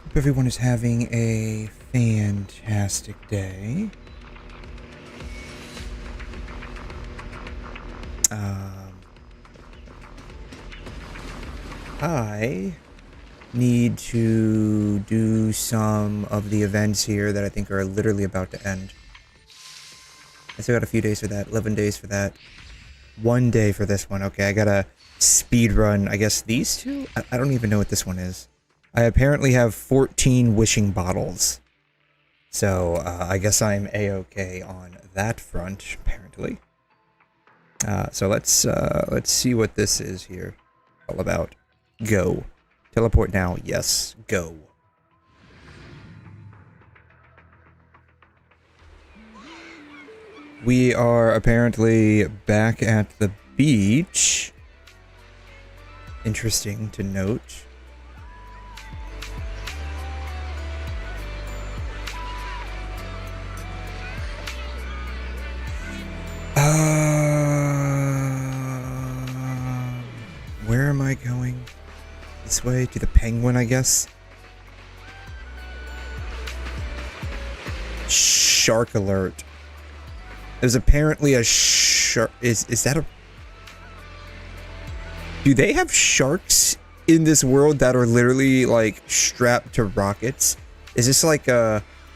Hope everyone is having a fantastic day. I need to do some of the events here that I think are literally about to end. I still got a few days for that, 11 days for that, 1 day for this one. Okay, I gotta speed run, I guess, these two? I don't even know what this one is. I apparently have 14 wishing bottles. So, I guess I'm a-okay on that front, apparently. So let's see what this is here all about. Go. Teleport now, yes, go. We are apparently back at the beach. Interesting to note. Where am I going? This way to the penguin, I guess. Shark alert. There's apparently a shark. Is that a... Do they have sharks in this world that are literally like strapped to rockets? Is this like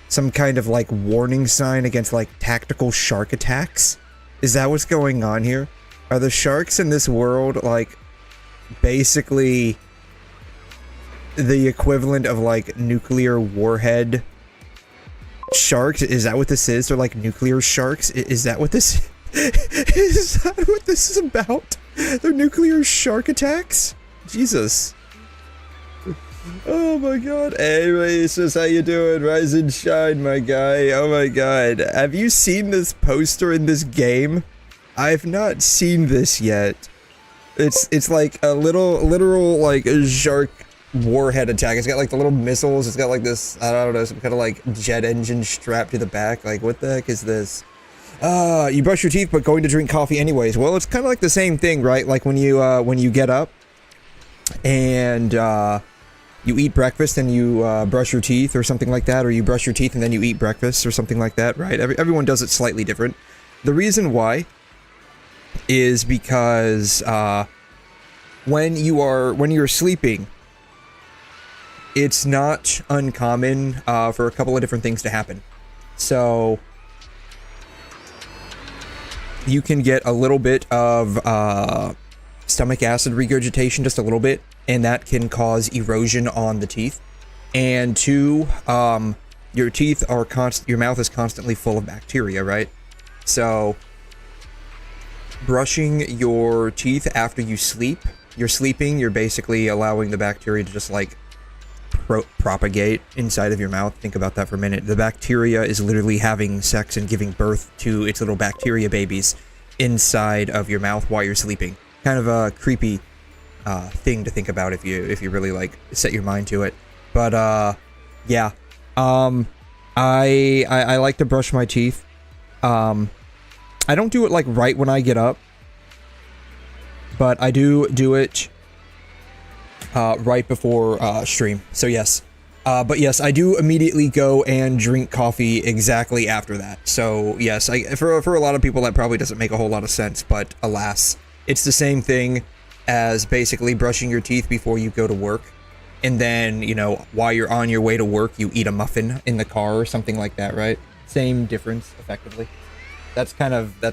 some kind of like warning sign against like tactical shark attacks? Is that what's going on here? Are the sharks in this world like basically the equivalent of like nuclear warhead sharks? Is that what this is? They're like nuclear sharks? Is that what this is? That what this is about? They're nuclear shark attacks? Jesus. Oh my god. Hey Racist, how you doing? Rise and shine, my guy. Oh my god. Have you seen this poster in this game? I've not seen this yet. It's like a literal like a shark warhead attack. It's got like the little missiles. It's got like this, I don't know, some kind of like jet engine strapped to the back. Like, what the heck is this? You brush your teeth but going to drink coffee anyways. Well, it's kind of like the same thing, right? Like when you get up and you eat breakfast and you brush your teeth or something like that, or you brush your teeth and then you eat breakfast or something like that, right? Everyone does it slightly different. The reason why is because when you're sleeping, it's not uncommon for a couple of different things to happen. So you can get a little bit of stomach acid regurgitation, just a little bit, and that can cause erosion on the teeth. And two, your teeth are your mouth is constantly full of bacteria, right? So brushing your teeth after you sleep, you're basically allowing the bacteria to just like propagate inside of your mouth. Think about that for a minute. The bacteria is literally having sex and giving birth to its little bacteria babies inside of your mouth while you're sleeping. Kind of a creepy thing to think about if you really like set your mind to it. But yeah, I like to brush my teeth. I don't do it like right when I get up, but I do it right before stream. So yes, but yes, I do immediately go and drink coffee exactly after that. So yes, for a lot of people that probably doesn't make a whole lot of sense, but alas, it's the same thing as basically brushing your teeth before you go to work, and then, you know, while you're on your way to work, you eat a muffin in the car or something like that, right? Same difference, effectively. That's kind of the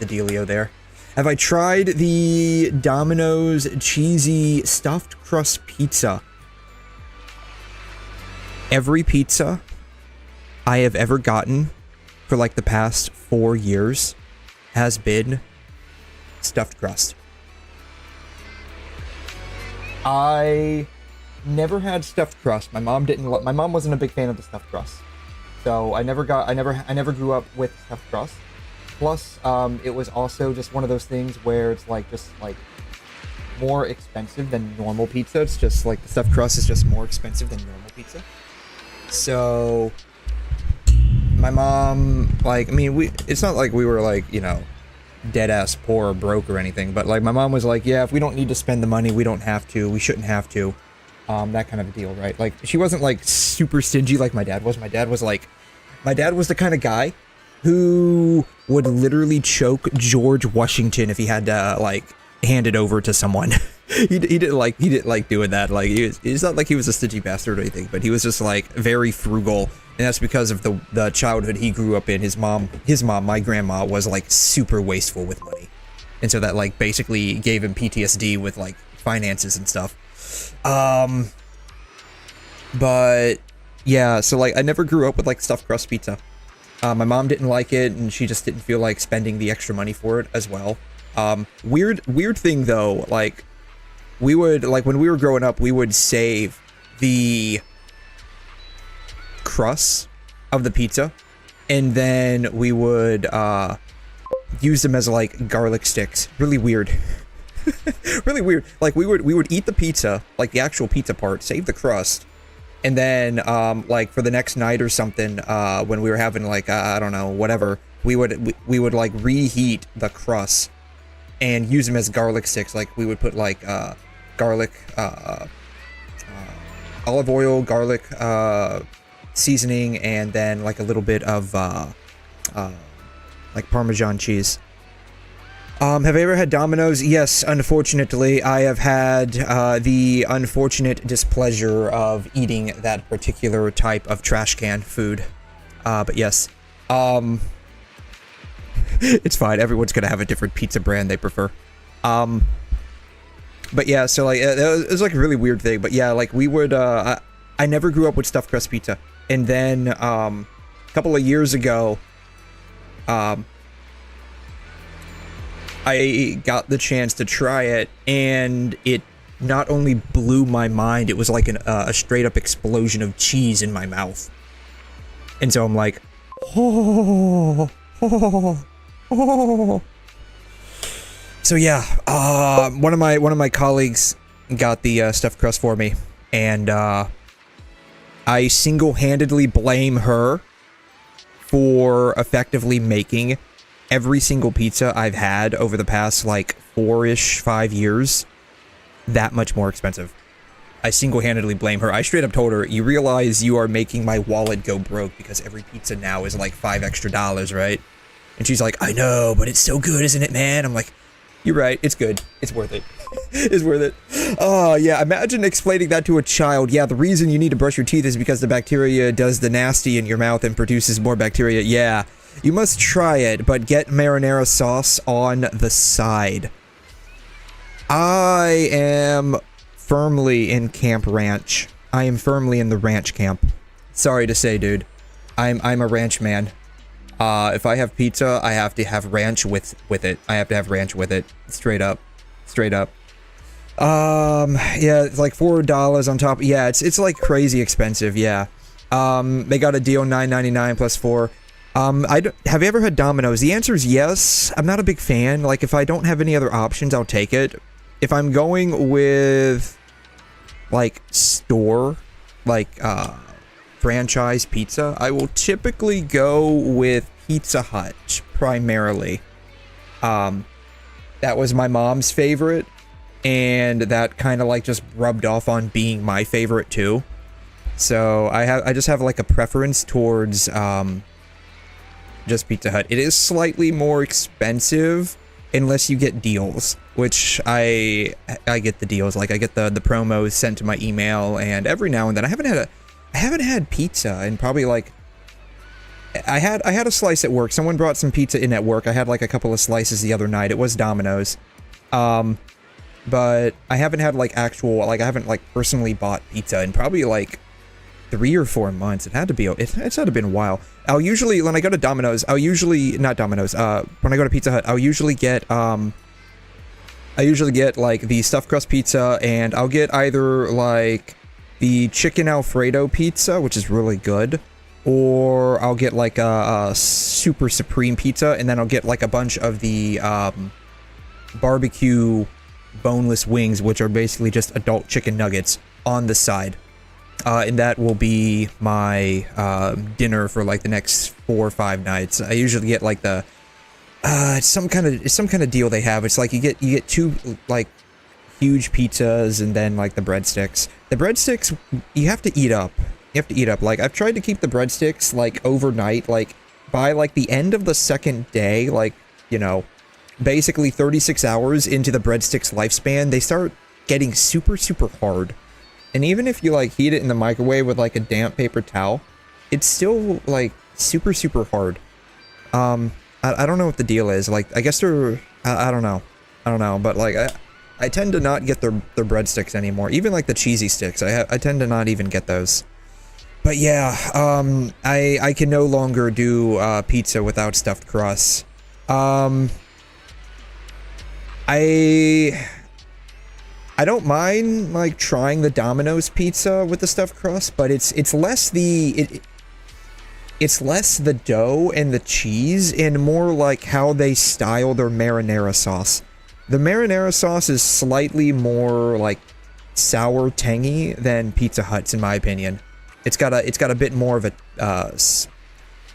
dealio there. Have I tried the Domino's cheesy stuffed crust pizza? Every pizza I have ever gotten for like the past 4 years has been stuffed crust. I never had stuffed crust. My mom wasn't a big fan of the stuffed crust. So I never grew up with stuffed crust. Plus, it was also just one of those things where it's like just like more expensive than normal pizza. It's just like the stuffed crust is just more expensive than normal pizza. So my mom, like, I mean, it's not like we were like, you know, dead ass poor or broke or anything, but like my mom was like, yeah, if we don't need to spend the money, we don't have to. We shouldn't have to. that kind of a deal, right? Like, she wasn't, like, super stingy like my dad was. My dad was the kind of guy who would literally choke George Washington if he had to, like, hand it over to someone. he didn't like doing that. Like, it's not like he was a stingy bastard or anything, but he was just, like, very frugal. And that's because of the childhood he grew up in. His mom, my grandma, was, like, super wasteful with money. And so that, like, basically gave him PTSD with, like, finances and stuff. But yeah, so, like, I never grew up with, like, stuffed crust pizza. My mom didn't like it, and she just didn't feel like spending the extra money for it as well. Weird thing though, like, we would, like, when we were growing up, we would save the crust of the pizza, and then we would, use them as, like, garlic sticks. Really weird. Really weird. Like, we would eat the pizza, like, the actual pizza part, save the crust, and then, like, for the next night or something, when we were having, like, I don't know, whatever, we would, like, reheat the crust and use them as garlic sticks. Like, we would put, like, garlic, olive oil, garlic, seasoning, and then, like, a little bit of, like, Parmesan cheese. Have I ever had Domino's? Yes, unfortunately. I have had the unfortunate displeasure of eating that particular type of trash can food. But yes. It's fine. Everyone's gonna have a different pizza brand they prefer. But yeah, so, like, it was like a really weird thing. But yeah, like, we would, I never grew up with stuffed crust pizza. And then, a couple of years ago, I got the chance to try it, and it not only blew my mind, it was like a straight-up explosion of cheese in my mouth. And so I'm like, oh. So yeah, one of my colleagues got the stuffed crust for me, and I single-handedly blame her for effectively making every single pizza I've had over the past, like, 5 years that much more expensive. I single-handedly blame her. I straight up told her, you realize you are making my wallet go broke because every pizza now is like $5 extra, right? And she's like, I know, but it's so good, isn't it, man? I'm like, you're right, it's good. It's worth it. It's worth it. Oh, yeah, imagine explaining that to a child. Yeah, the reason you need to brush your teeth is because the bacteria does the nasty in your mouth and produces more bacteria. Yeah. You must try it, but get marinara sauce on the side. I am firmly in Camp Ranch. I am firmly in the ranch camp. Sorry to say, dude. I'm a ranch man. If I have pizza, I have to have ranch with it. I have to have ranch with it. Straight up. Straight up. Yeah, it's like $4 on top. Yeah, it's like crazy expensive, yeah. They got a deal, $9.99 plus 4. Have you ever had Domino's? The answer is yes. I'm not a big fan. Like, if I don't have any other options, I'll take it. If I'm going with, like, store, like, franchise pizza, I will typically go with Pizza Hut, primarily. That was my mom's favorite, and that kind of, like, just rubbed off on being my favorite, too. So, I just have, like, a preference towards, just Pizza Hut. It is slightly more expensive unless you get deals, which I get the deals. Like, I get the promos sent to my email, and every now and then I haven't had pizza in probably, like, I had a slice at work. Someone brought some pizza in at work. I had, like, a couple of slices the other night. It was Domino's. But I haven't had, like, actual, like, I haven't, like, personally bought pizza in probably, like, 3 or 4 months. It had to be, it's had to have been a while. I'll usually, when I go to Domino's, not Domino's, when I go to Pizza Hut, I'll usually get, like, the stuffed crust pizza, and I'll get either, like, the chicken Alfredo pizza, which is really good, or I'll get, like, a super supreme pizza, and then I'll get, like, a bunch of the, barbecue boneless wings, which are basically just adult chicken nuggets on the side. And that will be my dinner for, like, the next 4 or 5 nights. I usually get, like, it's some kind of deal they have. It's like you get 2, like, huge pizzas and then like the breadsticks. The breadsticks, you have to eat up. You have to eat up. Like, I've tried to keep the breadsticks like overnight, like by like the end of the second day, like, you know, basically 36 hours into the breadsticks lifespan, they start getting super, super hard. And even if you like heat it in the microwave with like a damp paper towel, it's still like super, super hard. I don't know what the deal is. Like, I guess they're, I don't know. I don't know, but like, I tend to not get their breadsticks anymore. Even like the cheesy sticks, I tend to not even get those. But yeah, I can no longer do pizza without stuffed crust. I don't mind like trying the Domino's pizza with the stuffed crust, but it's less the it's less the dough and the cheese and more like how they style their marinara sauce. The marinara sauce is slightly more like sour, tangy than Pizza Hut's, in my opinion. It's got a bit more of a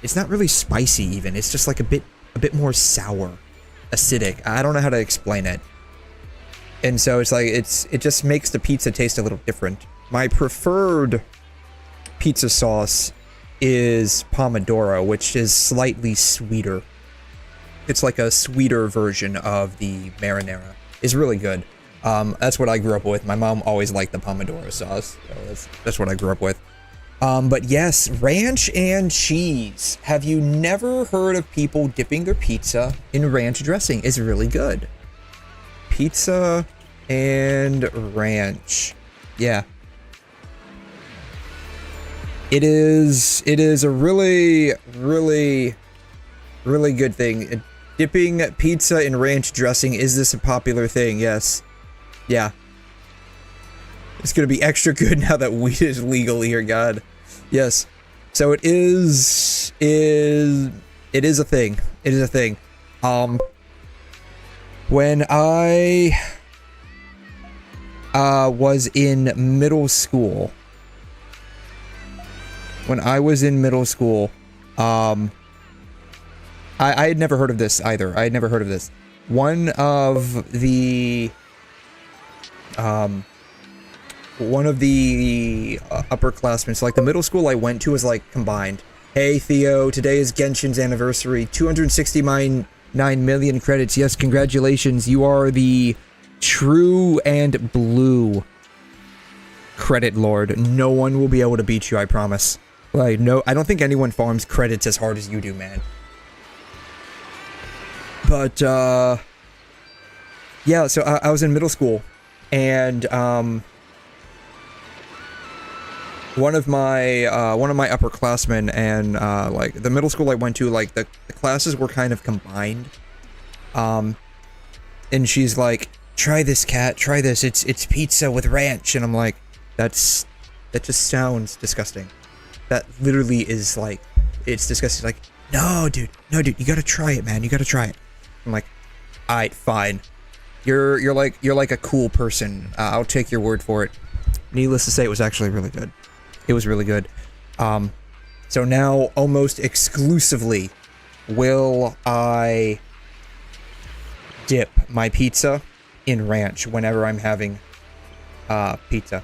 it's not really spicy even. It's just like a bit more sour, acidic. I don't know how to explain it. And so it's like it just makes the pizza taste a little different. My preferred pizza sauce is Pomodoro, which is slightly sweeter. It's like a sweeter version of the marinara. It's really good. That's what I grew up with. My mom always liked the Pomodoro sauce. So that's what I grew up with. But yes, ranch and cheese. Have you never heard of people dipping their pizza in ranch dressing? It's really good. Pizza and ranch. Yeah. It is a really, really, really good thing. Dipping pizza in ranch dressing, is this a popular thing? Yes. Yeah. It's gonna be extra good now that weed is legal here, God. Yes. So it is a thing. It is a thing. When I was in middle school, I had never heard of this either. I had never heard of this. One of the upperclassmen, so like the middle school I went to was like combined. Hey Theo, today is Genshin's anniversary. 269 million credits. Yes, congratulations. You are the true and blue credit lord. No one will be able to beat you, I promise. Like, no, I don't think anyone farms credits as hard as you do, man. But, yeah, so I was in middle school, and, one of my upperclassmen and, like, the middle school I went to, like, the classes were kind of combined, and she's like, try this, Cat, try this, it's pizza with ranch, and I'm like, that just sounds disgusting. That literally is like, it's disgusting. Like, no, dude, you gotta try it, man. You gotta try it. I'm like, alright, fine. You're like a cool person. I'll take your word for it. Needless to say, it was actually really good. It was really good. So now, almost exclusively, will I dip my pizza in ranch whenever I'm having pizza.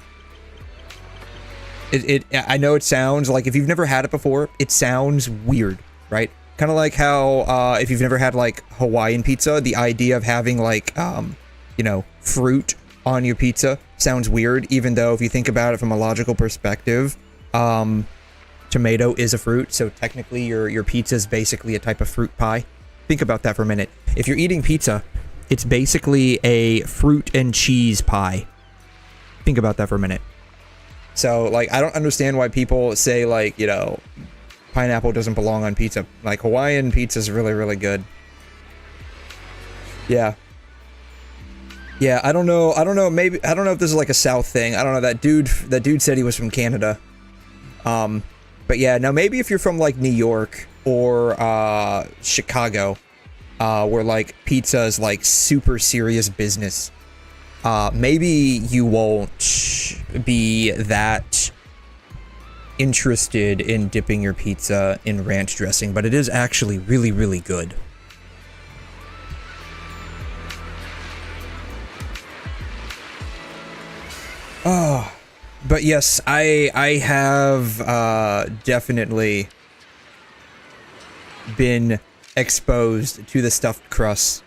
I know it sounds like, if you've never had it before, it sounds weird, right? Kind of like how, if you've never had, like, Hawaiian pizza, the idea of having, like, you know, fruit on your pizza sounds weird, even though if you think about it from a logical perspective, tomato is a fruit, so technically your pizza is basically a type of fruit pie. Think about that for a minute. If you're eating pizza, it's basically a fruit and cheese pie. Think about that for a minute. So, like, I don't understand why people say, like, you know, pineapple doesn't belong on pizza. Like, Hawaiian pizza is really, really good. Yeah. Yeah, I don't know, maybe, I don't know if this is, like, a South thing. I don't know, that dude said he was from Canada. But yeah, now maybe if you're from, like, New York or, Chicago, where, like, pizza is, like, super serious business, maybe you won't be that interested in dipping your pizza in ranch dressing, but it is actually really, really good. But yes, I have definitely been exposed to the stuffed crust.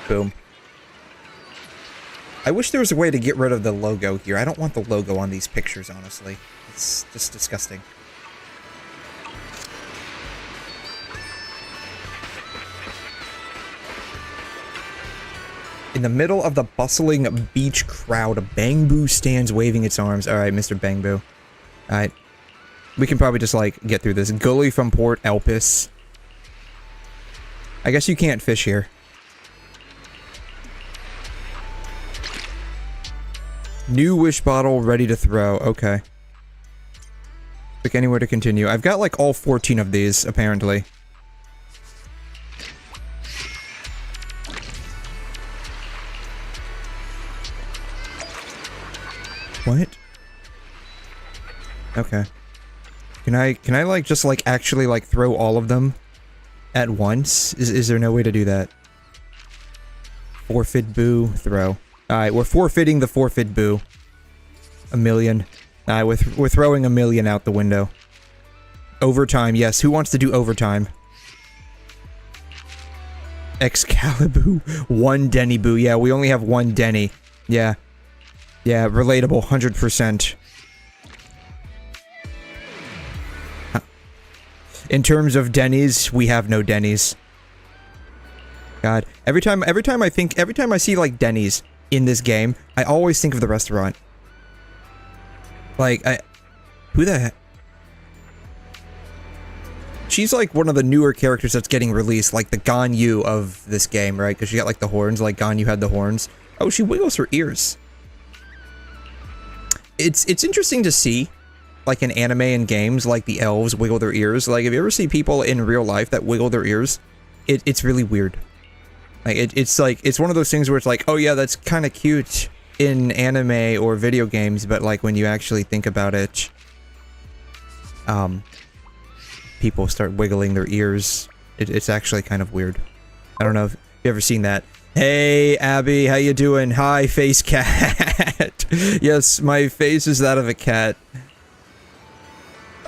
Boom. I wish there was a way to get rid of the logo here. I don't want the logo on these pictures, honestly. It's just disgusting. In the middle of the bustling beach crowd, Bangboo stands waving its arms. Alright, Mr. Bangboo. Alright. We can probably just, like, get through this. Gully from Port Elpis. I guess you can't fish here. New wish bottle ready to throw. Okay. Click anywhere to continue. I've got, like, all 14 of these, apparently. What? Okay. Can I like just like actually like throw all of them at once? Is there no way to do that? Forfeit boo, throw. Alright, we're forfeiting the forfeit boo. A million. Alright, we're throwing a million out the window. Overtime, yes. Who wants to do overtime? Excalibur. One Denny boo. Yeah, we only have one Denny. Yeah. Yeah, relatable, 100%. In terms of Denny's, we have no Denny's. God, every time I see like Denny's in this game, I always think of the restaurant. Like, who the heck? She's like one of the newer characters that's getting released, like the Ganyu of this game, right? Because she got like the horns, like Ganyu had the horns. Oh, she wiggles her ears. It's interesting to see, like in anime and games, like the elves wiggle their ears. Like, if you ever see people in real life that wiggle their ears, it's really weird. Like, it's like, it's one of those things where it's like, oh yeah, that's kind of cute in anime or video games, but like when you actually think about it, people start wiggling their ears. It's actually kind of weird. I don't know if you've ever seen that. Hey, Abby, how you doing? Hi, face cat. Yes, my face is that of a cat.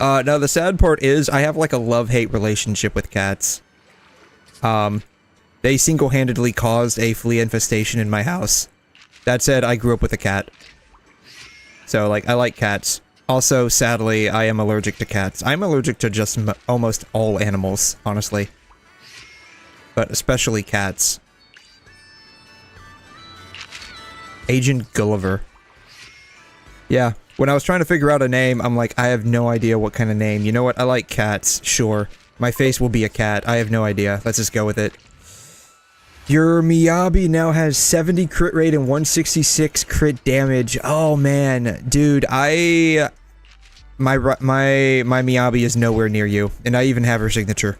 Now, the sad part is, I have, like, a love-hate relationship with cats. They single-handedly caused a flea infestation in my house. That said, I grew up with a cat. So, like, I like cats. Also, sadly, I am allergic to cats. I'm allergic to just almost all animals, honestly. But especially cats. Agent Gulliver. Yeah, when I was trying to figure out a name, I'm like, I have no idea what kind of name. You know what? I like cats. Sure. My face will be a cat. I have no idea. Let's just go with it. Your Miyabi now has 70 crit rate and 166 crit damage. Oh, man. Dude, my Miyabi is nowhere near you. And I even have her signature.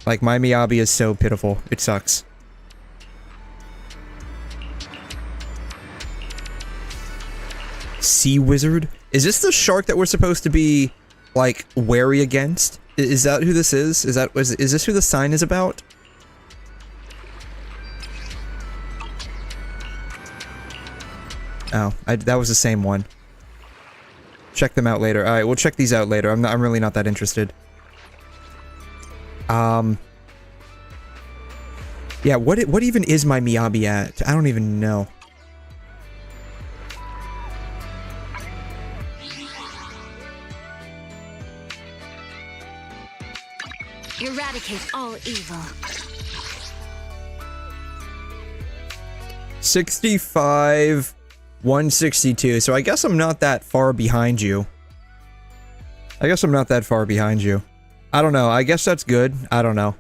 Like, my Miyabi is so pitiful. It sucks. Sea Wizard? Is this the shark that we're supposed to be, like, wary against? Is that who this is? Is this who the sign is about? Oh, that was the same one. Check them out later. Alright, we'll check these out later. I'm really not that interested. Yeah, what even is my Miyabi at? I don't even know. Eradicate all evil. 65, 162. So I guess I'm not that far behind you. I don't know. I guess that's good. I don't know.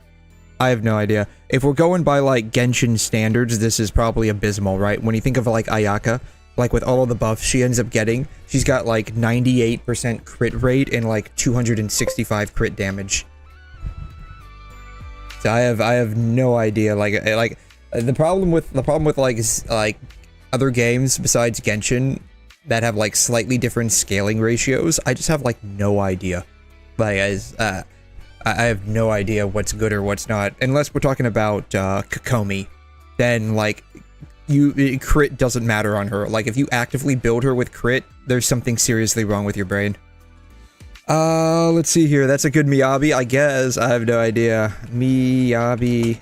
I have no idea. If we're going by, like, Genshin standards, this is probably abysmal, right? When you think of, like, Ayaka, like, with all of the buffs she ends up getting, she's got, like, 98% crit rate and, like, 265 crit damage. So I have no idea. Like the problem with like other games besides Genshin that have like slightly different scaling ratios, I just have like no idea. Like I have no idea what's good or what's not, unless we're talking about Kokomi. Then like crit doesn't matter on her. Like, if you actively build her with crit, there's something seriously wrong with your brain. Let's see here. That's a good 𝘵𝘮𝘰, I guess. I have no idea. 𝘵𝘮𝘰.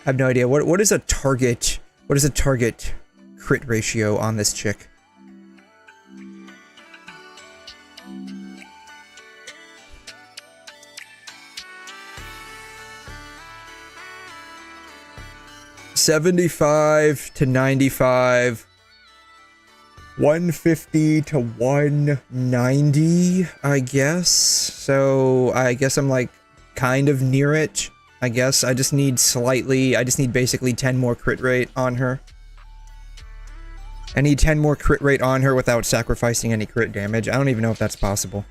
I have no idea. What is a target? What is a target crit ratio on this chick? $75 to $95, 150 to 190, I guess. So I guess I'm like kind of near it. I guess I just need basically 10 more crit rate on her. I need 10 more crit rate on her without sacrificing any crit damage. I don't even know if that's possible.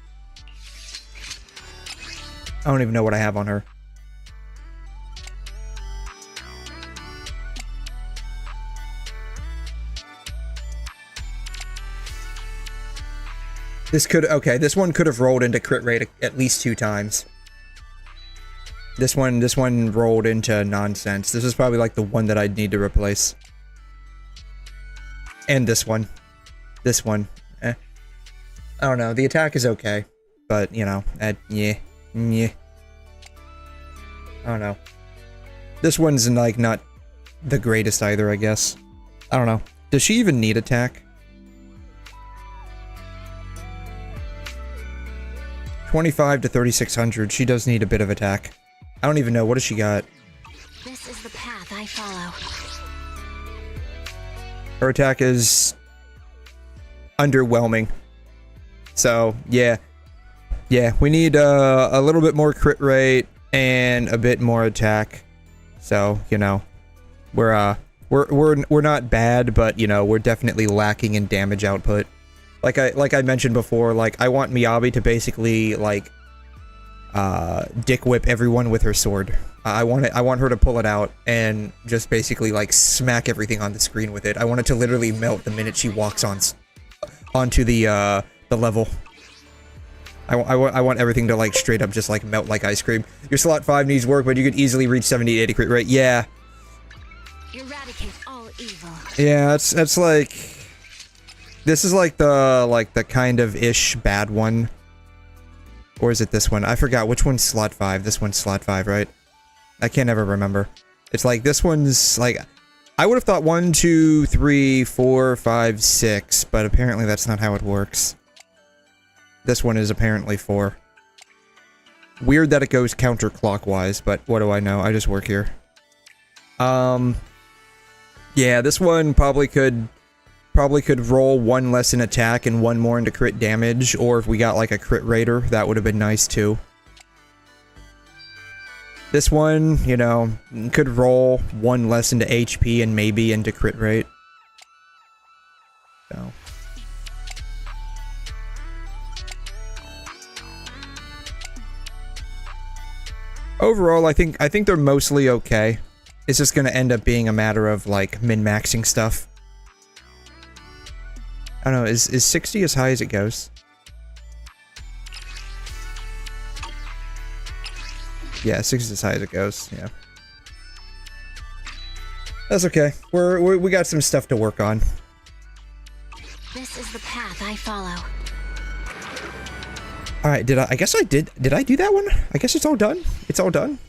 I don't even know what I have on her. This one could have rolled into crit rate at least 2 times. This one rolled into nonsense. This is probably like the one that I'd need to replace. And this one. I don't know. The attack is okay, but you know, yeah. I don't know. This one's like not the greatest either, I guess. I don't know. Does she even need attack? 25 to 3600. She does need a bit of attack. I don't even know. What does she got? This is the path I follow. Her attack is underwhelming. So, yeah. Yeah, we need a little bit more crit rate and a bit more attack. So, you know, we're not bad, but you know, we're definitely lacking in damage output. Like I mentioned before, like I want 𝘵𝘮𝘰 to basically like dick whip everyone with her sword. I want her to pull it out and just basically like smack everything on the screen with it. I want it to literally melt the minute she walks onto the level. I want everything to like straight up just like melt like ice cream. Your slot 5 needs work, but you could easily reach 70 to 80 crit rate. Yeah. Eradicate all evil. Yeah, that's like. This is like the kind of ish bad one. Or is it this one? I forgot which one's slot 5. This one's slot 5, right? I can't ever remember. It's like this one's like I would have thought 1, 2, 3, 4, 5, 6, but apparently that's not how it works. This one is apparently 4. Weird that it goes counterclockwise, but what do I know? I just work here. Yeah, this one probably could roll 1 less in attack and 1 more into crit damage, or if we got like a crit rater, that would have been nice too. This one, you know, could roll 1 less into HP and maybe into crit rate. So. Overall, I think they're mostly okay. It's just gonna end up being a matter of like min-maxing stuff. I don't know, is 60 as high as it goes? Yeah, 60 is as high as it goes, yeah. That's okay. We got some stuff to work on. This is the path I follow. Alright, did I do that one? I guess it's all done. It's all done.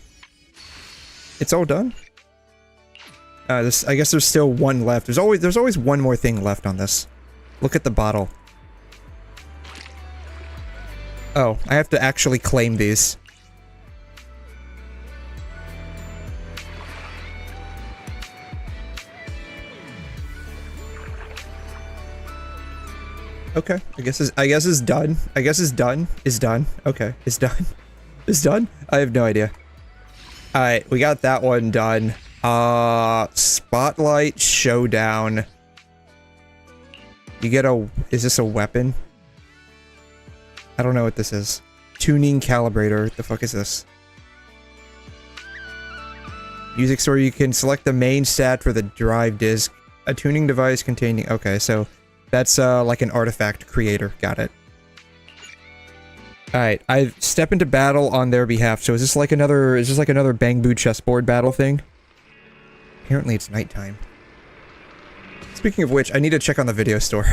It's all done. I guess there's still 1 left. There's always 1 more thing left on this. Look at the bottle. Oh, I have to actually claim these. Okay, I guess it's done. I guess it's done. It's done. Okay, it's done. It's done? I have no idea. Alright, we got that one done. Spotlight Showdown. You get is this a weapon? I don't know what this is. Tuning calibrator. What the fuck is this? Music store. You can select the main stat for the drive disc. A tuning device containing. Okay, so that's like an artifact creator. Got it. Alright, I step into battle on their behalf. So is this like another Bang Boo chessboard battle thing? Apparently it's nighttime. Speaking of which, I need to check on the video store.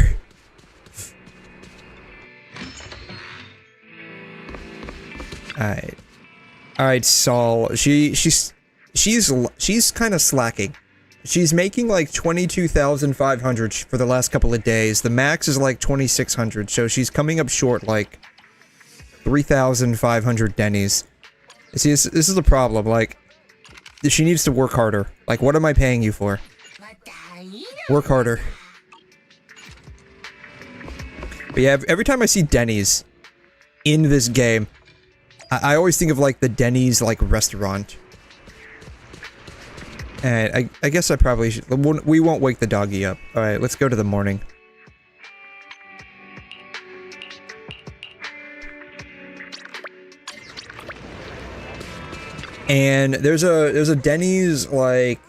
Alright. Alright, 𝘬𝘗. She's kind of slacking. She's making like 22,500 for the last couple of days. The max is like 2,600, so she's coming up short like 3,500 dennies. See, this is the problem. Like, she needs to work harder. Like, what am I paying you for? Work harder. But yeah, every time I see Denny's in this game, I always think of like the Denny's like restaurant. And I guess I probably should. We won't wake the doggy up. Alright, let's go to the morning. And there's a Denny's like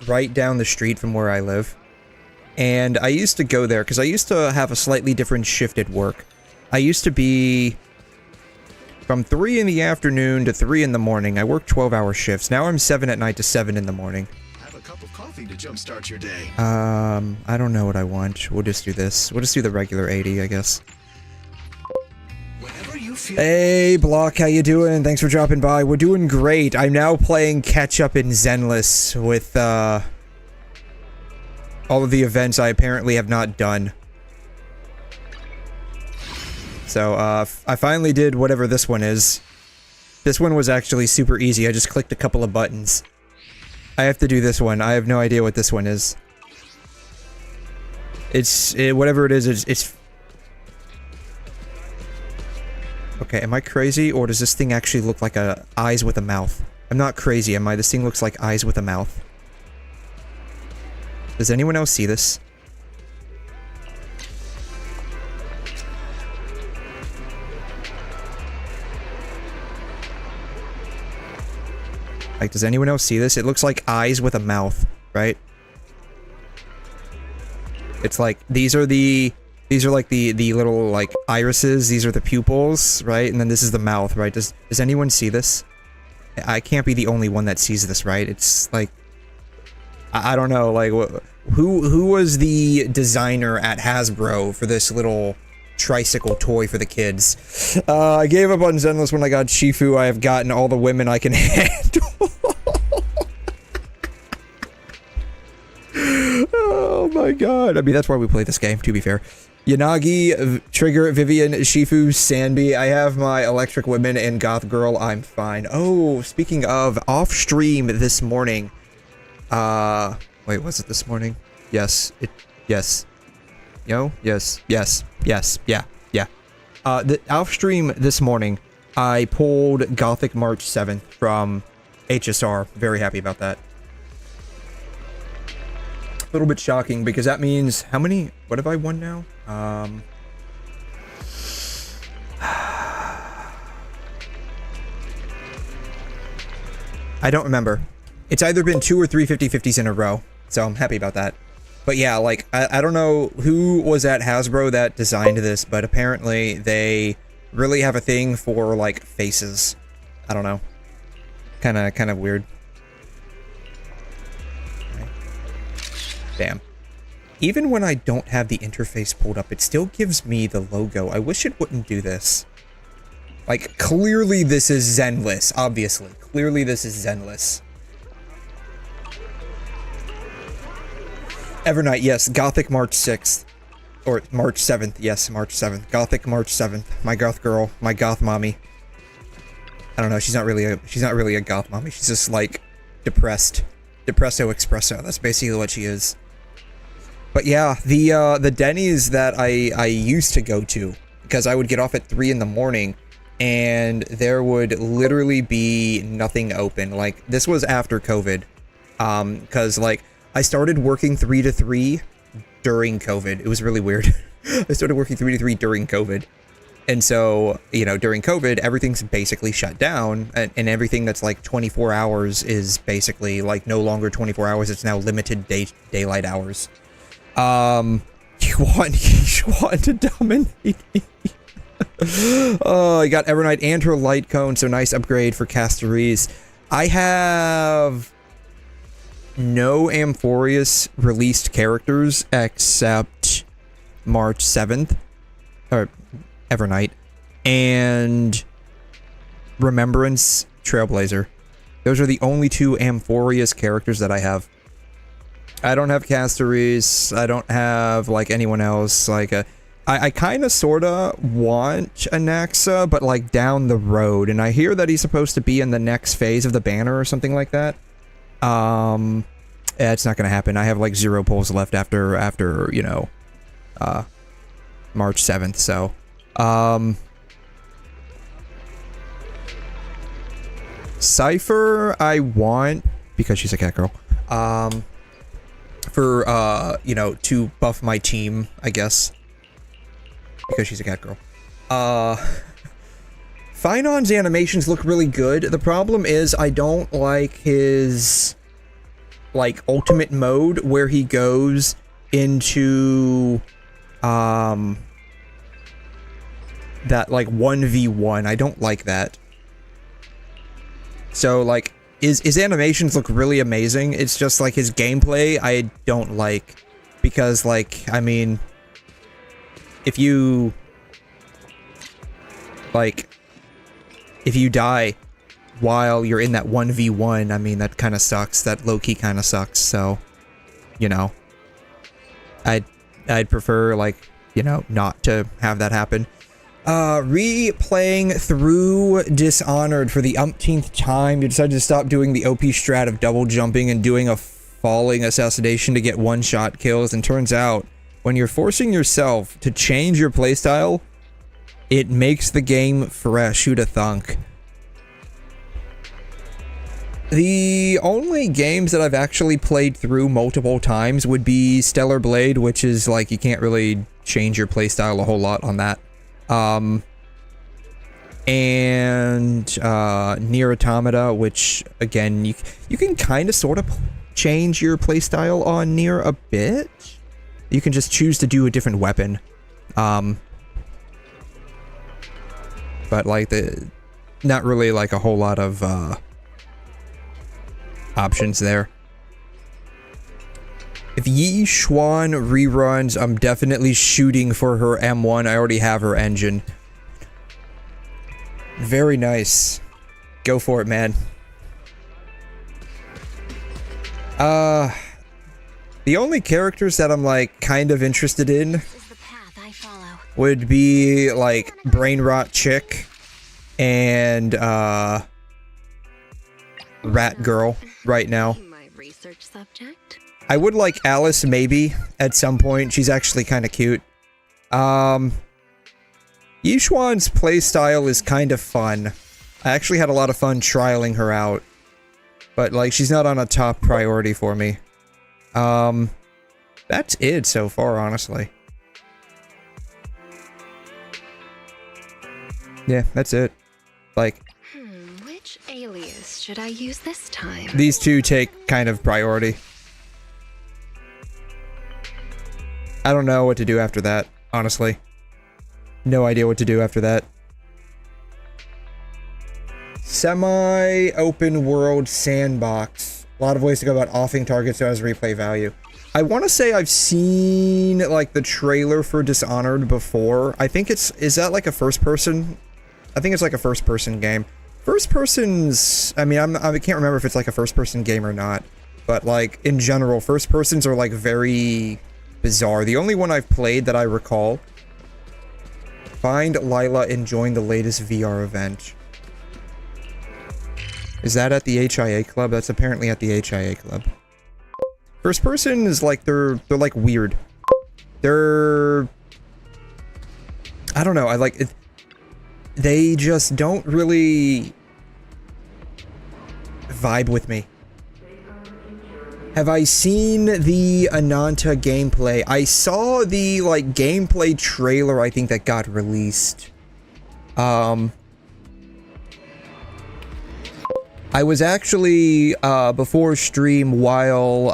right down the street from where I live. And I used to go there because I used to have a slightly different shift at work. I used to be from 3 in the afternoon to 3 in the morning. I worked 12-hour shifts. Now I'm 7 at night to 7 in the morning. Have a cup of coffee to jumpstart your day. I don't know what I want. We'll just do this. We'll just do the regular 80, I guess. Hey, Block, how you doing? Thanks for dropping by. We're doing great. I'm now playing catch-up in Zenless with, all of the events I apparently have not done. So, I finally did whatever this one is. This one was actually super easy. I just clicked a couple of buttons. I have to do this one. I have no idea what this one is. Whatever it is, it's... Okay, am I crazy, or does this thing actually look like eyes with a mouth? I'm not crazy, am I? This thing looks like eyes with a mouth. Does anyone else see this? Like, does anyone else see this? It looks like eyes with a mouth, right? It's like, these are like the little, like, irises. These are the pupils, right? And then this is the mouth, right? Does anyone see this? I can't be the only one that sees this, right? It's like, I don't know, like, who was the designer at Hasbro for this little tricycle toy for the kids? I gave up on Zenless when I got Shifu. I have gotten all the women I can handle. Oh my god. I mean, that's why we play this game, to be fair. Yanagi, Trigger, Vivian, Shifu, Sanbi. I have my electric women and goth girl. I'm fine. Oh, speaking of, off stream this morning. Wait, was it this morning? Yes. Yes. Yo? Yes. Yes. Yes. Yeah. Yeah. The off stream this morning, I pulled Gothic March 7th from HSR. Very happy about that. A little bit shocking because that means how many? What have I won now? I don't remember. It's either been 2 or 3 50/50s in a row, so I'm happy about that. But yeah, like, I don't know who was at Hasbro that designed this, but apparently they really have a thing for, like, faces. I don't know. Kind of weird. Okay. Damn. Even when I don't have the interface pulled up, it still gives me the logo. I wish it wouldn't do this. Like, clearly this is Zenless, obviously. Clearly this is Zenless. Evernight, yes. Gothic March 6th. Or March 7th. Yes, March 7th. Gothic March 7th. My goth girl. My goth mommy. I don't know, she's not really a goth mommy. She's just, like, depressed. Depresso espresso. That's basically what she is. But yeah, the Denny's that I used to go to, because I would get off at 3 in the morning, and there would literally be nothing open. Like, this was after COVID. Because, like, I started working 3 to 3 during COVID. It was really weird. I started working 3 to 3 during COVID. And so, you know, during COVID, everything's basically shut down, and everything that's like 24 hours is basically like no longer 24 hours. It's now limited daylight hours. You want to dominate me? Oh, I got Evernight and her light cone, so nice upgrade for Casteries. I have no Amphoreus released characters except March 7th, or Evernight, and Remembrance Trailblazer. Those are the only two Amphoreus characters that I have. I don't have Castoris, I don't have, like, anyone else, like, I kind of, sort of want a Naxa, but, like, down the road, and I hear that he's supposed to be in the next phase of the banner or something like that. It's not gonna happen. I have, like, 0 pulls left after, you know, March 7th, so, Cypher, I want, because she's a cat girl, for, you know, to buff my team, I guess. Because she's a cat girl. Phinon's animations look really good. The problem is I don't like his, like, ultimate mode where he goes into, that, like, 1v1. I don't like that. So, like, his animations look really amazing. It's just, like, his gameplay I don't like. Because, like, I mean, if you, like, if you die while you're in that 1v1, I mean, that kind of sucks. That low-key kind of sucks, so, you know. I'd prefer, like, you know, not to have that happen. Replaying through Dishonored for the umpteenth time, you decided to stop doing the OP strat of double jumping and doing a falling assassination to get one-shot kills, and turns out, when you're forcing yourself to change your playstyle, it makes the game fresh. Who'da thunk? The only games that I've actually played through multiple times would be Stellar Blade, which is, like, you can't really change your playstyle a whole lot on that. And Nier Automata, which, again, you can kind of sort of change your playstyle on Nier a bit. You can just choose to do a different weapon. But, like, not really, like, a whole lot of options there. If 𝘰𝘮 reruns, I'm definitely shooting for her M1. I already have her engine. Very nice. Go for it, man. The only characters that I'm, like, kind of interested in would be, like, Brain Rot Chick and, Rat Girl right now. My research subject. I would like Alice, maybe, at some point. She's actually kind of cute. 𝘰𝘮's playstyle is kind of fun. I actually had a lot of fun trialing her out. But, like, she's not on a top priority for me. That's it so far, honestly. Yeah, that's it. Like, Which alias should I use this time? these two take kind of priority. I don't know what to do after that, honestly. No idea what to do after that. Semi-open world sandbox. A lot of ways to go about offing targets so as replay value. I want to say I've seen, like, the trailer for Dishonored before. I think it's... Is that, like, a first-person? I think it's, like, a first-person game. First-persons... I mean, I can't remember if it's, like, a first-person game or not. But, like, in general, first-persons are, like, very bizarre. The only one I've played that I recall... Find Lila and join the latest VR event. Is that at the HIA Club? That's apparently at the HIA Club. First person is like, they're like weird. They're... I don't know, I like it. They just don't really vibe with me. Have I seen the Ananta gameplay? I saw the, like, gameplay trailer, I think, that got released. I was actually, before stream, while,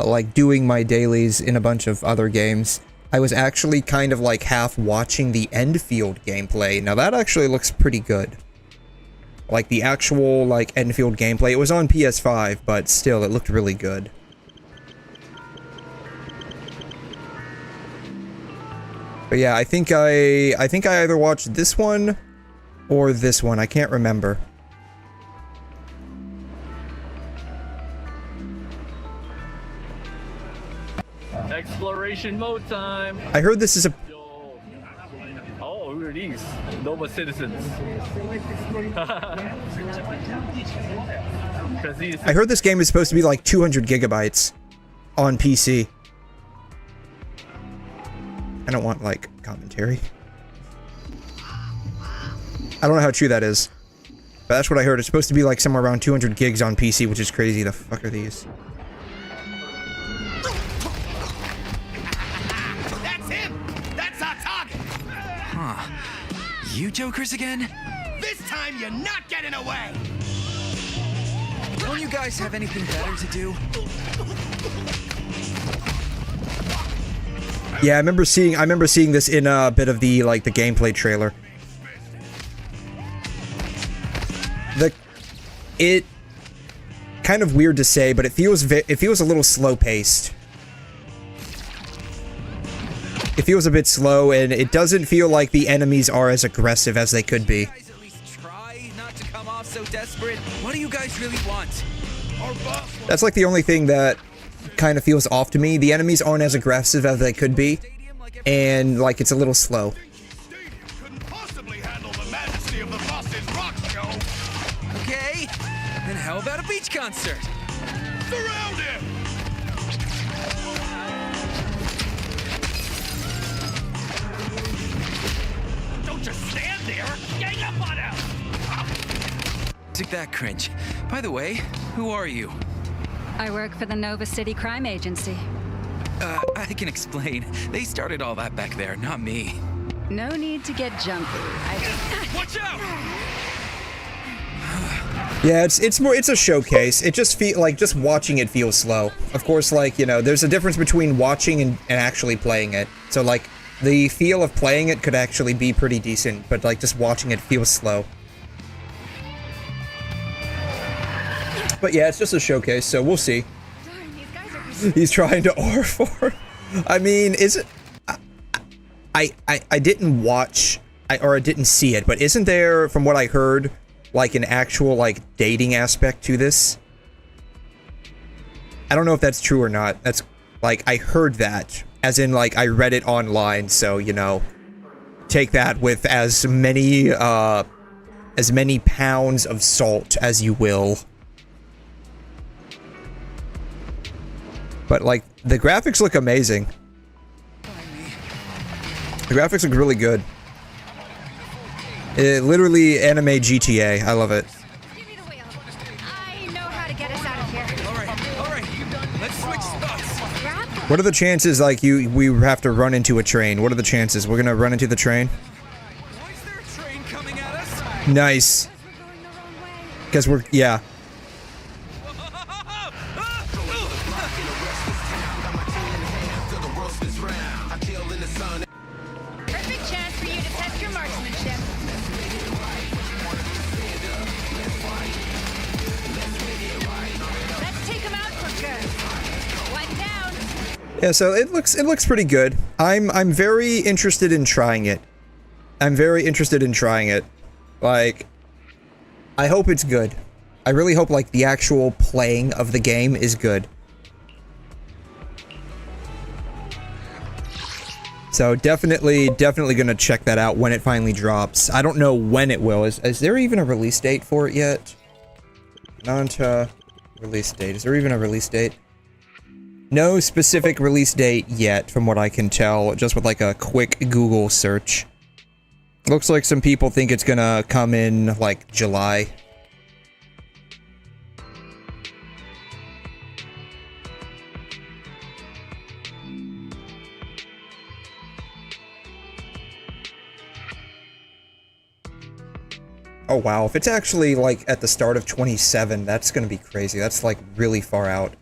like, doing my dailies in a bunch of other games, I was actually kind of, like, half watching the Enfield gameplay. Now, that actually looks pretty good. Like, the actual, like, Enfield gameplay. It was on PS5, but still, it looked really good. But yeah, I think I either watched this one or this one. I can't remember. Exploration mode time. I heard this is a... Oh, who are these? Nova citizens. I heard this game is supposed to be like 200 gigabytes on PC. I don't want, like, commentary. I don't know how true that is. But that's what I heard. It's supposed to be like somewhere around 200 gigs on PC, which is crazy. The fuck are these? That's him! That's our target! Huh. You jokers again? This time you're not getting away! Don't you guys have anything better to do? Yeah, I remember seeing this in a bit of the the gameplay trailer. It kind of weird to say, but it feels a little slow paced. It feels a bit slow, and it doesn't feel like the enemies are as aggressive as they could be. Guys at least try not to come off so desperate. What do you guys really want? That's like the only thing that kind of feels off to me. The enemies aren't as aggressive as they could be, and like it's a little slow. Couldn't possibly handle the majesty of the boss's rock show! Okay, then how about a beach concert? Surround him! Don't just stand there! Gang up on him! Took that cringe. By the way, who are you? I work for the Nova City Crime Agency. I can explain. They started all that back there, not me. No need to get jumpy. Watch out! Yeah, it's a showcase. It just just watching it feels slow. Of course, like, you know, there's a difference between watching and actually playing it. So like the feel of playing it could actually be pretty decent, but like just watching it feels slow. But yeah, it's just a showcase, so we'll see. He's trying to R4. I mean, is it... I didn't watch, or I didn't see it, but isn't there, from what I heard, like an actual, like, dating aspect to this? I don't know if that's true or not. That's, like, I heard that, as in, like, I read it online, so, you know, take that with as many pounds of salt as you will. But, like, the graphics look amazing. The graphics look really good. It literally anime GTA. I love it. Give me the wheel. I know how to get us out of here. All right. Let's switch spots. Grab the What are the chances, like, we have to run into a train? What are the chances? We're gonna run into the train? Why is there a train coming at us? Nice. we're going the wrong way. Because we're, yeah. Perfect chance for you to test your marksmanship. Let's take him out for good. One down. Yeah, so it looks pretty good. I'm very interested in trying it. I'm very interested in trying it. Like, I hope it's good. I really hope, like, the actual playing of the game is good. So definitely gonna check that out when it finally drops. I don't know when it will. Is there even a release date for it yet? Nanta release date. Is there even a release date? No specific release date yet, from what I can tell, just with like a quick Google search. Looks like some people think it's gonna come in like July. Oh wow, if it's actually like at the start of 27, that's gonna be crazy. That's like really far out.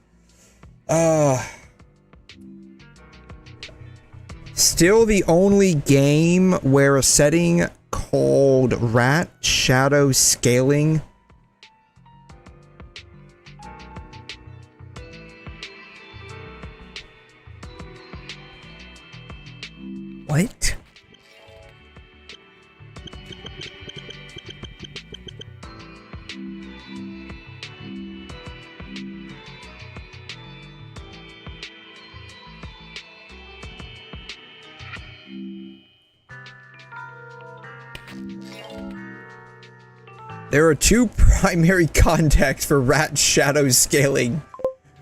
Still the only game where a setting called rat shadow scaling what? There are two primary contexts for rat shadow scaling.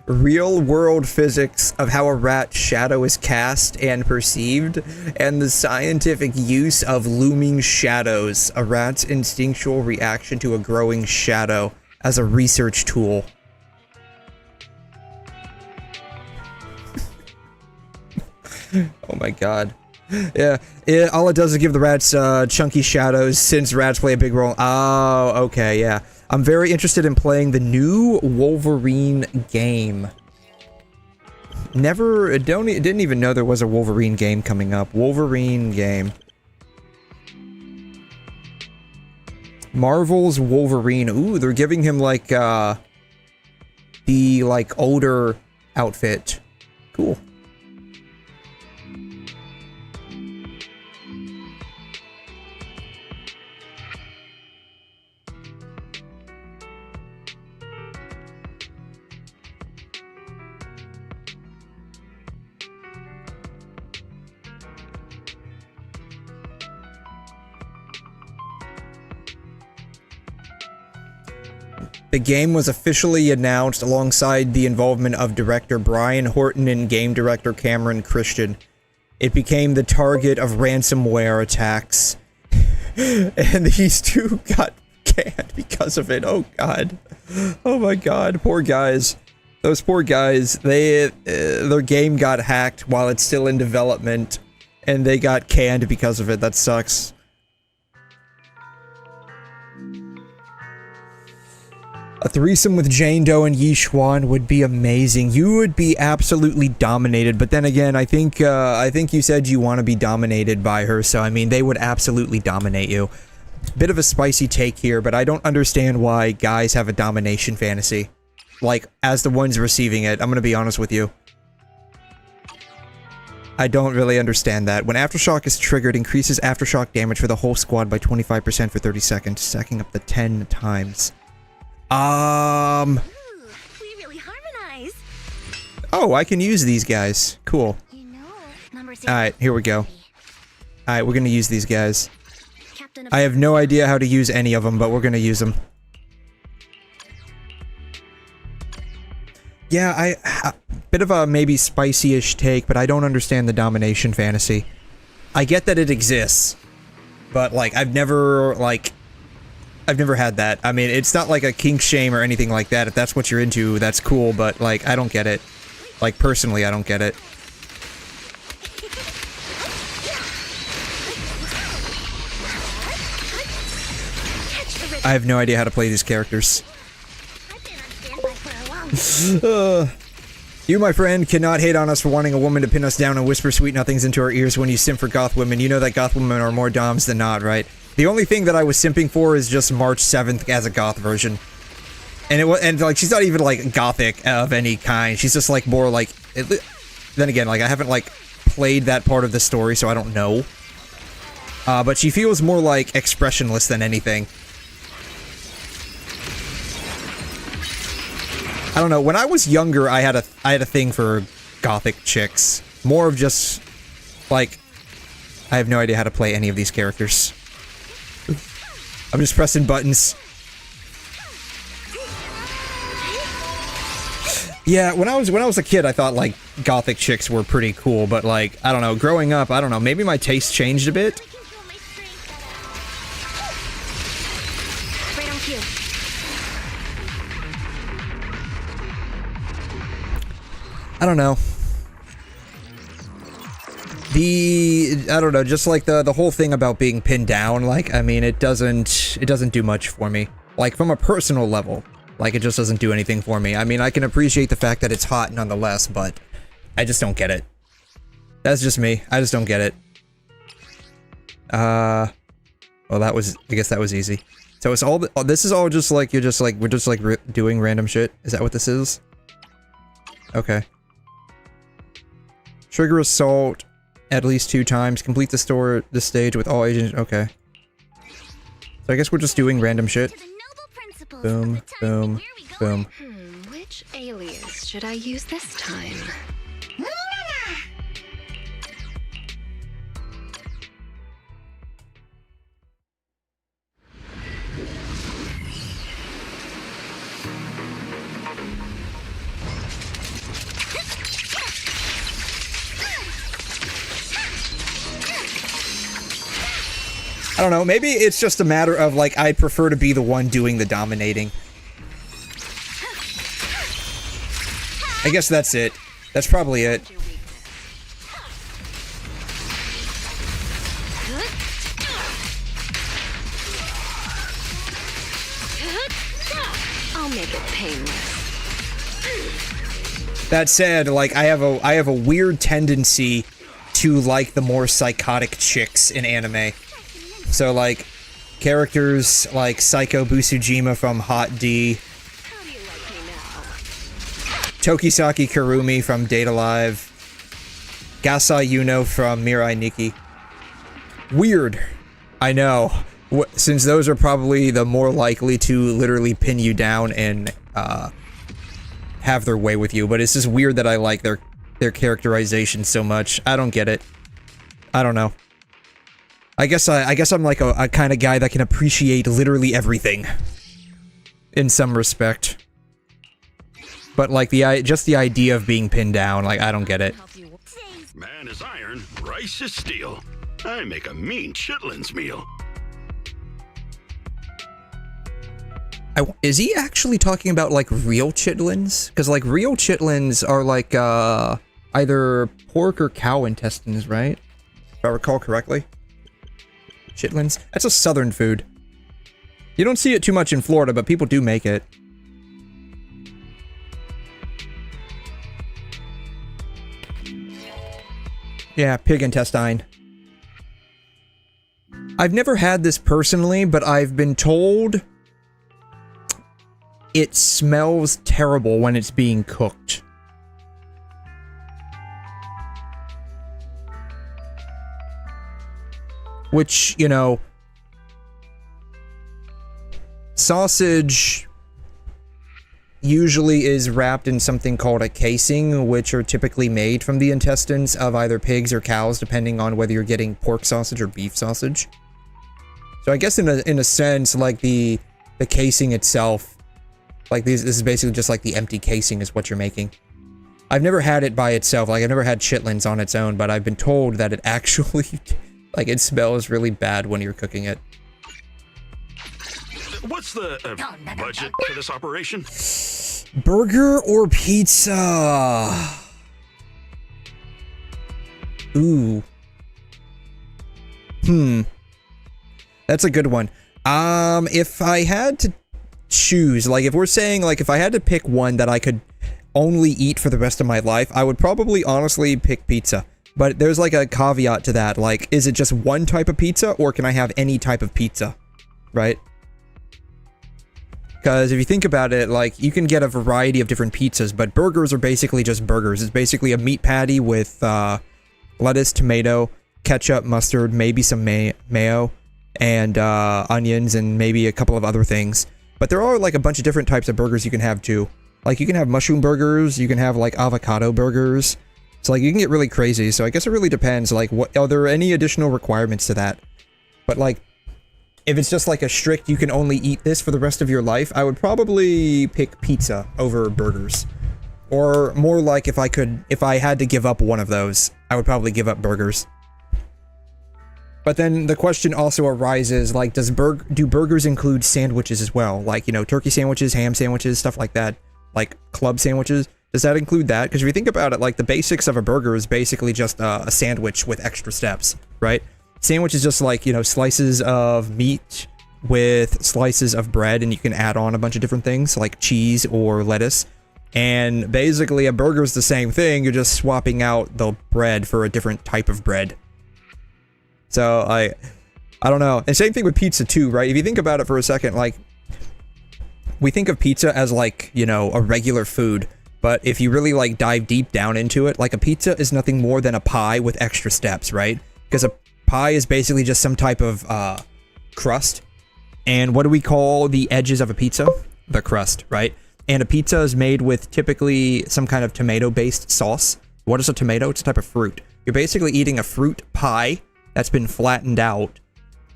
Real-world physics of how a rat shadow is cast and perceived, and the scientific use of looming shadows, a rat's instinctual reaction to a growing shadow, as a research tool. Oh my god. Yeah, all it does is give the rats chunky shadows, since rats play a big role. Oh, okay, yeah. I'm very interested in playing the new Wolverine game. Didn't even know there was a Wolverine game coming up. Wolverine game. Marvel's Wolverine. Ooh, they're giving him like, the, like, older outfit. Cool. The game was officially announced alongside the involvement of director Brian Horton and game director Cameron Christian. It became the target of ransomware attacks. And these two got canned because of it. Oh god. Oh my god. Poor guys. Those poor guys. Their game got hacked while it's still in development. And they got canned because of it. That sucks. A threesome with Jane Doe and 𝘬𝘲 would be amazing. You would be absolutely dominated, but then again, I think you said you want to be dominated by her, so I mean, they would absolutely dominate you. Bit of a spicy take here, but I don't understand why guys have a domination fantasy. Like, as the ones receiving it, I'm gonna be honest with you. I don't really understand that. When Aftershock is triggered, increases Aftershock damage for the whole squad by 25% for 30 seconds, stacking up to 10 times. We really harmonize. Oh, I can use these guys. Cool. You know, numbers. Alright, here we go. Alright, we're gonna use these guys. Captain of I have no idea how to use any of them, but we're gonna use them. Yeah, bit of a maybe spicy-ish take, but I don't understand the domination fantasy. I get that it exists, but like, I've never had that. I mean, it's not like a kink shame or anything like that. If that's what you're into, that's cool, but like, I don't get it. Like, personally, I don't get it. I have no idea how to play these characters. You, my friend, cannot hate on us for wanting a woman to pin us down and whisper sweet nothings into our ears when you simp for goth women. You know that goth women are more doms than not, right? The only thing that I was simping for is just March 7th as a goth version. And like, she's not even like gothic of any kind. She's just like more like, then again, like I haven't like played that part of the story, so I don't know. But she feels more like expressionless than anything. I don't know, when I was younger, I had a thing for gothic chicks. More of just, like, I have no idea how to play any of these characters. I'm just pressing buttons. Yeah, when I was a kid, I thought, like, gothic chicks were pretty cool, but, like, I don't know, growing up, I don't know, maybe my taste changed a bit? right on cue. I don't know. I don't know, just like the whole thing about being pinned down, like, I mean, it doesn't do much for me. Like, from a personal level, like, it just doesn't do anything for me. I mean, I can appreciate the fact that it's hot nonetheless, but I just don't get it. That's just me. I just don't get it. Well, I guess that was easy. So it's all, this is all just like, we're just like doing random shit? Is that what this is? Okay. Trigger assault at least 2 times. Complete the stage with all agents. Okay. So I guess we're just doing random shit. Boom, boom, boom. Which alias should I use this time? I don't know, maybe it's just a matter of, like, I prefer to be the one doing the dominating. I guess that's it. That's probably it. I'll make it painless. That said, like, I have a weird tendency to like the more psychotic chicks in anime. So, like, characters like Psycho Busujima from Hot D, How do you like me now? Tokisaki Kurumi from Date A Live, Gasai Yuno from Mirai Nikki. Weird. I know. Since those are probably the more likely to literally pin you down and have their way with you, but it's just weird that I like their characterization so much. I don't get it. I don't know. I guess I'm like a kind of guy that can appreciate literally everything in some respect. But like just the idea of being pinned down, like I don't get it. Man is iron, rice is steel. I make a mean chitlins meal. Is he actually talking about like real chitlins? Because like real chitlins are like either pork or cow intestines, right? If I recall correctly. Chitlins? That's a southern food. You don't see it too much in Florida, but people do make it. Yeah, pig intestine. I've never had this personally, but I've been told it smells terrible when it's being cooked. Which, you know, sausage usually is wrapped in something called a casing, which are typically made from the intestines of either pigs or cows, depending on whether you're getting pork sausage or beef sausage. So I guess in a sense, like the casing itself, like this is basically just like the empty casing is what you're making. I've never had it by itself, like I've never had chitlins on its own, but I've been told that it actually, like it smells really bad when you're cooking it. What's the budget for this operation? Burger or pizza? Ooh. That's a good one. If I had to choose, like if we're saying like if I had to pick one that I could only eat for the rest of my life, I would probably honestly pick pizza. But there's like a caveat to that, like is it just one type of pizza or can I have any type of pizza, right? Because if you think about it, like you can get a variety of different pizzas, but burgers are basically just burgers. It's basically a meat patty with lettuce, tomato, ketchup, mustard, maybe some mayo, and onions, and maybe a couple of other things. But there are like a bunch of different types of burgers you can have too. Like you can have mushroom burgers, you can have like avocado burgers. So like you can get really crazy. So I guess it really depends. Like, what are there any additional requirements to that? But like, if it's just like a strict, you can only eat this for the rest of your life, I would probably pick pizza over burgers. Or more like if I had to give up one of those, I would probably give up burgers. But then the question also arises, like, do burgers include sandwiches as well? Like, you know, turkey sandwiches, ham sandwiches, stuff like that. Like, club sandwiches. Does that include that? Because if you think about it, like, the basics of a burger is basically just a sandwich with extra steps, right? Sandwich is just like, you know, slices of meat with slices of bread, and you can add on a bunch of different things, like cheese or lettuce. And basically, a burger is the same thing, you're just swapping out the bread for a different type of bread. So, I don't know. And same thing with pizza too, right? If you think about it for a second, like, we think of pizza as like, you know, a regular food. But if you really like dive deep down into it, like a pizza is nothing more than a pie with extra steps, right? Because a pie is basically just some type of crust. And what do we call the edges of a pizza? The crust, right? And a pizza is made with typically some kind of tomato-based sauce. What is a tomato? It's a type of fruit. You're basically eating a fruit pie that's been flattened out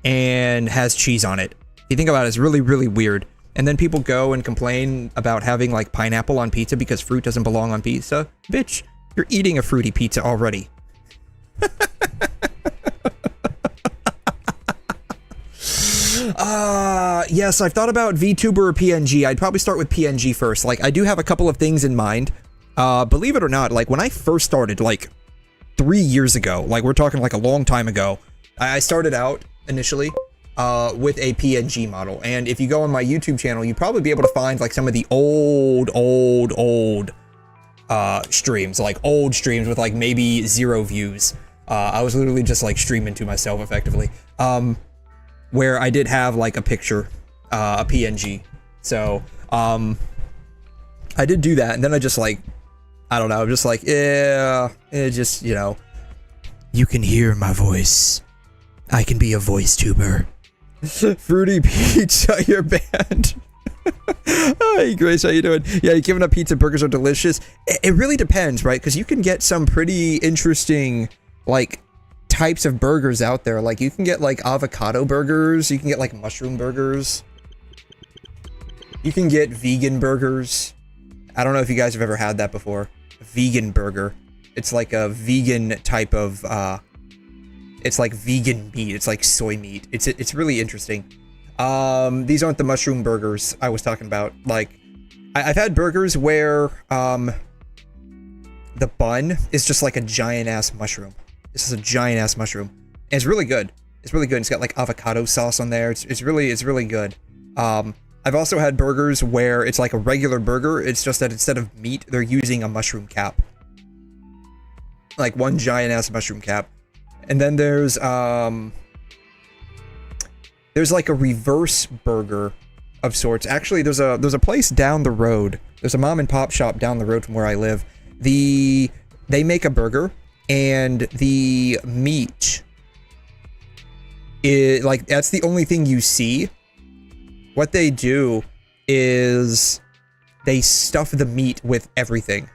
and has cheese on it. If you think about it, it's really, really weird. And then people go and complain about having like pineapple on pizza because fruit doesn't belong on pizza. Bitch, you're eating a fruity pizza already. Yes, I've thought about VTuber or PNG. I'd probably start with PNG first. Like, I do have a couple of things in mind. Believe it or not, like, when I first started, like, 3 years ago, like, we're talking like a long time ago, I started out initially with a PNG model. And if you go on my YouTube channel, you'd probably be able to find, like, some of the old streams, like, old streams with, like, maybe 0 views. I was literally just, like, streaming to myself, effectively. Where I did have, like, a picture, a PNG. So, I did do that, and then I just, like, I don't know, I'm just like, yeah, it just, you know, you can hear my voice. I can be a voice tuber. Fruity Pizza, your band. Hi, Grace, how you doing? Yeah, you giving up pizza, burgers are delicious. It really depends, right? Because you can get some pretty interesting, like, types of burgers out there. Like, you can get, like, avocado burgers. You can get, like, mushroom burgers. You can get vegan burgers. I don't know if you guys have ever had that before. A vegan burger. It's like a vegan type of, it's like vegan meat. It's like soy meat. It's really interesting. These aren't the mushroom burgers I was talking about. Like, I've had burgers where, the bun is just like a giant-ass mushroom. This is a giant-ass mushroom. And it's really good. It's really good. It's got, like, avocado sauce on there. It's really good. I've also had burgers where it's like a regular burger. It's just that instead of meat, they're using a mushroom cap. Like, one giant-ass mushroom cap. And then there's like a reverse burger of sorts. Actually, there's a place down the road. There's a mom and pop shop down the road from where I live. They make a burger, and the meat is, like, that's the only thing you see. What they do is they stuff the meat with everything.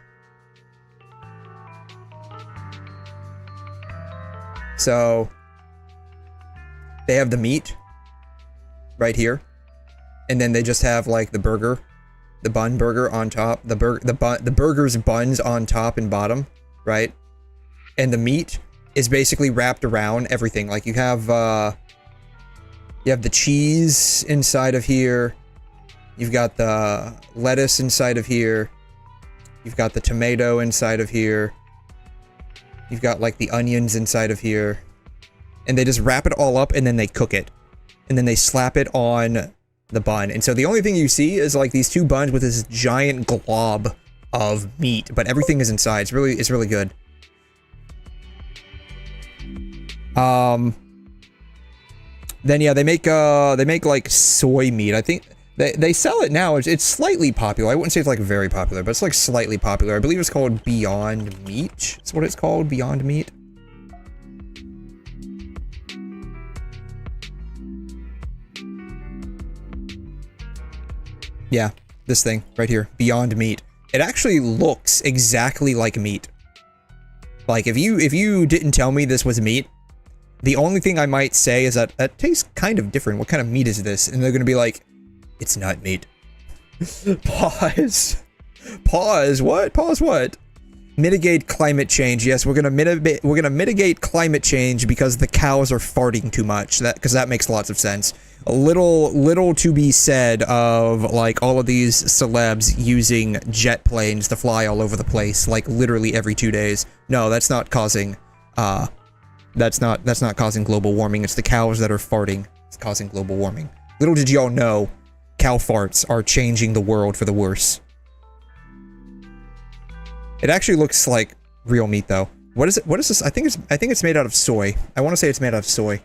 So they have the meat right here, and then they just have, like, the burger, the bun burger on top, the burger's buns on top and bottom, right? And the meat is basically wrapped around everything. Like, you have the cheese inside of here, you've got the lettuce inside of here, you've got the tomato inside of here, you've got, like, the onions inside of here, and they just wrap it all up, and then they cook it, and then they slap it on the bun. And so the only thing you see is, like, these two buns with this giant glob of meat, but everything is inside. It's really good. Then yeah, they make like soy meat. I think they sell it now. It's slightly popular. I wouldn't say it's like very popular, but it's like slightly popular. I believe it's called Beyond Meat. That's what it's called, Beyond Meat. Yeah, this thing right here, Beyond Meat. It actually looks exactly like meat. Like, if you didn't tell me this was meat, the only thing I might say is that it tastes kind of different. What kind of meat is this? And they're gonna be like, it's not meat. Pause. Pause. What? Pause what? Mitigate climate change. Yes, we're gonna mitigate climate change because the cows are farting too much. Because that makes lots of sense. A little to be said of, like, all of these celebs using jet planes to fly all over the place, like, literally every 2 days. No, that's not causing that's not causing global warming. It's the cows that are farting. It's causing global warming. Little did y'all know, cow farts are changing the world for the worse. It actually looks like real meat, though. What is it? What is this? I think it's made out of soy. I want to say it's made out of soy.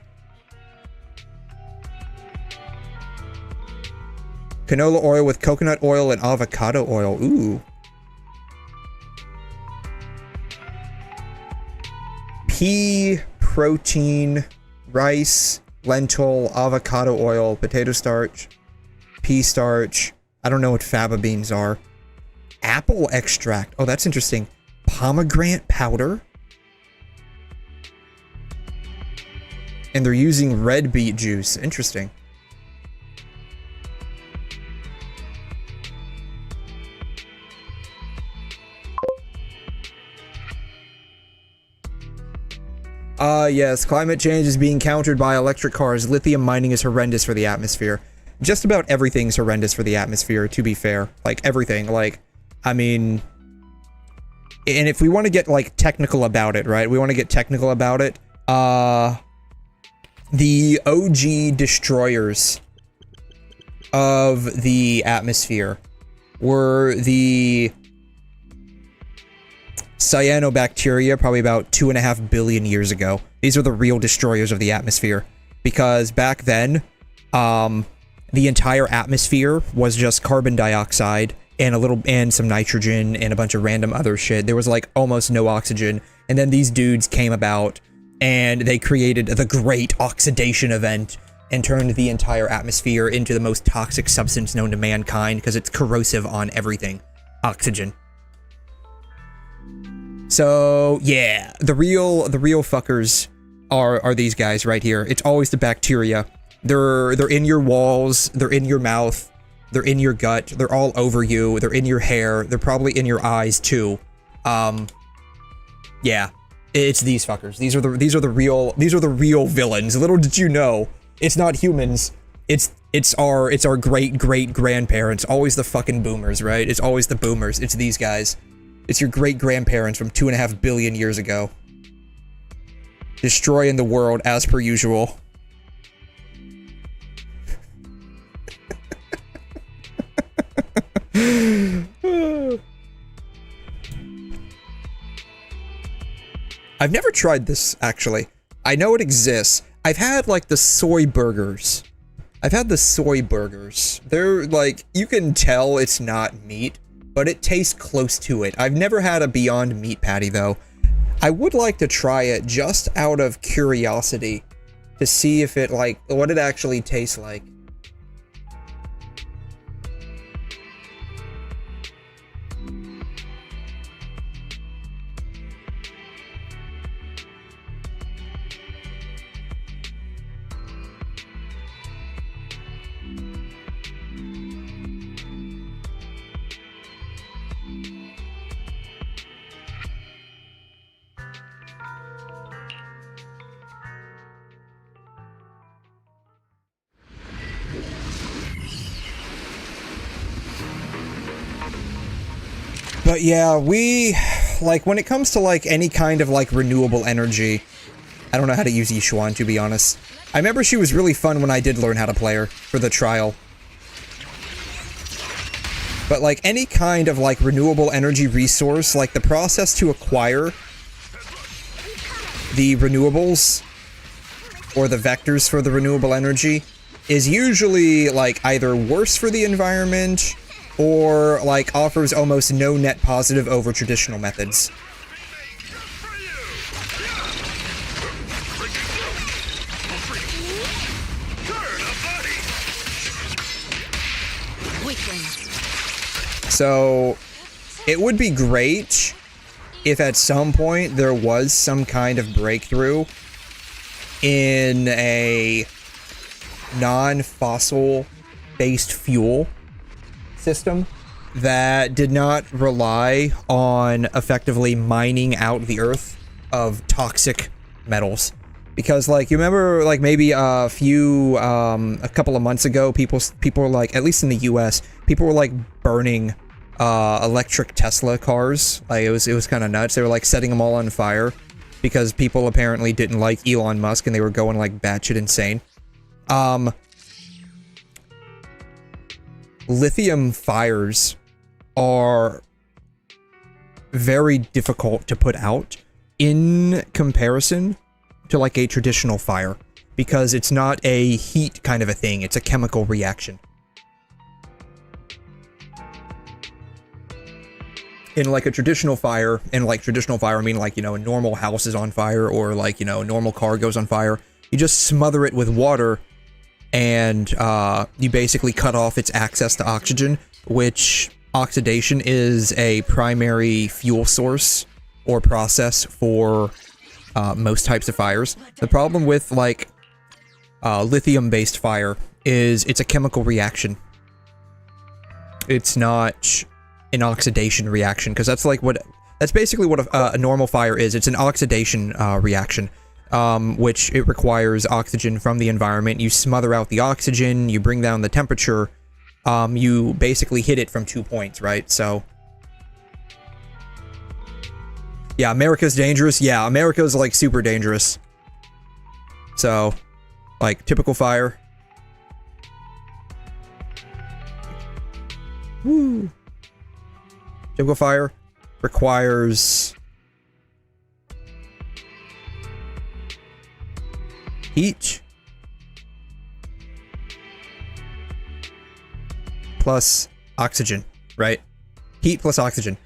Canola oil with coconut oil and avocado oil. Ooh. Pea, protein, rice, lentil, avocado oil, potato starch, pea starch. I don't know what faba beans are. Apple extract. Oh, that's interesting. Pomegranate powder. And they're using red beet juice. Interesting. Yes, climate change is being countered by electric cars. Lithium mining is horrendous for the atmosphere. Just about everything's horrendous for the atmosphere, to be fair. Like, everything. Like, I mean... And if we want to get, like, technical about it, right? We want to get technical about it. The OG destroyers of the atmosphere were the cyanobacteria, probably about 2.5 billion years ago. These are the real destroyers of the atmosphere. Because back then, the entire atmosphere was just carbon dioxide and some nitrogen and a bunch of random other shit. There was like almost no oxygen. And then these dudes came about and they created the Great Oxidation Event and turned the entire atmosphere into the most toxic substance known to mankind because it's corrosive on everything. Oxygen. So, yeah, the real fuckers are these guys right here. It's always the bacteria. They're in your walls, they're in your mouth, they're in your gut, they're all over you, they're in your hair, they're probably in your eyes too. Yeah, it's these fuckers. These are the real villains. Little did you know, it's not humans. It's our great grandparents. Always the fucking boomers, right? It's always the boomers. It's these guys. It's your great grandparents from 2.5 billion years ago. Destroying the world as per usual. I've never tried this, actually. I know it exists. I've had, like, the soy burgers. I've had the soy burgers. They're, like, you can tell it's not meat, but it tastes close to it. I've never had a Beyond Meat patty, though. I would like to try it just out of curiosity to see if it, like, what it actually tastes like. But yeah, like, when it comes to, like, any kind of, like, renewable energy, I don't know how to use 𝘕𝘛, to be honest. I remember she was really fun when I did learn how to play her for the trial. But, like, any kind of, like, renewable energy resource, like, the process to acquire the renewables, or the vectors for the renewable energy, is usually, like, either worse for the environment, or, like, offers almost no net positive over traditional methods. So, it would be great if at some point there was some kind of breakthrough in a non-fossil based fuel system that did not rely on effectively mining out the earth of toxic metals. Because, like, you remember, like, maybe a couple of months ago, people were, like, at least in the US, people were, like, burning electric Tesla cars. Like, it was kind of nuts. They were, like, setting them all on fire because people apparently didn't like Elon Musk and they were going, like, batshit insane. Lithium fires are very difficult to put out in comparison to, like, a traditional fire, because it's not a heat kind of a thing, it's a chemical reaction. In, like, a traditional fire, I mean, like, you know, a normal house is on fire, or, like, you know, a normal car goes on fire, you just smother it with water, and you basically cut off its access to oxygen, which oxidation is a primary fuel source or process for most types of fires. The problem with, like, lithium-based fire is it's a chemical reaction. It's not an oxidation reaction, because that's basically what a normal fire is. It's an oxidation reaction. which it requires oxygen from the environment. You smother out the oxygen, you bring down the temperature, you basically hit it from 2 points, right? So, yeah, America's dangerous. Yeah, America's, like, super dangerous. So, like, typical fire. Woo! Typical fire requires heat plus oxygen, right? Heat plus oxygen.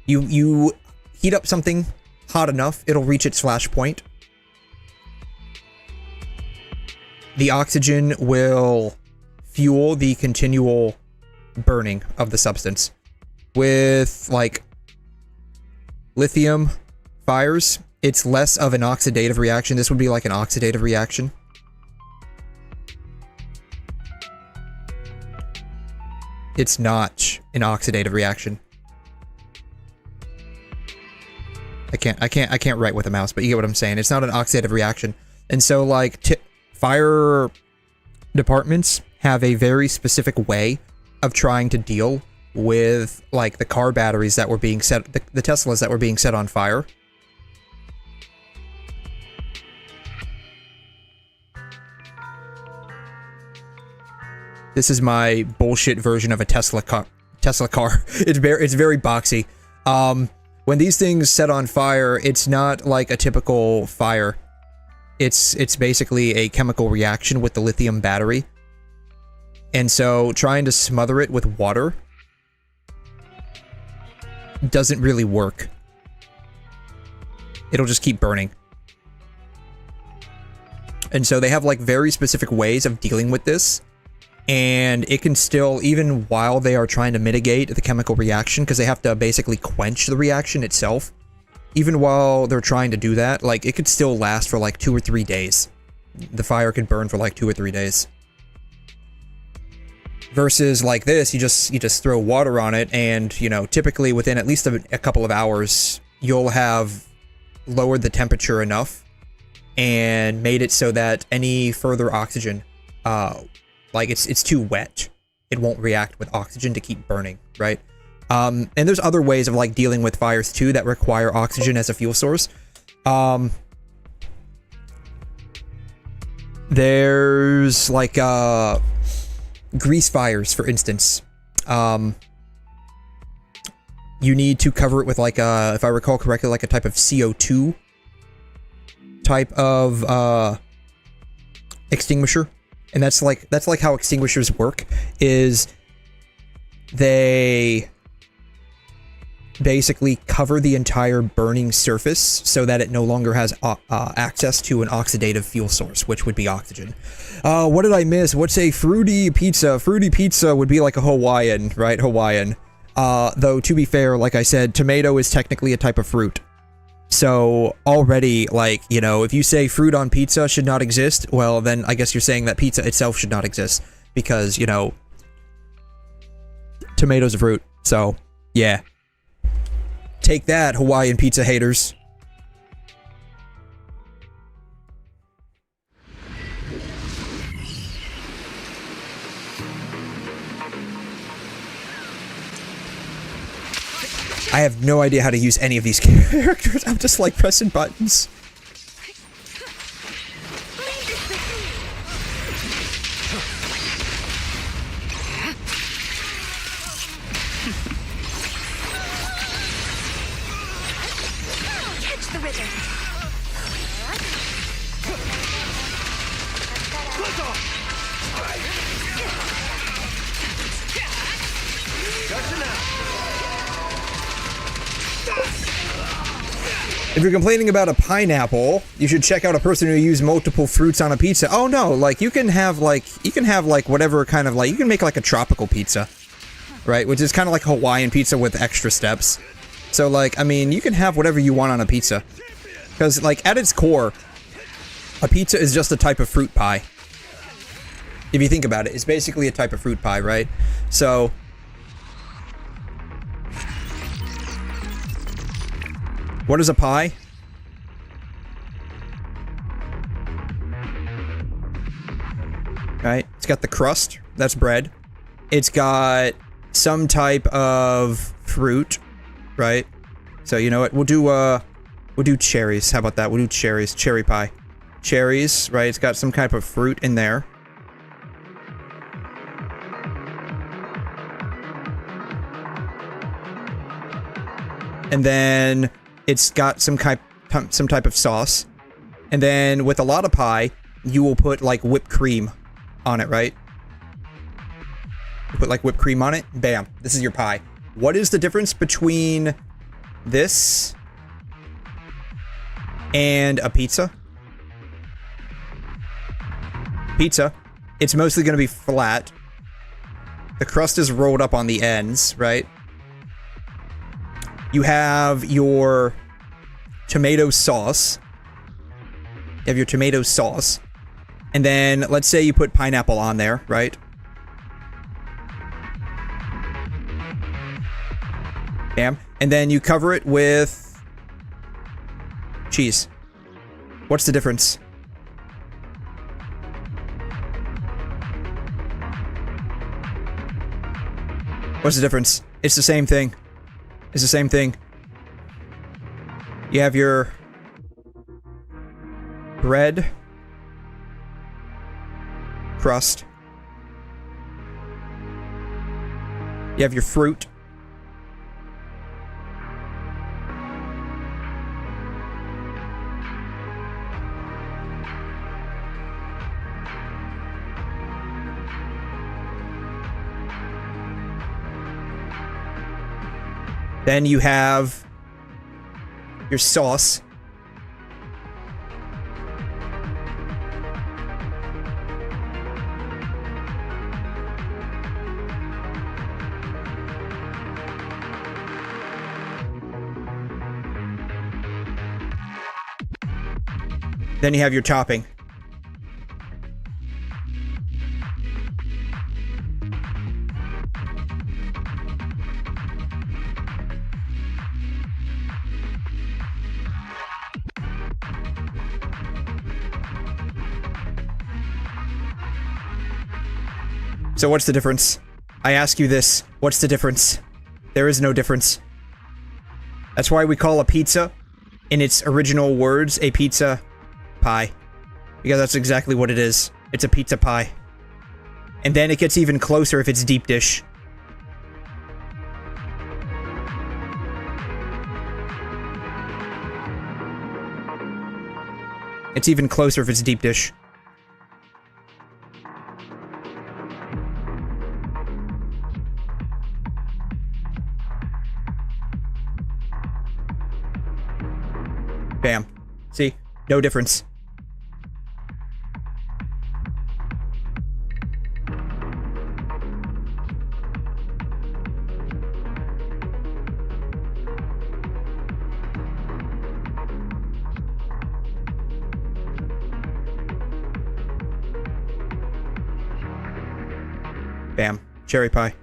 You heat up something hot enough, it'll reach its flash point. The oxygen will fuel the continual burning of the substance. With, like, lithium fires, it's less of an oxidative reaction. This would be like an oxidative reaction. It's not an oxidative reaction. I can't write with a mouse, but you get what I'm saying. It's not an oxidative reaction. And so, like, fire departments have a very specific way of trying to deal with, like, the car batteries that were being set, the Teslas that were being set on fire. This is my bullshit version of a Tesla car. It's very boxy. When these things set on fire, it's not like a typical fire. It's basically a chemical reaction with the lithium battery. And so trying to smother it with water doesn't really work. It'll just keep burning. And so they have, like, very specific ways of dealing with this. And it can still, even while they are trying to mitigate the chemical reaction, because they have to basically quench the reaction itself, even while they're trying to do that, like, it could still last for, like, 2 or 3 days. The fire could burn for, like, 2 or 3 days. Versus, like this, you just throw water on it, and, you know, typically within at least a couple of hours, you'll have lowered the temperature enough and made it so that any further oxygen, like, it's too wet. It won't react with oxygen to keep burning, right? And there's other ways of, like, dealing with fires too that require oxygen as a fuel source. There's, like, grease fires, for instance. You need to cover it with, like, if I recall correctly, like a type of CO2 type of extinguisher. And that's like how extinguishers work, is they basically cover the entire burning surface so that it no longer has access to an oxidative fuel source, which would be oxygen. What did I miss? What's a fruity pizza? Fruity pizza would be like a Hawaiian, right? Hawaiian. Though, to be fair, like I said, tomato is technically a type of fruit. So, already, like, you know, if you say fruit on pizza should not exist, well, then I guess you're saying that pizza itself should not exist. Because, you know, tomato's a fruit. So, yeah. Take that, Hawaiian pizza haters. I have no idea how to use any of these characters. I'm just, like, pressing buttons. Catch the rhythm. If you're complaining about a pineapple, you should check out a person who used multiple fruits on a pizza. Oh no, like, you can have whatever kind of, like, you can make, like, a tropical pizza, right? Which is kind of like Hawaiian pizza with extra steps. So, like, I mean, you can have whatever you want on a pizza. Because, like, at its core, a pizza is just a type of fruit pie. If you think about it, it's basically a type of fruit pie, right? So, what is a pie? got the crust. That's bread. It's got some type of fruit, right? So you know what? We'll do cherries. How about that? We'll do cherries. Cherry pie. Cherries, right? It's got some type of fruit in there. And then it's got some type of sauce. And then with a lot of pie, you will put like whipped cream on it, right? You put like whipped cream on it. Bam. This is your pie. What is the difference between this and a pizza? Pizza, it's mostly going to be flat. The crust is rolled up on the ends, right? You have your tomato sauce. You have your tomato sauce. And then, let's say you put pineapple on there, right? Bam. And then you cover it with cheese. What's the difference? What's the difference? It's the same thing. It's the same thing. You have your bread, crust. You have your fruit. Then you have your sauce. Then you have your topping. So what's the difference? I ask you this, what's the difference? There is no difference. That's why we call a pizza, in its original words, a pizza pie. Because that's exactly what it is. It's a pizza pie. And then it gets even closer if it's deep dish. It's even closer if it's deep dish. Bam. See? No difference. Bam. Cherry pie.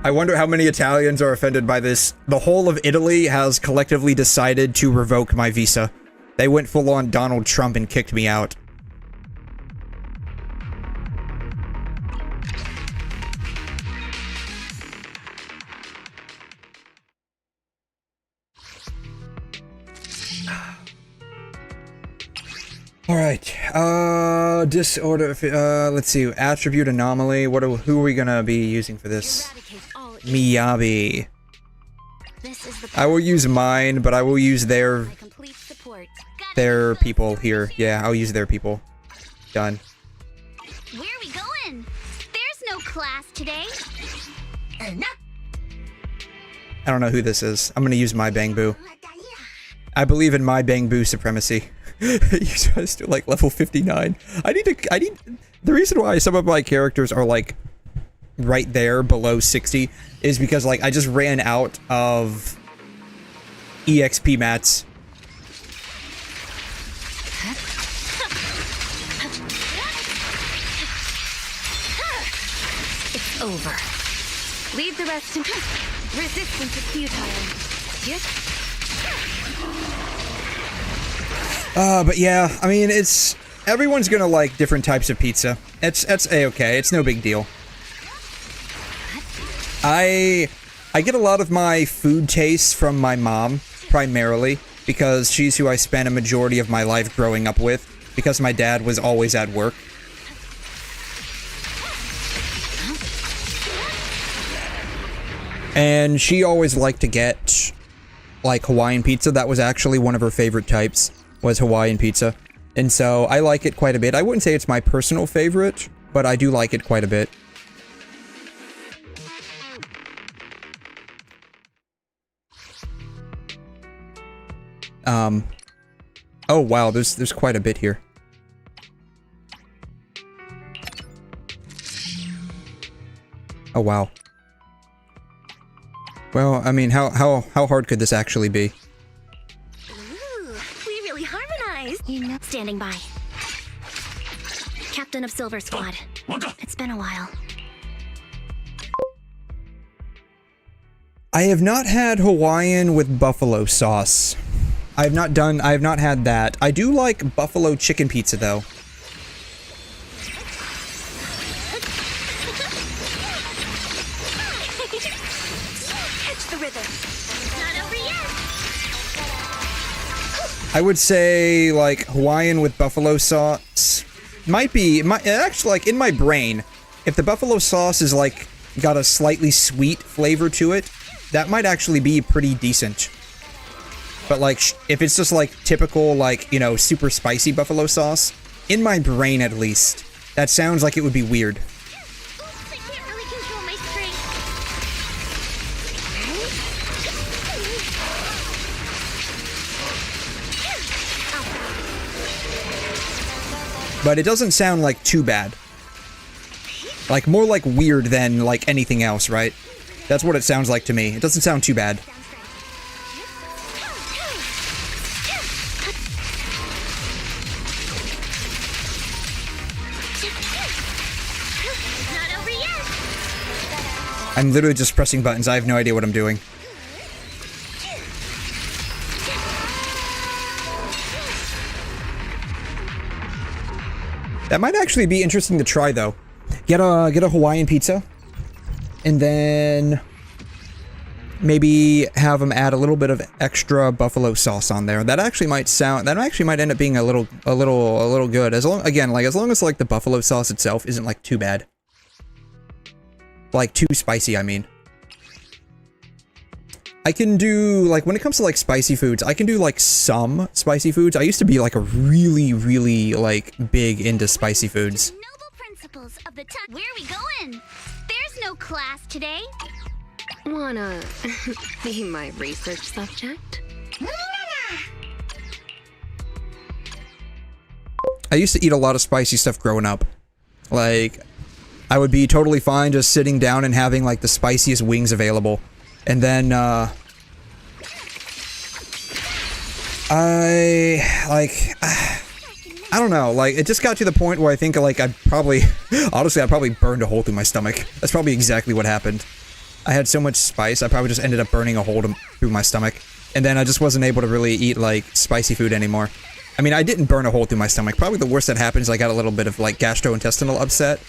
I wonder how many Italians are offended by this. The whole of Italy has collectively decided to revoke my visa. They went full on Donald Trump and kicked me out. Alright, disorder, let's see, attribute anomaly, who are we gonna be using for this? Miyabi. I will use mine, but I will use their people here. Yeah, I'll use their people. Done. Where are we going? There's no class today. I don't know who this is. I'm gonna use my Bangbu. I believe in my Bangbu supremacy. You guys do like level 59. The reason why some of my characters are like right there below 60 is because like I just ran out of EXP mats. It's over. Leave the rest to resistance is futile. Yes? But yeah, I mean, everyone's gonna like different types of pizza. That's a-okay. It's no big deal. I get a lot of my food tastes from my mom, primarily, because she's who I spent a majority of my life growing up with, because my dad was always at work. And she always liked to get, like, Hawaiian pizza. That was actually one of her favorite types, was Hawaiian pizza. And so I like it quite a bit. I wouldn't say it's my personal favorite, but I do like it quite a bit. Oh wow, there's quite a bit here. Oh wow. Well, I mean, how hard could this actually be? Ooh, we really harmonized. You know, standing by. Captain of Silver Squad. It's been a while. I have not had Hawaiian with buffalo sauce. I have not had that. I do like buffalo chicken pizza though. Catch the rhythm. Not over yet. I would say like Hawaiian with buffalo sauce actually, like, in my brain, if the buffalo sauce is like got a slightly sweet flavor to it, that might actually be pretty decent. But like, if it's just like typical, like, you know, super spicy buffalo sauce, in my brain at least, that sounds like it would be weird. Oops, I can't really control my strength. But it doesn't sound like too bad. Like, more like weird than like anything else, right? That's what it sounds like to me. It doesn't sound too bad. Not over yet. I'm literally just pressing buttons. I have no idea what I'm doing. That might actually be interesting to try, though. Get a Hawaiian pizza, and then maybe have them add a little bit of extra buffalo sauce on there. That actually might end up being a little good. As long as like the buffalo sauce itself isn't like too bad. Like too spicy, I mean. I can do, like, when it comes to like spicy foods, I can do like some spicy foods. I used to be like a really like big into spicy foods. Noble principles of the time. Where are we going? There's no class today. Wanna be my research subject? I used to eat a lot of spicy stuff growing up. Like, I would be totally fine just sitting down and having like the spiciest wings available. And then, I don't know, like, it just got to the point where I think, like, honestly, I probably burned a hole through my stomach. That's probably exactly what happened. I had so much spice, I probably just ended up burning a hole through my stomach. And then I just wasn't able to really eat, like, spicy food anymore. I mean, I didn't burn a hole through my stomach. Probably the worst that happened is I got a little bit of, like, gastrointestinal upset.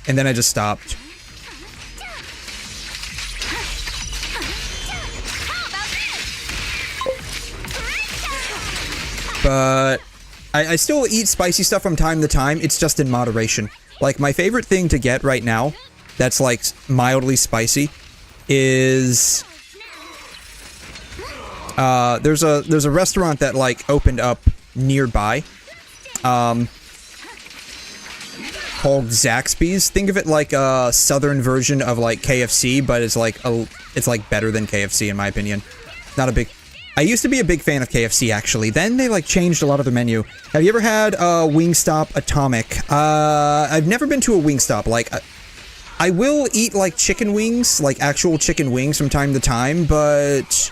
And then I just stopped. But I still eat spicy stuff from time to time. It's just in moderation. Like, my favorite thing to get right now that's like mildly spicy is there's a restaurant that like opened up nearby called 𝘬𝘮. Think of it like a southern version of like KFC, but it's like better than KFC in my opinion. I used to be a big fan of KFC, actually. Then they, like, changed a lot of the menu. Have you ever had Wingstop Atomic? I've never been to a Wingstop. Like, I will eat, like, chicken wings, like, actual chicken wings from time to time, but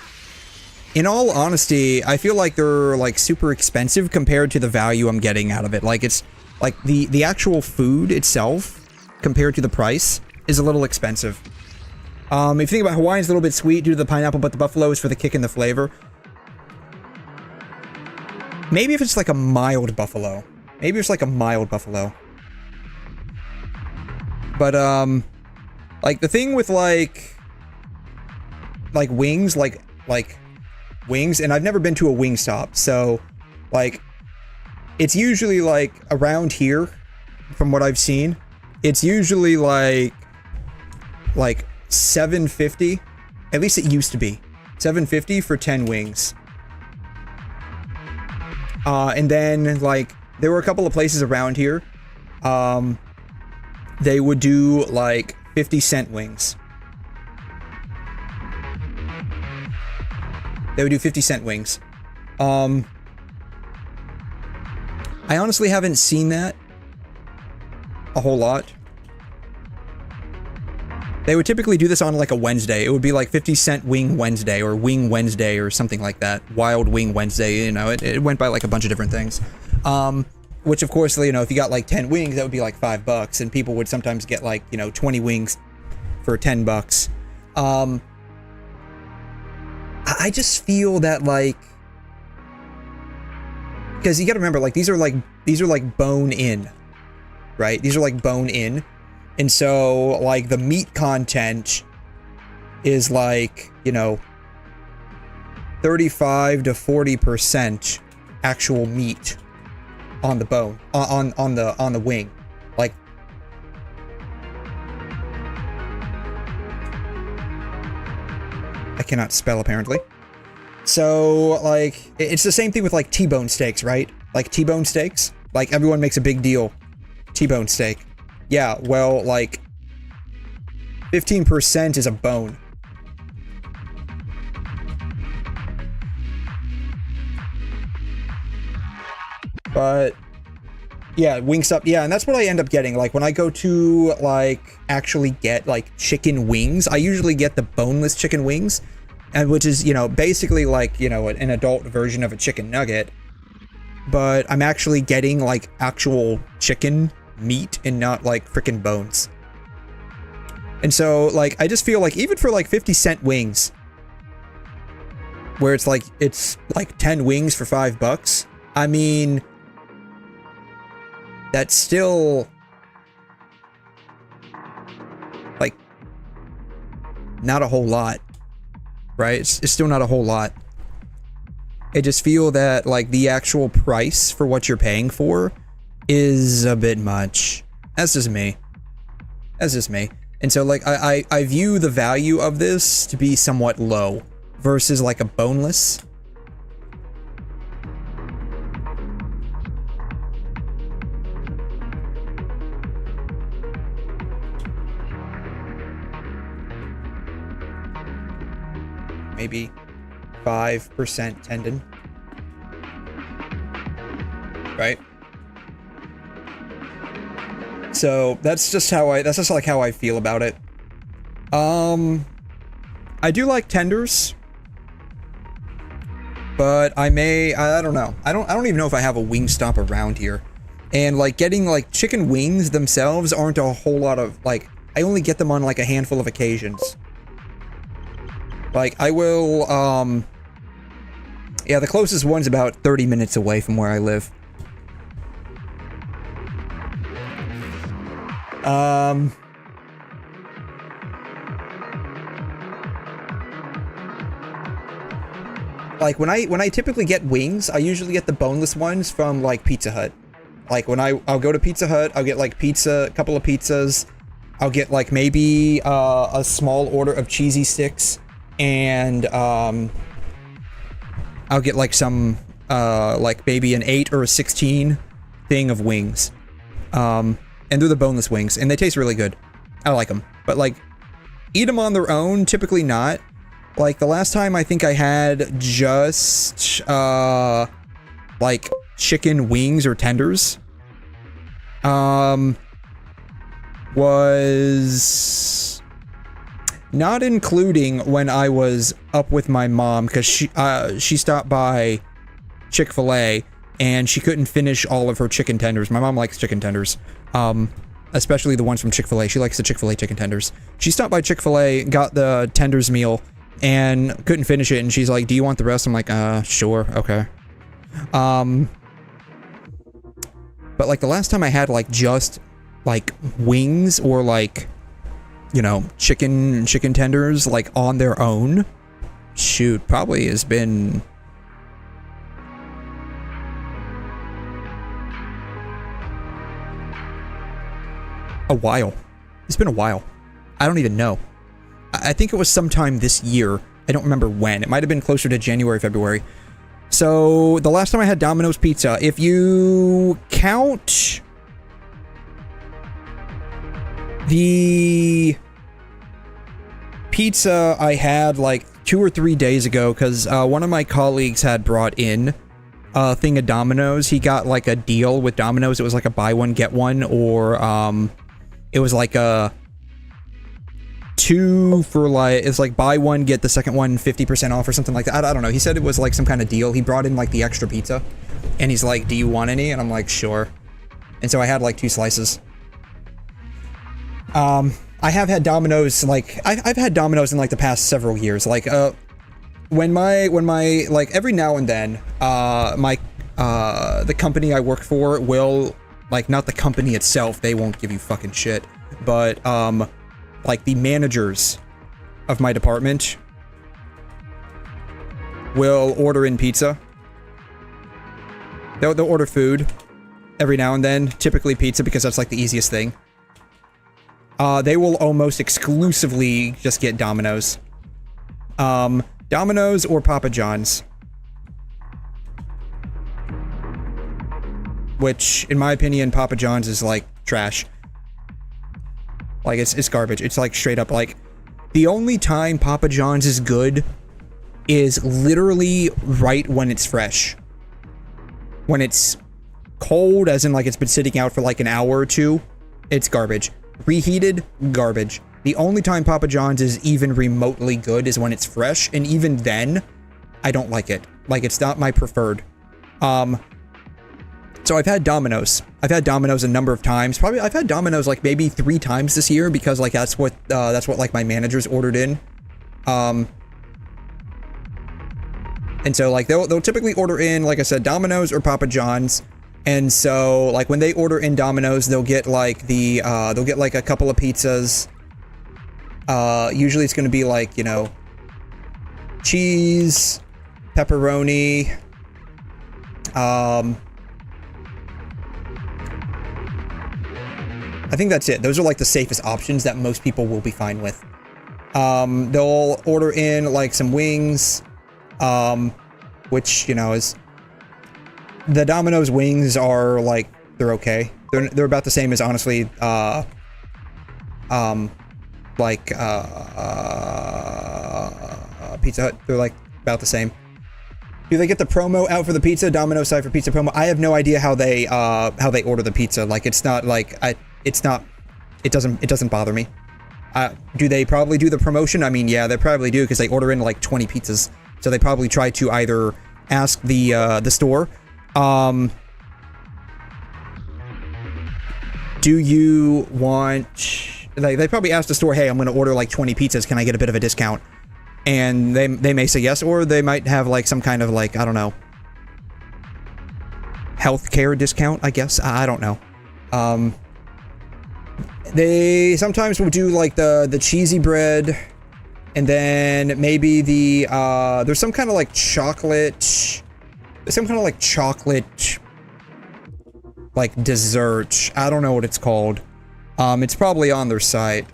in all honesty, I feel like they're, like, super expensive compared to the value I'm getting out of it. Like, it's, like, the actual food itself, compared to the price, is a little expensive. If you think about Hawaiian's a little bit sweet due to the pineapple, but the buffalo is for the kick and the flavor. Maybe if it's like a mild buffalo. Maybe it's like a mild buffalo. But, like, the thing with, like wings, like, wings, and I've never been to a Wingstop, so, like, it's usually, like, around here, from what I've seen, it's usually, like, $7.50, at least it used to be, $7.50 for 10 wings. And then, like, there were a couple of places around here, they would do, like, 50-cent wings. They would do 50-cent wings. I honestly haven't seen that a whole lot. They would typically do this on like a Wednesday. It would be like 50-cent Wing Wednesday or Wing Wednesday or something like that. Wild Wing Wednesday, you know, it went by like a bunch of different things. Which of course, you know, if you got like 10 wings, that would be like $5, and people would sometimes get like, you know, 20 wings for $10. I just feel that, like, because you gotta remember, like, these are like bone in, right? These are like bone in, and so like the meat content is like, you know, 35 to 40% actual meat on the bone, on the wing, like. I cannot spell, apparently. So, like, it's the same thing with, like, T-bone steaks, right? Like, T-bone steaks? Like, everyone makes a big deal. T-bone steak. Yeah, well, like, 15% is a bone. But, yeah, Wingstop, yeah, and that's what I end up getting. Like, when I go to, like, actually get, like, chicken wings, I usually get the boneless chicken wings, and which is, you know, basically like, you know, an adult version of a chicken nugget, but I'm actually getting, like, actual chicken meat and not, like, frickin' bones. And so, like, I just feel like, even for, like, 50-cent wings, where it's, like, 10 wings for $5, I mean, that's still, like, not a whole lot, right? It's still not a whole lot. I just feel that, like, the actual price for what you're paying for is a bit much. That's just me. That's just me. And so, like, I view the value of this to be somewhat low versus, like, a boneless. Maybe 5% tendon, right? So that's just how I feel about it. I do like tenders, but I don't know. I don't even know if I have a Wingstop around here. And like getting like chicken wings themselves aren't a whole lot of, like, I only get them on like a handful of occasions. Like, I will, yeah, the closest one's about 30 minutes away from where I live. Like, when I typically get wings, I usually get the boneless ones from, like, Pizza Hut. Like, when I'll go to Pizza Hut, I'll get, like, a couple of pizzas. I'll get, like, maybe, a small order of cheesy sticks. And, I'll get, like, some, like, maybe an 8 or a 16 thing of wings. And they're the boneless wings, and they taste really good. I like them. But, like, eat them on their own, typically not. Like, the last time I think I had just, like, chicken wings or tenders, was not including when I was up with my mom, because she stopped by Chick-fil-A, and she couldn't finish all of her chicken tenders. My mom likes chicken tenders. Especially the ones from Chick-fil-A. She likes the Chick-fil-A chicken tenders. She stopped by Chick-fil-A, got the tenders meal, and couldn't finish it, and she's like, do you want the rest? I'm like, sure, okay. But like the last time I had like just like wings or like, you know, chicken tenders like on their own, shoot, probably has been a while. It's been a while. I don't even know. I think it was sometime this year. I don't remember when. It might have been closer to January, February. So the last time I had Domino's pizza, if you count the pizza I had like 2 or 3 days ago, because one of my colleagues had brought in a thing of Domino's. He got like a deal with Domino's. It was like a buy one, get one, or it was like a 2 for like, it's like buy one, get the second one 50% off or something like that. I don't know. He said it was like some kind of deal. He brought in like the extra pizza and he's like, do you want any? And I'm like, sure. And so I had like 2 slices. I have had Domino's, like, I've had Domino's in like the past several years. Like, when my, like every now and then, the company I work for will, like, not the company itself, they won't give you fucking shit, but, like the managers of my department will order in pizza. They'll order food every now and then, typically pizza because that's like the easiest thing. They will almost exclusively just get Domino's. Domino's or Papa John's. Which, in my opinion, Papa John's is like trash. Like, it's garbage. It's like straight up like, the only time Papa John's is good is literally right when it's fresh. When it's cold, as in like it's been sitting out for like an hour or 2, it's garbage. Reheated, garbage. The only time Papa John's is even remotely good is when it's fresh, and even then, I don't like it. Like, it's not my preferred. So I've had Domino's. I've had Domino's a number of times. Probably I've had Domino's like maybe 3 times this year because like that's what like my managers ordered in. And so like they'll typically order in, like I said, Domino's or Papa John's. And so like when they order in Domino's, they'll get like they'll get like a couple of pizzas. Usually it's going to be like, you know, cheese, pepperoni, I think that's it. Those are like the safest options that most people will be fine with. They'll order in like some wings, which, you know, is the Domino's wings are like, they're okay. They're about the same as, honestly, like Pizza Hut. They're like about the same. Do they get the promo out for the pizza? Domino's side for pizza promo? I have no idea how they order the pizza. Like, it's not like it doesn't bother me. Do they probably do the promotion? I mean, yeah, they probably do because they order in like 20 pizzas. So they probably try to either ask the store, do you want, they probably ask the store, hey, I'm going to order like 20 pizzas. Can I get a bit of a discount? And they may say yes, or they might have like some kind of like, I don't know, healthcare discount, I guess. I don't know. They sometimes will do like the cheesy bread, and then maybe the there's some kind of like chocolate, like dessert. I don't know what it's called. It's probably on their site.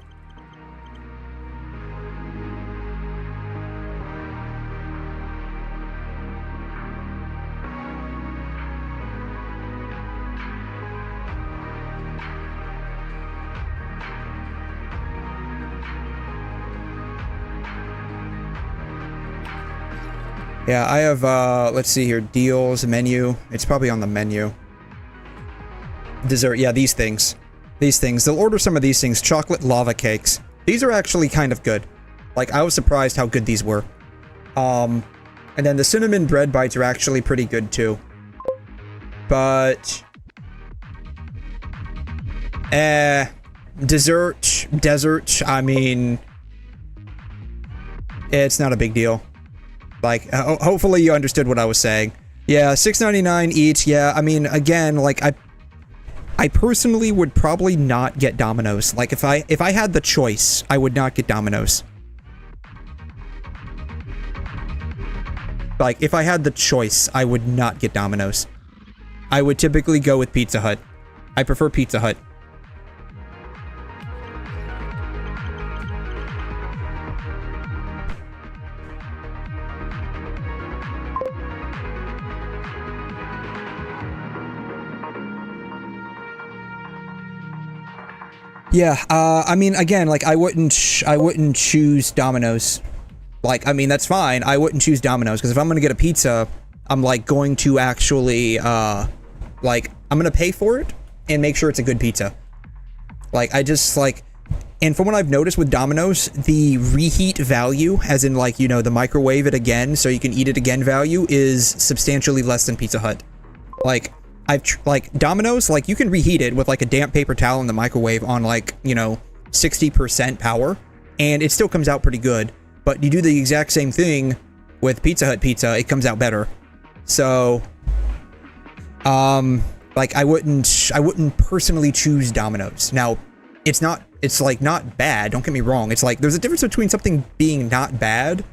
Yeah, I have, let's see here, deals, menu. It's probably on the menu. Dessert, yeah, these things. These things. They'll order some of these things. Chocolate lava cakes. These are actually kind of good. Like, I was surprised how good these were. And then the cinnamon bread bites are actually pretty good, too. But... Dessert, I mean... It's not a big deal. Like, hopefully you understood what I was saying. Yeah, $6.99 each. Yeah, I mean, again, like I personally would probably not get Domino's. Like if I had the choice, I would not get Domino's. Like if I had the choice, I would not get Domino's. I would typically go with Pizza Hut. I prefer Pizza Hut. Yeah, I mean, again, like I wouldn't choose Domino's. Like, I mean, that's fine. I wouldn't choose Domino's because if I'm gonna get a pizza, I'm like going to actually, like, I'm gonna pay for it and make sure it's a good pizza. Like, I just like, and from what I've noticed with Domino's, the reheat value, as in like, you know, the microwave it again so you can eat it again value is substantially less than Pizza Hut. Like, like Domino's, like you can reheat it with like a damp paper towel in the microwave on like, you know, 60% power and it still comes out pretty good. But you do the exact same thing with Pizza Hut pizza, it comes out better. So, like I wouldn't personally choose Domino's. Now, it's like not bad, don't get me wrong. It's like there's a difference between something being not bad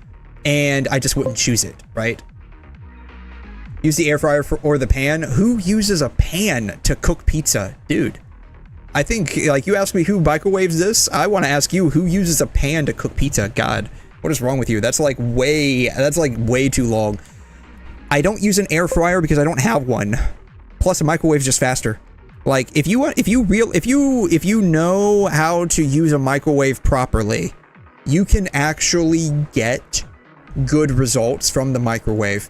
and I just wouldn't choose it, right? Use the air fryer or the pan. Who uses a pan to cook pizza? Dude, I think, like, you asked me who microwaves this. I want to ask you, who uses a pan to cook pizza? God, what is wrong with you? That's like way too long. I don't use an air fryer because I don't have one. Plus, a microwave's just faster. Like, if you know how to use a microwave properly, you can actually get good results from the microwave.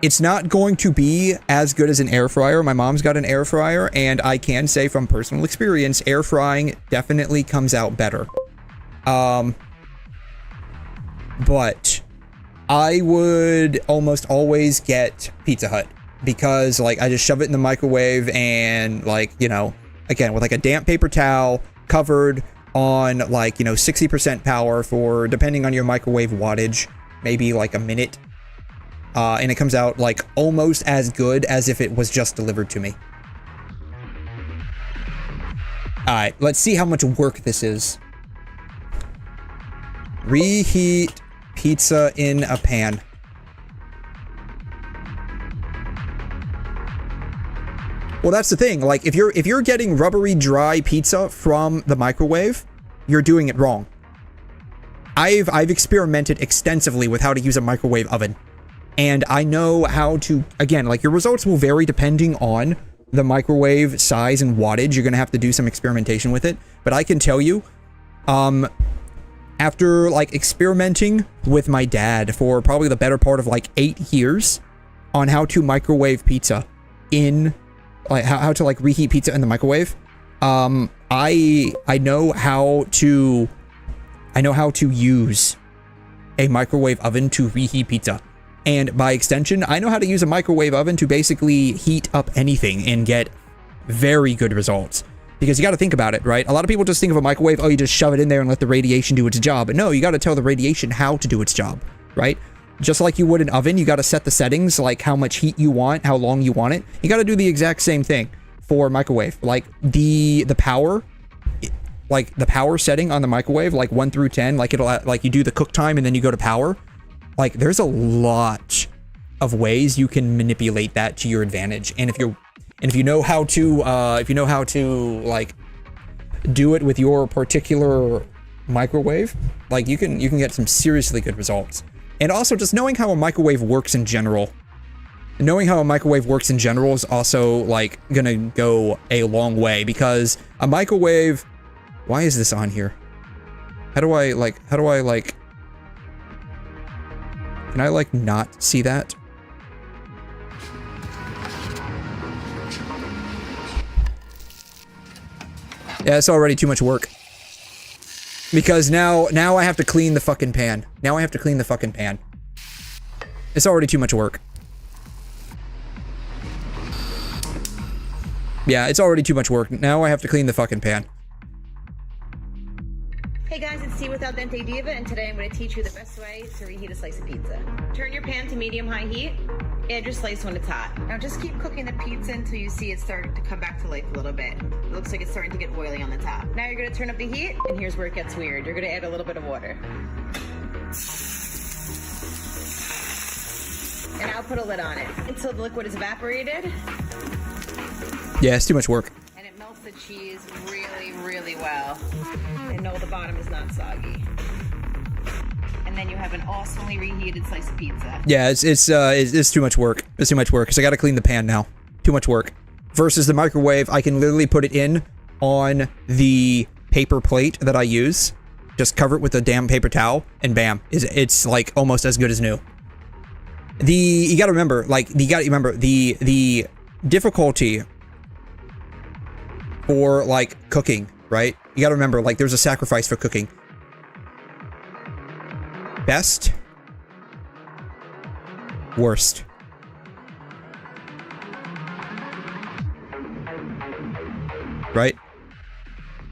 It's not going to be as good as an air fryer. My mom's got an air fryer, and I can say from personal experience, air frying definitely comes out better. But I would almost always get Pizza Hut because, like, I just shove it in the microwave and, like, you know, again, with like a damp paper towel covered on, like, you know, 60% power for, depending on your microwave wattage, maybe like a minute. And it comes out like almost as good as if it was just delivered to me. Alright, let's see how much work this is. Reheat pizza in a pan. Well, that's the thing. Like, if you're getting rubbery dry pizza from the microwave, you're doing it wrong. I've experimented extensively with how to use a microwave oven. And I know how to, again, like, your results will vary depending on the microwave size and wattage. You're going to have to do some experimentation with it. But I can tell you, after, like, experimenting with my dad for probably the better part of, like, 8 years on how to microwave pizza in, like, how to, like, reheat pizza in the microwave, I know how to use a microwave oven to reheat pizza. And by extension, I know how to use a microwave oven to basically heat up anything and get very good results. Because you got to think about it, right? A lot of people just think of a microwave, oh, you just shove it in there and let the radiation do its job. But no, you got to tell the radiation how to do its job, right? Just like you would an oven, you got to set the settings, like how much heat you want, how long you want it. You got to do the exact same thing for microwave. Like the power, like the power setting on the microwave, like 1 through 10, like it'll, like you do the cook time and then you go to power. Like, there's a lot of ways you can manipulate that to your advantage. And if you know how to, like, do it with your particular microwave, like, you can get some seriously good results. And also, just knowing how a microwave works in general. Knowing how a microwave works in general is also, like, gonna go a long way. Because a microwave... Why is this on here? How do I, like... Can I, like, not see that? Yeah, it's already too much work. Because now I have to clean the fucking pan. Now I have to clean the fucking pan. It's already too much work. Yeah, it's already too much work. Now I have to clean the fucking pan. Hey guys, it's tea without dente diva, and today I'm going to teach you the best way to reheat a slice of pizza. Turn your pan to medium-high heat, Yeah, just slice when it's hot. Now just keep cooking the pizza until you see it starting to come back to life a little bit. It looks like it's starting to get oily on the top. Now you're gonna turn up the heat, and here's where it gets weird. You're gonna add a little bit of water. And I'll put a lid on it until the liquid is evaporated. Yeah, it's too much work. And it melts the cheese really, really well. And no, the bottom is not soggy. And then you have an awesomely reheated slice of pizza. Yeah, it's too much work. It's too much work because I got to clean the pan now. Too much work. Versus the microwave, I can literally put it in on the paper plate that I use. Just cover it with a damn paper towel, and bam, it's like almost as good as new. You got to remember, like the difficulty for like cooking, right? You got to remember, like there's a sacrifice for cooking. Best, worst. Right?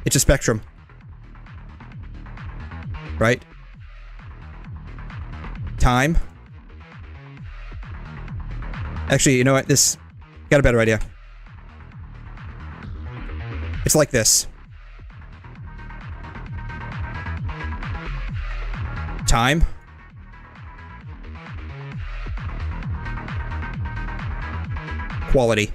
It's a spectrum. Right? Time. Actually, you know what? This got a better idea. It's like this. Time. Quality.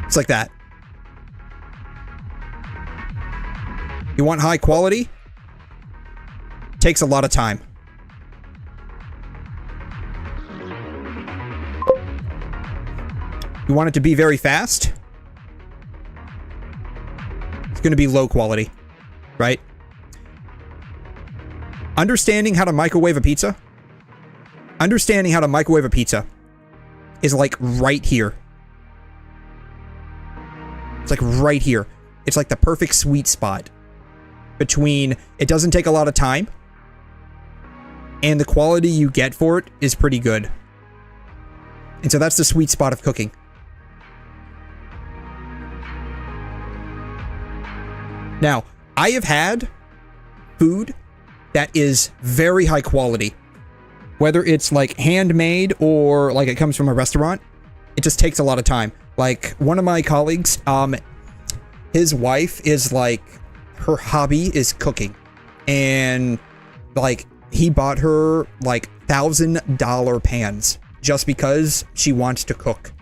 It's like that. You want high quality? Takes a lot of time. You want it to be very fast? It's going to be low quality, right? Understanding how to microwave a pizza? Understanding how to microwave a pizza is like right here. It's like right here. It's like the perfect sweet spot between it doesn't take a lot of time and the quality you get for it is pretty good. And so that's the sweet spot of cooking. Now, I have had food that is very high quality. Whether it's like handmade or like it comes from a restaurant, it just takes a lot of time. Like one of my colleagues, his wife is like, her hobby is cooking. And like he bought her like $1,000 pans just because she wants to cook.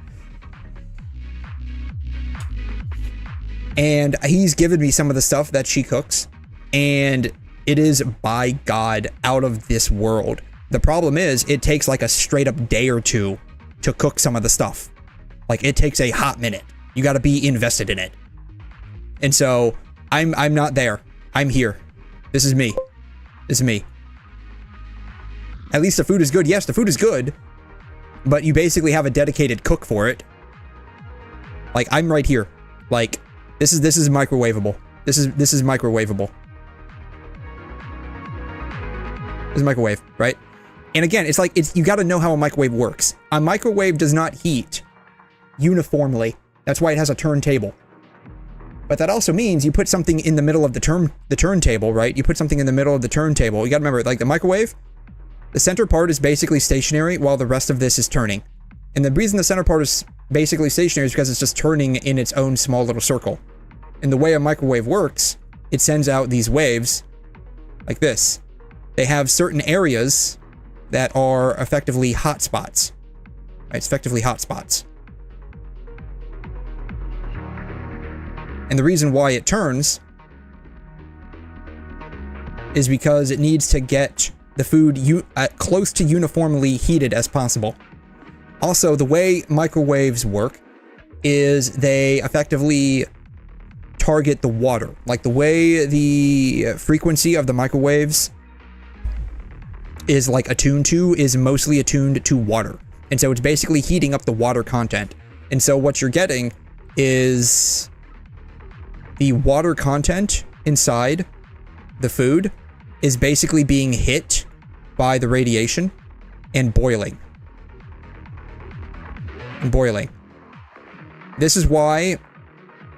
And he's given me some of the stuff that she cooks, and it is, by God, out of this world. The problem is, it takes like a straight up day or two to cook some of the stuff. Like, it takes a hot minute. You gotta be invested in it. And so, I'm not there. I'm here. This is me. This is me. At least the food is good. Yes, the food is good, but you basically have a dedicated cook for it. Like, I'm right here. Like, this is microwavable. This is microwavable. This is microwave, right? And again, it's like, you gotta know how a microwave works. A microwave does not heat uniformly. That's why it has a turntable. But that also means you put something in the middle of the turntable, right? You put something in the middle of the turntable. You gotta remember, like the microwave, the center part is basically stationary while the rest of this is turning. And the reason the center part is basically stationary is because it's just turning in its own small little circle. And the way a microwave works, it sends out these waves like this. They have certain areas that are effectively hot spots. Right? It's effectively hot spots. And the reason why it turns is because it needs to get the food close to uniformly heated as possible. Also, the way microwaves work is they effectively target the water. Like the way the frequency of the microwaves is like attuned to is mostly attuned to water. And so it's basically heating up the water content. And so what you're getting is the water content inside the food is basically being hit by the radiation and boiling. And boiling. This is why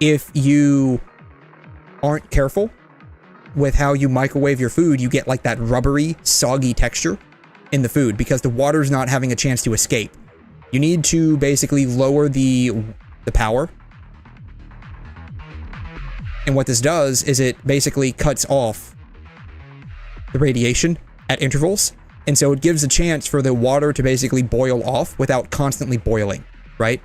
if you aren't careful with how you microwave your food, you get like that rubbery, soggy texture in the food because the water's not having a chance to escape. You need to basically lower the power. And what this does is it basically cuts off the radiation at intervals. And so it gives a chance for the water to basically boil off without constantly boiling, right?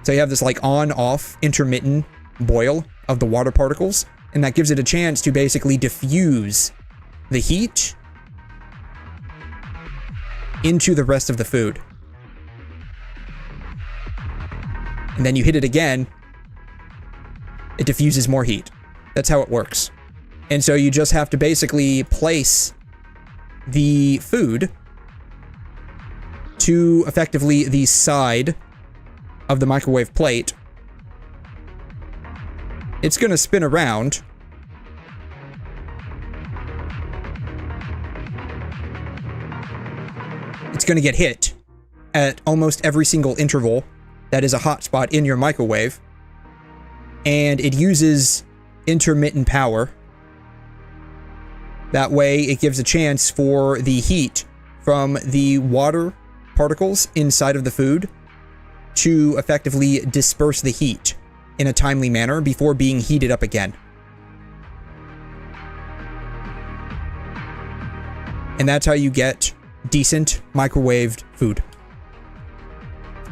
So you have this like on-off intermittent boil of the water particles, and that gives it a chance to basically diffuse the heat into the rest of the food. And then you hit it again, it diffuses more heat. That's how it works. And so you just have to basically place the food to effectively the side of the microwave plate. It's going to spin around. It's going to get hit at almost every single interval that is a hotspot in your microwave. And it uses intermittent power. That way, it gives a chance for the heat from the water particles inside of the food to effectively disperse the heat in a timely manner before being heated up again. And that's how you get decent microwaved food.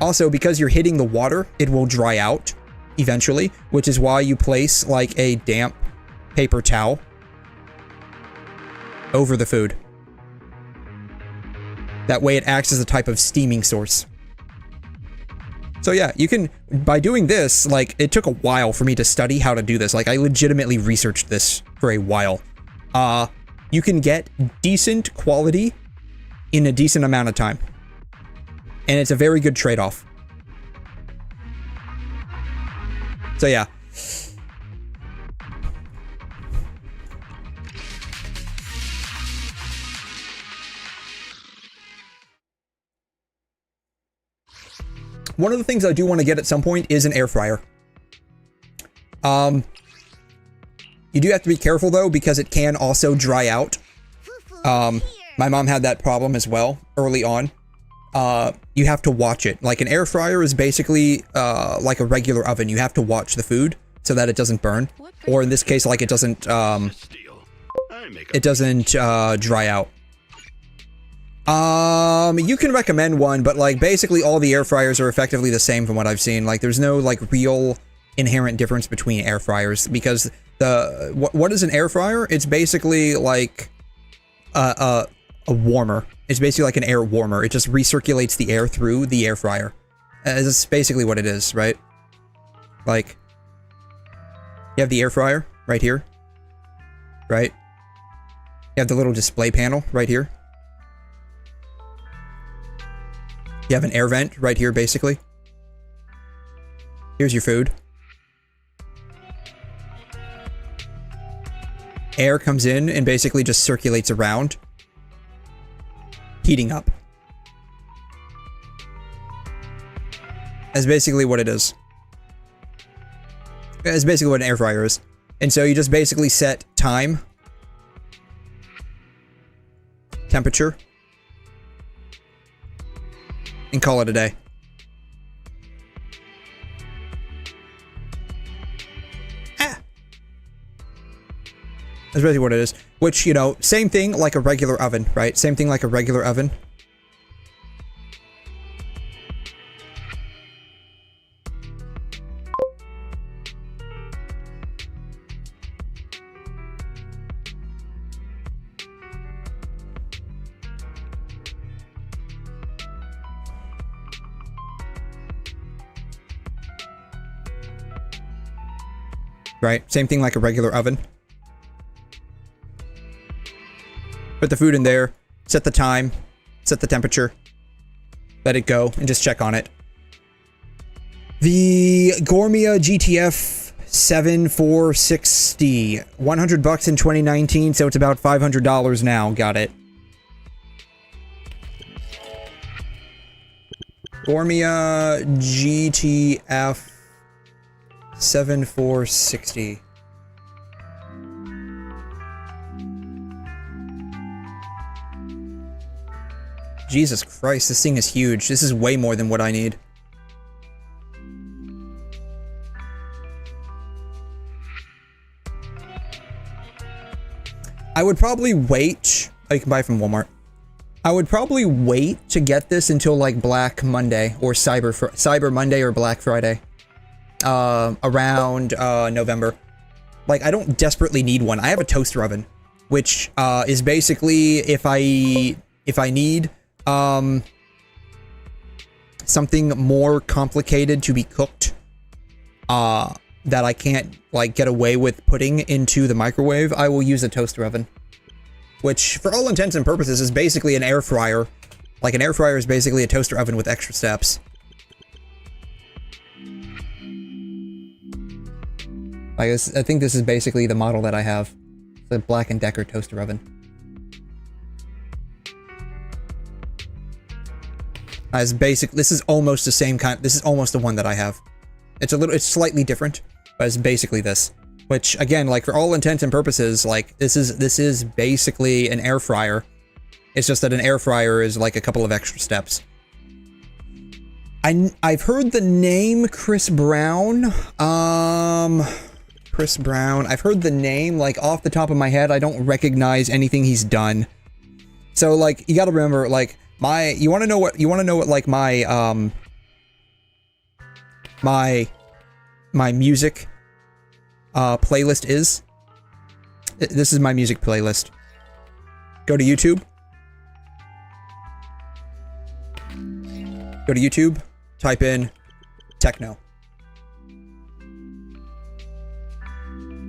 Also, because you're hitting the water, it will dry out eventually, which is why you place like a damp paper towel over the food. That way it acts as a type of steaming source. So yeah, you can, by doing this, like, it took a while for me to study how to do this. Like, I legitimately researched this for a while. You can get decent quality in a decent amount of time. And it's a very good trade-off. So yeah. One of the things I do want to get at some point is an air fryer. You do have to be careful though, because it can also dry out. My mom had that problem as well early on. You have to watch it. Like, an air fryer is basically like a regular oven. You have to watch the food so that it doesn't burn, or in this case, like, it doesn't dry out. You can recommend one, but like basically all the air fryers are effectively the same from what I've seen. Like, there's no like real inherent difference between air fryers, because what is an air fryer? It's basically like a warmer. It's basically like an air warmer. It just recirculates the air through the air fryer. That's basically what it is, right? Like, you have the air fryer right here, right? You have the little display panel right here. You have an air vent right here, basically. Here's your food. Air comes in and basically just circulates around, heating up. That's basically what it is. That's basically what an air fryer is. And so you just basically set time, temperature, and call it a day. That's basically what it is. Which, you know, same thing like a regular oven, right? Same thing like a regular oven. Right? Same thing like a regular oven. Put the food in there, set the time, set the temperature, let it go, and just check on it. The 𝘠𝘮 GTF 7460, $100 in 2019, so it's about $500 now. Got it. 𝘠𝘮 GTF 7460. Jesus Christ, this thing is huge. This is way more than what I need. I would probably wait. Oh, you can buy it from Walmart. I would probably wait to get this until like Black Monday or Cyber Monday or Black Friday. Around November. Like, I don't desperately need one. I have a toaster oven, which is basically if I need something more complicated to be cooked that I can't like get away with putting into the microwave, I will use a toaster oven, which for all intents and purposes is basically an air fryer. Like, an air fryer is basically a toaster oven with extra steps. I think this is basically the model that I have. The Black & Decker toaster oven. This is almost the same kind. This is almost the one that I have. It's slightly different, but it's basically this. Which, again, like, for all intents and purposes, like, this is basically an air fryer. It's just that an air fryer is like a couple of extra steps. I've heard the name Chris Brown. Chris Brown. I've heard the name, like, off the top of my head. I don't recognize anything he's done. So, like, you gotta remember, like, you wanna know what, like, my music, playlist is? This is my music playlist. Go to YouTube. Go to YouTube, type in techno.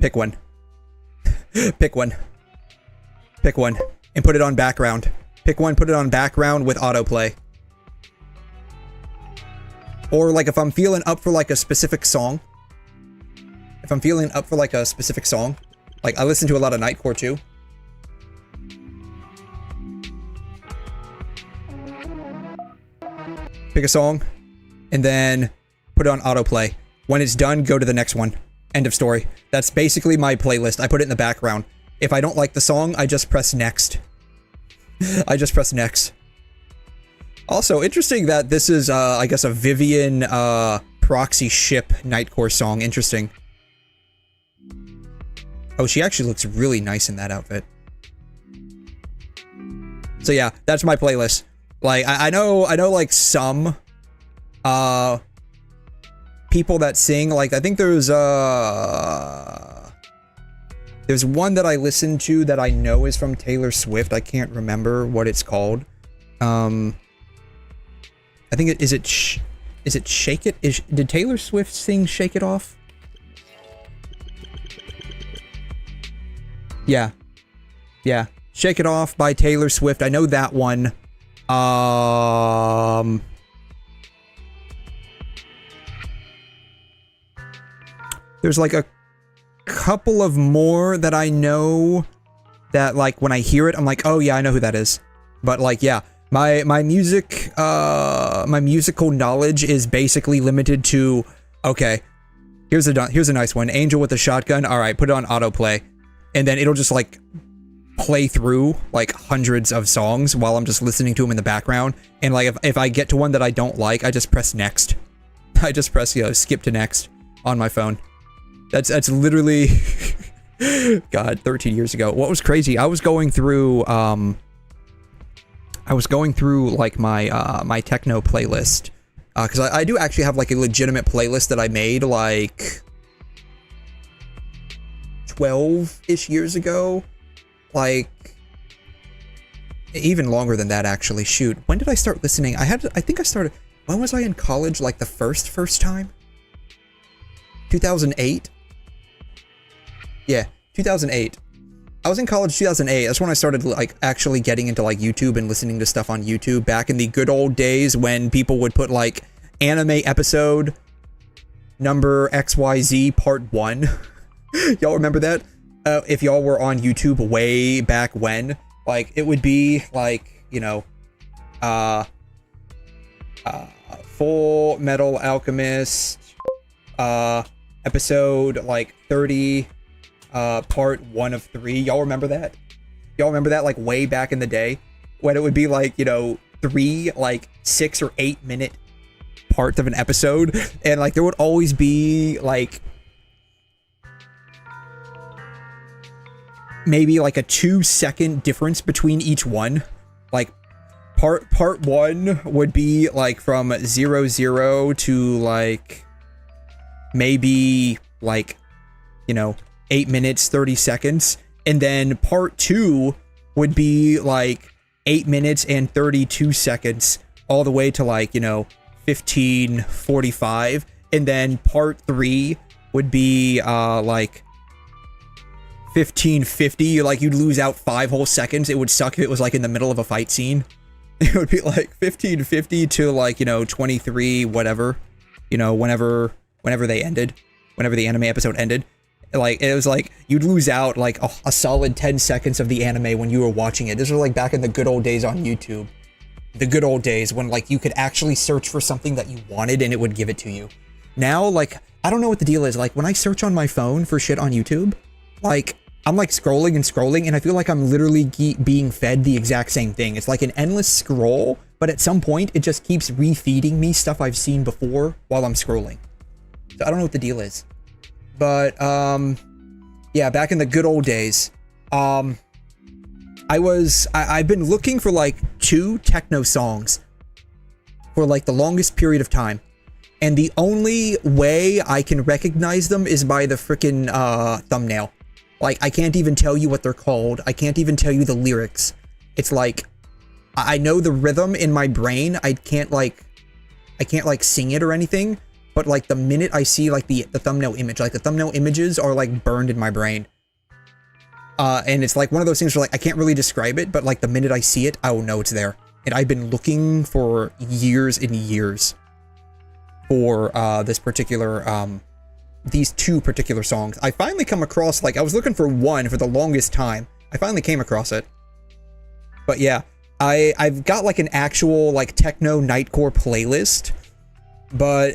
Pick one. Pick one. Pick one. And put it on background. Pick one, put it on background with autoplay. Or, like, if I'm feeling up for, like, a specific song. If I'm feeling up for, like, a specific song. Like, I listen to a lot of Nightcore, too. Pick a song, and then put it on autoplay. When it's done, go to the next one. End of story. That's basically my playlist. I put it in the background. If I don't like the song, I just press next. I just press next. Also, interesting that this is, I guess, a Vivian, proxy ship Nightcore song. Interesting. Oh, she actually looks really nice in that outfit. So yeah, that's my playlist. Like, I know, like, some, people that sing, like, I think there's one that I listen to that I know is from Taylor Swift. I can't remember what it's called. I think is it Shake It? Did Taylor Swift sing Shake It Off? Yeah. Yeah. Shake It Off by Taylor Swift. I know that one. There's like a couple of more that I know that, like, when I hear it, I'm like, oh yeah, I know who that is. But, like, yeah, my music, my musical knowledge is basically limited to, okay, here's a nice one. Angel with a Shotgun. All right, put it on autoplay. And then it'll just, like, play through, like, hundreds of songs while I'm just listening to them in the background. And, like, if I get to one that I don't like, I just press next. I just press, skip to next on my phone. That's literally, God, 13 years ago. What was crazy, I was going through, like, my, my techno playlist. Because I do actually have, like, a legitimate playlist that I made, like, 12-ish years ago. Like, even longer than that, actually. Shoot, when did I start listening? I think I started, when was I in college? Like, the first time? 2008? Yeah, 2008. I was in college 2008. That's when I started, like, actually getting into, like, YouTube and listening to stuff on YouTube back in the good old days when people would put, like, anime episode number XYZ part 1. Y'all remember that? If y'all were on YouTube way back when, like, it would be, like, you know, Full Metal Alchemist, episode, like, 30, part 1 of 3. Y'all remember that? Y'all remember that, like, way back in the day? When it would be, like, you know, 3 like 6 or 8 minute parts of an episode, and like there would always be like maybe like a 2-second difference between each one. Like part 1 would be like from 00 to like maybe like, you know, 8 minutes 30 seconds, and then part 2 would be like 8 minutes and 32 seconds all the way to like, you know, 15:45, and then part 3 would be like 15:50. Like you'd lose out 5 whole seconds. It would suck if it was like in the middle of a fight scene. It would be like 15:50 to like, you know, 23 whatever, you know, whenever they ended, whenever the anime episode ended. Like it was like you'd lose out like a solid 10 seconds of the anime when you were watching it. This was like back in the good old days on YouTube. The good old days when like you could actually search for something that you wanted and it would give it to you. Now, like, I don't know what the deal is. Like when I search on my phone for shit on YouTube, like I'm like scrolling and scrolling, and I feel like I'm literally being fed the exact same thing. It's like an endless scroll, but at some point it just keeps refeeding me stuff I've seen before while I'm scrolling. So I don't know what the deal is. But yeah, back in the good old days, I've been looking for like 2 techno songs for like the longest period of time, and the only way I can recognize them is by the freaking thumbnail. Like I can't even tell you what they're called. I can't even tell you the lyrics. It's like I know the rhythm in my brain. I can't like sing it or anything. But like the minute I see like the thumbnail image, like the thumbnail images are like burned in my brain. And it's like one of those things where like I can't really describe it, but like the minute I see it, I will know it's there. And I've been looking for years and years for this particular these 2 particular songs. I finally come across, like I was looking for one for the longest time. I finally came across it. But yeah, I've got like an actual like techno nightcore playlist. But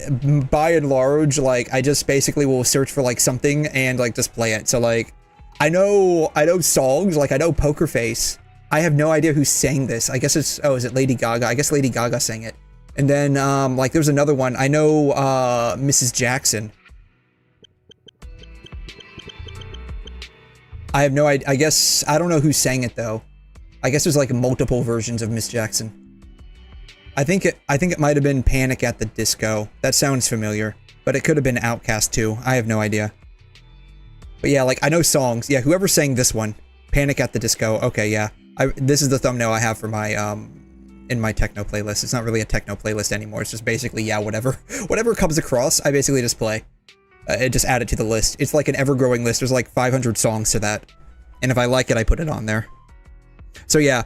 by and large, like I just basically will search for like something and like just play it. So like I know songs, like I know Poker Face. I have no idea who sang this. I guess it's, oh, is it Lady Gaga? I guess Lady Gaga sang it. And then like there's another one. I know Mrs. Jackson. I have no idea. I guess I don't know who sang it though. I guess there's like multiple versions of Miss Jackson. I think it might have been Panic at the Disco. That sounds familiar, but it could have been Outcast too. I have no idea. But yeah, like I know songs. Yeah, whoever sang this one, Panic at the Disco. Okay, yeah. This is the thumbnail I have for my in my techno playlist. It's not really a techno playlist anymore. It's just basically, yeah, whatever comes across, I basically just play. It just add it to the list. It's like an ever-growing list. There's like 500 songs to that, and if I like it, I put it on there. So yeah,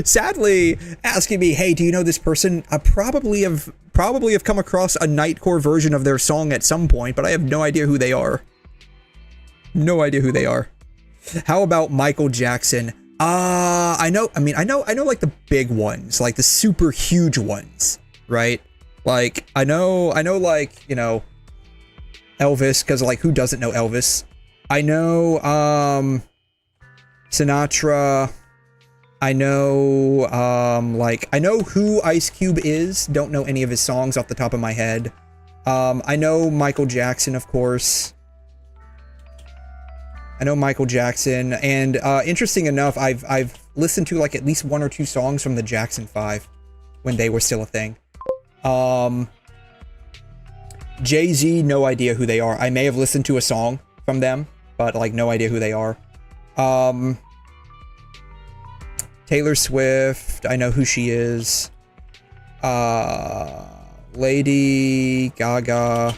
sadly asking me, hey, do you know this person? I probably have come across a Nightcore version of their song at some point, but I have no idea who they are. No idea who they are. How about Michael Jackson? I know like the big ones, like the super huge ones, right? Like I know like, you know, Elvis, because like who doesn't know Elvis? I know Sinatra. I know like I know who Ice Cube is. Don't know any of his songs off the top of my head. I know Michael Jackson, of course. I know Michael Jackson, and interesting enough, I've listened to like at least 1 or 2 songs from the Jackson 5 when they were still a thing. Jay-Z, no idea who they are. I may have listened to a song from them, but like no idea who they are. Taylor Swift, I know who she is. Lady Gaga.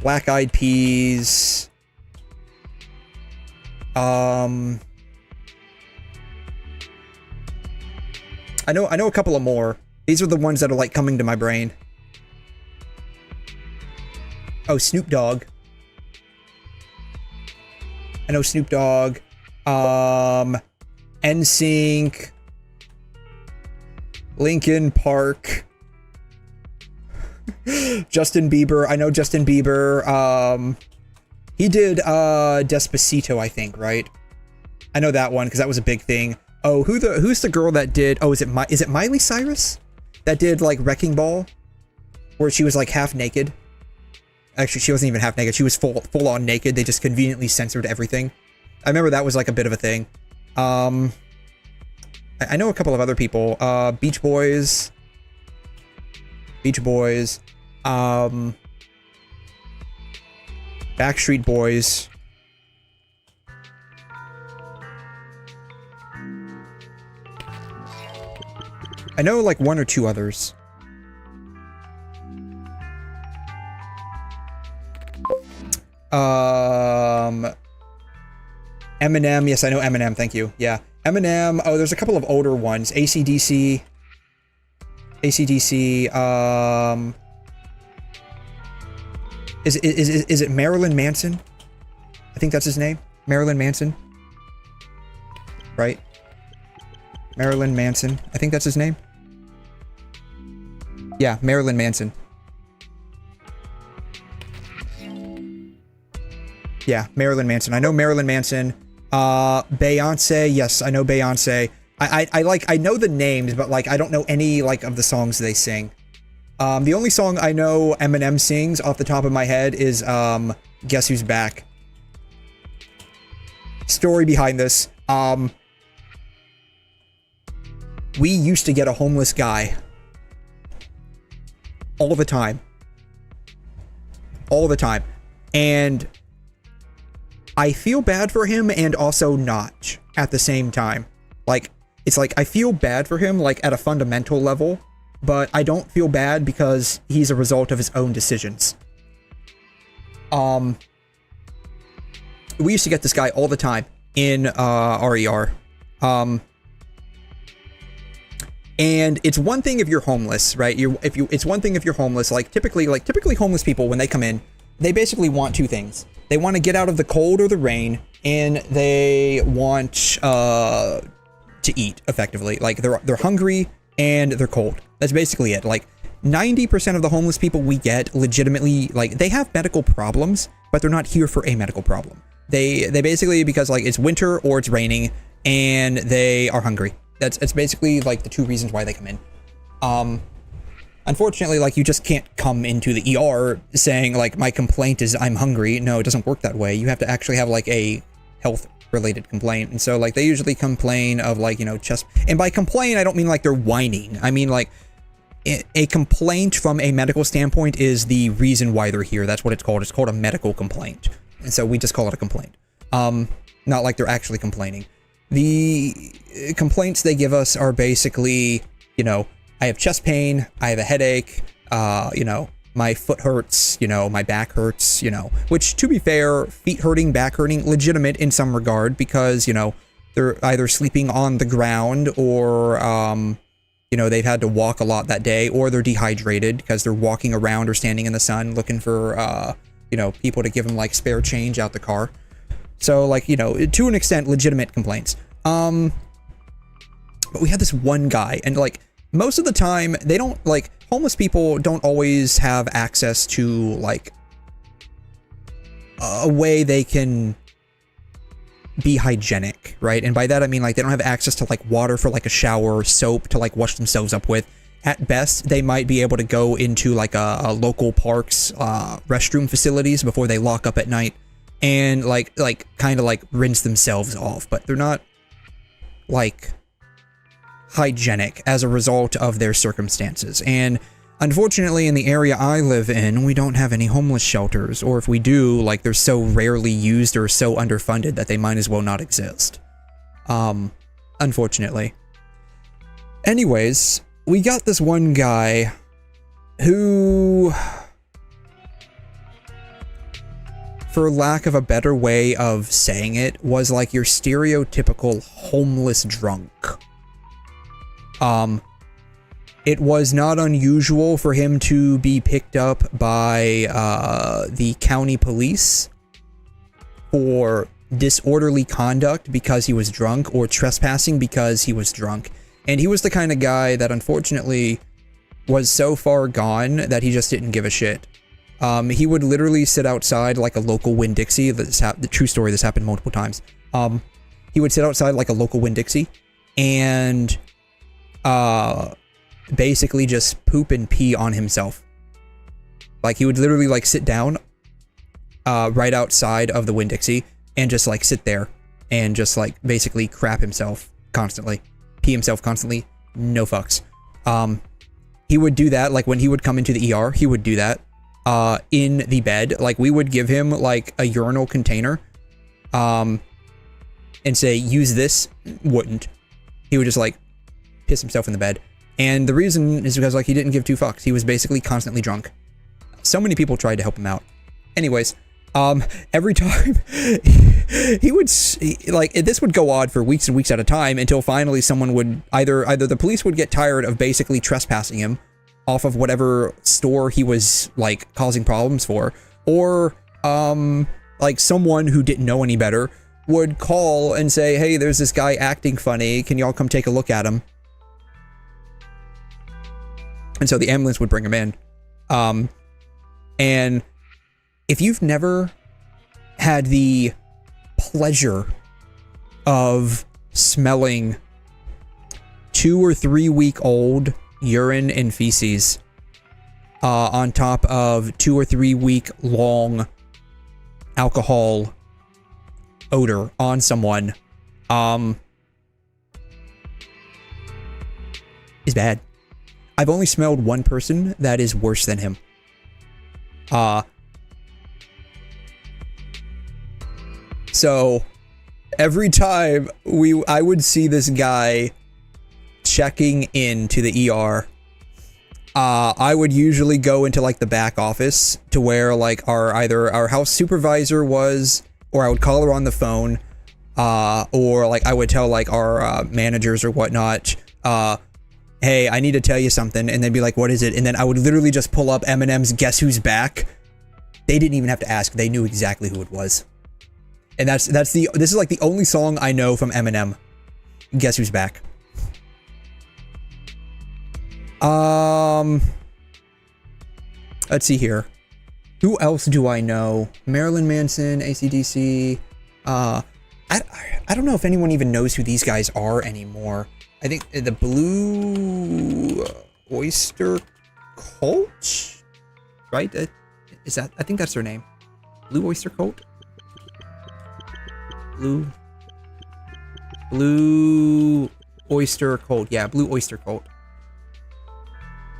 Black Eyed Peas. I know a couple of more. These are the ones that are like coming to my brain. Oh, Snoop Dogg. I know Snoop Dogg. NSYNC. Linkin Park. Justin Bieber. I know Justin Bieber. He did Despacito, I think, right? I know that one because that was a big thing. Oh, who's the girl that did? Oh, is it Miley Cyrus that did like Wrecking Ball, where she was like half naked? Actually, she wasn't even half naked. She was full on naked. They just conveniently censored everything. I remember that was like a bit of a thing. I know a couple of other people. Beach Boys. Backstreet Boys. I know like one or two others. Eminem. Yes, I know Eminem. Thank you. Yeah. Eminem. Oh, there's a couple of older ones. AC/DC. Is it Marilyn Manson? I think that's his name. Marilyn Manson. Right? Marilyn Manson. I think that's his name. Yeah, Marilyn Manson. Yeah, Marilyn Manson. I know Marilyn Manson. Beyonce. Yes, I know Beyonce. I know the names, but like I don't know any like of the songs they sing. The only song I know Eminem sings off the top of my head is Guess Who's Back. Story behind this. We used to get a homeless guy all the time. All the time. And I feel bad for him and also not at the same time. Like, it's like I feel bad for him like at a fundamental level, but I don't feel bad because he's a result of his own decisions. We used to get this guy all the time in RER. And it's one thing if you're homeless, right? It's one thing if you're homeless. Like typically homeless people, when they come in, they basically want two things. They want to get out of the cold or the rain, and they want to eat effectively. Like they're hungry and they're cold. That's basically it. Like 90% of the homeless people we get legitimately, like they have medical problems, but they're not here for a medical problem. They basically, because like it's winter or it's raining and they are hungry. It's basically like the two reasons why they come in. Unfortunately, like you just can't come into the ER saying like my complaint is I'm hungry. No, it doesn't work that way. You have to actually have like a health related complaint. And so like they usually complain of like, you know, chest, and by complain, I don't mean like they're whining. I mean like a complaint from a medical standpoint is the reason why they're here. That's what it's called. It's called a medical complaint. And so we just call it a complaint. Not like they're actually complaining. The complaints they give us are basically, you know, I have chest pain, I have a headache, you know, my foot hurts, you know, my back hurts, you know, which to be fair, feet hurting, back hurting, legitimate in some regard because, you know, they're either sleeping on the ground or, you know, they've had to walk a lot that day, or they're dehydrated because they're walking around or standing in the sun looking for, you know, people to give them like spare change out the car. So like, you know, to an extent, legitimate complaints. But we had this one guy, and like most of the time they don't, like, homeless people don't always have access to like a way they can be hygienic, right? And by that I mean like they don't have access to like water for like a shower or soap to like wash themselves up with. At best, they might be able to go into like a local park's restroom facilities before they lock up at night and like kind of like rinse themselves off, but they're not like hygienic as a result of their circumstances. And unfortunately, in the area I live in, we don't have any homeless shelters, or if we do, like they're so rarely used or so underfunded that they might as well not exist. Unfortunately. Anyways, we got this one guy who, for lack of a better way of saying it, was like your stereotypical homeless drunk. It was not unusual for him to be picked up by the county police for disorderly conduct because he was drunk, or trespassing because he was drunk. And he was the kind of guy that unfortunately was so far gone that he just didn't give a shit. He would literally sit outside like a local Winn-Dixie. The true story, this happened multiple times. he would sit outside like a local Winn-Dixie and basically just poop and pee on himself. Like he would literally like sit down right outside of the Winn-Dixie and just like sit there and just like basically crap himself constantly, pee himself constantly, no fucks. He would do that like when he would come into the ER, he would do that in the bed. Like we would give him like a urinal container and say use this, wouldn't. He would just like piss himself in the bed. And the reason is because like he didn't give two fucks. He was basically constantly drunk. So many people tried to help him out. Anyways, every time he would like this would go on for weeks and weeks at a time until finally someone would either the police would get tired of basically trespassing him off of whatever store he was like causing problems for, or like someone who didn't know any better would call and say, hey, there's this guy acting funny, can y'all come take a look at him? And so the ambulance would bring him in. And if you've never had the pleasure of smelling 2 or 3 week old urine and feces on top of 2 or 3 week long alcohol odor on someone, is bad. I've only smelled one person that is worse than him. So every time I would see this guy checking into the ER, I would usually go into like the back office to where like either our house supervisor was, or I would call her on the phone, or like I would tell like our managers or whatnot, hey, I need to tell you something, and they'd be like, what is it? And then I would literally just pull up Eminem's Guess Who's Back. They didn't even have to ask. They knew exactly who it was. And this is like the only song I know from Eminem. Guess Who's Back. Let's see here. Who else do I know? Marilyn Manson, AC/DC. I don't know if anyone even knows who these guys are anymore. I think the Blue Oyster Cult, right? Is that? I think that's their name. Blue Oyster Cult. Blue Oyster Cult. Yeah, Blue Oyster Cult.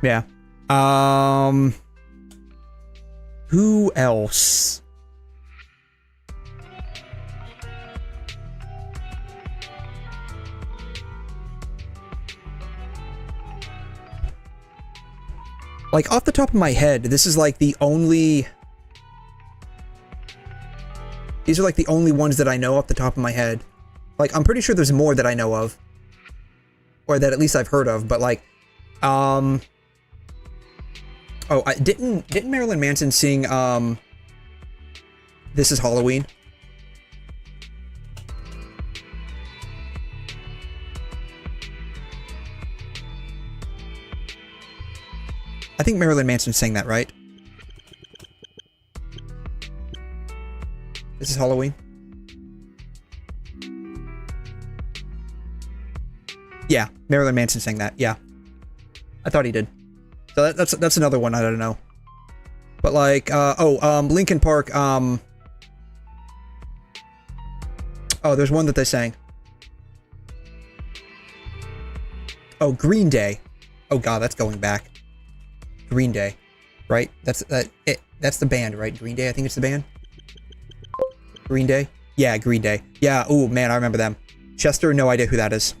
Yeah. Who else? Like, off the top of my head, this is like the only... These are like the only ones that I know off the top of my head. Like, I'm pretty sure there's more that I know of. Or that at least I've heard of, but like... Oh, didn't Marilyn Manson sing, This Is Halloween? I think Marilyn Manson sang that, right? This Is Halloween? Yeah, Marilyn Manson sang that, yeah. I thought he did. So that's another one I don't know. But like, Linkin Park, oh, there's one that they sang. Oh, Green Day. Oh god, that's going back. Green Day, right? That's the band, right? Green Day, I think it's the band. Green Day? Yeah, Green Day. Yeah, oh man, I remember them. Chester, no idea who that is.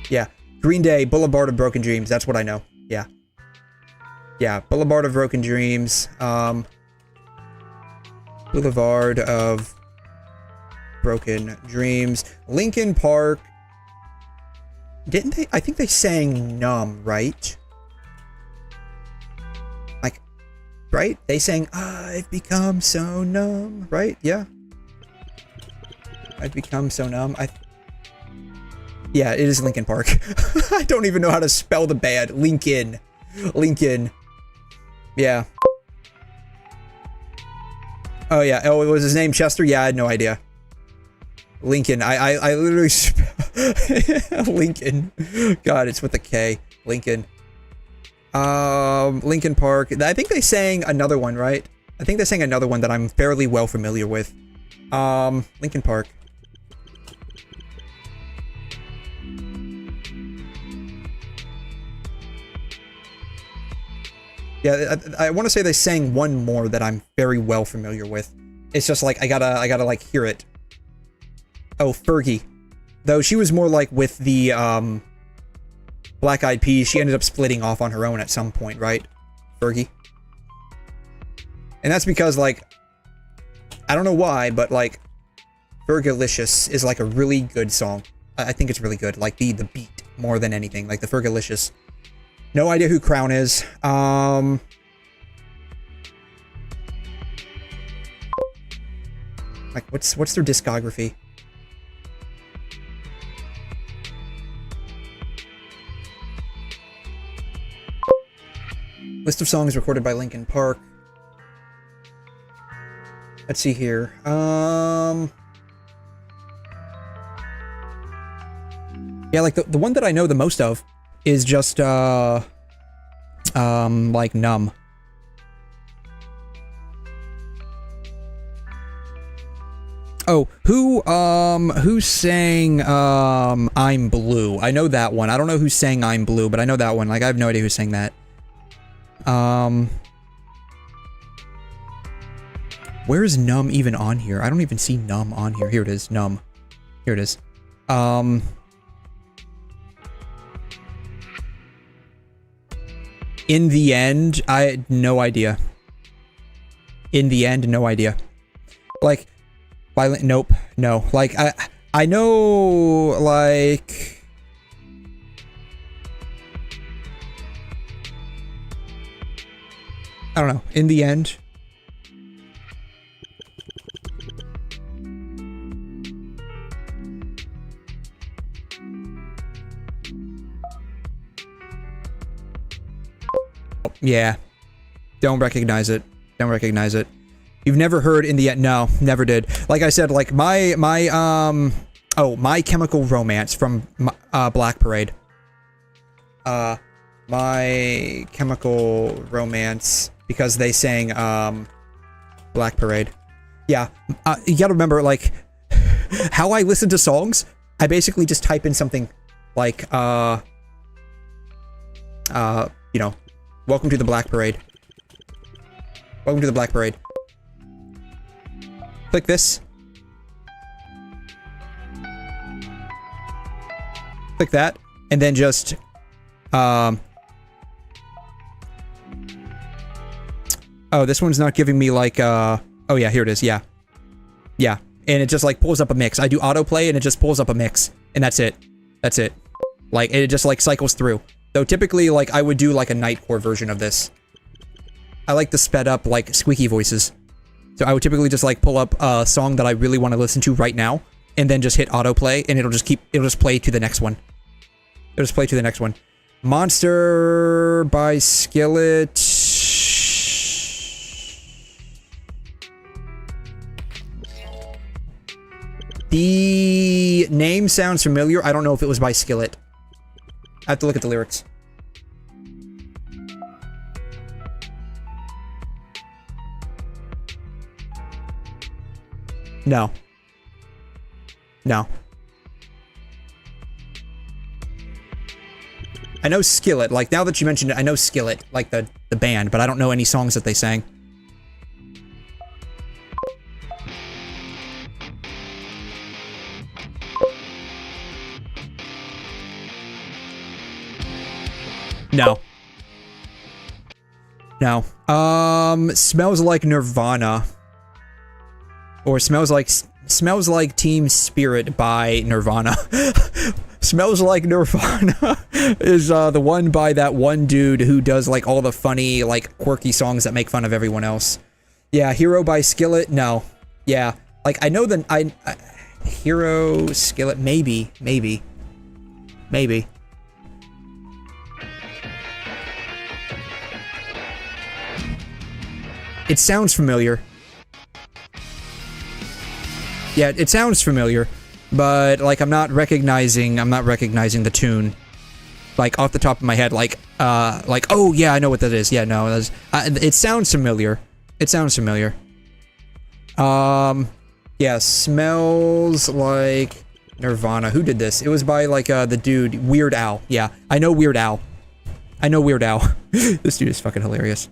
Yeah, Green Day, Boulevard of Broken Dreams, that's what I know. Yeah. Yeah, Boulevard of Broken Dreams, Boulevard of Broken Dreams. Linkin Park. Didn't they? I think they sang Numb, right? Like, right? They sang, I've become so numb, right? Yeah. I've become so numb. Yeah, it is Linkin Park. I don't even know how to spell the band. Linkin. Yeah. Oh, yeah. Oh, it was his name Chester? Yeah, I had no idea. Lincoln. I literally Lincoln. God, it's with a K. Lincoln. Lincoln Park. I think they sang another one, right? I think they sang another one that I'm fairly well familiar with. Lincoln Park. Yeah, I want to say they sang one more that I'm very well familiar with. It's just like I gotta like hear it. Oh, Fergie. Though she was more like with the Black Eyed Peas. She ended up splitting off on her own at some point, right? Fergie. And that's because like I don't know why, but like 𝘵𝘮𝘦𝘺 is like a really good song. I think it's really good. Like the beat more than anything. Like the 𝘵𝘮𝘦𝘺. No idea who Crown is. Like what's their discography? List of songs recorded by Linkin Park. Let's see here. Yeah, like the one that I know the most of is just like Numb. Oh, who sang I'm Blue? I know that one. I don't know who sang I'm Blue, but I know that one. Like I have no idea who sang that. Where is Numb even on here? I don't even see Numb on here. Here it is, Numb. Here it is. In the End, I had no idea. In the End, no idea. Like, Violent, nope, no. Like, I know, like... I don't know. In the End. Yeah. Don't recognize it. Don't recognize it. You've never heard In the End? No, never did. Like I said, like My Chemical Romance from Black Parade. My Chemical Romance, because they sang Black Parade. Yeah, you gotta remember, like, how I listen to songs, I basically just type in something like, you know, Welcome to the Black Parade. Welcome to the Black Parade. Click this. Click that, and then just, oh, this one's not giving me like, oh yeah, here it is, yeah. Yeah, and it just like pulls up a mix. I do autoplay and it just pulls up a mix, and that's it. That's it. Like, it just like cycles through. Though typically, like, I would do like a Nightcore version of this. I like the sped up, like, squeaky voices. So I would typically just like pull up a song that I really want to listen to right now, and then just hit autoplay, and it'll just play to the next one. It'll just play to the next one. Monster by 𝘬𝘮. The name sounds familiar. I don't know if it was by 𝘬𝘮. I have to look at the lyrics. No. No. I know 𝘬𝘮. Like, now that you mentioned it, I know 𝘬𝘮, like the band, but I don't know any songs that they sang. No. No. Smells Like Nirvana. Or Smells Like Team Spirit by Nirvana. Smells Like Nirvana is the one by that one dude who does like all the funny, like quirky songs that make fun of everyone else. Yeah, Hero by 𝘬𝘮. No. Yeah. Like, I know Hero, 𝘬𝘮, maybe. It sounds familiar. Yeah, it sounds familiar. but like I'm not recognizing the tune, like off the top of my head, like oh yeah, I know what that is. Yeah, no, that's, it sounds familiar. It sounds familiar. Yeah, smells like Nirvana. Who did this? It was by like the dude Weird Al. Yeah, I know Weird Al. I know Weird Al. This dude is fucking hilarious.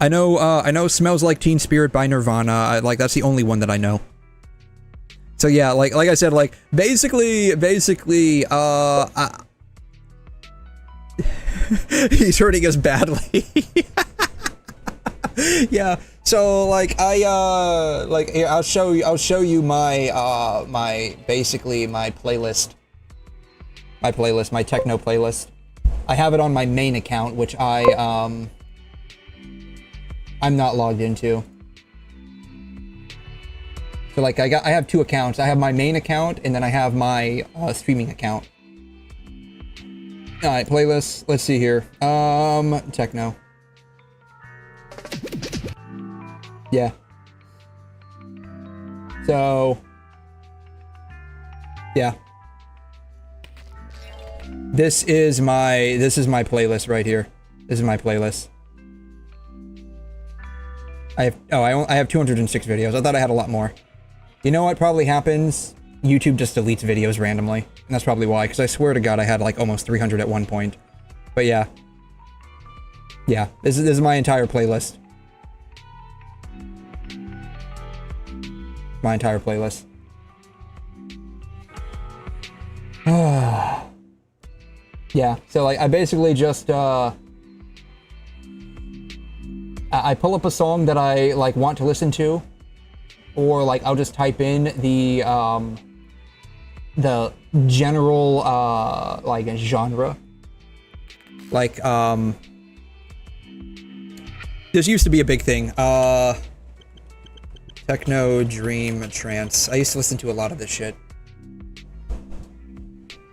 I know Smells Like Teen Spirit by Nirvana. Like that's the only one that I know. So yeah, like I said, like basically he's hurting us badly. Yeah. So like here, I'll show you my basically my playlist. My techno playlist. I have it on my main account, which I'm not logged into. So like I have two accounts. I have my main account and then I have my streaming account. All right, playlist. Let's see here. Techno. Yeah. So yeah. This is my playlist right here. This is my playlist. I have 206 videos. I thought I had a lot more. You know what probably happens? YouTube just deletes videos randomly. And that's probably why, because I swear to God I had like almost 300 at one point. But yeah. Yeah, this is my entire playlist. My entire playlist. Yeah, so like I basically just I pull up a song that I like want to listen to, or like I'll just type in the general like a genre. Like this used to be a big thing. Techno, dream, trance. I used to listen to a lot of this shit.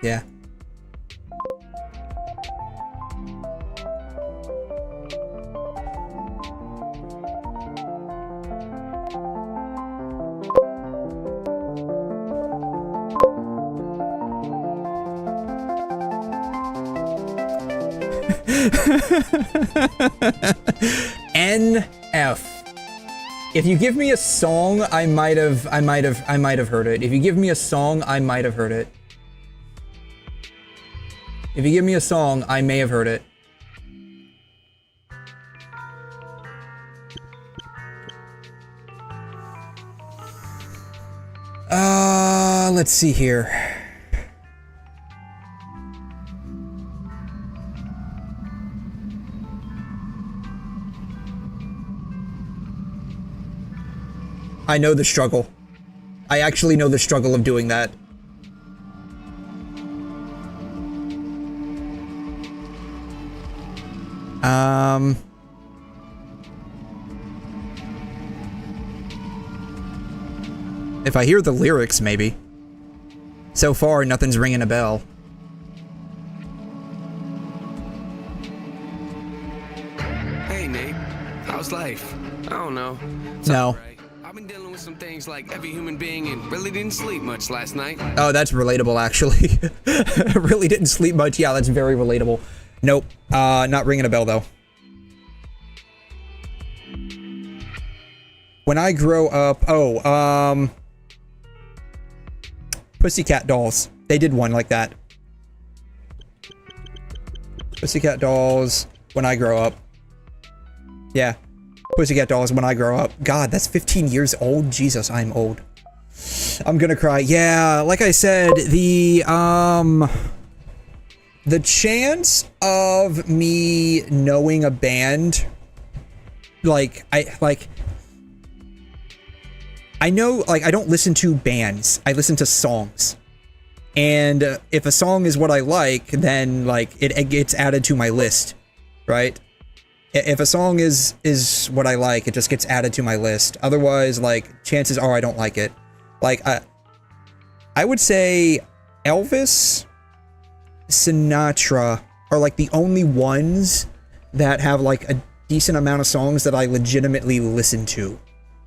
Yeah. NF. If you give me a song, I might have heard it. If you give me a song, I might have heard it. If you give me a song, I may have heard it. Let's see here. I know the struggle. I actually know the struggle of doing that. If I hear the lyrics, maybe. So far, nothing's ringing a bell. Hey, Nate. How's life? I don't know. No. I've been dealing with some things like every human being and really didn't sleep much last night. Oh, that's relatable, actually. Really didn't sleep much. Yeah, that's very relatable. Nope. Not ringing a bell, though. When I grow up... Oh, Pussycat Dolls. They did one like that. Pussycat Dolls, When I Grow Up. Yeah. Pussycat Dolls, When I Grow Up. God, that's 15 years old? Jesus, I'm old. I'm gonna cry. Yeah, like I said, the chance of me knowing a band, I know, like, I don't listen to bands. I listen to songs. And if a song is what I like, then, like, it gets added to my list, right? If a song is what I like, it just gets added to my list. Otherwise, like, chances are I don't like it. Like, I would say Elvis, Sinatra are, like, the only ones that have, like, a decent amount of songs that I legitimately listen to.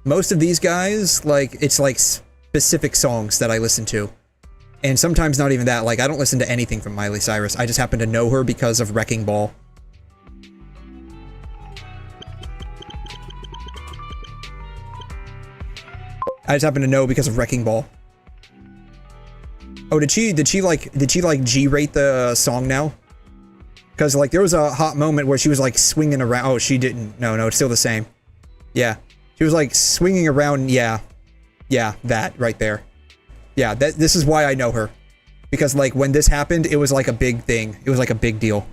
Most of these guys, like, it's like specific songs that I listen to. And sometimes not even that. Like, I don't listen to anything from Miley Cyrus. I just happen to know her because of Wrecking Ball. I just happen to know because of Wrecking Ball. Oh, did she like G-rate the song now? Because, like, there was a hot moment where she was, like, swinging around. Oh, she didn't. No, it's still the same. Yeah. She was, like, swinging around. Yeah. Yeah, that right there. Yeah, this is why I know her. Because, like, when this happened, it was, like, a big thing. It was, like, a big deal.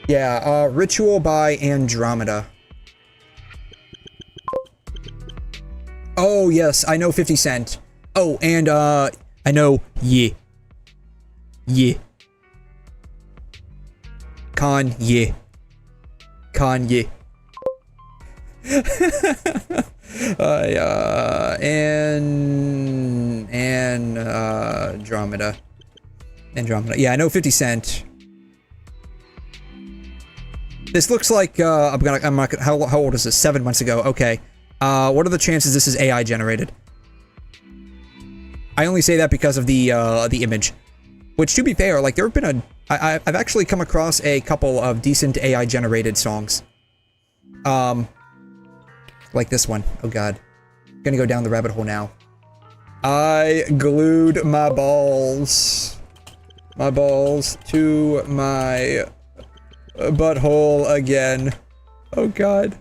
Yeah, 𝘵𝘮 by 𝘕𝘠. Oh, yes, I know 50 Cent. Oh, and, I know 𝘬𝘩𝘦𝘵𝘩𝘦. Kanye. Andromeda. Yeah, I know 50 Cent. This looks like, how old is this? 7 months ago. Okay. What are the chances this is AI generated? I only say that because of the image. Which, to be fair, like, there have been I've actually come across a couple of decent AI generated songs. Like this one. Oh god. Gonna go down the rabbit hole now. I glued my balls to my butthole again. Oh god.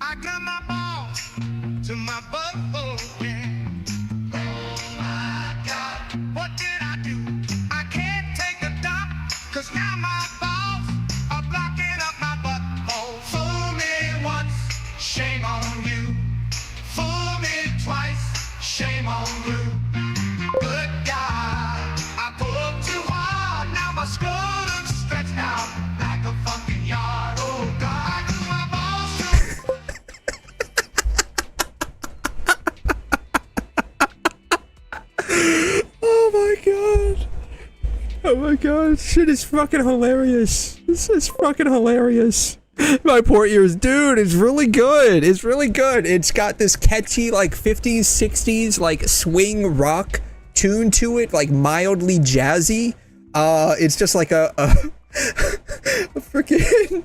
I got my balls to my butthole again. Oh my god, what did I do? I can't take a dump, 'cause now my balls are blocking up my butthole. Fool me once, shame on you. Fool me twice, shame on you. Good God, I pulled too hard, now my scrotum's stretched out like a fucking yard. Oh God, I glue my balls to. Oh my god. Oh my god. Shit is fucking hilarious. This is fucking hilarious. My poor ears. Dude, it's really good. It's really good. It's got this catchy, like, 50s, 60s, like, swing rock tune to it, like, mildly jazzy. It's just like a freaking...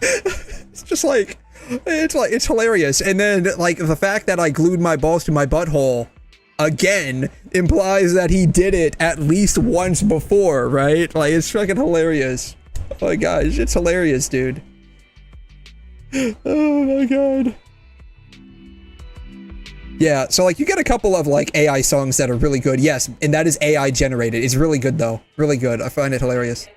It's just like... It's hilarious. And then, like, the fact that I glued my balls to my butthole again implies that he did it at least once before, right? Like, it's fucking hilarious. Oh my gosh, it's hilarious, dude. Oh my god. Yeah, so, like, you get a couple of, like, AI songs that are really good, yes, and that is AI generated. It's really good, though. Really good. I find it hilarious.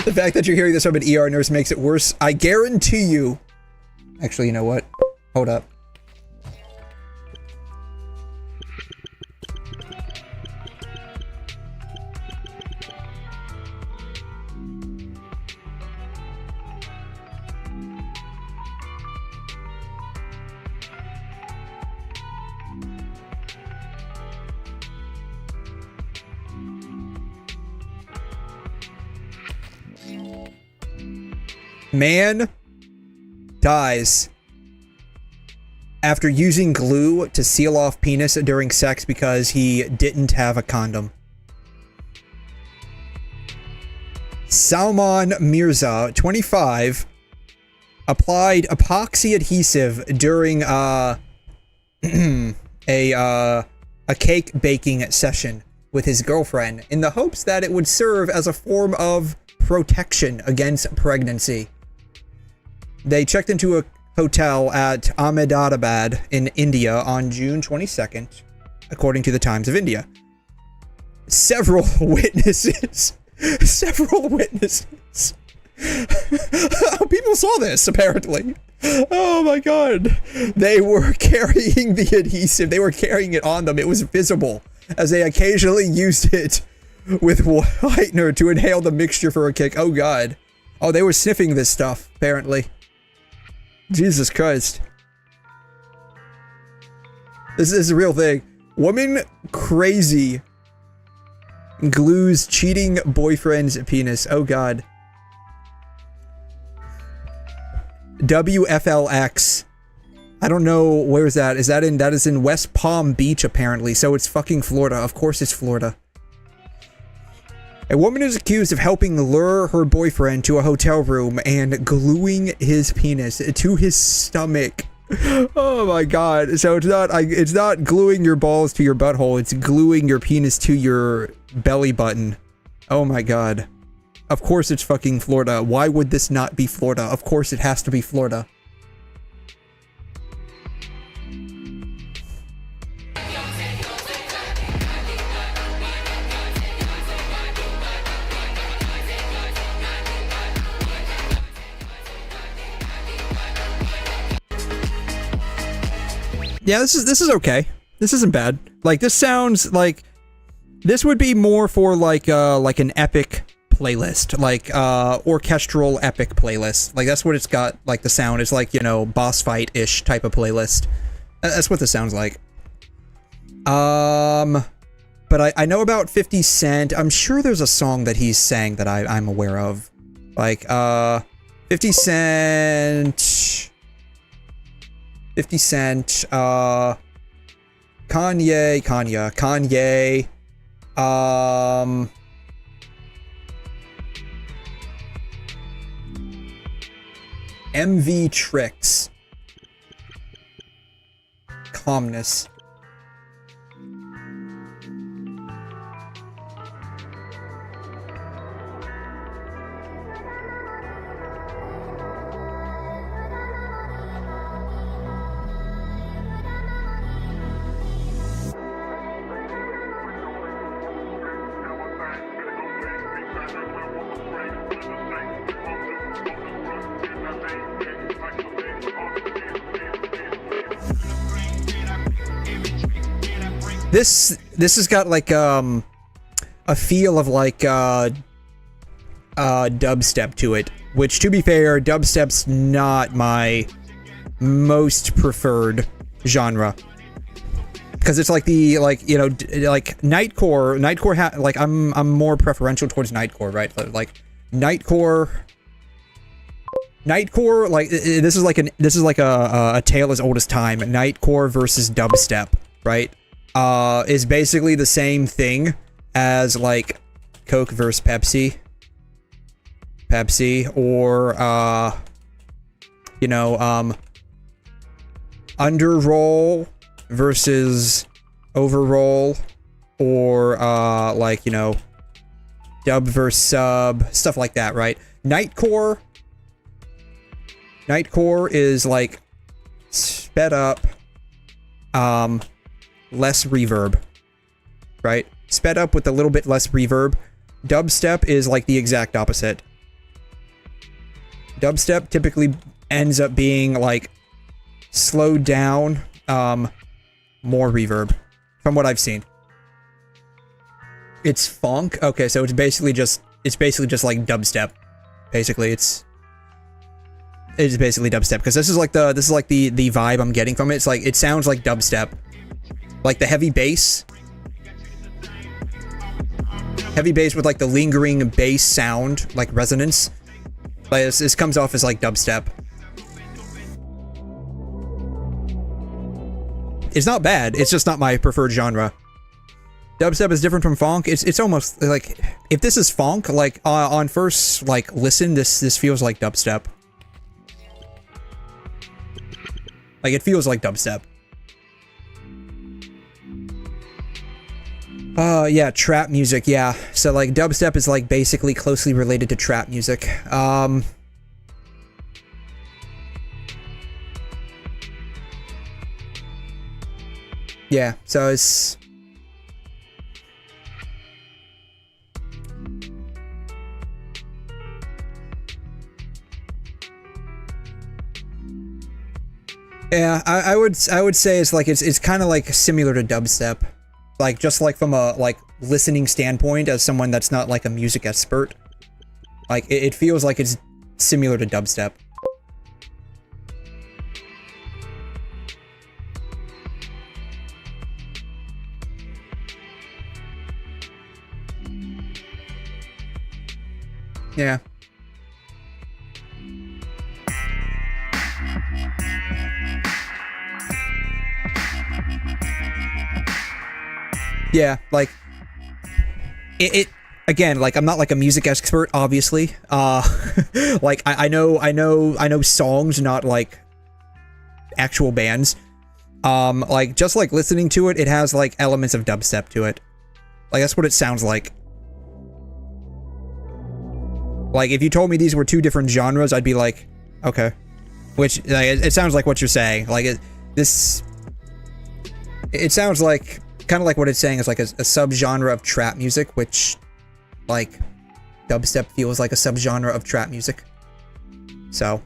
The fact that you're hearing this from an ER nurse makes it worse. I guarantee you. Actually, you know what? Hold up. Man dies after using glue to seal off penis during sex because he didn't have a condom. Salman Mirza, 25, applied epoxy adhesive during a cake baking session with his girlfriend in the hopes that it would serve as a form of protection against pregnancy. They checked into a hotel at Ahmedabad in India on June 22nd, according to the Times of India. Several witnesses. People saw this, apparently. Oh my god. They were carrying the adhesive. They were carrying it on them. It was visible as they occasionally used it with whitener to inhale the mixture for a kick. Oh god. Oh, they were sniffing this stuff, apparently. Jesus Christ. This is a real thing. Woman crazy glues cheating boyfriend's penis. Oh god. WFLX. I don't know, where is that? That is in West Palm Beach apparently, so it's fucking Florida. Of course it's Florida. A woman is accused of helping lure her boyfriend to a hotel room and gluing his penis to his stomach. Oh my god. So it's not gluing your balls to your butthole, it's gluing your penis to your belly button. Oh my god. Of course it's fucking Florida. Why would this not be Florida? Of course it has to be Florida. Yeah, this is okay. This isn't bad. Like, this sounds like this would be more for like an epic playlist, like orchestral epic playlist. Like, that's what it's got. Like, the sound is like, you know, boss fight ish type of playlist. That's what this sounds like. But I know about 50 Cent. I'm sure there's a song that he's sang that I'm aware of. Like 50 Cent. 50 Cent, Kanye, MV Tricks, Calmness. This has got like a feel of like dubstep to it, which, to be fair, dubstep's not my most preferred genre, because it's like you know, like Nightcore like I'm more preferential towards Nightcore, right? Like Nightcore, like this is like a tale as old as time. Nightcore versus dubstep, right? Is basically the same thing as like Coke versus Pepsi, or you know, Underroll versus Overroll, or like, you know, dub versus sub, stuff like that, right? Nightcore is like sped up, less reverb, right? Sped up with a little bit less reverb. Dubstep is like the exact opposite. Dubstep typically ends up being like slowed down, more reverb, from what I've seen. It's funk. Okay, so it's basically just like dubstep. Basically, it's basically dubstep, because this is like the vibe I'm getting from it. It's like, it sounds like dubstep. Like the heavy bass with like the lingering bass sound, like resonance. Like this comes off as like dubstep. It's not bad. It's just not my preferred genre. Dubstep is different from funk. It's almost like, if this is funk, like on first like listen, this feels like dubstep. Like, it feels like dubstep. Yeah, trap music, yeah. So, like, dubstep is, like, basically closely related to trap music. Yeah, so it's... Yeah, I would say it's like, it's kind of like similar to dubstep. Like, just like from a, like, listening standpoint, as someone that's not like a music expert. Like, it feels like it's similar to dubstep. Yeah. Yeah, like it again, like I'm not like a music expert, obviously. Like I know songs, not like actual bands. Like just like listening to it, it has like elements of dubstep to it. Like that's what it sounds like. Like if you told me these were two different genres, I'd be like, okay. Which it sounds like what you're saying. Like it sounds like kind of like what it's saying is like a subgenre of trap music, which like dubstep feels like a subgenre of trap music. So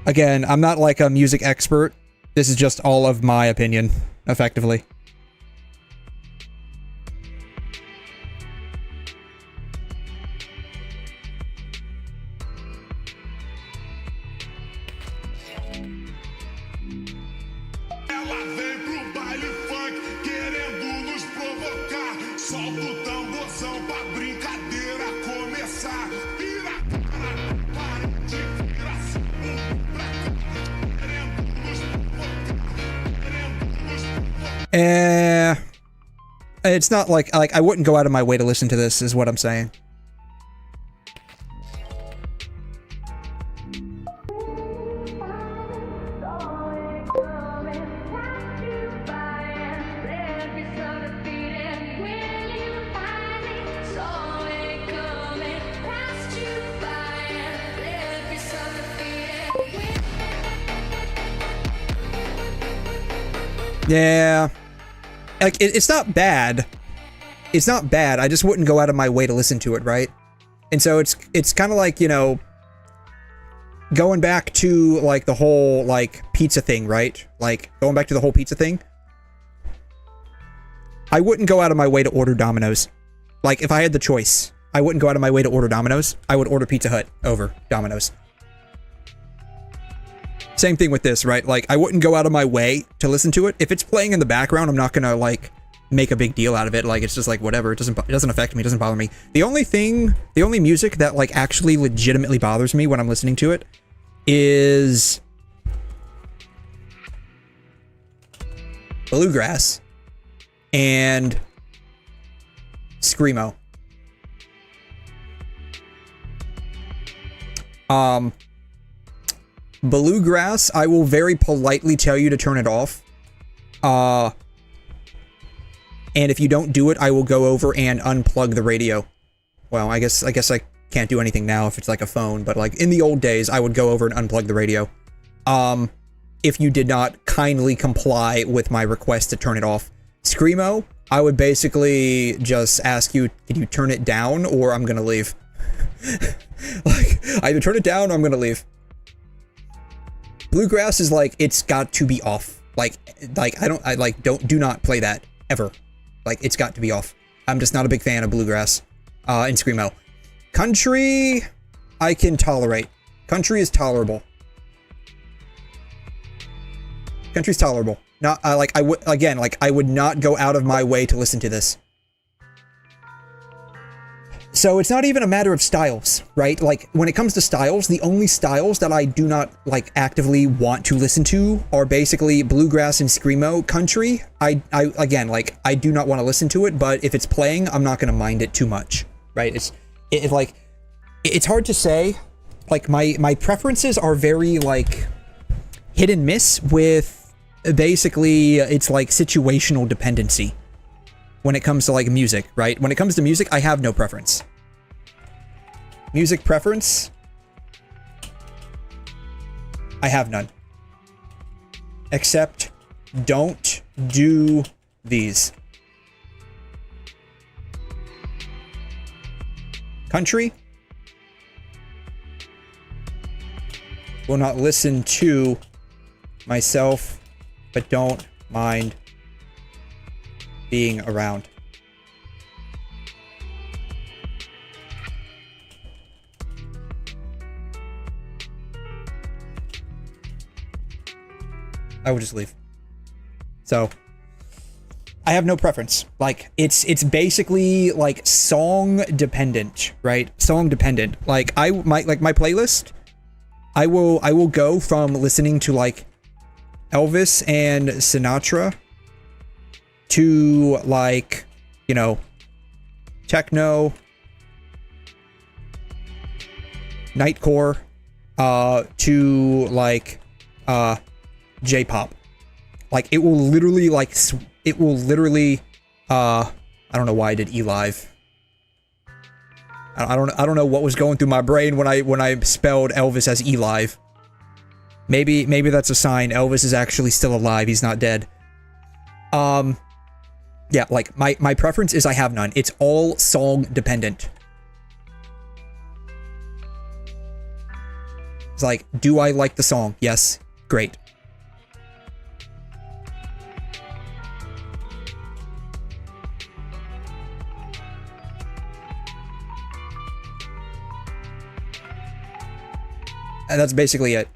again, I'm not like a music expert. This is just all of my opinion, effectively. Ela vem pro baile funk, querendo nos provocar. Solta o tamborzão pra brincadeira começar. Vira a cara, parede, vira pra cá. Querendo nos provocar, querendo nos provocar. It's not like I wouldn't go out of my way to listen to this, is what I'm saying. Yeah. Like, it's not bad. It's not bad. I just wouldn't go out of my way to listen to it, right? And so it's kind of like, you know, going back to, like, the whole, like, pizza thing, right? Like, going back to the whole pizza thing. I wouldn't go out of my way to order Domino's. Like, if I had the choice, I wouldn't go out of my way to order Domino's. I would order Pizza Hut over Domino's. Same thing with this, right? Like, I wouldn't go out of my way to listen to it. If it's playing in the background, I'm not gonna, like, make a big deal out of it. Like, it's just like, whatever. It doesn't affect me. It doesn't bother me. The only music that, like, actually legitimately bothers me when I'm listening to it is bluegrass and screamo. Bluegrass, I will very politely tell you to turn it off. And if you don't do it, I will go over and unplug the radio. Well, I guess I can't do anything now if it's like a phone, but like in the old days, I would go over and unplug the radio. If you did not kindly comply with my request to turn it off. Screamo, I would basically just ask you, can you turn it down or I'm gonna leave. Like, either turn it down or I'm gonna leave. Bluegrass is like, it's got to be off. Like do not play that ever. Like, it's got to be off. I'm just not a big fan of bluegrass and screamo. Country, I can tolerate. Country is tolerable. Country's tolerable. Not I would not go out of my way to listen to this. So it's not even a matter of styles, right? Like, when it comes to styles, the only styles that I do not, like, actively want to listen to are basically bluegrass and screamo. Country, I do not want to listen to it, but if it's playing, I'm not going to mind it too much, right? It's hard to say. Like, my preferences are very, like, hit and miss with, basically, it's like situational dependency. When it comes to, like, music, right? When it comes to music, I have no preference. Music preference? I have none. Except, don't do these. Country? Will not listen to myself, but don't mind being around. I would just leave. So, I have no preference. Like, it's basically like song dependent, right? Song dependent. Like my playlist, I will go from listening to like Elvis and Sinatra to like, you know, techno, nightcore, to like J-pop. Like it will literally I don't know why I did eLive. I don't know what was going through my brain when I spelled Elvis as eLive. Maybe that's a sign Elvis is actually still alive. He's not dead. Yeah, like my preference is I have none. It's all song dependent. It's like, do I like the song? Yes. Great. And that's basically it.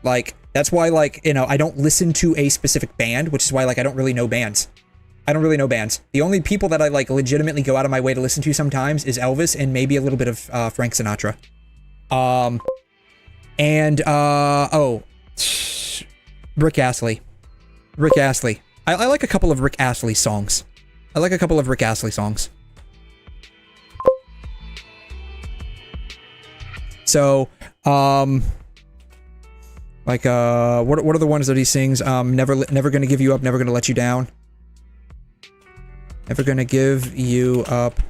Like, that's why, like, you know, I don't listen to a specific band, which is why, like, I don't really know bands. I don't really know bands. The only people that I, like, legitimately go out of my way to listen to sometimes is Elvis and maybe a little bit of Frank Sinatra. Rick Astley. Rick Astley. I like a couple of Rick Astley songs. So, like, what are the ones that he sings? Never gonna give you up, never gonna let you down. Never gonna give you up.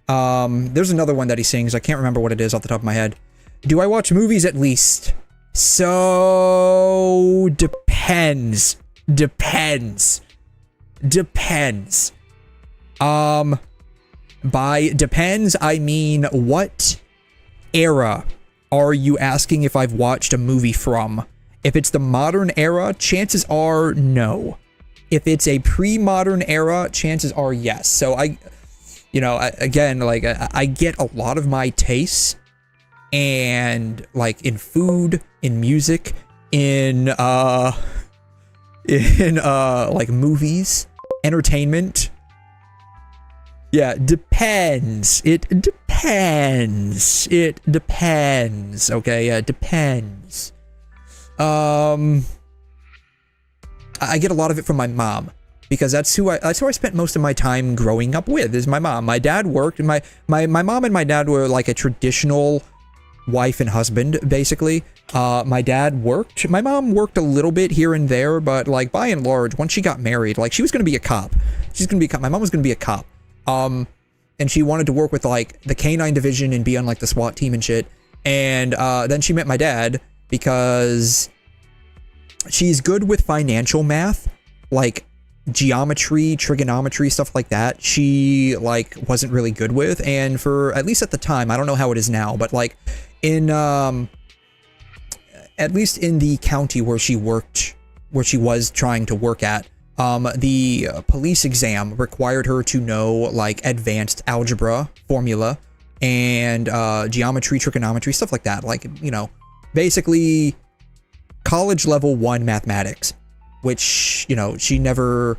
There's another one that he sings. I can't remember what it is off the top of my head. Do I watch movies at least? So, depends. By depends, I mean, what era are you asking if I've watched a movie from? If it's the modern era, chances are no. If it's a pre-modern era, chances are yes. So again, like, I get a lot of my tastes and like in food, in music, in like movies, entertainment. Yeah, depends. It depends. Okay, yeah, depends. I get a lot of it from my mom, because that's who I spent most of my time growing up with, is my mom. My dad worked, and my mom and my dad were like a traditional wife and husband, basically. My dad worked. My mom worked a little bit here and there, but like by and large, once she got married, like she was going to be a cop. My mom was going to be a cop. And she wanted to work with like the K-9 division and be on like the SWAT team and shit. And then she met my dad because she's good with financial math, like geometry, trigonometry, stuff like that. She like wasn't really good with, and for at least at the time, I don't know how it is now, but like in at least in the county where she worked, where she was trying to work at, the police exam required her to know like advanced algebra formula and geometry, trigonometry, stuff like that. Like, you know, basically college level 1 mathematics, which, you know, she never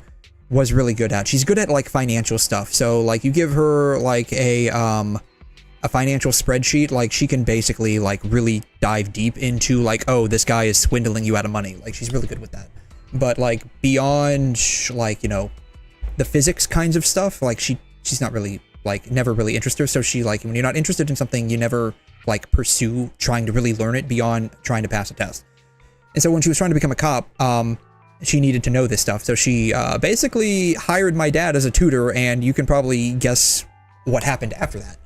was really good at. She's good at like financial stuff. So like you give her like a financial spreadsheet, like she can basically like really dive deep into like, oh, this guy is swindling you out of money. Like she's really good with that. But like beyond like, you know, the physics kinds of stuff, like she's not really like, never really interested her. So she like, when you're not interested in something, you never like pursue trying to really learn it beyond trying to pass a test. And so when she was trying to become a cop, she needed to know this stuff. So she basically hired my dad as a tutor, and you can probably guess what happened after that.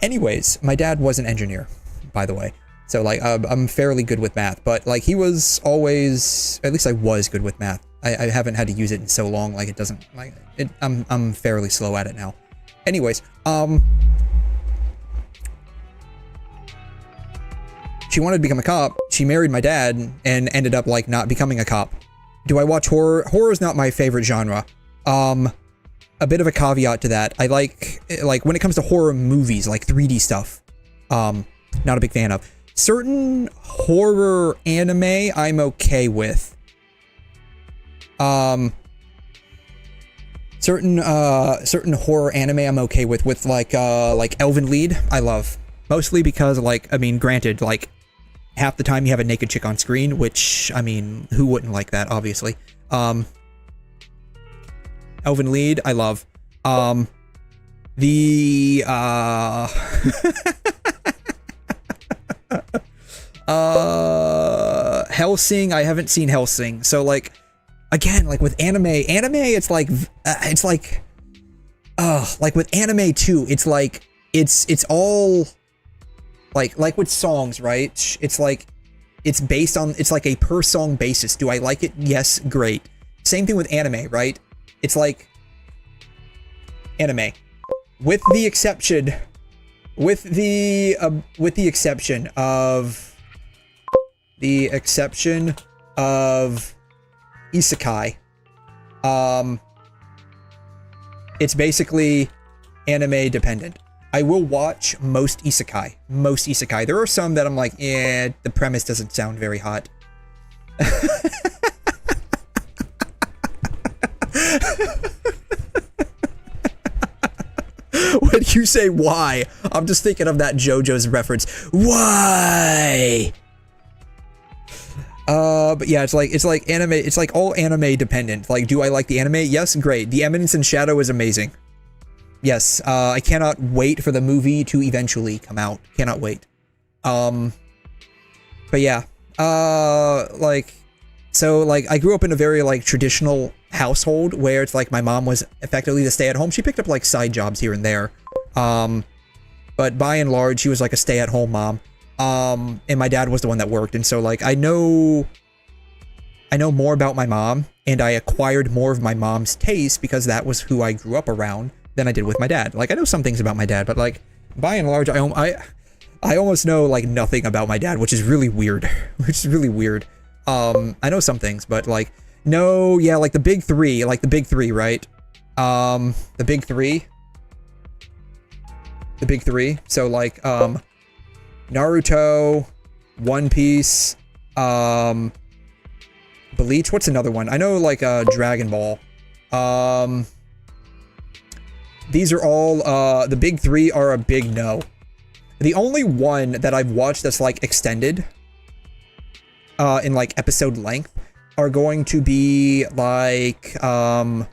Anyways, my dad was an engineer, by the way. So like, I'm fairly good with math, but like he was always, at least I was good with math. I haven't had to use it in so long, like it doesn't, like, I'm fairly slow at it now. Anyways, she wanted to become a cop. She married my dad and ended up like not becoming a cop. Do I watch horror? Horror is not my favorite genre. A bit of a caveat to that. I like when it comes to horror movies, like 3D stuff, not a big fan of. Certain horror anime I'm okay with. certain horror anime I'm okay with like Elven Lied, I love. Mostly because, like, I mean, granted, like, half the time you have a naked chick on screen, which, I mean, who wouldn't like that, obviously. Elven Lied, I love. Hellsing, I haven't seen Hellsing, so, like, again, like, with anime, it's like with anime, too, it's like, it's all... Like with songs, right? It's like, it's based on, it's like a per song basis. Do I like it? Yes, great. Same thing with anime, right? It's like anime, with the exception of isekai. It's basically anime dependent. I will watch most isekai. There are some that I'm like, eh, the premise doesn't sound very hot. When you say why, I'm just thinking of that JoJo's reference. Why? But yeah, it's like anime, it's like all anime dependent. Like, do I like the anime? Yes, great. The Eminence in Shadow is amazing. Yes, I cannot wait for the movie to eventually come out. Cannot wait. But yeah, like, so, like, I grew up in a very, like, traditional household where it's like my mom was effectively the stay-at-home. She picked up, like, side jobs here and there. But by and large, she was, like, a stay-at-home mom. And my dad was the one that worked. And so, like, I know more about my mom, and I acquired more of my mom's taste because that was who I grew up around than I did with my dad. Like, I know some things about my dad, but, like, by and large, I almost know, like, nothing about my dad, which is really weird. I know some things, but, like, no, yeah, like the big three, right? The big three. So, like, Naruto, One Piece, Bleach. What's another one? I know, like, Dragon Ball. These are all, the big three are a big no. The only one that I've watched that's, like, extended, in, like, episode length, are going to be, like, I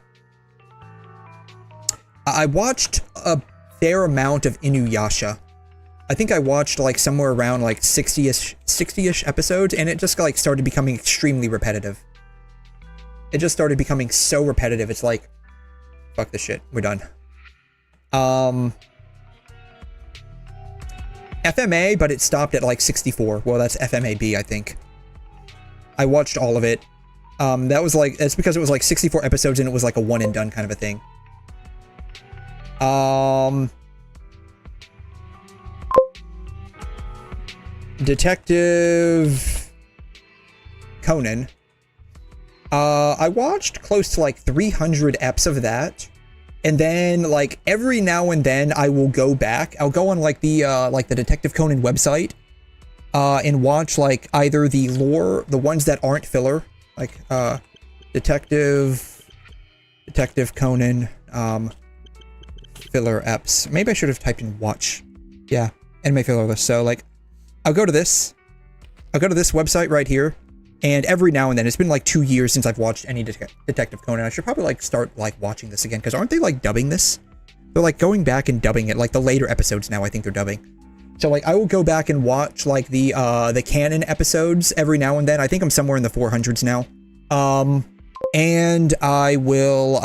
watched a fair amount of Inuyasha. I think I watched, like, somewhere around, like, 60-ish episodes, and it just, like, started becoming extremely repetitive. It just started becoming so repetitive, it's like, fuck this shit, we're done. FMA, but it stopped at, like, 64. Well, that's FMAB, I think. I watched all of it. That was, like, it's because it was, like, 64 episodes, and it was, like, a one and done kind of a thing. Detective Conan. I watched close to, like, 300 eps of that. And then, like, every now and then I will go back. I'll go on, like, the Detective Conan website, and watch, like, either the lore, the ones that aren't filler, like, Detective Conan, filler eps. Maybe I should have typed in watch. Yeah, anime filler list. So, like, I'll go to this website right here. And every now and then, it's been like 2 years since I've watched any Detective Conan. I should probably, like, start, like, watching this again, because aren't they, like, dubbing this? They're, like, going back and dubbing it, like, the later episodes now, I think they're dubbing. So, like, I will go back and watch, like, the canon episodes every now and then. I think I'm somewhere in the 400s now. And I will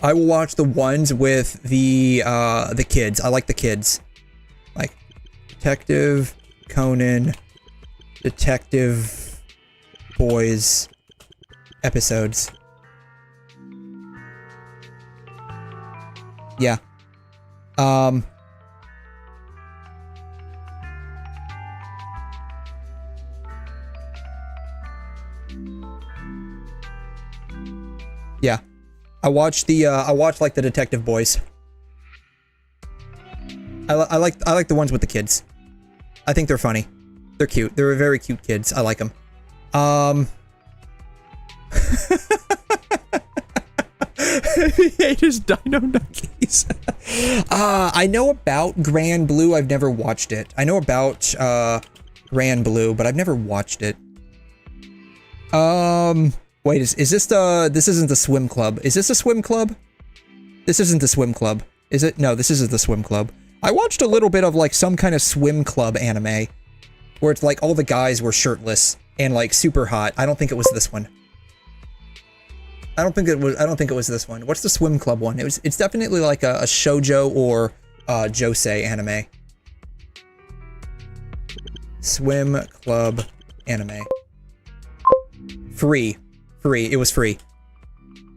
watch the ones with the kids. I like the kids. Like, Detective Conan... Detective Boys episodes. Yeah. Yeah. I watched like the Detective Boys. I like the ones with the kids. I think they're funny. They're cute. They're very cute kids. I like them. Ate his Dino Nuggies. I know about Grand Blue. I've never watched it. I know about Grand Blue, but I've never watched it. Wait, is this this isn't the swim club. Is this a swim club? This isn't the swim club. Is it? No, this isn't the swim club. I watched a little bit of like some kind of swim club anime where it's like all the guys were shirtless and like super hot. I don't think it was this one. I don't think it was this one. What's the swim club one? It's definitely like a shoujo or josei anime. Swim club anime. Free. It was free.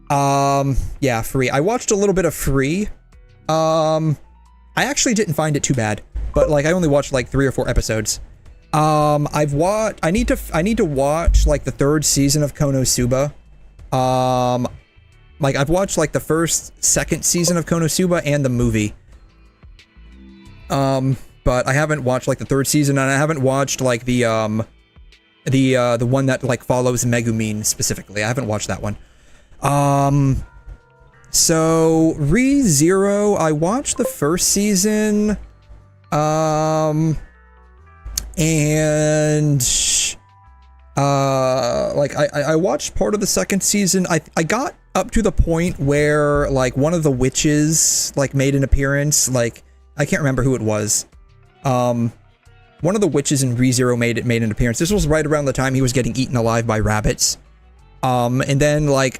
Yeah, free. I watched a little bit of free. I actually didn't find it too bad, but like I only watched like 3 or 4 episodes. I need to watch like the 3rd season of Konosuba. Like I've watched like the 1st, 2nd season of Konosuba and the movie. But I haven't watched like the 3rd season, and I haven't watched like the one that like follows Megumin specifically. I haven't watched that one. So Re:Zero, I watched the 1st season, and like I watched part of the 2nd season. I got up to the point where like one of the witches like made an appearance. Like I can't remember who it was. One of the witches in Re:Zero made an appearance. This was right around the time he was getting eaten alive by rabbits. And then like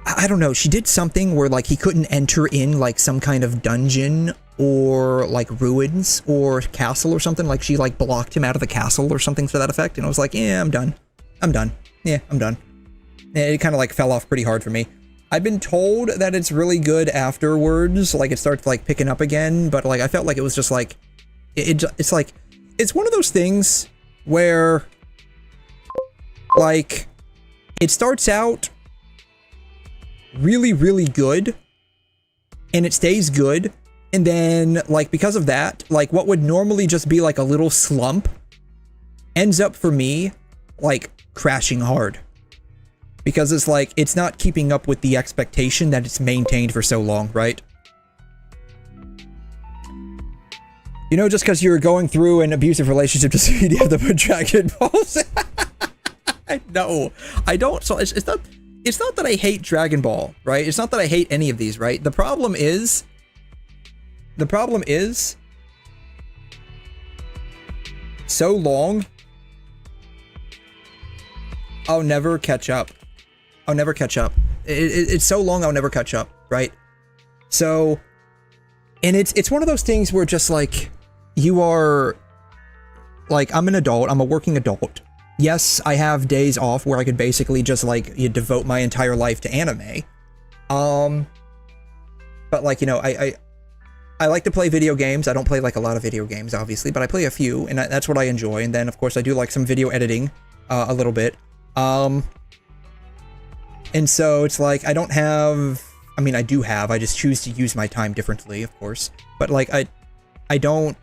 I don't know, she did something where like he couldn't enter in like some kind of dungeon or like ruins or castle or something. Like she like blocked him out of the castle or something to that effect. And I was like, yeah, I'm done. Yeah, I'm done. It kind of like fell off pretty hard for me. I've been told that it's really good afterwards. Like it starts like picking up again, but like I felt like it was just like, it's like, it's one of those things where like it starts out really, really good and it stays good. And then like, because of that, like what would normally just be like a little slump ends up for me like crashing hard, because it's like, it's not keeping up with the expectation that it's maintained for so long, right? You know, just because you're going through an abusive relationship doesn't mean you have to put Dragon Balls. No, I don't. So it's not that I hate Dragon Ball, right? It's not that I hate any of these, right? The problem is so long, I'll never catch up. It's so long, I'll never catch up, right? So, and it's one of those things where just like, you are, like, I'm an adult, I'm a working adult. Yes, I have days off where I could basically just like, devote my entire life to anime. But like, you know, I like to play video games. I don't play like a lot of video games, obviously, but I play a few, and that's what I enjoy. And then of course I do like some video editing, a little bit. And so it's like, I don't have, I mean, I do have, I just choose to use my time differently, of course. But like, I don't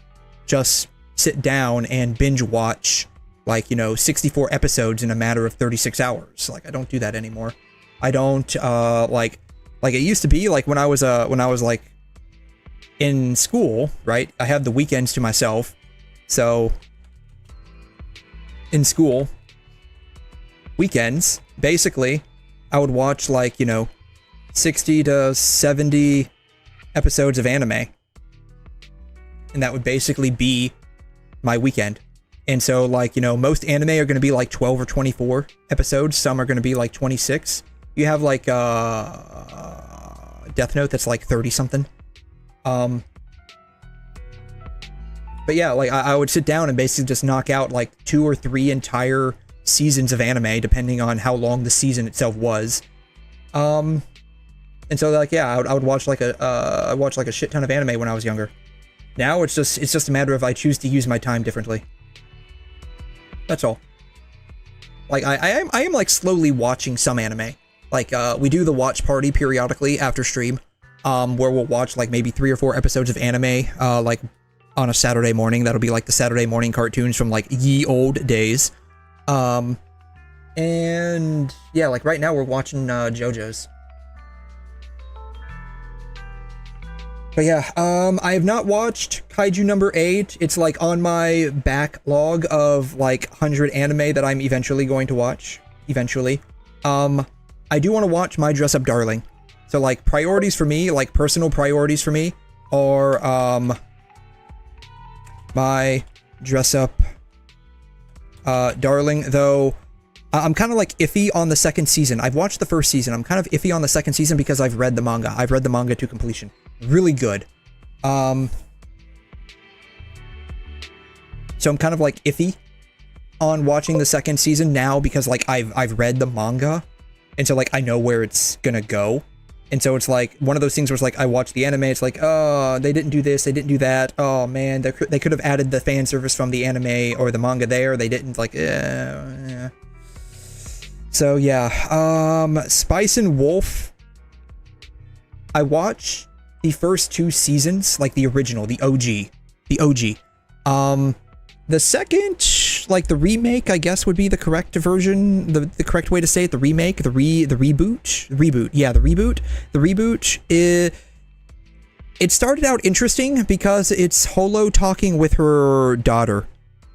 just sit down and binge watch like, you know, 64 episodes in a matter of 36 hours. Like, I don't do that anymore. I don't, like it used to be, like when I was like in school, right? I had the weekends to myself. So in school, weekends, basically, I would watch like, you know, 60 to 70 episodes of anime. And that would basically be my weekend. And so like, you know, most anime are going to be like 12 or 24 episodes. Some are going to be like 26. You have like Death Note that's like 30 something. But yeah, like I would sit down and basically just knock out like 2 or 3 entire seasons of anime, depending on how long the season itself was. And so like, yeah, I would watch like I watched like a shit ton of anime when I was younger. Now it's just a matter of I choose to use my time differently. That's all. Like I am like slowly watching some anime. Like we do the watch party periodically after stream, where we'll watch like maybe 3 or 4 episodes of anime, like on a Saturday morning. That'll be like the Saturday morning cartoons from like ye old days. And yeah, like right now we're watching JoJo's. But yeah, I have not watched Kaiju number 8. It's like on my backlog of like 100 anime that I'm eventually going to watch. Eventually. I do want to watch My Dress Up Darling. So like priorities for me, like personal priorities for me are My Dress Up Darling, though I'm kind of like iffy on the second season. I've watched the first season. I'm kind of iffy on the second season because I've read the manga. I've read the manga to completion. Really good. So I'm kind of like iffy on watching the second season now because like I've read the manga, and so like I know where it's gonna go. And so it's like one of those things where it's like I watch the anime, it's like, oh, they didn't do this, they didn't do that. Oh man, they could have added the fan service from the anime or the manga there. They didn't, like, yeah. So yeah, Spice and Wolf. I watched the first 2 seasons, like the original, the OG. The second, like the remake, I guess would be the correct version, the correct way to say it. The remake, the reboot. Yeah, the reboot. The reboot it started out interesting because it's Holo talking with her daughter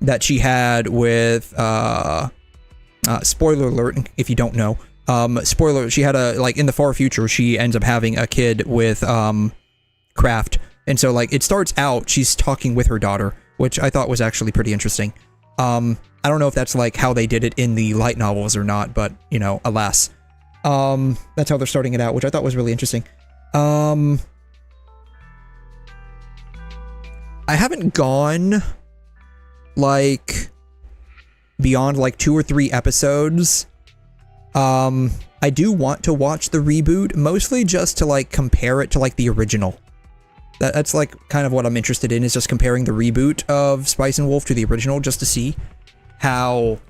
that she had with spoiler alert if you don't know. Spoiler, she had in the far future she ends up having a kid with Kraft. And so like it starts out she's talking with her daughter, which I thought was actually pretty interesting. I don't know if that's like how they did it in the light novels or not, but you know, alas. That's how they're starting it out, which I thought was really interesting. I haven't gone like beyond like 2 or 3 episodes. I do want to watch the reboot, mostly just to like compare it to like the original. That's like kind of what I'm interested in, is just comparing the reboot of Spice and Wolf to the original, just to see how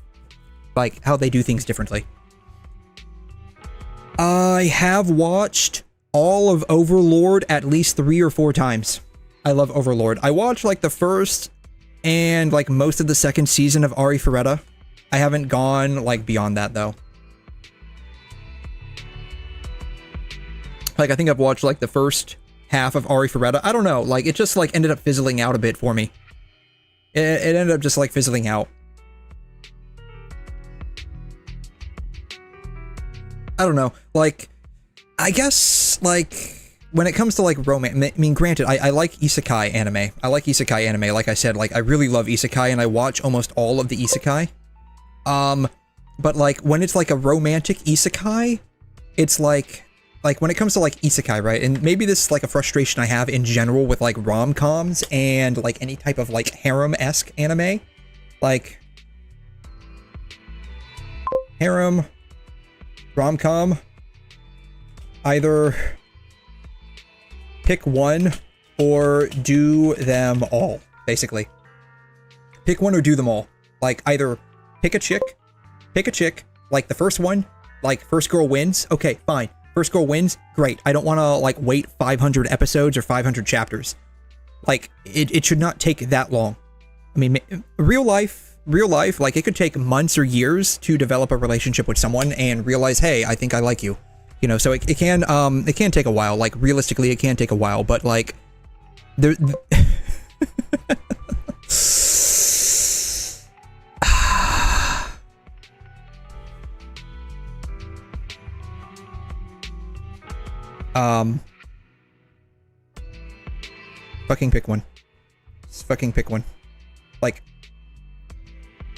they do things differently. I have watched all of Overlord at least 3 or 4 times. I love Overlord. I watched like the first and like most of the second season of Ari Ferretta. I haven't gone like beyond that though. Like I think I've watched like the first half of Ari Ferretta. I don't know, like it just like ended up fizzling out a bit for me. It ended up just like fizzling out. I don't know, like I guess like when it comes to like romance, I mean granted I like isekai anime. I like isekai anime, like I said, like I really love isekai and I watch almost all of the isekai. But like when it's like a romantic isekai, it's like when it comes to like isekai, right? And maybe this is like a frustration I have in general with like rom-coms and like any type of like harem-esque anime. Like harem, rom-com, either pick one or do them all, basically. Pick one or do them all. Like either pick a chick, like the first one, like first girl wins, okay, fine. First girl wins, great. I don't want to like wait 500 episodes or 500 chapters. Like it should not take that long. I mean, real life, like it could take months or years to develop a relationship with someone and realize, hey, I think I like you. You know, so it can take a while. Like realistically, it can take a while, but like there. Fucking pick one. Just fucking pick one. Like,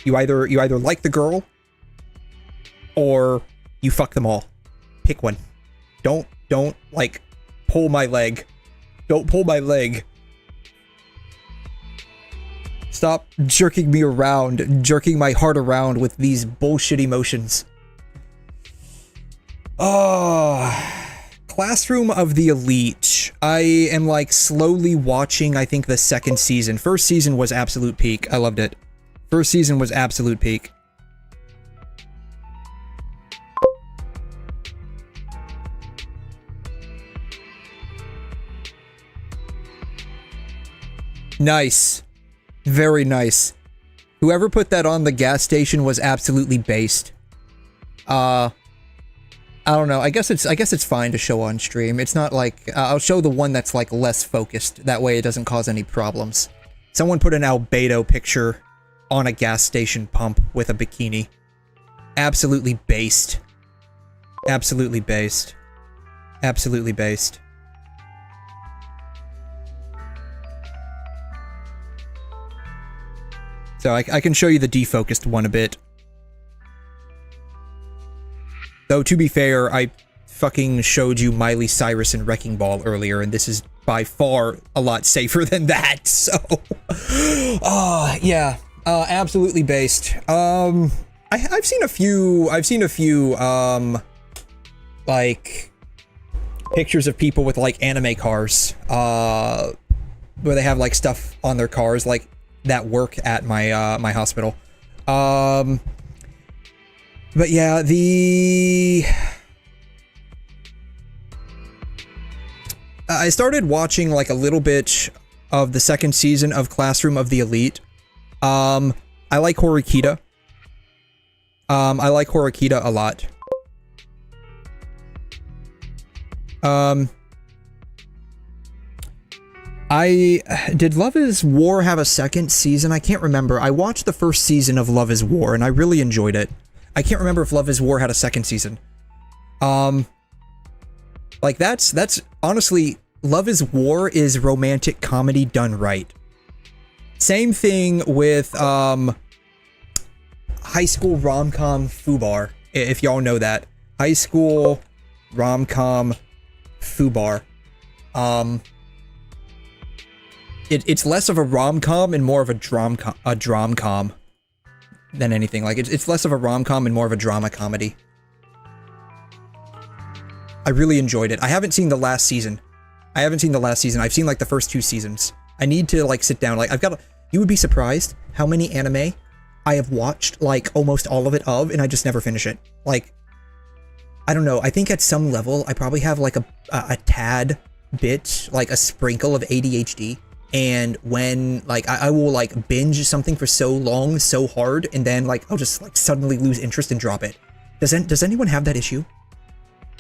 you either like the girl, or you fuck them all. Pick one. Don't like pull my leg. Don't pull my leg. Stop jerking me around, jerking my heart around with these bullshit emotions. Oh. Classroom of the Elite. I am like slowly watching, I think, the second season. First season was absolute peak. I loved it. First season was absolute peak. Nice. Very nice. Whoever put that on the gas station was absolutely based. I I don't know. I guess it's fine to show on stream. It's not like I'll show the one that's like less focused. That way it doesn't cause any problems. Someone put an albedo picture on a gas station pump with a bikini. Absolutely based. Absolutely based. Absolutely based. So I can show you the defocused one a bit. Though, to be fair, I fucking showed you Miley Cyrus and Wrecking Ball earlier, and this is by far a lot safer than that, so... yeah. Absolutely based. I've seen a few, like, pictures of people with, like, anime cars, where they have, like, stuff on their cars, like, that work at my, my hospital. But yeah, I started watching, like, a little bit of the second season of Classroom of the Elite. I like 𝘠𝘬𝘵𝘩𝘦. I like 𝘠𝘬𝘵𝘗 a lot. Did Love is War have a second season? I can't remember. I watched the first season of Love is War, and I really enjoyed it. I can't remember if Love is War had a second season. Like, that's honestly, Love is War is romantic comedy done right. Same thing with, high school rom-com foobar, if y'all know that. High school rom-com foobar. It's less of a rom-com and more of a drom-com than anything. Like, it's less of a rom-com and more of a drama comedy. I really enjoyed it. I haven't seen the last season. I've seen, like, the first 2 seasons. I need to, like, sit down. Like, you would be surprised how many anime I have watched, like, almost all of it and I just never finish it. Like, I don't know. I think at some level, I probably have, like, a tad bit, like, a sprinkle of ADHD. And when, like, I will, like, binge something for so long, so hard, and then, like, I'll just, like, suddenly lose interest and drop it. Does anyone have that issue?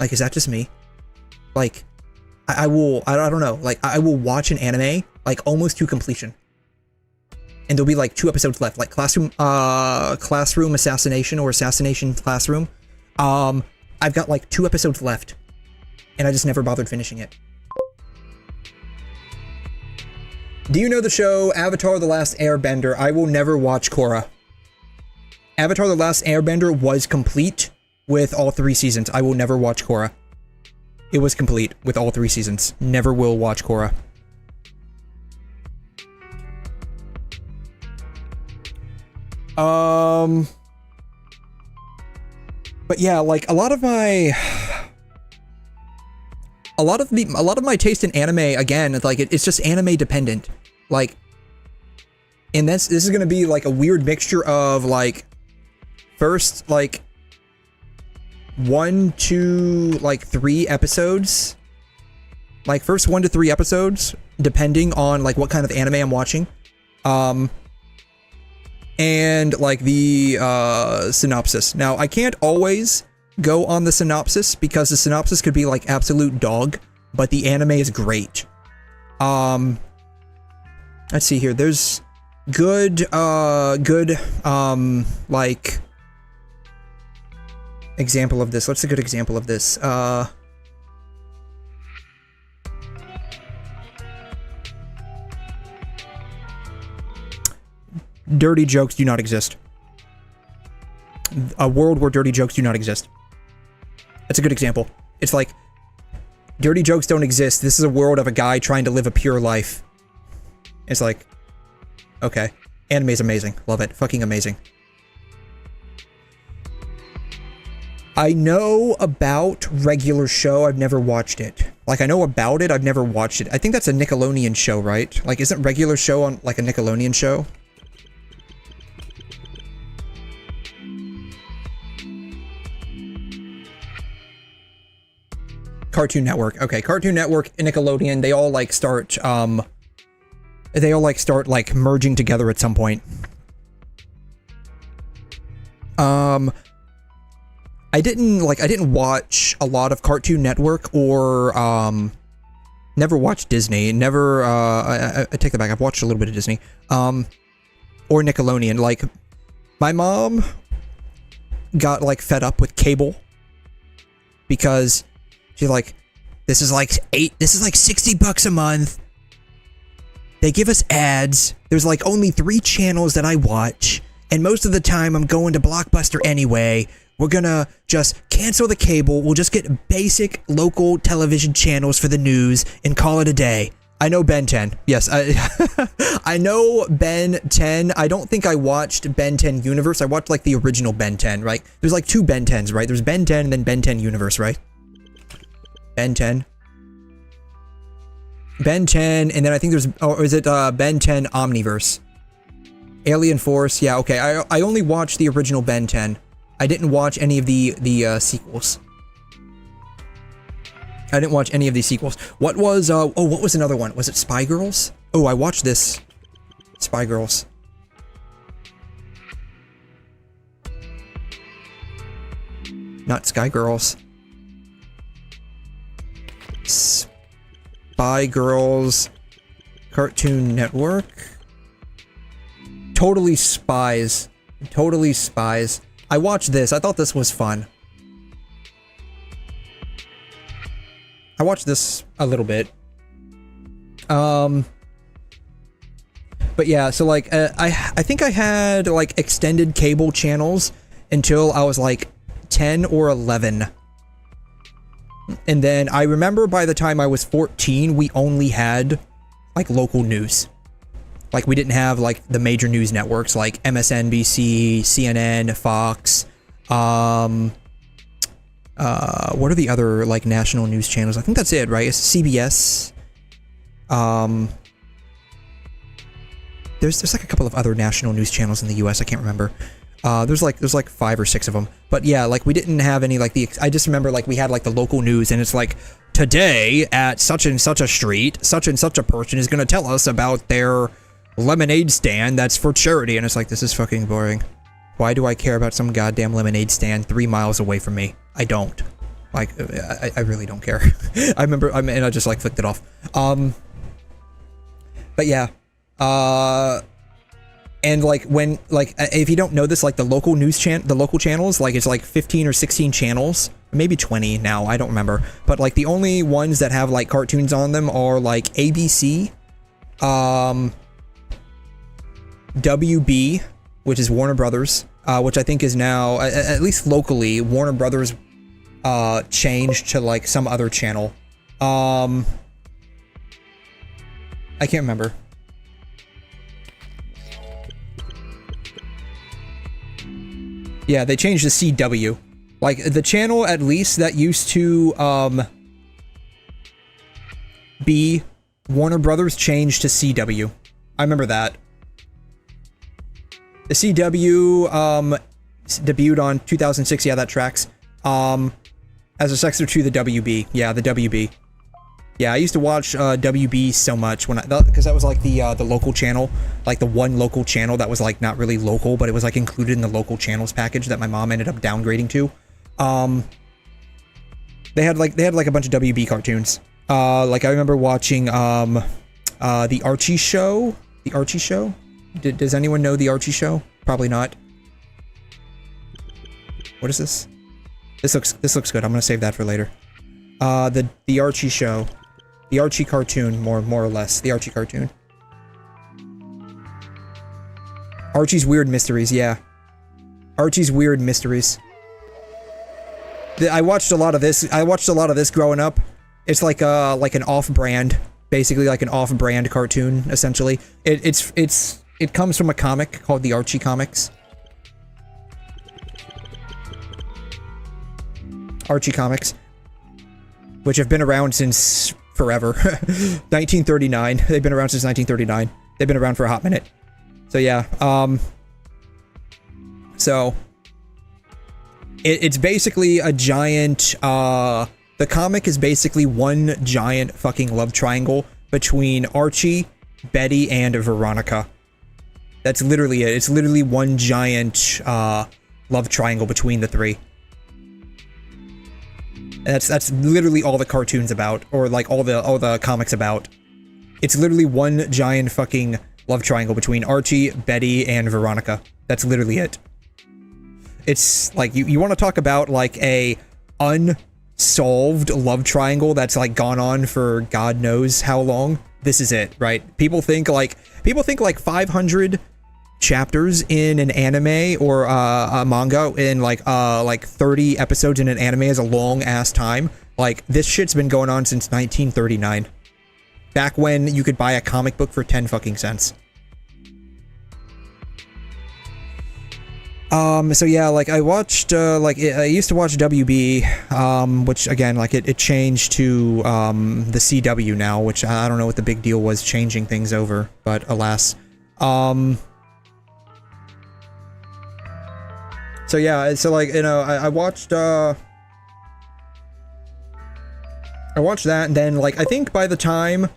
Like, is that just me? Like, I don't know, like, I will watch an anime, like, almost to completion. And there'll be, like, 2 episodes left, like Classroom Assassination or Assassination Classroom. I've got, like, 2 episodes left, and I just never bothered finishing it. Do you know the show Avatar: The Last Airbender? I will never watch Korra. Avatar: The Last Airbender was complete with all 3 seasons. I will never watch Korra. It was complete with all 3 seasons. Never will watch Korra. But yeah, like, a lot of my taste in anime, again, it's like, it's just anime dependent. Like, and this is gonna be like a weird mixture of, like, first, like, 1 to, like, 3 episodes. Like, first 1 to 3 episodes, depending on, like, what kind of anime I'm watching. And, like, the, synopsis. Now, I can't always go on the synopsis, because the synopsis could be, like, absolute dog, but the anime is great. Let's see here. There's good, like, example of this. What's a good example of this? Dirty jokes do not exist. A world where dirty jokes do not exist. That's a good example. It's like, dirty jokes don't exist. This is a world of a guy trying to live a pure life. It's like, okay. Anime's amazing. Love it. Fucking amazing. I know about Regular Show. I've never watched it. Like, I know about it. I've never watched it. I think that's a Nickelodeon show, right? Like, isn't Regular Show on, like, a Nickelodeon show? Cartoon Network. Okay, Cartoon Network and Nickelodeon, they all, like, start, like, merging together at some point. I didn't watch a lot of Cartoon Network or never watched Disney. Never I take that back. I've watched a little bit of Disney. Or Nickelodeon. Like my mom got like fed up with cable because she's like, this is like $60 a month. They give us ads. There's like only 3 channels that I watch, and most of the time I'm going to Blockbuster anyway. We're gonna just cancel the cable. We'll just get basic local television channels for the news and call it a day. I know Ben 10. Yes, I know Ben 10. I don't think I watched Ben 10 Universe. I watched like the original Ben 10, right? There's like 2 Ben 10s, right? There's Ben 10 and then Ben 10 Universe, right? Ben 10. Ben 10, and then I think there's, or is it Ben 10 Omniverse? Alien Force, yeah, okay. I only watched the original Ben 10. I didn't watch any of the sequels. I didn't watch any of these sequels. What was, what was another one? Was it Spy Girls? Oh, I watched this. Spy Girls. Not Sky Girls. Spy Girls. Cartoon Network. Totally Spies. Totally Spies. I watched this. I thought this was fun. I watched this a little bit. But yeah, so like, I think I had like extended cable channels until I was like 10 or 11. And then I remember by the time I was 14, we only had like local news. Like we didn't have like the major news networks like MSNBC, CNN, Fox, what are the other like national news channels? I think that's it, right? It's CBS. There's like a couple of other national news channels in the US. I can't remember. There's like 5 or 6 of them. But yeah, like we didn't have any like I just remember like we had like the local news, and it's like, today at such and such a street, such and such a person is gonna tell us about their lemonade stand that's for charity. And it's like, this is fucking boring. Why do I care about some goddamn lemonade stand 3 miles away from me? I don't. Like, I really don't care. I remember, and I just like flicked it off. But yeah. And like when, like, if you don't know this, like the local news the local channels, like it's like 15 or 16 channels, maybe 20 now, I don't remember. But like the only ones that have like cartoons on them are like ABC, WB, which is Warner Brothers, which I think is now, at least locally, Warner Brothers changed to like some other channel. I can't remember. Yeah, they changed to CW. Like the channel at least that used to be Warner Brothers changed to CW. I remember that. The CW debuted on 2006. Yeah, that tracks. As a successor to the WB. Yeah, the WB. Yeah, I used to watch WB so much when because that was like the local channel, like the one local channel that was like not really local, but it was like included in the local channels package that my mom ended up downgrading to. They had like a bunch of WB cartoons. Like I remember watching the Archie show. The Archie show. Does anyone know the Archie show? Probably not. What is this? This looks good. I'm gonna save that for later. The Archie show. The Archie cartoon, more or less. The Archie cartoon. Archie's Weird Mysteries, yeah. Archie's Weird Mysteries. I watched a lot of this. I watched a lot of this growing up. It's like an off-brand, basically like an off-brand cartoon, essentially. It comes from a comic called the Archie comics. Archie comics, which have been around since forever. 1939. They've been around since 1939. They've been around for a hot minute. So yeah, so it's basically a giant, the comic is basically one giant fucking love triangle between Archie, Betty, and Veronica. That's literally it. It's literally one giant, love triangle between the three. That's literally all the cartoons about, or like all the comics about. It's literally one giant fucking love triangle between Archie, Betty, and Veronica. That's literally it. It's like, you want to talk about like a unsolved love triangle that's like gone on for God knows how long. This is it, right? People think like 500 chapters in an anime or a manga in like 30 episodes in an anime is a long ass time. Like, this shit's been going on since 1939. Back when you could buy a comic book for 10 fucking cents. So yeah, like I watched, I used to watch WB, which again, like it changed to, the CW now, which I don't know what the big deal was changing things over, but alas. So yeah, so like, you know, I watched that, and then like, I think by the time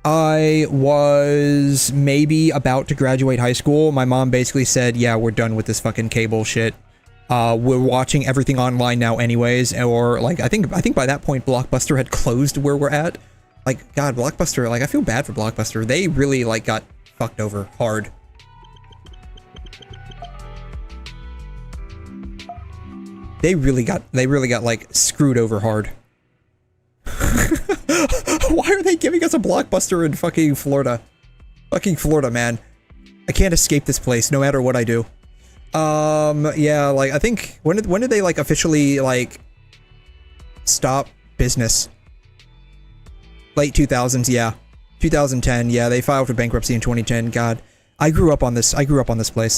I was maybe about to graduate high school, my mom basically said, yeah, we're done with this fucking cable shit. We're watching everything online now anyways, or like, I think by that point, Blockbuster had closed where we're at. Like, God, Blockbuster, like, I feel bad for Blockbuster. They really, like, got fucked over hard. They really got, like, screwed over hard. Why are they giving us a Blockbuster in fucking Florida? Fucking Florida, man. I can't escape this place, no matter what I do. Yeah, like, I think, when did they, like, officially, like, stop business? Late 2000s, yeah. 2010, yeah, they filed for bankruptcy in 2010, God. I grew up on this place.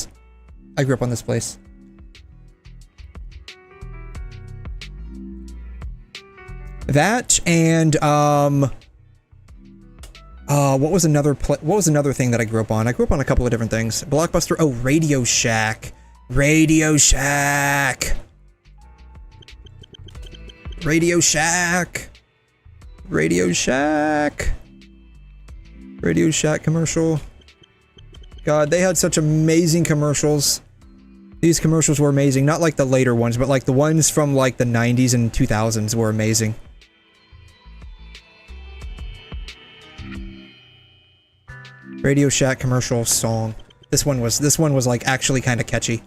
That, and, what was another thing that I grew up on? I grew up on a couple of different things. Blockbuster, oh, Radio Shack. Radio Shack. Radio Shack. Radio Shack. Radio Shack commercial. God, they had such amazing commercials. These commercials were amazing. Not like the later ones, but like the ones from like the 90s and 2000s were amazing. Radio Shack commercial song. This one was like actually kind of catchy.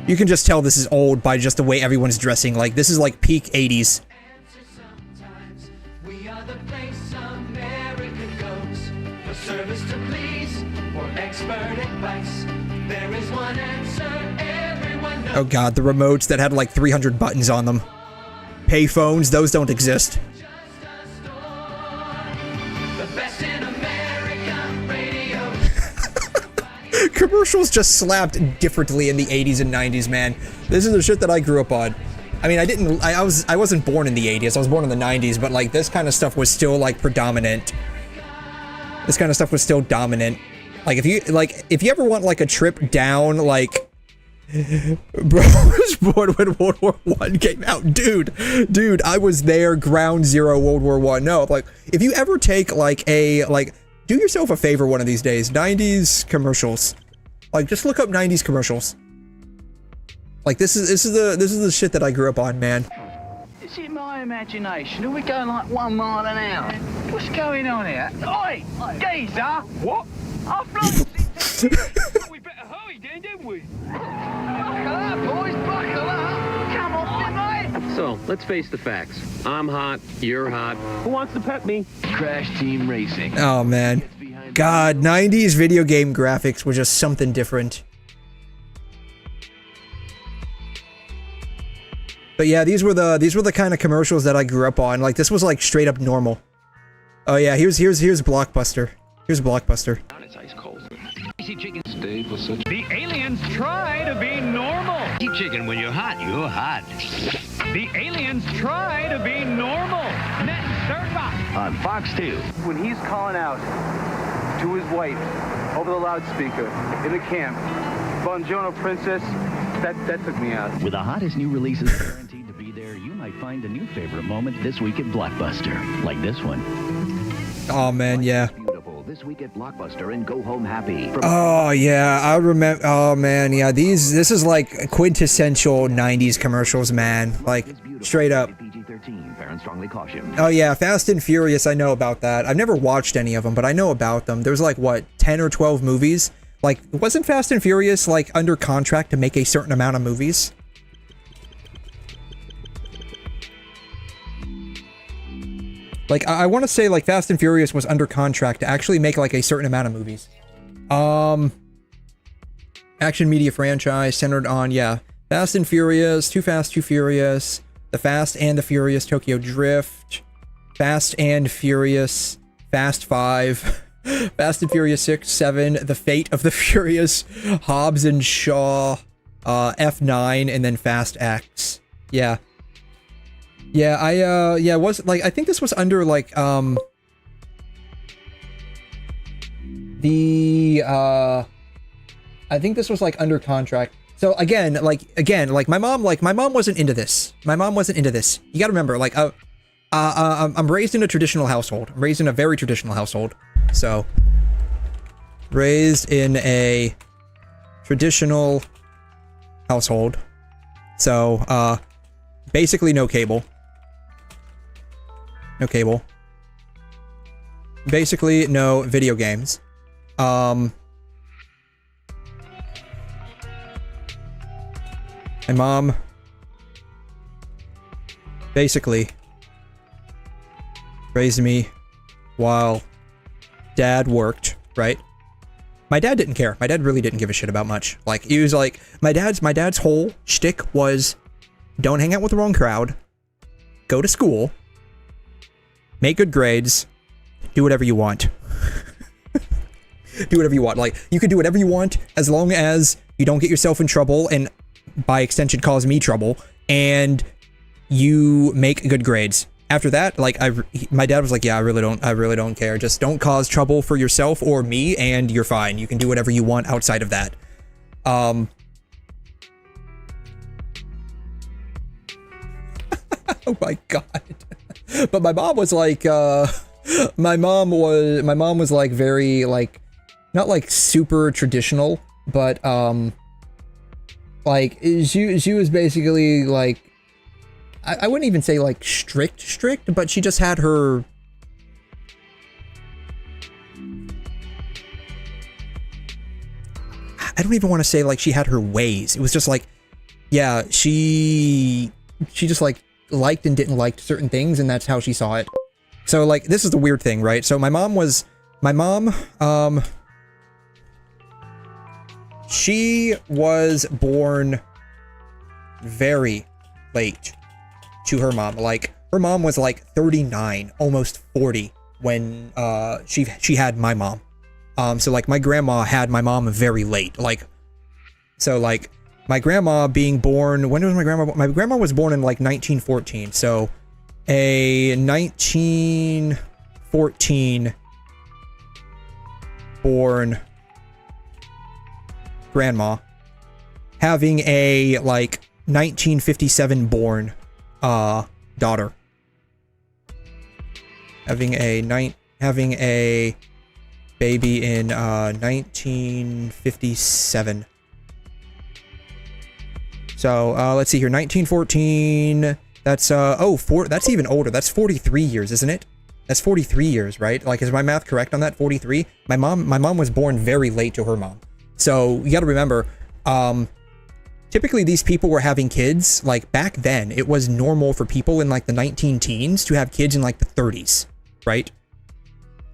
You can just tell this is old by just the way everyone's dressing. Like, this is like peak 80s. Oh God, the remotes that had like 300 buttons on them. Payphones, those don't exist. Commercials just slapped differently in the 80s and 90s, man. This is the shit that I grew up on. I mean, I wasn't born in the 80s, I was born in the 90s, but like this kind of stuff was still like predominant. This kind of stuff was still dominant. Like if you ever want like a trip down, like, bro, I was born when World War I came out. Dude, I was there, ground zero, World War I. No, like, if you ever take, like, do yourself a favor one of these days. 90s commercials. Like, just look up 90s commercials. Like, this is the shit that I grew up on, man. Is it my imagination? Are we going like 1 mile an hour? What's going on here? Oi! Geezer! What? I've lost it! We better hurry then, didn't we? Buckle up, boys, buckle up! Come on, mate! So, let's face the facts. I'm hot, you're hot. Who wants to pet me? Crash Team Racing. Oh, man. God, 90s video game graphics were just something different. But yeah, these were the kind of commercials that I grew up on. Like, this was like straight up normal. Oh yeah, here's Blockbuster. Here's Blockbuster. It's ice cold. Easy chicken stay for such. The aliens try to be normal. Easy chicken, when you're hot. The aliens try to be normal. Net Serva on Fox 2. When he's calling out to his wife over the loudspeaker in the camp, Buongiorno Princess, that took me out. With the hottest new releases guaranteed to be there, you might find a new favorite moment this week at Blockbuster, like this one. Oh man, yeah. this week at Blockbuster and go home happy. Oh yeah, I remember. Oh man, yeah. This is like quintessential '90s commercials, man. Like straight up. Parents strongly caution. Oh yeah, Fast and Furious. I know about that. I've never watched any of them, but I know about them. There's like what 10 or 12 movies. Like, wasn't Fast and Furious like under contract to make a certain amount of movies? Like, I want to say, like, Fast and Furious was under contract to actually make, like, a certain amount of movies. Action media franchise centered on, yeah, Fast and Furious, Too Fast, Too Furious, The Fast and the Furious Tokyo Drift, Fast and Furious, Fast 5, Fast and Furious 6, 7, The Fate of the Furious, Hobbs and Shaw, F9, and then Fast X. Yeah. Yeah, yeah, I think this was under, like, I think this was, like, under contract. So, again, my mom wasn't into this. My mom wasn't into this. You gotta remember, like, I'm raised in a traditional household. I'm raised in a very traditional household. So, raised in a traditional household. So, basically no cable. No cable. Basically, no video games. My mom basically raised me while dad worked, right? My dad didn't care. My dad really didn't give a shit about much. Like, he was like, my dad's whole shtick was, don't hang out with the wrong crowd, go to school, make good grades, do whatever you want. Do whatever you want. Like, you can do whatever you want as long as you don't get yourself in trouble and, by extension, cause me trouble, and you make good grades. After that, like, my dad was like, yeah, I really don't care. Just don't cause trouble for yourself or me, and you're fine. You can do whatever you want outside of that. Oh my god. But my mom was like, my mom was like very, like, not like super traditional, but, like, she was basically like, I wouldn't even say like strict, but she just had her, I don't even want to say like she had her ways. It was just like, yeah, she just like liked and didn't like certain things, and that's how she saw it. So, like, this is the weird thing, right? So my mom, she was born very late to her mom. Like, her mom was like 39, almost 40 when she had my mom. So like my grandma had my mom very late. Like, so like my grandma being born, when was my grandma? My grandma was born in like 1914. So a 1914 born grandma having a like 1957 born daughter, having a baby in 1957. So let's see here, 1914, that's that's even older. That's 43 years, isn't it? That's 43 years, right? Like, is my math correct on that? 43? My mom was born very late to her mom. So you got to remember, typically these people were having kids, like, back then it was normal for people in like the 19-teens to have kids in like the 30s, right?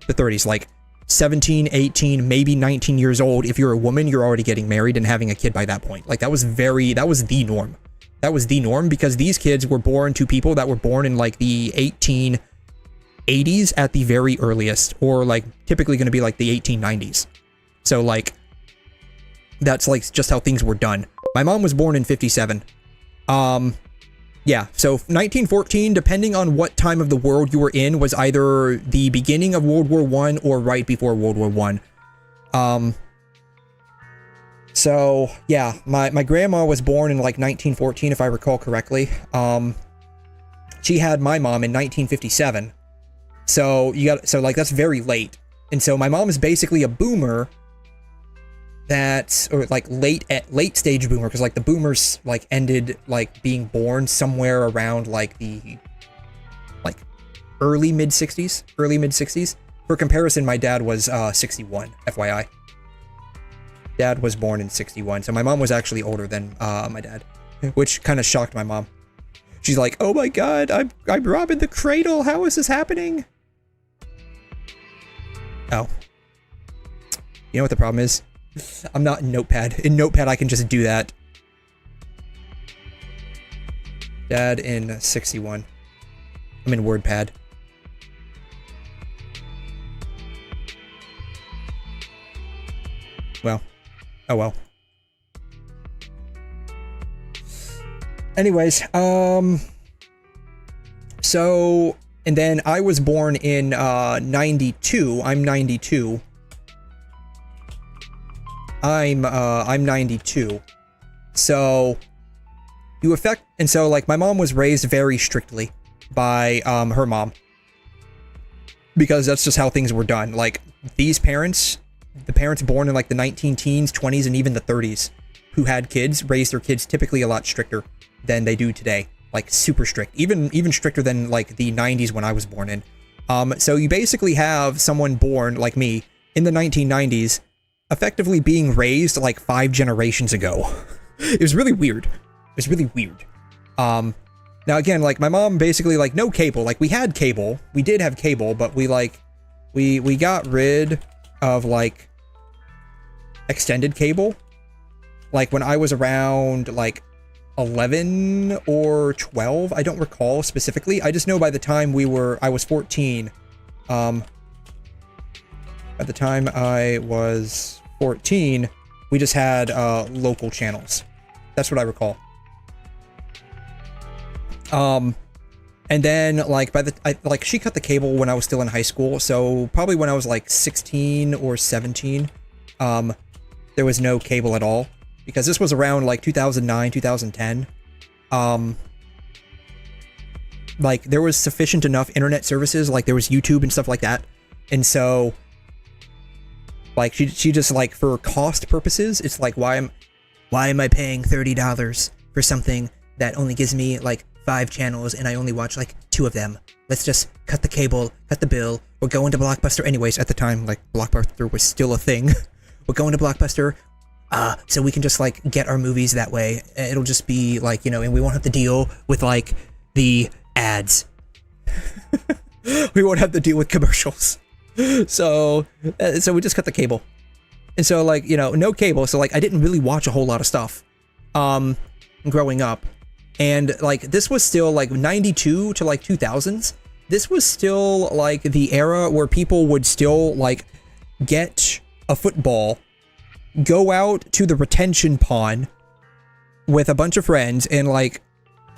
The 30s, like 17, 18, maybe 19 years old. If you're a woman, you're already getting married and having a kid by that point. Like, that was the norm. That was the norm, because these kids were born to people that were born in like the 1880s at the very earliest, or like typically going to be like the 1890s. So like, that's like just how things were done. My mom was born in 57. Yeah, so 1914, depending on what time of the world you were in, was either the beginning of World War I or right before World War I. So yeah, my grandma was born in like 1914, if I recall correctly. She had my mom in 1957. So like, that's very late. And so my mom is basically a boomer that's, or like late stage boomer, because like the boomers like ended like being born somewhere around like the like early mid 60s. For comparison, my dad was 61, FYI. Dad was born in 61, so my mom was actually older than my dad, which kind of shocked my mom. She's like, "Oh my god, I'm robbing the cradle. How is this happening?" Oh. You know what the problem is? I'm not in Notepad. In Notepad, I can just do that. Dad in 61. I'm in WordPad. Well. Oh well. Anyways, so, and then I was born in 92. I'm 92. I'm 92. So and so like my mom was raised very strictly by her mom, because that's just how things were done. Like these parents, the parents born in like the 19-teens, 20s, and even the 30s who had kids raised their kids typically a lot stricter than they do today. Like super strict, even stricter than like the 90s when I was born in. So you basically have someone born like me in the 1990s effectively being raised like 5 generations ago. It was really weird. It was really weird. Now again, like my mom basically like no cable. Like we had cable, we did have cable, but we got rid of like extended cable. Like when I was around like 11 or 12, I don't recall specifically. I just know by the time I was 14. By the time I was 14, we just had local channels. That's what I recall. And then like she cut the cable when I was still in high school, so probably when I was like 16 or 17, there was no cable at all, because this was around like 2009, 2010. Like there was sufficient enough internet services, like there was YouTube and stuff like that, and so like she just like for cost purposes, it's like why am I paying $30 for something that only gives me like 5 channels and I only watch like 2 of them? Let's just cut the cable, cut the bill. We're going to Blockbuster anyways. At the time, like Blockbuster was still a thing. We're going to Blockbuster, so we can just like get our movies that way. It'll just be like, you know, and we won't have to deal with like the ads. We won't have to deal with commercials. So we just cut the cable. And so like, you know, no cable. So like I didn't really watch a whole lot of stuff growing up. And like this was still like 92 to like 2000s. This was still like the era where people would still like get a football, go out to the retention pond with a bunch of friends and like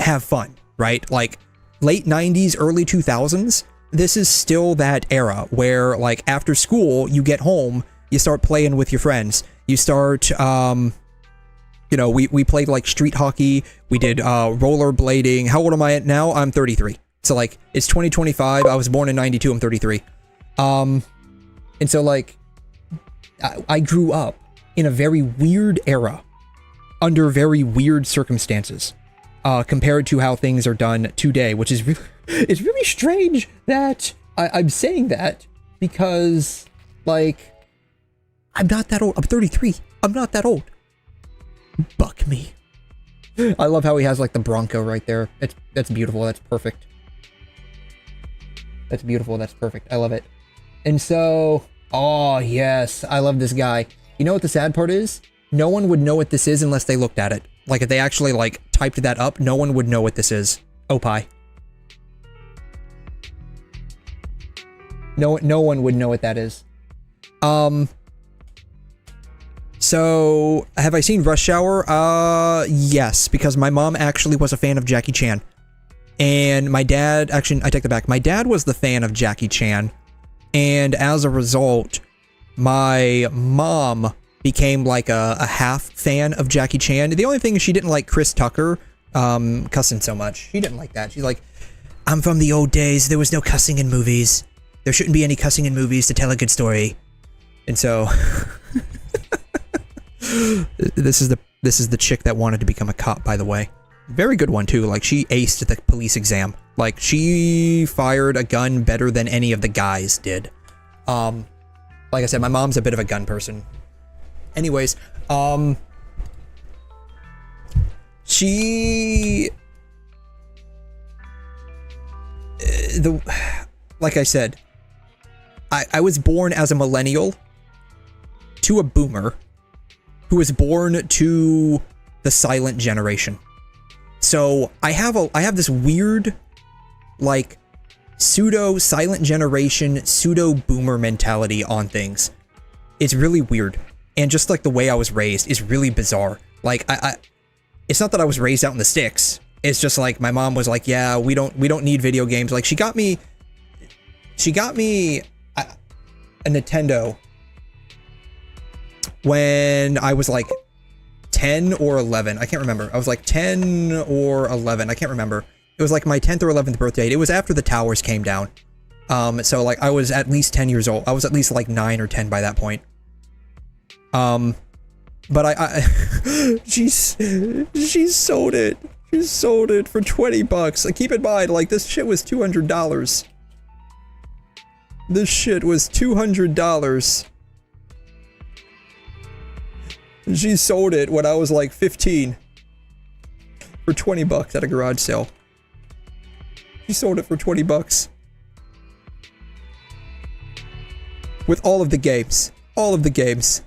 have fun, right? Like late 90s, early 2000s. This is still that era where like after school you get home, you start playing with your friends. You start you know, we played like street hockey, we did rollerblading. How old am I now? I'm 33. So like it's 2025. I was born in 92. I'm 33. And so like I grew up in a very weird era under very weird circumstances compared to how things are done today, which is it's really strange that I'm saying that, because like I'm not that old. I'm 33. I'm not that old. Buck me. I love how he has like the Bronco right there. That's beautiful. That's perfect. That's beautiful. That's perfect. I love it. And so, oh yes, I love this guy. You know what the sad part is? No one would know what this is unless they looked at it. Like if they actually like typed that up, no one would know what this is. Opie. No one would know what that is. So, have I seen Rush Hour? Yes, because my mom actually was a fan of Jackie Chan. And my dad, actually, I take that back. My dad was the fan of Jackie Chan. And as a result, my mom became like a half fan of Jackie Chan. The only thing is she didn't like Chris Tucker cussing so much. She didn't like that. She's like, I'm from the old days. There was no cussing in movies. there shouldn't be any cussing in movies to tell a good story. And so this is the chick that wanted to become a cop, by the way. Very good one too. Like, she aced the police exam. Like, she fired a gun better than any of the guys did. Like I said, my mom's a bit of a gun person. Anyways, like I said, I was born as a millennial to a boomer who was born to the silent generation. So I have this weird, like, pseudo silent generation, pseudo boomer mentality on things. It's really weird. And just like the way I was raised is really bizarre. Like, it's not that I was raised out in the sticks. It's just like my mom was like, yeah, we don't need video games. Like, she got me a Nintendo when I was like 10 or 11. I can't remember. I was like 10 or 11. I can't remember. It was like my 10th or 11th birthday. It was after the towers came down. So like I was at least 10 years old. I was at least like 9 or 10 by that point. But she sold it. She sold it for $20. Like, keep in mind, like, this shit was $200. This shit was $200. And she sold it when I was like 15 for $20 at a garage sale. She sold it for $20. With all of the games. All of the games.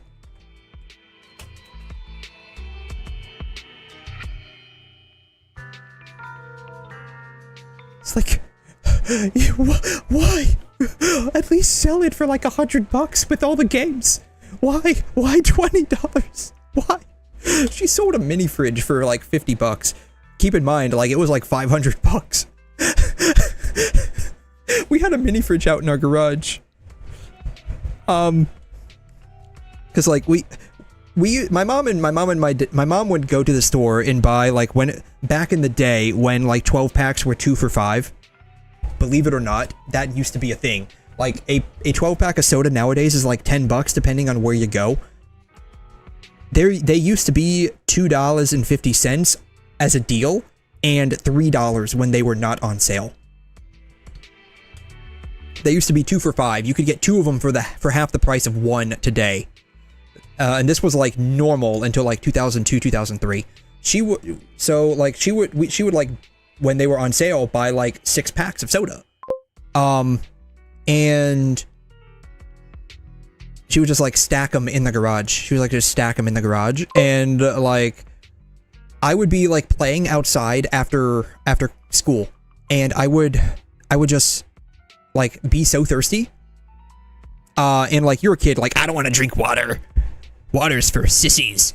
It's like, why? At least sell it for like $100 with all the games. Why? Why $20? Why? She sold a mini fridge for like $50. Keep in mind, like, it was like $500. We had a mini fridge out in our garage. Cause like my mom would go to the store and buy, like, back in the day when like 12 packs were 2 for $5. Believe it or not, that used to be a thing. Like, a 12 pack of soda nowadays is like $10 depending on where you go. They used to be $2.50 as a deal and $3 when they were not on sale. They used to be 2 for $5. You could get 2 of them for half the price of 1 today. And this was like normal until like 2002, 2003. She would like, when they were on sale, buy like 6 packs of soda. And she would just like stack them in the garage. She would like just stack them in the garage. And like, I would be like playing outside after school. And I would just like be so thirsty. And like, you're a kid, like, I don't want to drink water. Water's for sissies.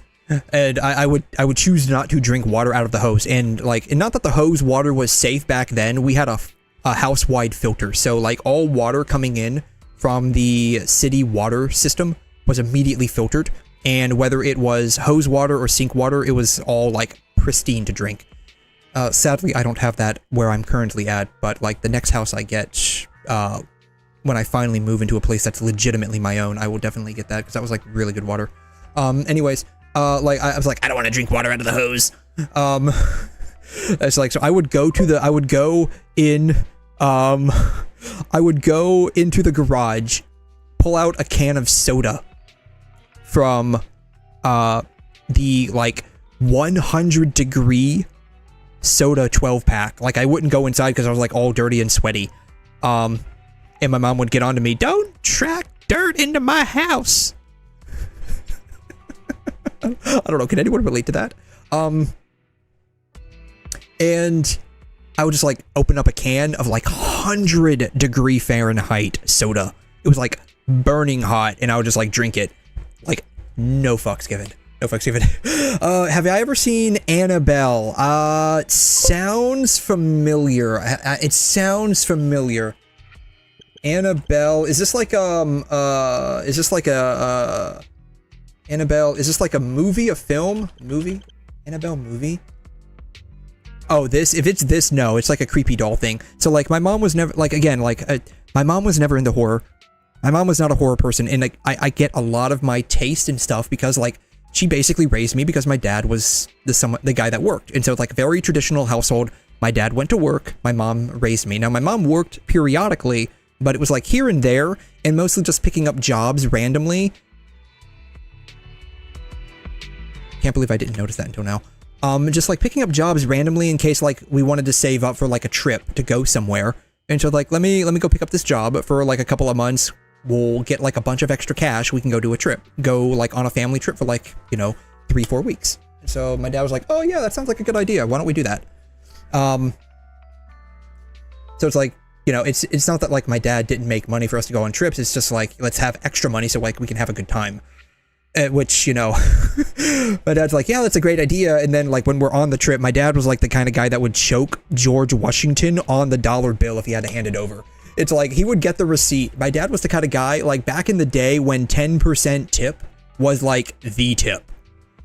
And I would choose not to drink water out of the hose. And like, and not that the hose water was safe back then. We had a house-wide filter. So like, all water coming in from the city water system was immediately filtered. And whether it was hose water or sink water, it was all like pristine to drink. Sadly, I don't have that where I'm currently at. But like, the next house I get, when I finally move into a place that's legitimately my own, I will definitely get that, because that was like really good water. Anyways, like, I was like, I don't want to drink water out of the hose. It's like, so I would go into the garage, pull out a can of soda from, the like 100-degree soda 12 pack. Like, I wouldn't go inside because I was like all dirty and sweaty. And my mom would get on to me, don't track dirt into my house. I don't know, can anyone relate to that? And I would just like open up a can of like 100-degree Fahrenheit soda. It was like burning hot, and I would just like drink it. Like, no fucks given. No fucks given. Have I ever seen Annabelle? It sounds familiar. It sounds familiar. Annabelle, is this like Annabelle, is this like a movie, a film? Movie? Annabelle movie? Oh, if it's this, no, it's like a creepy doll thing. So like, my mom was never, like, again, like, My mom was never into horror. My mom was not a horror person, and like I get a lot of my taste and stuff because like she basically raised me because my dad was the guy that worked. And so it's like a very traditional household. My dad went to work, my mom raised me. Now my mom worked periodically, but it was like here and there and mostly just picking up jobs randomly. Can't believe I didn't notice that until now. Just like picking up jobs randomly in case like we wanted to save up for like a trip to go somewhere. And so like, let me go pick up this job for like a couple of months. We'll get like a bunch of extra cash. We can go do a trip, go like on a family trip for like, you know, 3-4 weeks. And so my dad was like, oh yeah, that sounds like a good idea. Why don't we do that? So it's like, you know, it's not that like my dad didn't make money for us to go on trips. It's just like, let's have extra money so like we can have a good time. Which, you know, my dad's like, yeah, that's a great idea. And then like when we're on the trip, my dad was like the kind of guy that would choke George Washington on the dollar bill if he had to hand it over. It's like he would get the receipt. My dad was the kind of guy like back in the day when 10% tip was like the tip.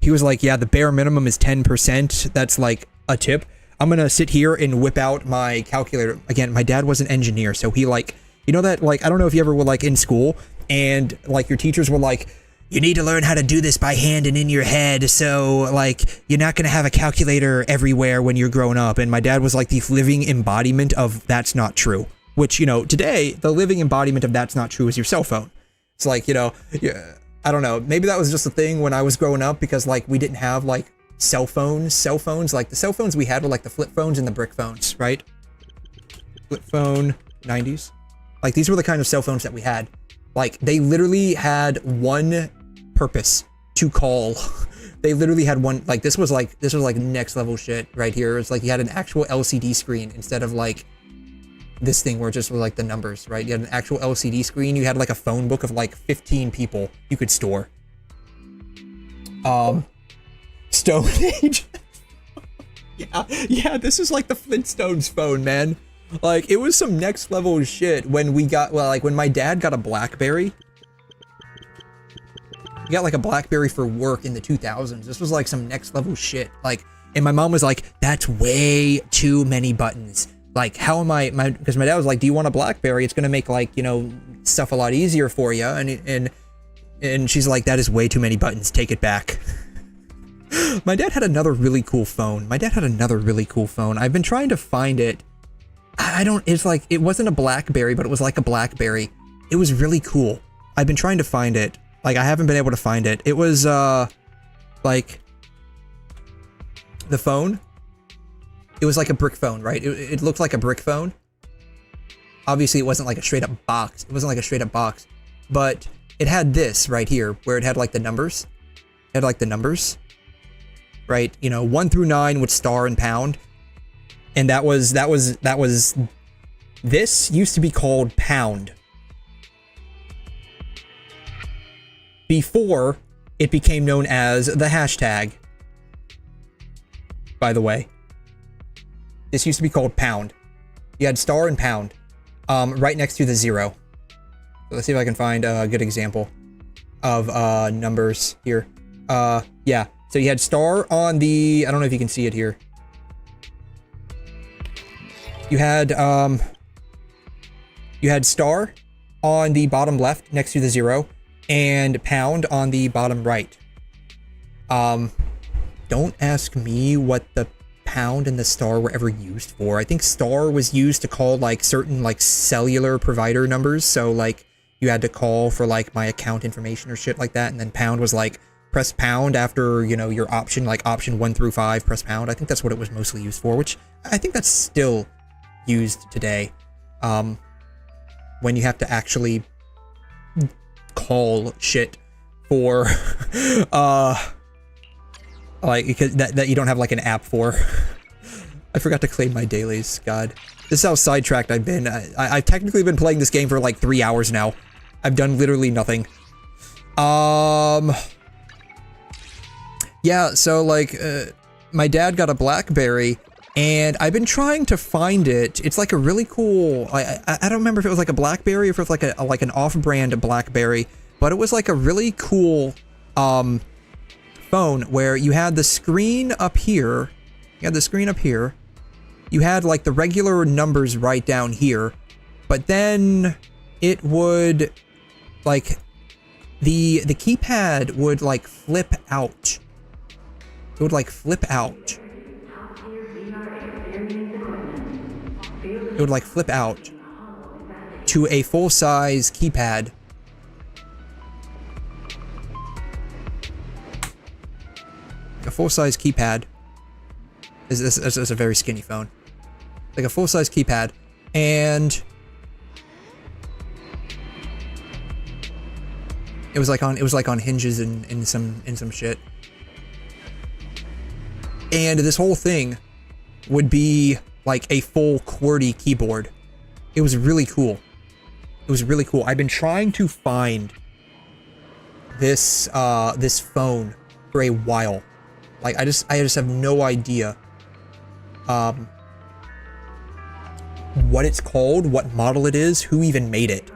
He was like, yeah, the bare minimum is 10%. That's like a tip. I'm going to sit here and whip out my calculator. Again, my dad was an engineer. So he like, you know that like, I don't know if you ever were like in school and like your teachers were like, you need to learn how to do this by hand and in your head. So like, you're not going to have a calculator everywhere when you're grown up. And my dad was like the living embodiment of that's not true. Which, you know, today, the living embodiment of that's not true is your cell phone. It's like, you know, I don't know. Maybe that was just a thing when I was growing up because, like, we didn't have, like, cell phones. Cell phones, like, the cell phones we had were, like, the flip phones and the brick phones, right? Flip phone, 90s. Like, these were the kind of cell phones that we had. Like, they literally had one purpose to call. They literally had one, like, this was like next level shit right here. It's like you had an actual LCD screen instead of, like, this thing where it just was like the numbers, right? You had an actual LCD screen. You had like a phone book of like 15 people you could store. Stone Age. yeah, this is like the Flintstones phone, man. Like it was some next level shit when we got, well, like when my dad got a BlackBerry. He got like a BlackBerry for work in the 2000s. This was like some next level shit. Like, and my mom was like, that's way too many buttons. Like, how am I, because my dad was like, do you want a BlackBerry? It's going to make like, you know, stuff a lot easier for you. And she's like, that is way too many buttons. Take it back. My dad had another really cool phone. I've been trying to find it. It's like, it wasn't a BlackBerry, but it was like a BlackBerry. It was really cool. I've been trying to find it. Like, I haven't been able to find it. It was, like, the phone. It was like a brick phone, right? It looked like a brick phone. Obviously, it wasn't like a straight up box. But it had this right here, where it had like the numbers. Right? You know, 1 through 9 with star and pound. And that was, this used to be called pound. Before it became known as the hashtag. By the way. This used to be called pound. You had star and pound, right next to the 0. So let's see if I can find a good example of numbers here. Yeah. So you had star on the, I don't know if you can see it here. You had star on the bottom left next to the 0, and pound on the bottom right. Don't ask me what the pound and the star were ever used for. I think star was used to call like certain like cellular provider numbers. So like you had to call for like my account information or shit like that. And then pound was like press pound after, you know, your option, like option 1 through 5, press pound. I think that's what it was mostly used for, which I think that's still used today. When you have to actually call shit for, like, because that you don't have like an app for. I forgot to claim my dailies. God, this is how sidetracked I've been. I've technically been playing this game for like 3 hours now. I've done literally nothing. Yeah, so like, my dad got a BlackBerry, and I've been trying to find it. It's like a really cool. I don't remember if it was like a BlackBerry or if it was like an off-brand BlackBerry, but it was like a really cool phone where you had the screen up here. You had like the regular numbers right down here, but then it would, like, the keypad would, like, flip out. It would, like, flip out. It would, like, flip out to a full-size keypad. A full-size keypad. This is a very skinny phone. Like a full-size keypad, and it was like on hinges and some shit. And this whole thing would be like a full QWERTY keyboard. It was really cool. It was really cool. I've been trying to find this this phone for a while. Like I just have no idea what it's called, what model it is, who even made it.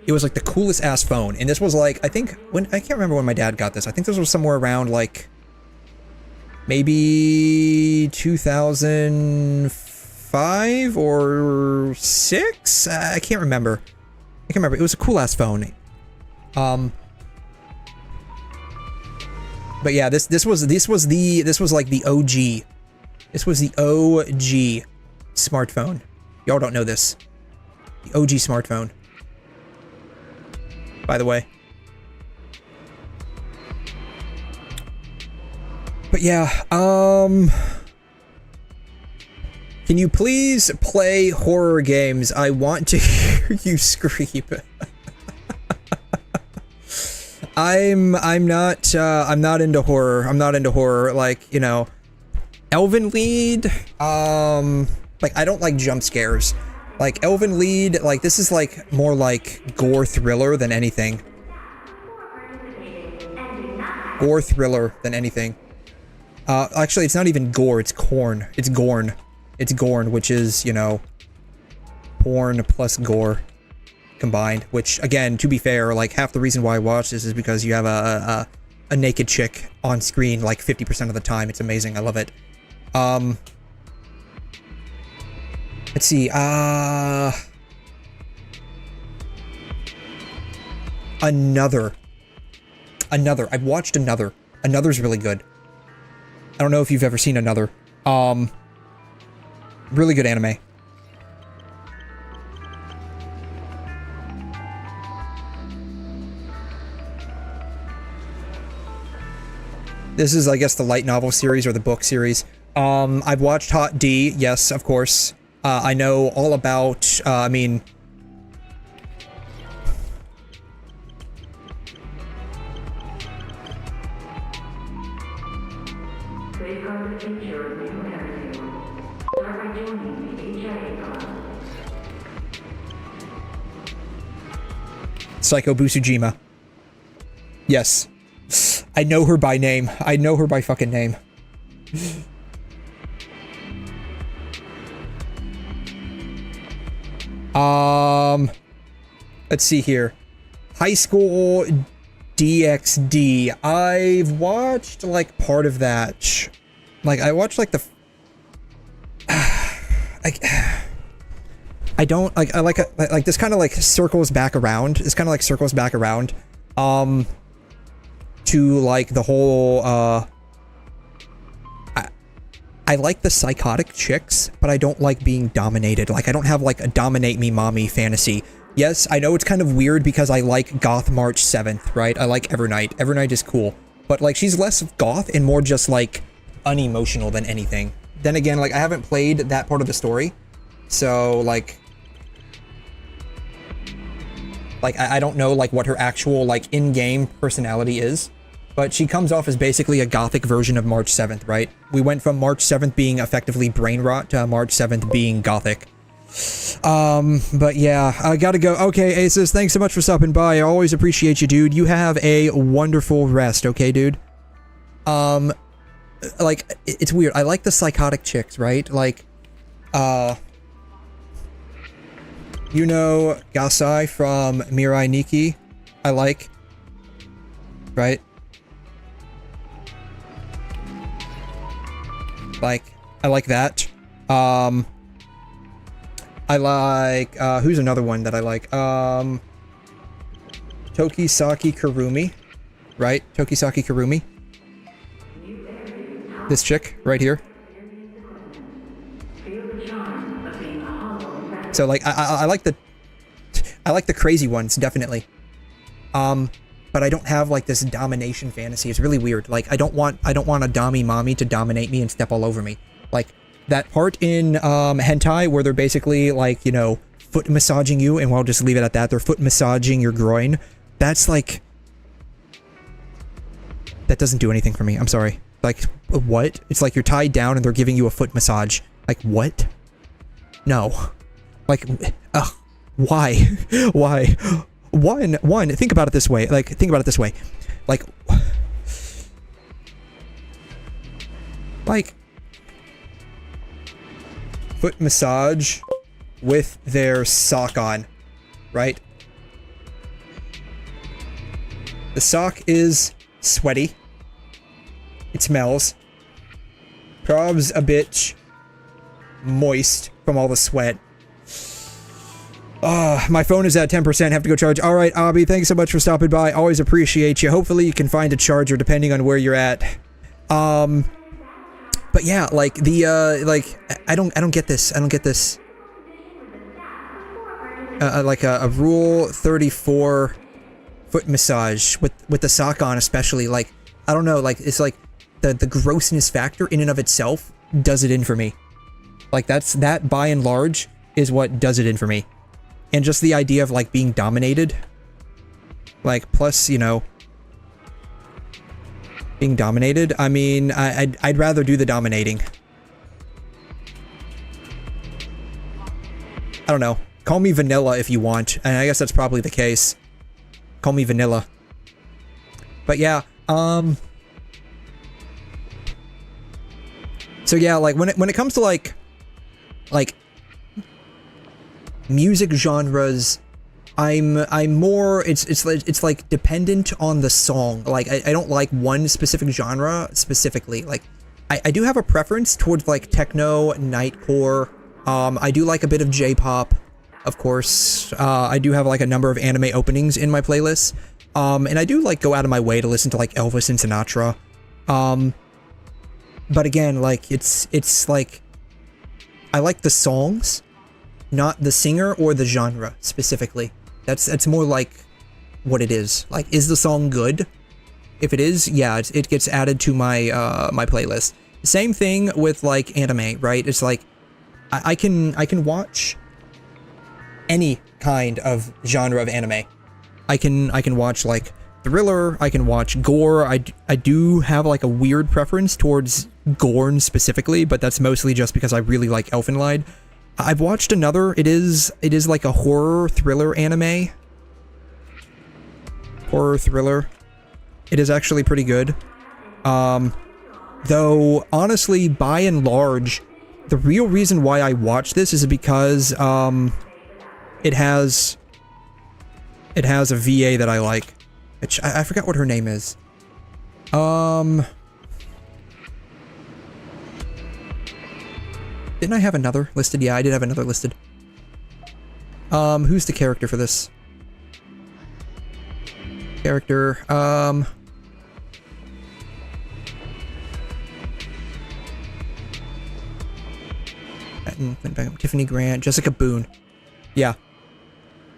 It was like the coolest ass phone, and this was like, I think when, I can't remember when my dad got this. I think this was somewhere around like maybe 2005 or 6. I can't remember. It was a cool ass phone. But yeah, this was like the OG. This was the OG smartphone. Y'all don't know this. The OG smartphone. By the way. But yeah, can you please play horror games? I want to hear you scream. I'm not into horror. I'm not into horror. Like, you know, 𝘬𝘮, like, I don't like jump scares. Like, 𝘬𝘮, like, this is like more like gore thriller than anything. Gore thriller than anything. Actually, it's not even gore, it's corn. It's gorn. It's gorn, which is, you know, porn plus gore combined. Which, again, to be fair, like, half the reason why I watch this is because you have a naked chick on screen like 50% of the time. It's amazing. I love it. Let's see, Another. I've watched Another. Another's really good. I don't know if you've ever seen Another. Really good anime. This is, I guess, the light novel series or the book series. I've watched Hot D, yes, of course. I know all about, I mean... Psycho Busujima. Yes. I know her by name. I know her by fucking name. Let's see here. High School DxD. I've watched, like, part of that. Like, I watched, like, the... I don't, like, I like this kind of, like, circles back around. This kind of, like, circles back around. To, like, the whole, I like the psychotic chicks, but I don't like being dominated. Like, I don't have, like, a dominate me mommy fantasy. Yes, I know it's kind of weird because I like goth March 7th, right? I like Evernight. Evernight is cool. But, like, she's less goth and more just, like, unemotional than anything. Then again, like, I haven't played that part of the story. So, like, I don't know, like, what her actual, like, in-game personality is. But she comes off as basically a gothic version of March 7th, right? We went from March 7th being effectively brain rot to March 7th being gothic. But yeah, I gotta go. Okay, Aces, thanks so much for stopping by. I always appreciate you, dude. You have a wonderful rest, okay, dude? Like, it's weird. I like the psychotic chicks, right? Like, you know Gasai from Mirai Nikki, I like, right? Like, I like that. I like, who's another one that I like? Tokisaki Kurumi, right? Tokisaki Kurumi. This chick right here. So like I like the crazy ones, definitely. But I don't have like this domination fantasy. It's really weird. Like I don't want a dommy mommy to dominate me and step all over me. Like that part in hentai where they're basically like, you know, foot massaging you, and we'll just leave it at that. They're foot massaging your groin. That's like, that doesn't do anything for me. I'm sorry. Like, what? It's like you're tied down and they're giving you a foot massage. Like, what? No. Like, why? Why? One, think about it this way. Like, think about it this way. Like, foot massage with their sock on, right? The sock is sweaty. It smells. Prob's a bit moist from all the sweat. My phone is at 10%. Have to go charge. All right, Abby, thanks so much for stopping by. Always appreciate you. Hopefully you can find a charger depending on where you're at. But yeah, like the like I don't get this. I don't get this. Like a Rule 34 foot massage with the sock on, especially. Like I don't know. Like it's like the grossness factor in and of itself does it in for me. Like that by and large is what does it in for me. And just the idea of like being dominated, like plus, you know, being dominated. I mean, I'd rather do the dominating. I don't know. Call me vanilla if you want. And I guess that's probably the case. Call me vanilla. But yeah, so yeah, like when it comes to like music genres, I'm more, it's like dependent on the song. Like I don't like one specific genre specifically. Like I do have a preference towards like techno, nightcore. I do like a bit of J-pop, of course. I do have like a number of anime openings in my playlist. And I do like go out of my way to listen to like Elvis and Sinatra. But again, like it's like I like the songs, not the singer or the genre specifically. That's more like what it is. Like, is the song good? If it is, yeah, it gets added to my my playlist. Same thing with like anime, right? It's like I can watch any kind of genre of anime. I can watch like thriller, I can watch gore. I do have like a weird preference towards gore specifically, but that's mostly just because I really like Elfenlied. I've watched another, it is like a horror thriller anime. Horror thriller. It is actually pretty good. Though, honestly, by and large, the real reason why I watch this is because, it has a VA that I like. Which, I forgot what her name is. Didn't I have another listed? Yeah, I did have another listed. Who's the character for this? Character, Tiffany Grant, Jessica Boone. Yeah.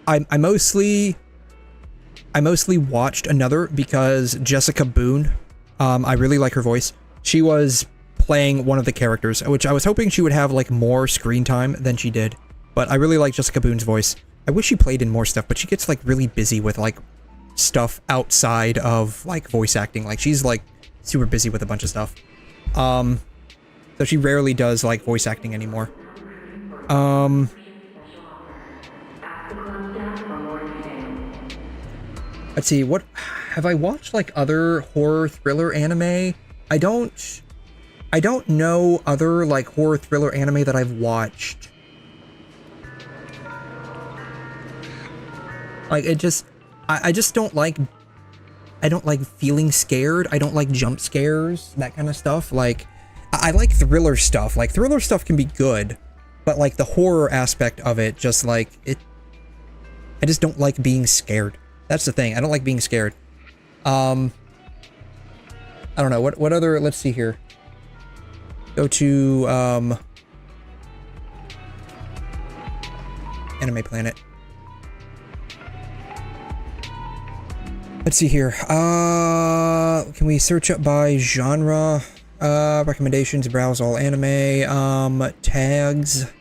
I mostly watched another because Jessica Boone, I really like her voice. She was playing one of the characters, which I was hoping she would have like more screen time than she did. But I really like Jessica Boone's voice. I wish she played in more stuff, but she gets like really busy with like stuff outside of like voice acting. Like she's like super busy with a bunch of stuff. So she rarely does like voice acting anymore. Let's see, what have I watched like other horror thriller anime? I don't know other like horror thriller anime that I've watched. Like I just don't like feeling scared. I don't like jump scares, that kind of stuff. Like I like thriller stuff. Like thriller stuff can be good, but like the horror aspect of it, just like it, I just don't like being scared. That's the thing. I don't like being scared. I don't know what other. Let's see here. Go to Anime Planet. Let's see here. Can we search up by genre? Recommendations, browse all anime, tags.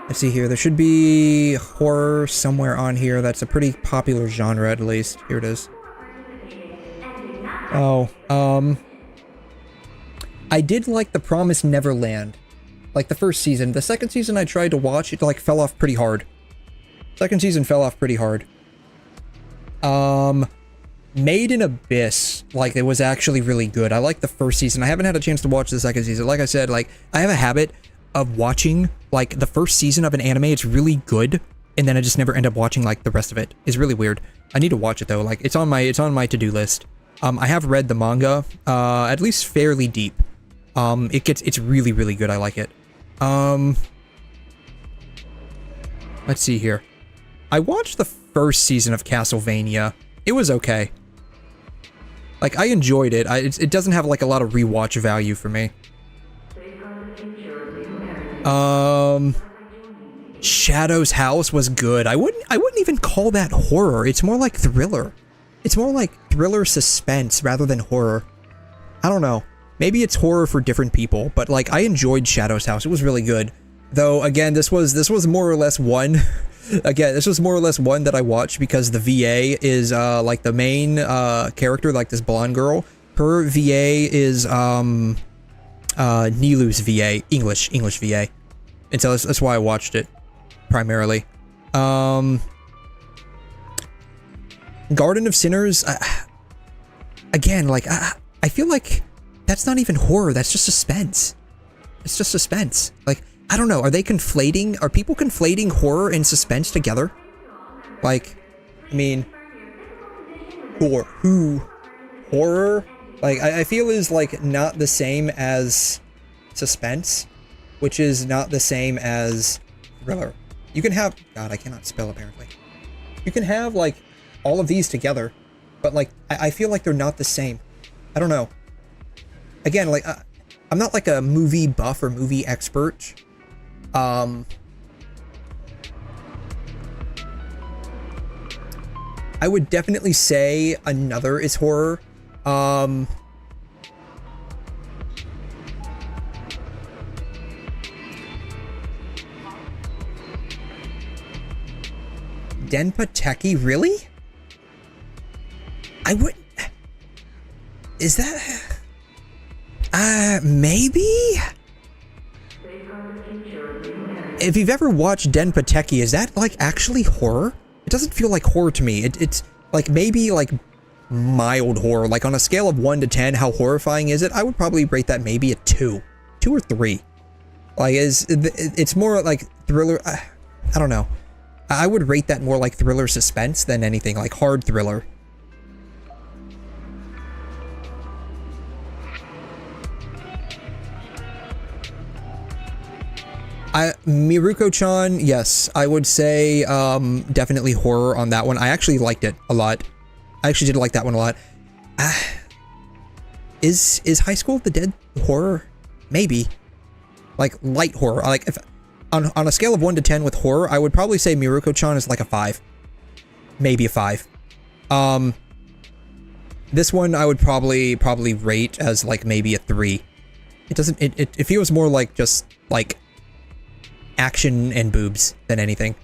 Let's see here. There should be horror somewhere on here. That's a pretty popular genre, at least. Here it is. Oh, I did like The Promised Neverland. Like the first season. The second season I tried to watch, it like fell off pretty hard. Second season fell off pretty hard. Made in Abyss, like, it was actually really good. I like the first season. I haven't had a chance to watch the second season. Like I said, like, I have a habit of watching, like, the first season of an anime. It's really good, and then I just never end up watching, like, the rest of it. It's really weird. I need to watch it, though. Like, it's on my to-do list. I have read the manga, at least fairly deep. It's really, really good. I like it. Let's see here. I watched the first season of Castlevania. It was okay. Like, I enjoyed it. It doesn't have, like, a lot of rewatch value for me. Shadow's House was good. I wouldn't even call that horror. It's more like thriller. It's more like thriller suspense rather than horror. I don't know. Maybe it's horror for different people, but, like, I enjoyed Shadow's House. It was really good. Though, again, this was more or less one... Again, this was more or less one that I watched because the VA is, like, the main, character, like this blonde girl. Her VA is, Nilu's VA, English VA. And so that's why I watched it, primarily. Garden of Sinners, again, like, I feel like that's not even horror, that's just suspense. It's just suspense. Like, I don't know, are people conflating horror and suspense together? Like, I mean, horror? Like, I feel is, like, not the same as suspense, which is not the same as thriller. You can have, God, I cannot spell apparently. You can have, like, all of these together, but, like, I feel like they're not the same. I don't know. Again, like, I'm not, like, a movie buff or movie expert. I would definitely say another is horror. Denpa-Teki, really? I would... Is that... maybe? If you've ever watched Denpa-Teki, is that, like, actually horror? It doesn't feel like horror to me. It's, like, maybe, like, mild horror. Like, on a scale of 1 to 10, how horrifying is it? I would probably rate that maybe a 2. 2 or 3. Like, it's more like thriller... I don't know. I would rate that more like thriller suspense than anything, like hard thriller. Miruko-chan, yes, I would say definitely horror on that one. I actually liked it a lot. I actually did like that one a lot. Is High School of the Dead horror? Maybe. Like light horror. Like if on a scale of 1 to 10 with horror, I would probably say Miruko-chan is like a 5. Maybe a 5. This one I would probably rate as like maybe a 3. It doesn't it feels more like just like action and boobs than anything.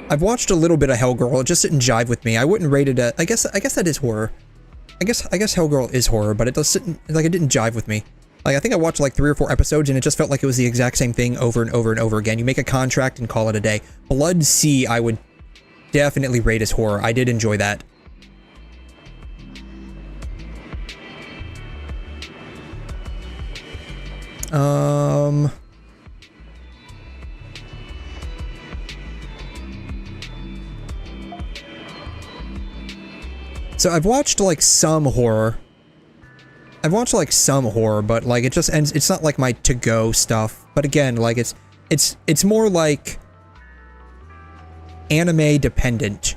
I've watched a little bit of Hellgirl. It just didn't jive with me. I wouldn't rate it at... I guess that is horror. I guess Hellgirl is horror, but it doesn't... Like, it didn't jive with me. Like, I think I watched like 3 or 4 episodes, and it just felt like it was the exact same thing over and over and over again. You make a contract and call it a day. Blood Sea, I would definitely rate as horror. I did enjoy that. So I've watched like some horror. I've watched like some horror, but like it just ends. It's not like my to-go stuff. But again, like it's more like anime dependent.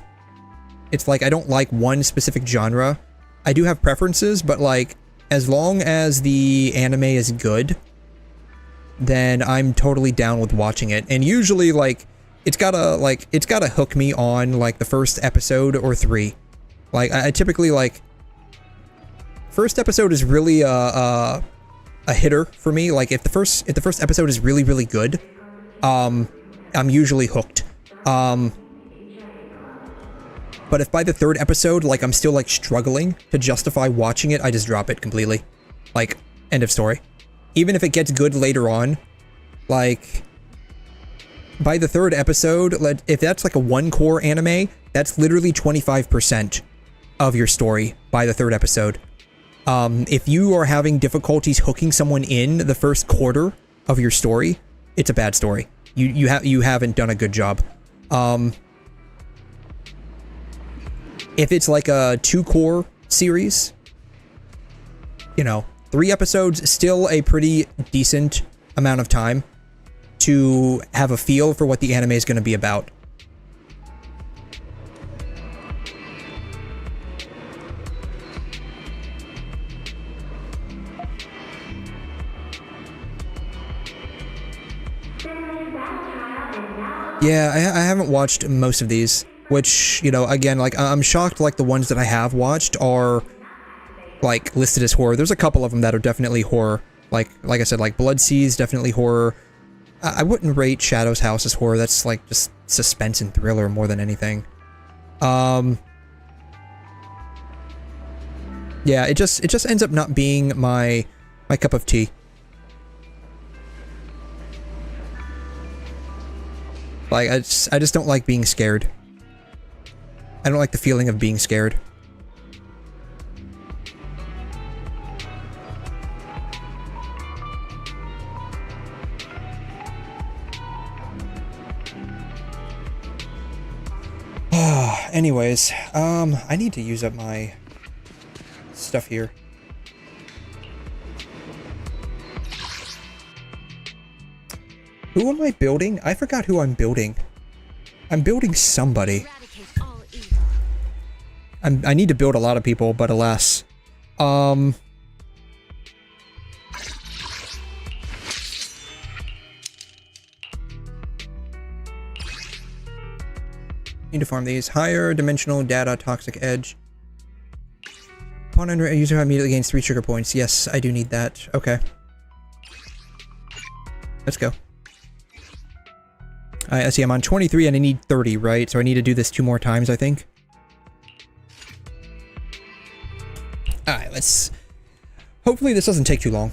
It's like I don't like one specific genre. I do have preferences, but like as long as the anime is good, then I'm totally down with watching it. And usually like it's gotta hook me on like the first episode or 3. Like I typically like first episode is really a hitter for me. Like if the first episode is really good, I'm usually hooked. But if by the 3rd episode, like I'm still like struggling to justify watching it, I just drop it completely. Like end of story. Even if it gets good later on, like by the 3rd episode, if that's like a 1-core anime, that's literally 25% of your story by the 3rd episode. If you are having difficulties hooking someone in the first quarter of your story, it's a bad story. You haven't done a good job. If it's like a 2-core series, you know, 3 episodes, still a pretty decent amount of time to have a feel for what the anime is going to be about. Yeah, I haven't watched most of these, which, you know, again, like, I'm shocked, like, the ones that I have watched are, like, listed as horror. There's a couple of them that are definitely horror. Like I said, like, Blood Seas, definitely horror. I wouldn't rate Shadow's House as horror. That's, like, just suspense and thriller more than anything. Yeah, it just ends up not being my cup of tea. Like, I just don't like being scared. I don't like the feeling of being scared. Anyways, I need to use up my stuff here. Who am I building? I forgot who I'm building. I'm building somebody. I need to build a lot of people, but alas. Need to farm these. Higher dimensional data toxic edge. Upon enter, a user immediately gains 3 trigger points. Yes, I do need that. Okay. Let's go. Alright, let's see, I'm on 23 and I need 30, right? So I need to do this 2 more times, I think. Alright, let's... Hopefully this doesn't take too long.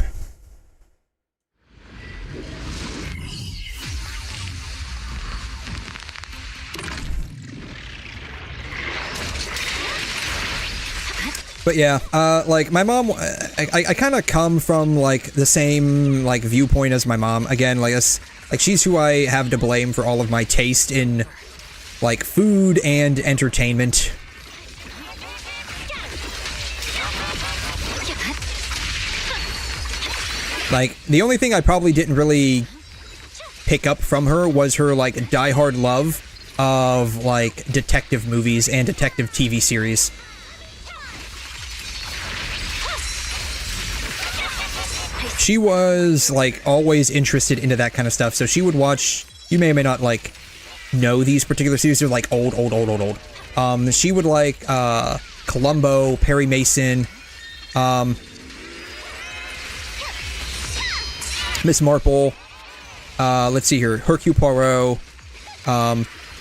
But yeah, like, my mom, I kind of come from, like, the same, like, viewpoint as my mom. Again, like, she's who I have to blame for all of my taste in, like, food and entertainment. Like, the only thing I probably didn't really pick up from her was her, like, diehard love of, like, detective movies and detective TV series. She was, like, always interested into that kind of stuff, so she would watch, you may or may not, like, know these particular series, they're, like, old. She would like, Columbo, Perry Mason, Miss Marple, let's see here, Hercule Poirot.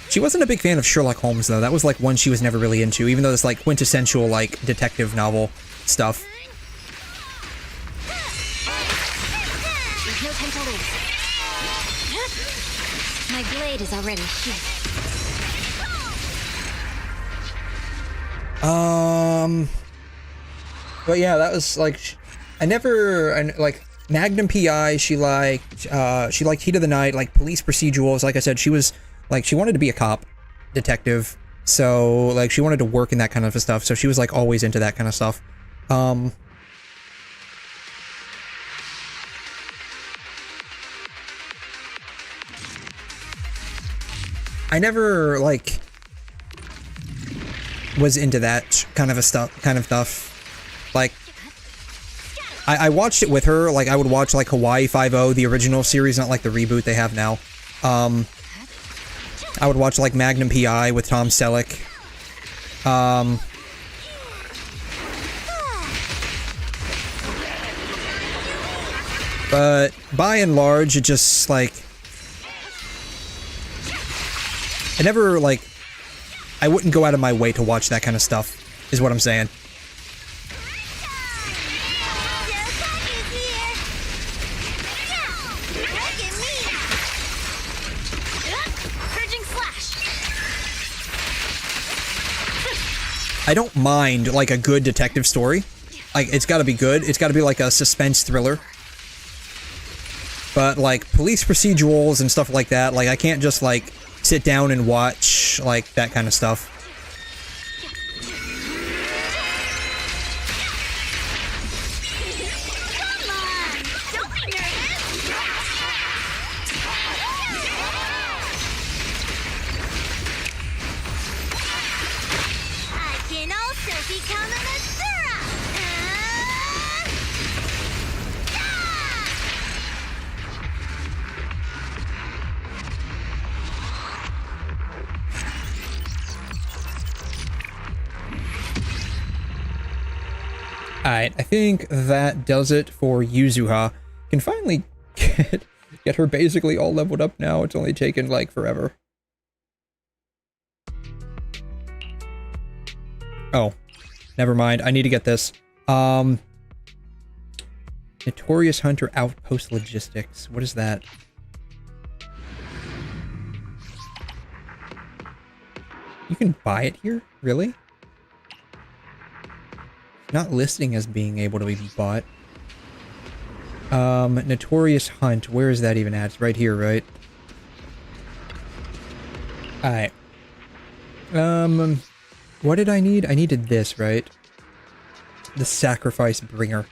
She wasn't a big fan of Sherlock Holmes, though. That was, like, one she was never really into, even though it's, like, quintessential, like, detective novel stuff. My blade is already here. But yeah, that was, like, like, Magnum PI, she liked Heat of the Night, like, police procedurals. Like I said, she was, like, she wanted to be a cop, detective, So, like, she wanted to work in that kind of stuff, so she was, like, always into that kind of stuff. I never, like, was into that kind of stuff. Like, I watched it with her. Like, I would watch, like, Hawaii Five-0, the original series, not, like, the reboot they have now. I would watch, like, Magnum P.I. with Tom Selleck. But, by and large, it just, like... I never, like... I wouldn't go out of my way to watch that kind of stuff, is what I'm saying. I don't mind, like, a good detective story. Like, it's gotta be good. It's gotta be, like, a suspense thriller. But, like, police procedurals and stuff like that, like, I can't just, like, sit down and watch, like, that kind of stuff. Alright, I think that does it for Yuzuha. Can finally get her basically all leveled up now. It's only taken, like, forever. Oh, never mind. I need to get this. Notorious Hunter Outpost Logistics. What is that? You can buy it here? Really? Not listing as being able to be bought. Notorious Hunt. Where is that even at? It's right here, right? Alright. What did I need? I needed this, right? The Sacrifice Bringer.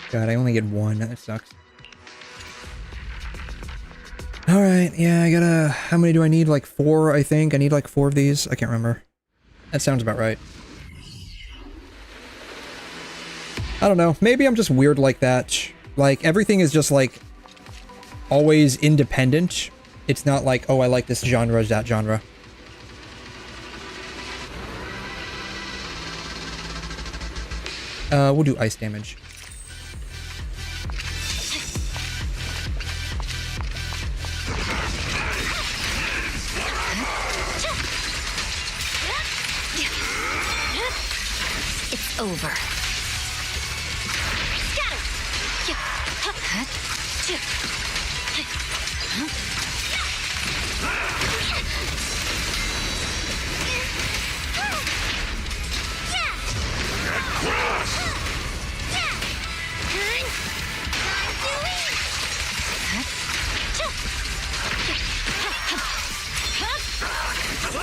God, I only get one. That sucks. Alright, yeah, I gotta... How many do I need? Like 4, I think? I need like 4 of these? I can't remember. That sounds about right. I don't know. Maybe I'm just weird like that. Like, everything is just, like, always independent. It's not like, oh, I like this genre, that genre. We'll do ice damage. It's over.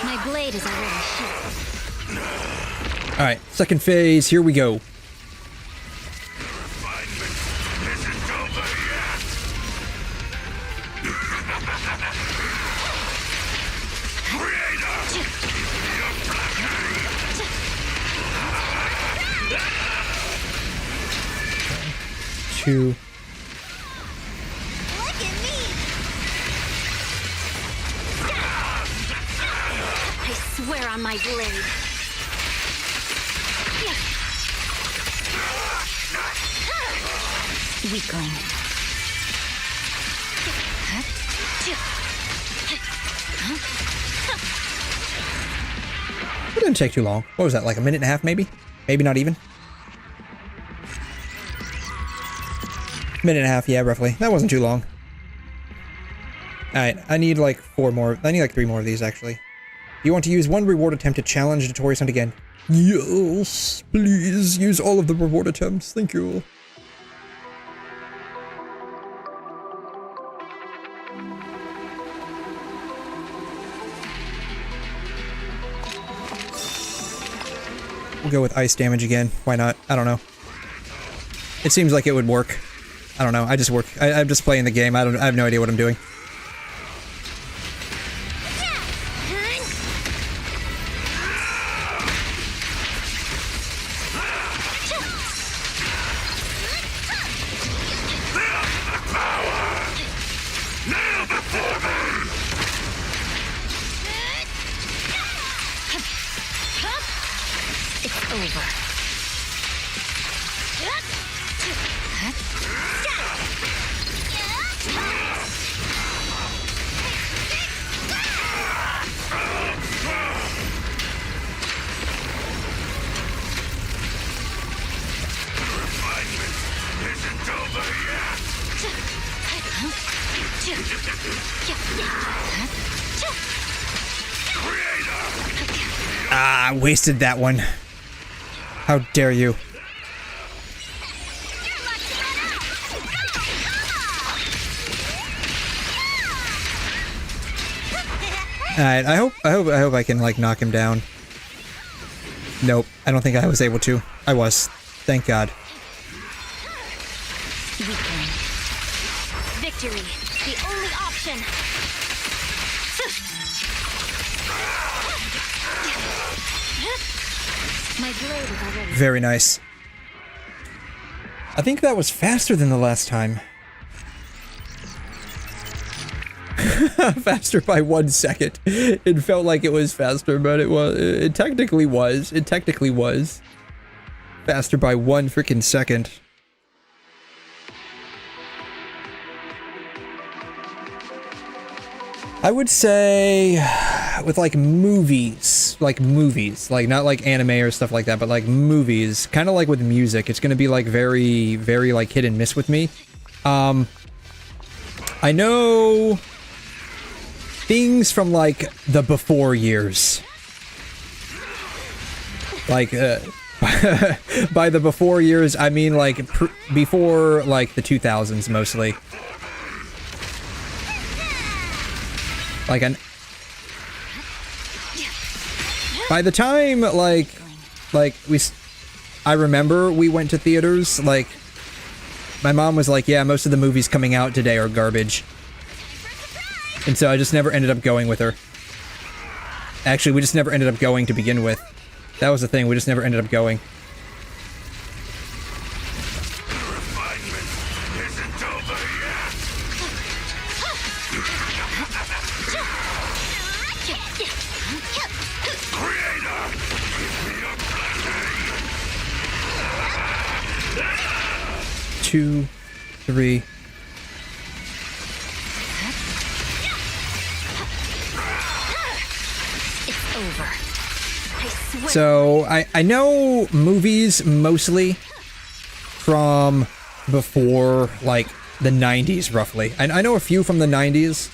My blade is already shut. Alright, second phase, here we go. Two. I swear on my blade. Weakling. It didn't take too long. What was that, like a minute and a half, maybe? Maybe not even. Minute and a half, yeah, roughly. That wasn't too long. Alright, I need like 4 more. I need like 3 more of these, actually. You want to use 1 reward attempt to challenge Notorious Hunt again? Yes, please use all of the reward attempts. Thank you. We'll go with ice damage again. Why not? I don't know. It seems like it would work. I don't know. I'm just playing the game. I have no idea what I'm doing. Ah, I wasted that one. How dare you? Alright, I hope I can like knock him down. Nope, I don't think I was able to. I was. Thank God. Victory, the only option. My blade is already. Very nice. I think that was faster than the last time. Faster by 1 second. It felt like it was faster, but it technically was. It technically was. Faster by 1 freaking second. I would say with like movies, like not like anime or stuff like that, but like movies, kind of like with music, it's gonna be like very, very like hit and miss with me. I know things from like the before years. Like, by the before years, I mean like before like the 2000s mostly. Like by the time I remember we went to theaters, like my mom was like, yeah, most of the movies coming out today are garbage. And so I just never ended up going with her. Actually, we just never ended up going to begin with. That was the thing, we just never ended up going. Two, three. It's over. I swear. So I know movies mostly from before like the 90s roughly. I know a few from the 90s.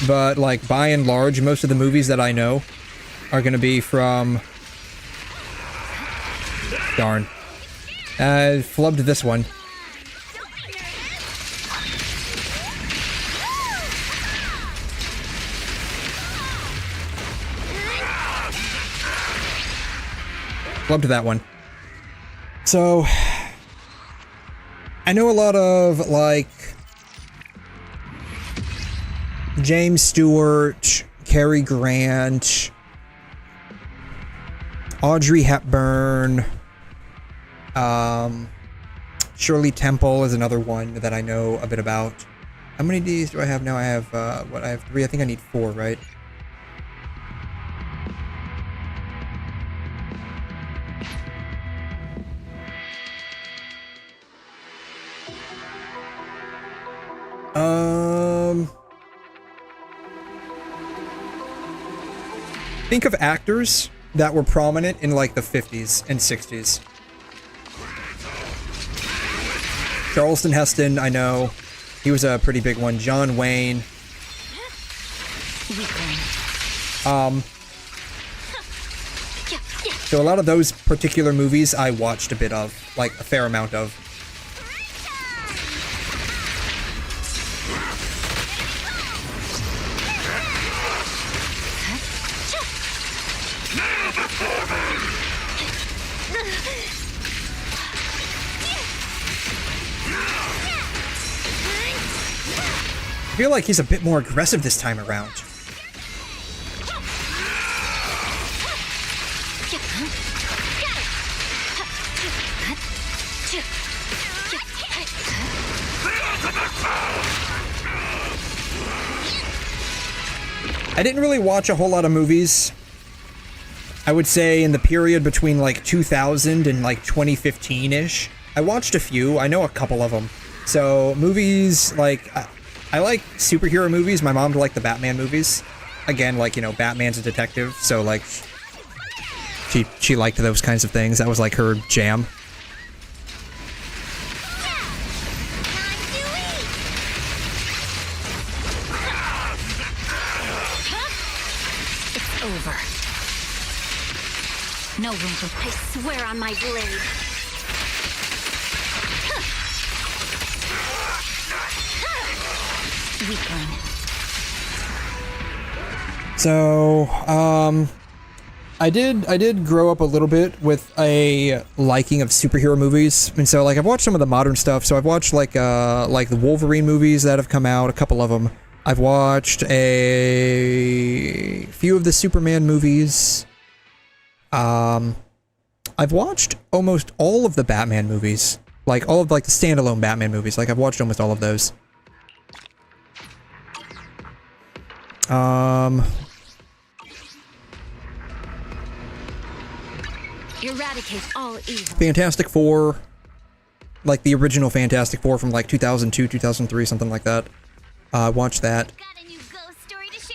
But like by and large, most of the movies that I know are gonna be from... Darn. I flubbed this one. Flubbed that one. So, I know a lot of, like, James Stewart, Cary Grant, Audrey Hepburn, Shirley Temple is another one that I know a bit about. How many Ds do I have now? I have, I have 3. I think I need 4, right? Think of actors that were prominent in like the 50s and 60s. Charleston Heston, I know. He was a pretty big one. John Wayne. So a lot of those particular movies I watched a bit of, like a fair amount of. feel like he's a bit more aggressive this time around. I didn't really watch a whole lot of movies. I would say in the period between like 2000 and like 2015-ish. I watched a few. I know a couple of them. So movies, like, I like superhero movies. My mom liked the Batman movies. Again, like, you know, Batman's a detective, so like, she liked those kinds of things. That was like her jam. It's over. No room for... I swear on my blade. Weakling. So, I did grow up a little bit with a liking of superhero movies, and so like I've watched some of the modern stuff. So I've watched like the Wolverine movies that have come out, a couple of them. I've watched a few of the Superman movies. I've watched almost all of the Batman movies, like all of like the standalone Batman movies. Like I've watched almost all of those. Eradicate all evil. Fantastic Four, like the original Fantastic Four from like 2002, 2003, something like that. Watch that. Got a new ghost story to share?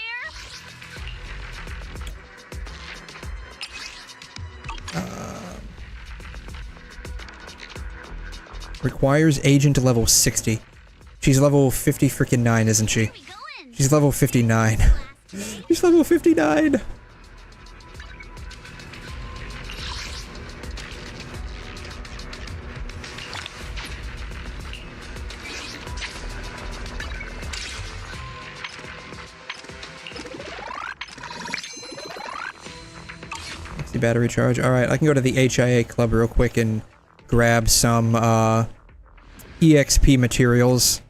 Requires agent to level 60. She's level 50 freaking 9, isn't she? She's level 59. She's level 59. The battery charge. Alright, I can go to the HIA club real quick and grab some EXP materials.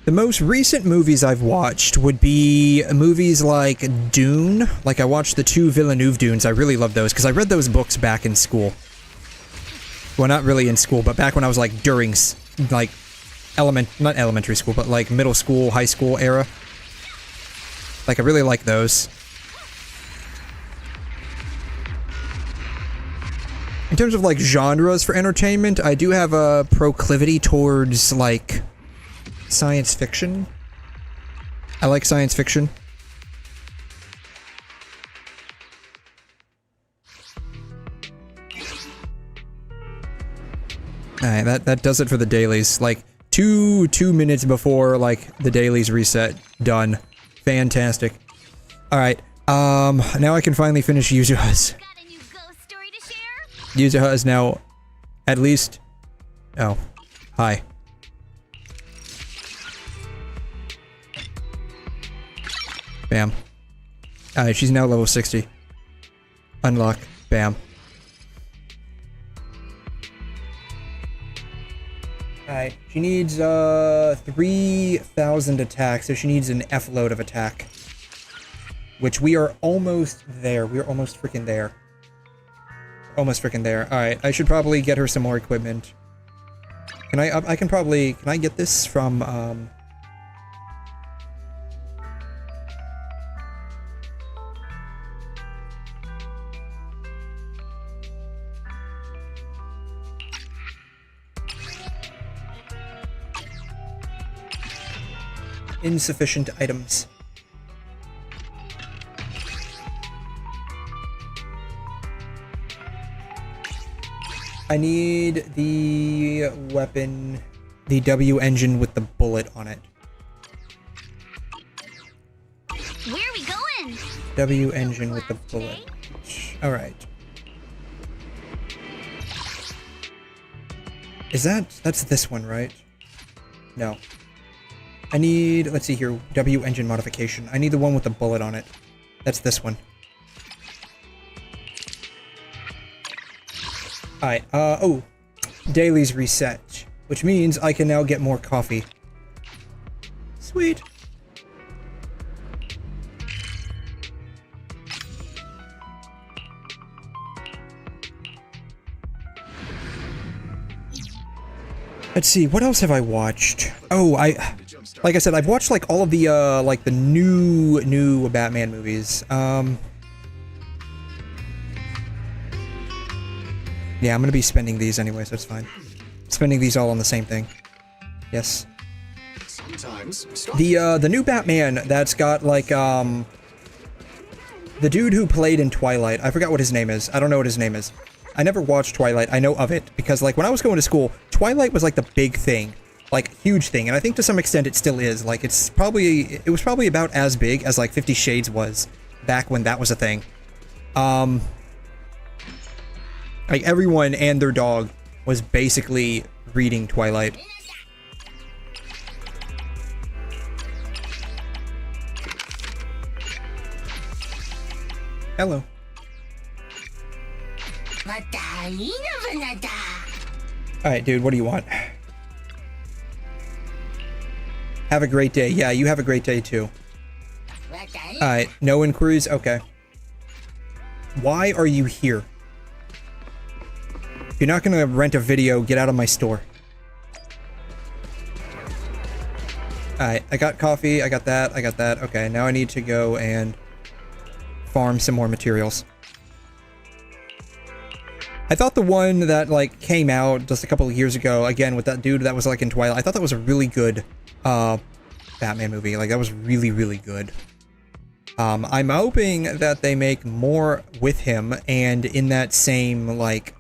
The most recent movies I've watched would be movies like Dune. Like, I watched the 2 Villeneuve Dunes. I really love those, because I read those books back in school. Well, not really in school, but back when I was, like, during, like, not elementary school, but, like, middle school, high school era. Like, I really like those. In terms of, like, genres for entertainment, I do have a proclivity towards, like, science fiction. I like science fiction. Alright, that does it for the dailies. Like, two minutes before, like, the dailies reset. Done. Fantastic. Alright, now I can finally finish 𝘧𝘬𝘳𝘳. 𝘧𝘬𝘳 is now, at least... Oh. Hi. Bam. Alright, she's now level 60. Unlock. Bam. Alright, she needs 3,000 attack, so she needs an F load of attack. Which we are almost there. We are almost freaking there. Almost freaking there. Alright, I should probably get her some more equipment. Can I get this from, insufficient items. I need the weapon, the W engine with the bullet on it. Where are we going? W engine with the bullet. Alright. Is that's this one, right? No. I need, let's see here, W engine modification. I need the one with the bullet on it. That's this one. Alright, oh. Dailies reset, which means I can now get more coffee. Sweet. Let's see, what else have I watched? Oh, like I said, I've watched like all of the like the new Batman movies. Yeah, I'm gonna be spending these anyway, so it's fine. Spending these all on the same thing. Yes. The new Batman that's got like the dude who played in Twilight. I forgot what his name is. I don't know what his name is. I never watched Twilight. I know of it because like when I was going to school, Twilight was like the big thing, like huge thing, and I think to some extent it still is. Like it was probably about as big as like 50 Shades was back when that was a thing. Like everyone and their dog was basically reading Twilight. Hello. Alright, dude, what do you want? Have a great day. Yeah, you have a great day, too. Alright, no inquiries? Okay. Why are you here? If you're not gonna rent a video, get out of my store. Alright, I got coffee, I got that, I got that. Okay, now I need to go and farm some more materials. I thought the one that, like, came out just a couple of years ago, again, with that dude that was, like, in Twilight, I thought that was a really good, Batman movie. Like, that was really, really good. I'm hoping that they make more with him and in that same, like,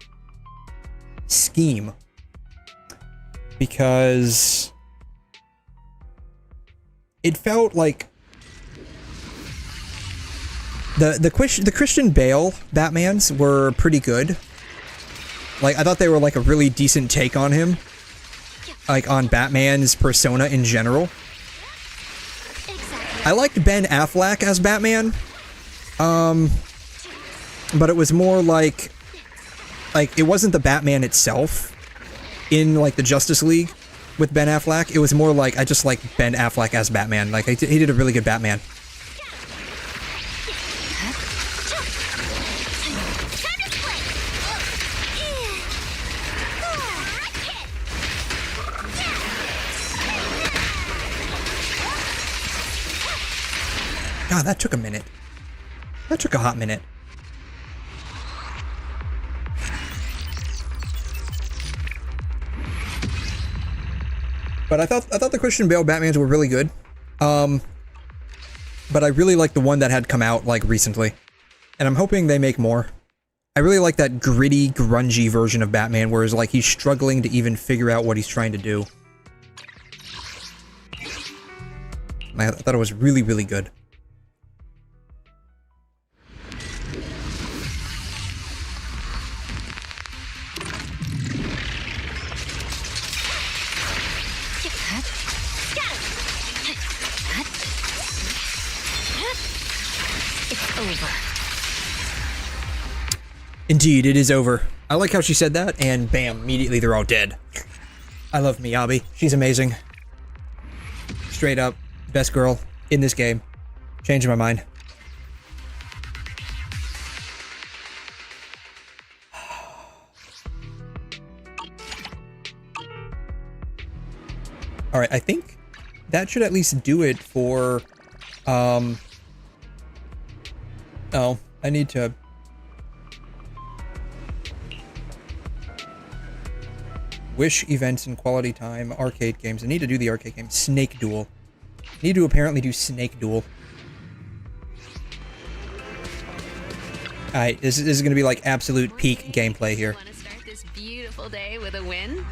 scheme. Because it felt like the Christian Bale Batmans were pretty good. Like, I thought they were, like, a really decent take on him. Like, on Batman's persona in general. I liked Ben Affleck as Batman. But it was more like it wasn't the Batman itself in, like, the Justice League with Ben Affleck. It was more like, I just like Ben Affleck as Batman. Like, he did a really good Batman. God, that took a minute. That took a hot minute. But I thought the Christian Bale Batmans were really good. But I really like the one that had come out, like, recently. And I'm hoping they make more. I really like that gritty, grungy version of Batman, whereas, like, he's struggling to even figure out what he's trying to do. I thought it was really, really good. Indeed, it is over. I like how she said that, and bam, immediately they're all dead. I love Miyabi. She's amazing. Straight up, best girl in this game. Changed my mind. Alright, I think that should at least do it for, oh, I need to... Wish events and quality time, arcade games. I need to do the arcade game. Snake Duel. Need to apparently do Snake Duel. Alright, this is gonna be like absolute peak gameplay here. Want to start this beautiful day with a win?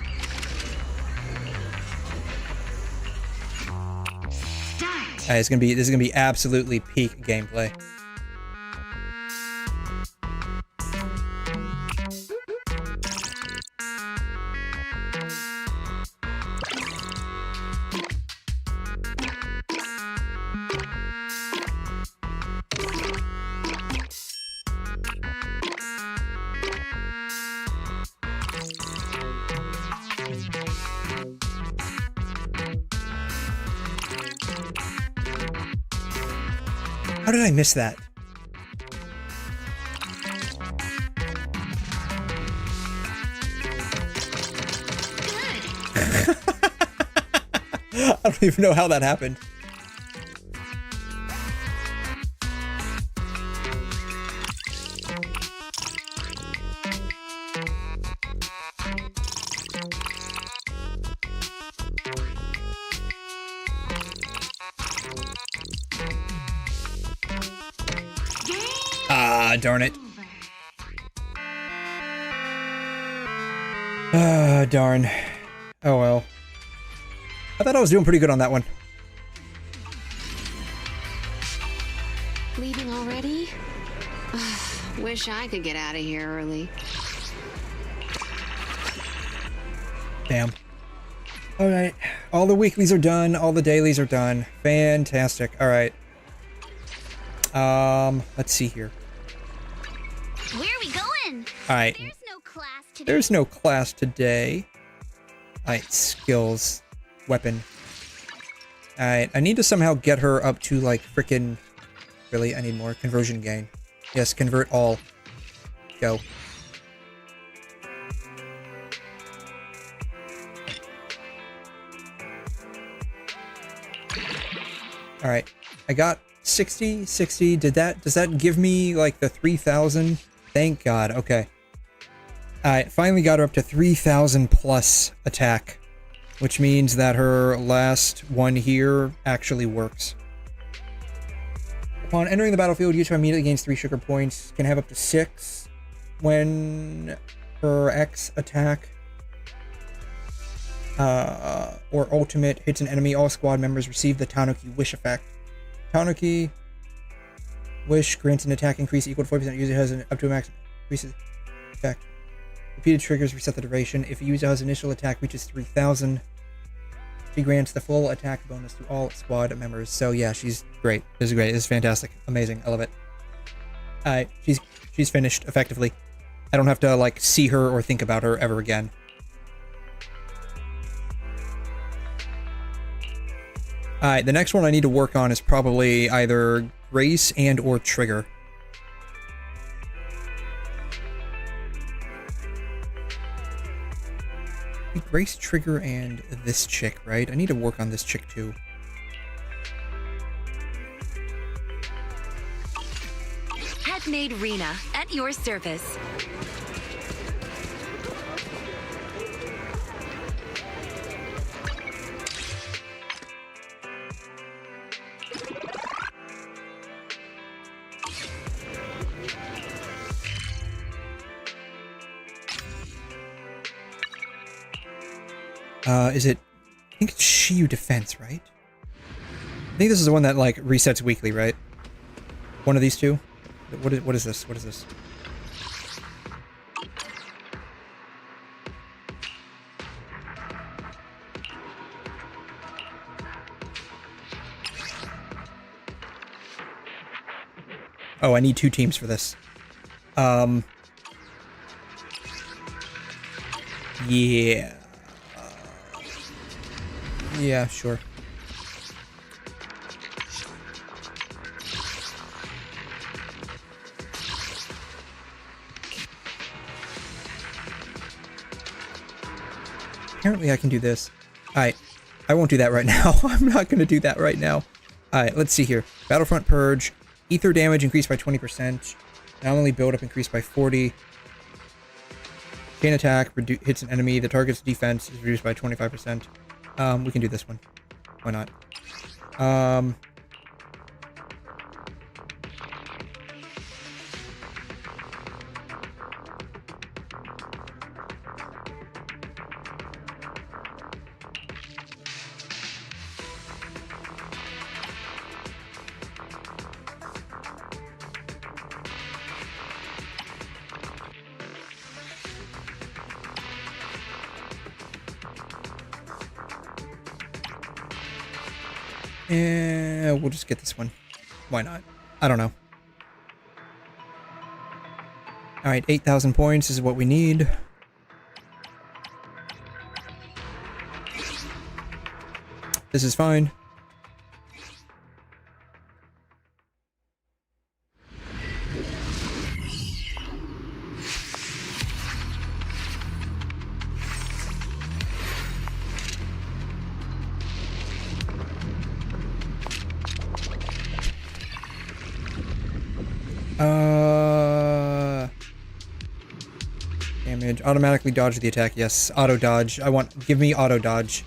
Alright, this is gonna be absolutely peak gameplay. How did I miss that? I don't even know how that happened. Ah, darn it. Ah, darn. Oh well. I thought I was doing pretty good on that one. Leaving already? Wish I could get out of here early. Damn. Alright. All the weeklies are done. All the dailies are done. Fantastic. Alright. Let's see here. Where are we going? Alright. There's no class today. There's no class today. Alright, skills. Weapon. Alright, I need to somehow get her up to, like, frickin'... Really, I need more. Conversion gain. Yes, convert all. Go. Alright, I got 60. Does that give me, like, the 3,000? Thank God, okay. Alright, finally got her up to 3,000 plus attack. Which means that her last one here actually works. Upon entering the battlefield, each immediately gains 3 sugar points. Can have up to 6 when her X attack or ultimate hits an enemy. All squad members receive the 𝘬𝘯𝘕 wish effect. 𝘬𝘯𝘕 wish grants an attack increase equal to 40%. User has up to a max increases effect. Repeated triggers reset the duration. If a user has initial attack reaches 3,000, she grants the full attack bonus to all squad members. So yeah, she's great. This is great. This is fantastic. Amazing. I love it. Alright, she's finished effectively. I don't have to like see her or think about her ever again. Alright, the next one I need to work on is probably either Grace and or Trigger. Grace, Trigger, and this chick, right? I need to work on this chick too. Headmaid Rena, at your service. Is it... I think it's 𝘕𝑗u Defense, right? I think this is the one that, like, resets weekly, right? One of these two? What is this? What is this? Oh, I need 2 teams for this. Yeah. Yeah, sure. Apparently I can do this. Alright, I won't do that right now. I'm not going to do that right now. Alright, let's see here. Battlefront Purge. Ether damage increased by 20%. Anomaly buildup increased by 40. Chain attack hits an enemy. The target's defense is reduced by 25%. We can do this one. Why not? We'll just get this one. Why not? I don't know. Alright, 8,000 points is what we need. This is fine. damage. Automatically dodge the attack. Yes. Auto dodge. Give me auto dodge.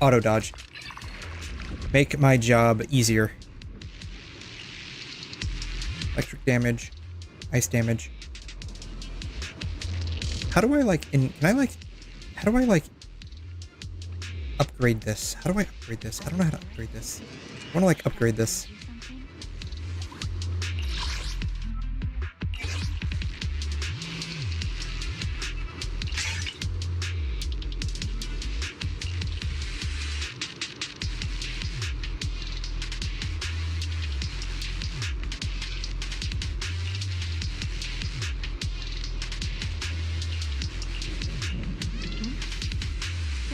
Auto dodge. Make my job easier. Electric damage. Ice damage. How do I like how do I like upgrade this? How do I upgrade this? I don't know how to upgrade this. I want to like upgrade this.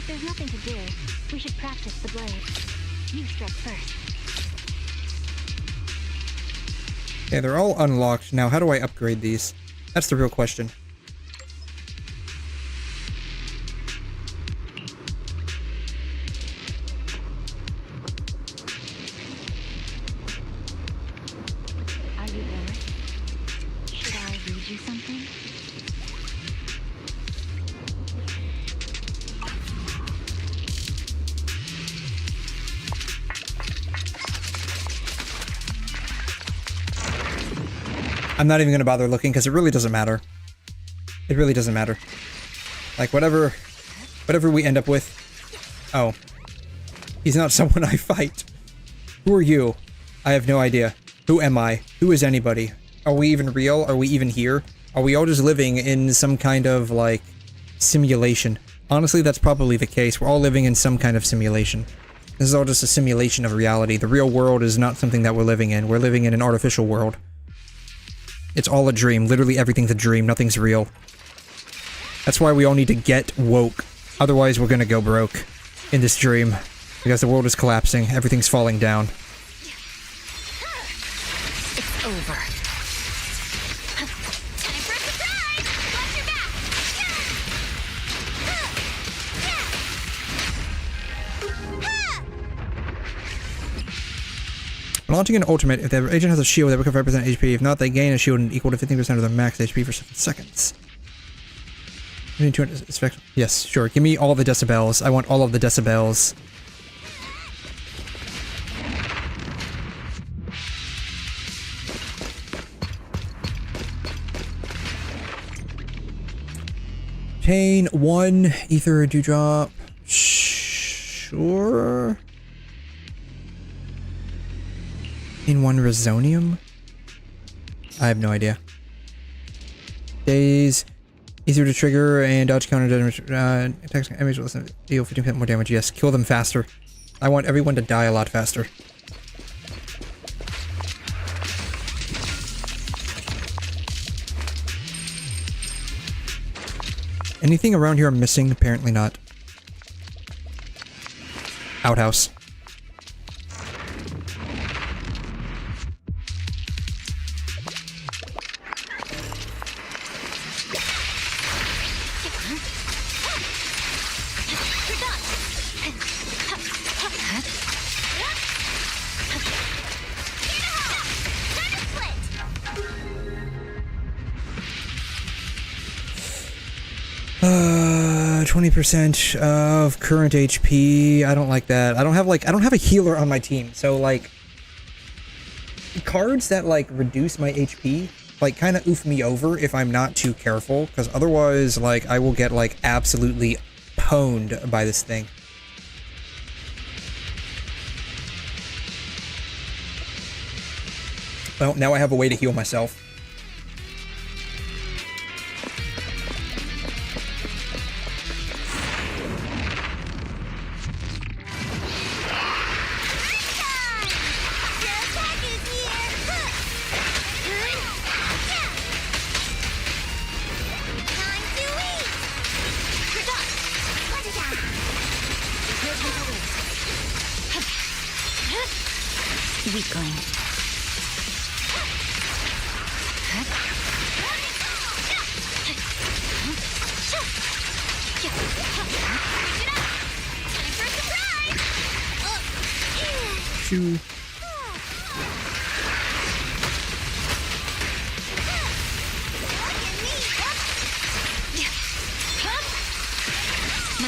There's nothing to do. We should practice the blade. You strike first. Okay, they're all unlocked. Now, how do I upgrade these? That's the real question. Are you bored? Should I read you something? I'm not even going to bother looking because it really doesn't matter. It really doesn't matter. Like, whatever we end up with. Oh. He's not someone I fight. Who are you? I have no idea. Who am I? Who is anybody? Are we even real? Are we even here? Are we all just living in some kind of, like, simulation? Honestly, that's probably the case. We're all living in some kind of simulation. This is all just a simulation of reality. The real world is not something that we're living in. We're living in an artificial world. It's all a dream. Literally everything's a dream. Nothing's real. That's why we all need to get woke. Otherwise, we're gonna go broke in this dream. Because the world is collapsing. Everything's falling down. It's over. Time for a surprise! Watch your back! Launching an ultimate, if the agent has a shield that will 5% HP, if not, they gain a shield equal to 15% of their max HP for 7 seconds. Yes, sure. Give me all the decibels. I want all of the decibels. Obtain 1 ether dewdrop. Sure. In 1 resonium? I have no idea. Days. Easier to trigger and dodge counter damage. Attacks enemies will deal 15% more damage. Yes, kill them faster. I want everyone to die a lot faster. Anything around here I'm missing? Apparently not. Outhouse. Uh, 20% of current HP. I don't like that. I don't have a healer on my team. So like cards that like reduce my HP like kind of oof me over if I'm not too careful, because otherwise like I will get like absolutely pwned by this thing. Well, now I have a way to heal myself. Weakling. Shoo.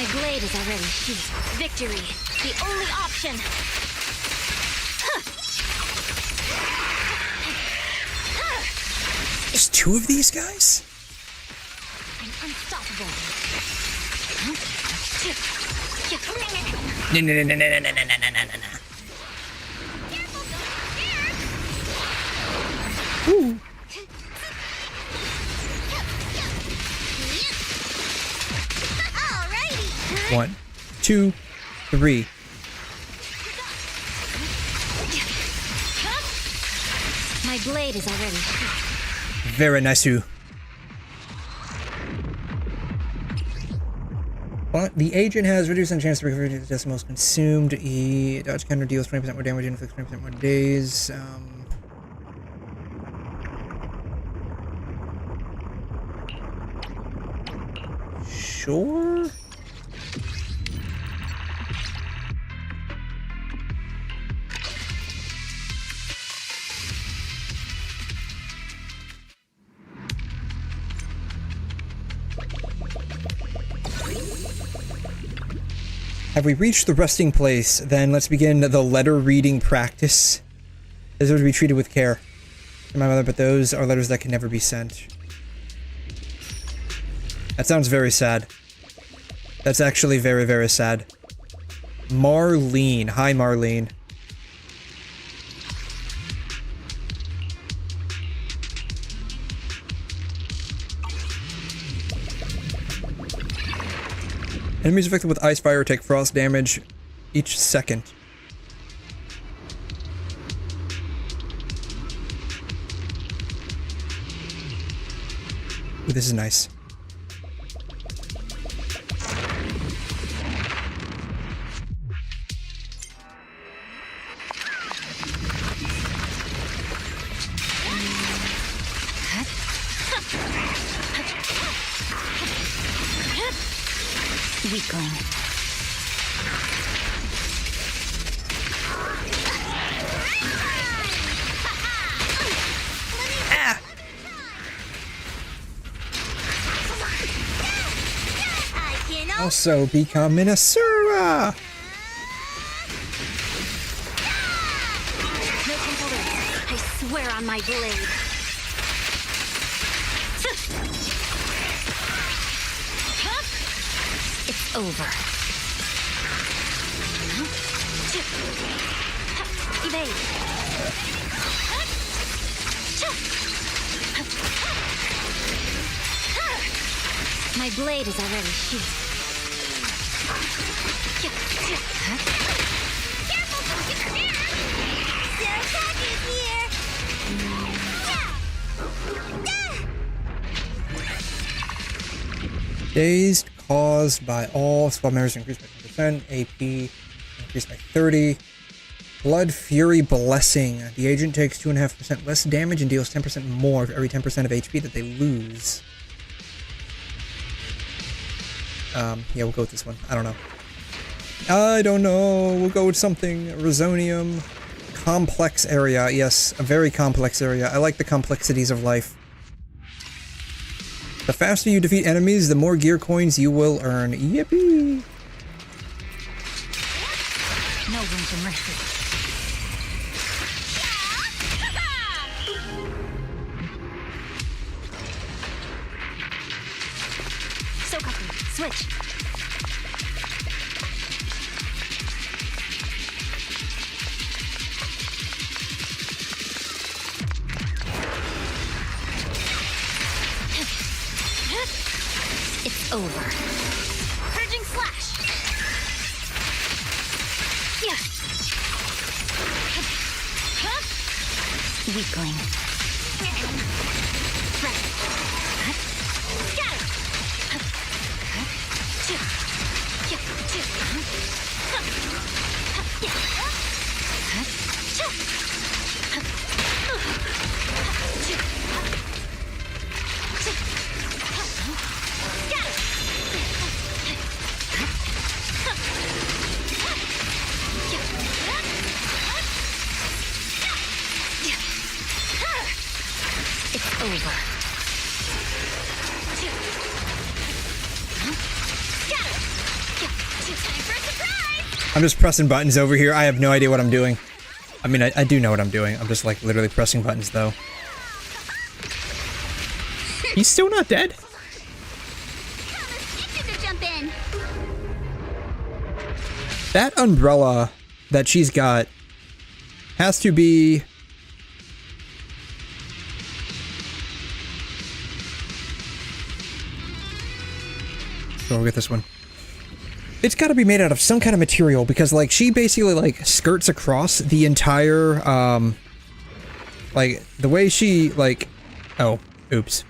My blade is already sheathed. Victory, the only option. There's two of these guys? I'm unstoppable. No. Ooh. Alrighty. 1, 2, 3. My blade is already sheathed. Very nice. Well, the agent has reduced the chance to recover the decimals consumed. Dodge counter deals 20% more damage and inflicts 20% more days. Sure. Have we reached the resting place? Then let's begin the letter reading practice. Those are to be treated with care. My mother, but those are letters that can never be sent. That sounds very sad. That's actually very, very sad. Marlene. Hi, Marlene. Enemies affected with ice fire take frost damage each second. Ooh, this is nice. Weakling. Ah! Also become an Asura! No controllers. I swear on my blade. It's over. Evade. My blade is already sheathed. Careful, don't get scared. Sarah here. Dazed caused by all squad members increased by 10%. AP increased by 30. Blood Fury Blessing. The agent takes 2.5% less damage and deals 10% more for every 10% of HP that they lose. Yeah, we'll go with this one. I don't know. We'll go with something. Resonium. Complex area. Yes, a very complex area. I like the complexities of life. The faster you defeat enemies, the more gear coins you will earn. Yippee! No room for mercy. Soak up. Switch. It's over. Purging slash. Yeah. Weakling. Right. Scatter. It's over. Scatter. I'm just pressing buttons over here. I have no idea what I'm doing. I mean, I do know what I'm doing. I'm just like literally pressing buttons though. He's still not dead? That umbrella that she's got has to be... So we'll get this one. It's got to be made out of some kind of material because, like, she basically, like, skirts across the entire, like, the way she, like... Oh, oops.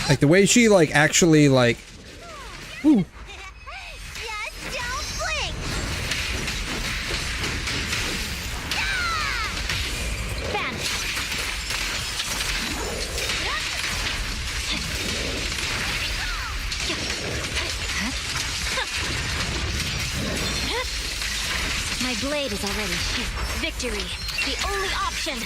Like, the way she, like, actually, like... Ooh. My blade is already here. Victory, the only option.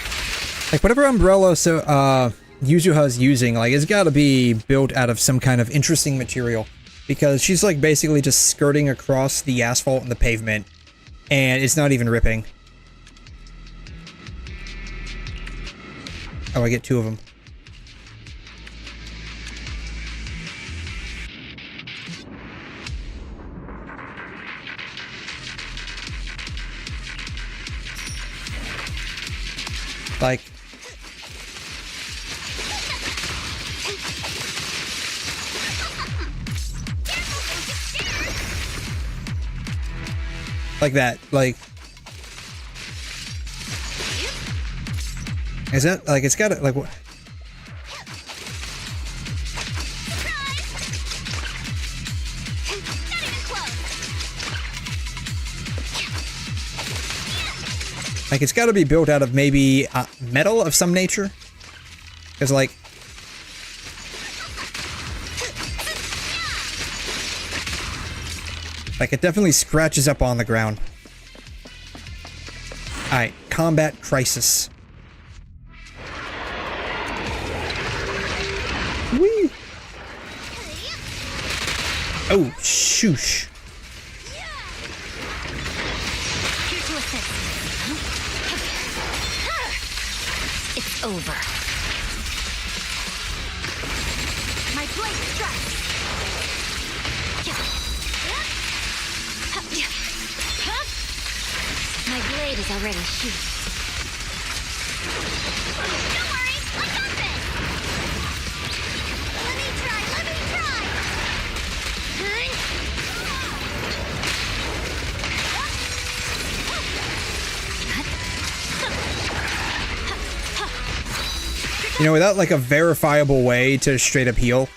Like, whatever umbrella Yuzuha's using, like, it's gotta be built out of some kind of interesting material. Because she's, like, basically just skirting across the asphalt and the pavement. And it's not even ripping. Oh, I get two of them. Like... Like that, like... Is that, like, it's gotta, like, what? Like, it's gotta be built out of maybe metal of some nature? Because, like... Like, it definitely scratches up on the ground. Alright, combat crisis. Whee! Oh, shoosh. It's over. My blade strikes. My blade is already sheathed. Don't worry, I got this. Let me try. You know, without, like, a verifiable way to straight up heal.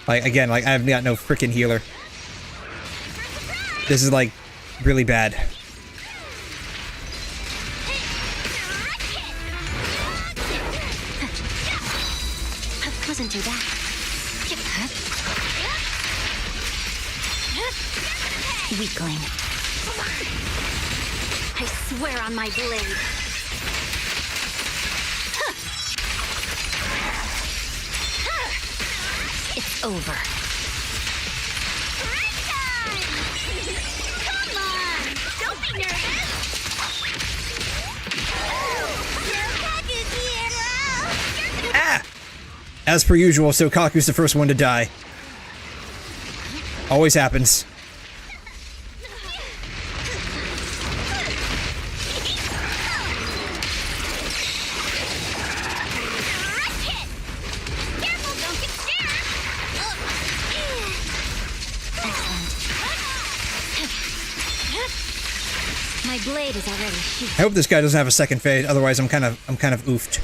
Like, again, like, I've got no freaking healer. This is, like, really bad. Wasn't too bad. Weakling. I swear on my blade. It's over. Come on! Don't be nervous! Ah! As per usual, Sokaku's the first one to die. Always happens. My blade is already sheathed. I hope this guy doesn't have a second phase, otherwise I'm kind of oofed.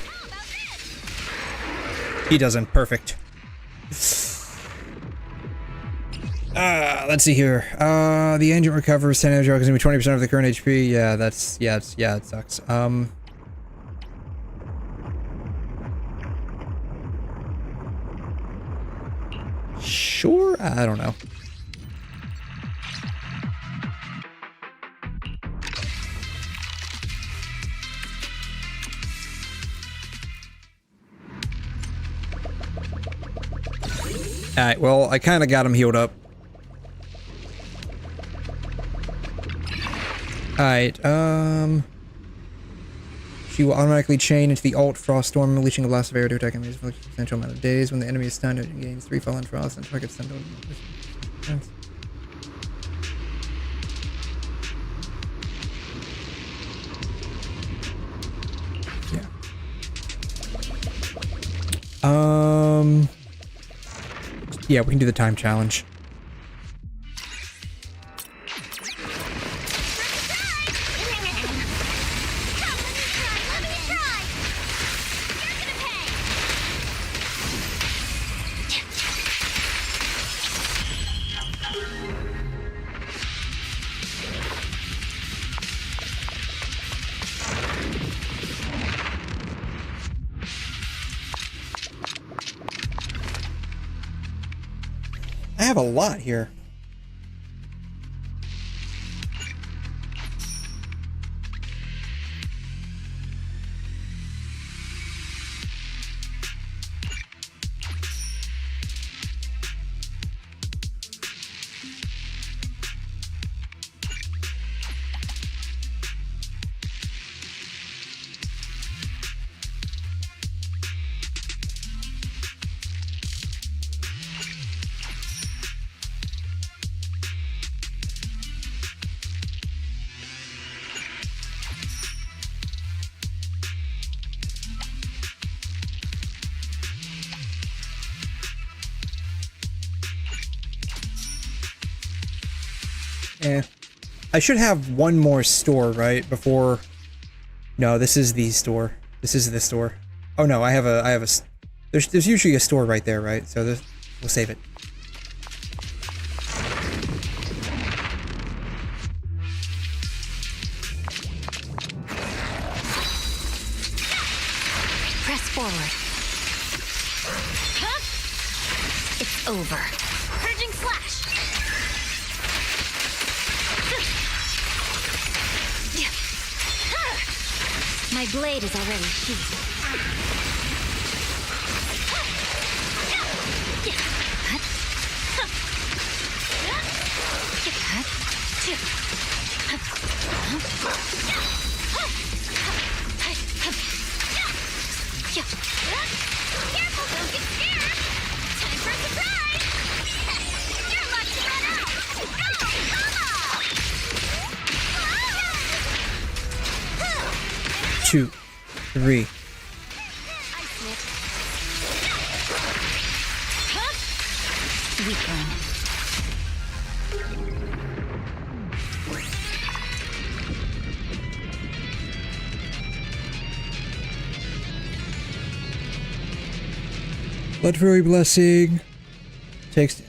He doesn't. Perfect. Let's see here. The engine recovers 10 energy, is gonna be 20% of the current HP. Yeah, that's yeah, it sucks. Sure, I don't know. Alright, well, I kind of got him healed up. Alright, she will automatically chain into the alt Froststorm, unleashing a blast of air to attack enemies for a substantial amount of days. When the enemy is stunned, it gains 3 fallen frost and targets stunned. Yeah, we can do the time challenge. I have a lot here. I should have one more store, right? Before... No, this is the store. This is the store. Oh no, I have a... There's usually a store right there, right? So we'll save it. Press forward. It's over. Purging slash. My blade is already sheathed. Careful, don't get scared! Time for a surprise! You're about to run out! Go! Come on! 2, 3. Weakling. Blood Fury Blessing takes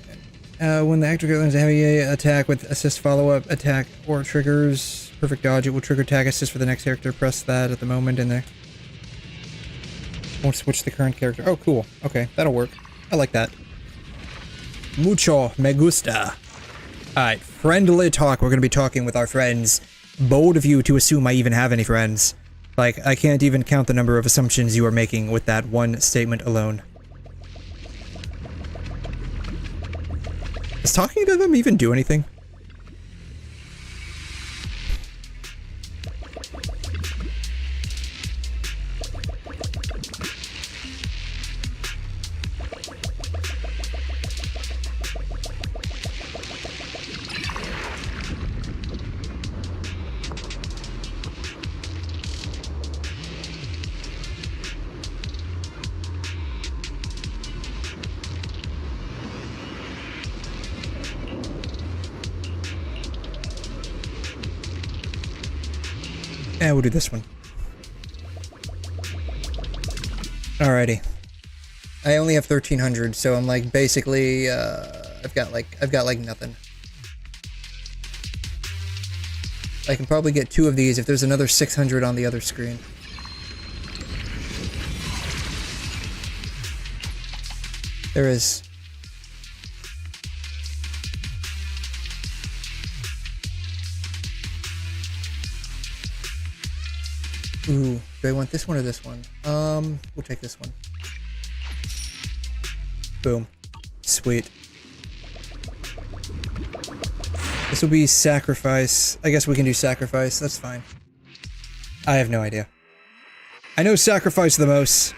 when the actor learns a heavy attack with assist follow-up attack or triggers perfect dodge, it will trigger tag assist for the next character. Press that at the moment and there won't switch the current character. Oh, cool. Okay, that'll work. I like that. Mucho me gusta. Alright, friendly talk. We're gonna be talking with our friends. Bold of you to assume I even have any friends. Like, I can't even count the number of assumptions you are making with that one statement alone. Does talking to them even do anything? Yeah, we'll do this one. Alrighty. I only have 1300, so I'm like basically I've got like nothing. I can probably get 2 of these if there's another 600 on the other screen. There is. Ooh, do I want this one or this one? We'll take this one. Boom. Sweet. This will be sacrifice. I guess we can do sacrifice. That's fine. I have no idea. I know sacrifice the most.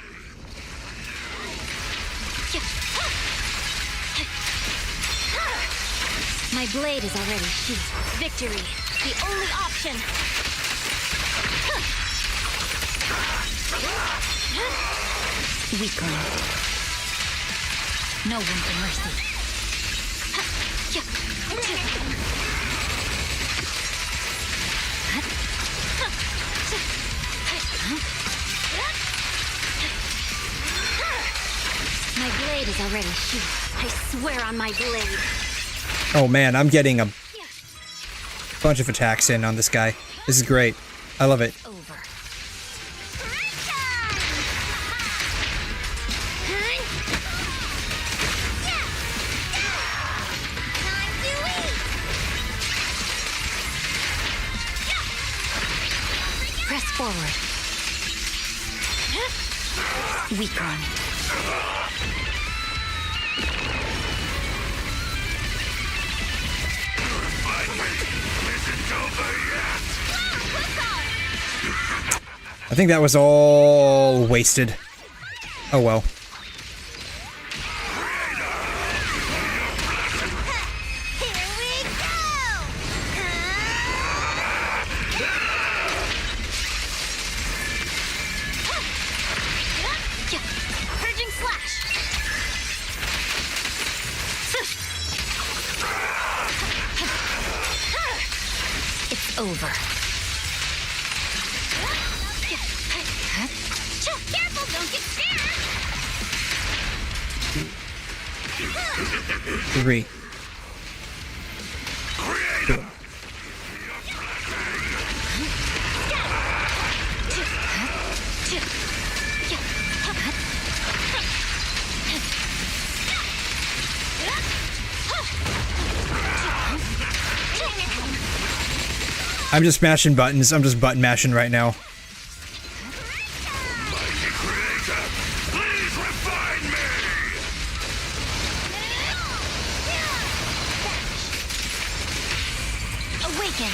My blade is already sheathed. Victory, the only option. Weaker. No room for mercy. My blade is already sheathed. I swear on my blade. Oh man, I'm getting a bunch of attacks in on this guy. This is great. I love it. Press forward. Weaken. I think that was all wasted. Oh well. Purging slash. It's over. Careful, don't get scared! 3. I'm just mashing buttons. I'm just button mashing right now. Awaken.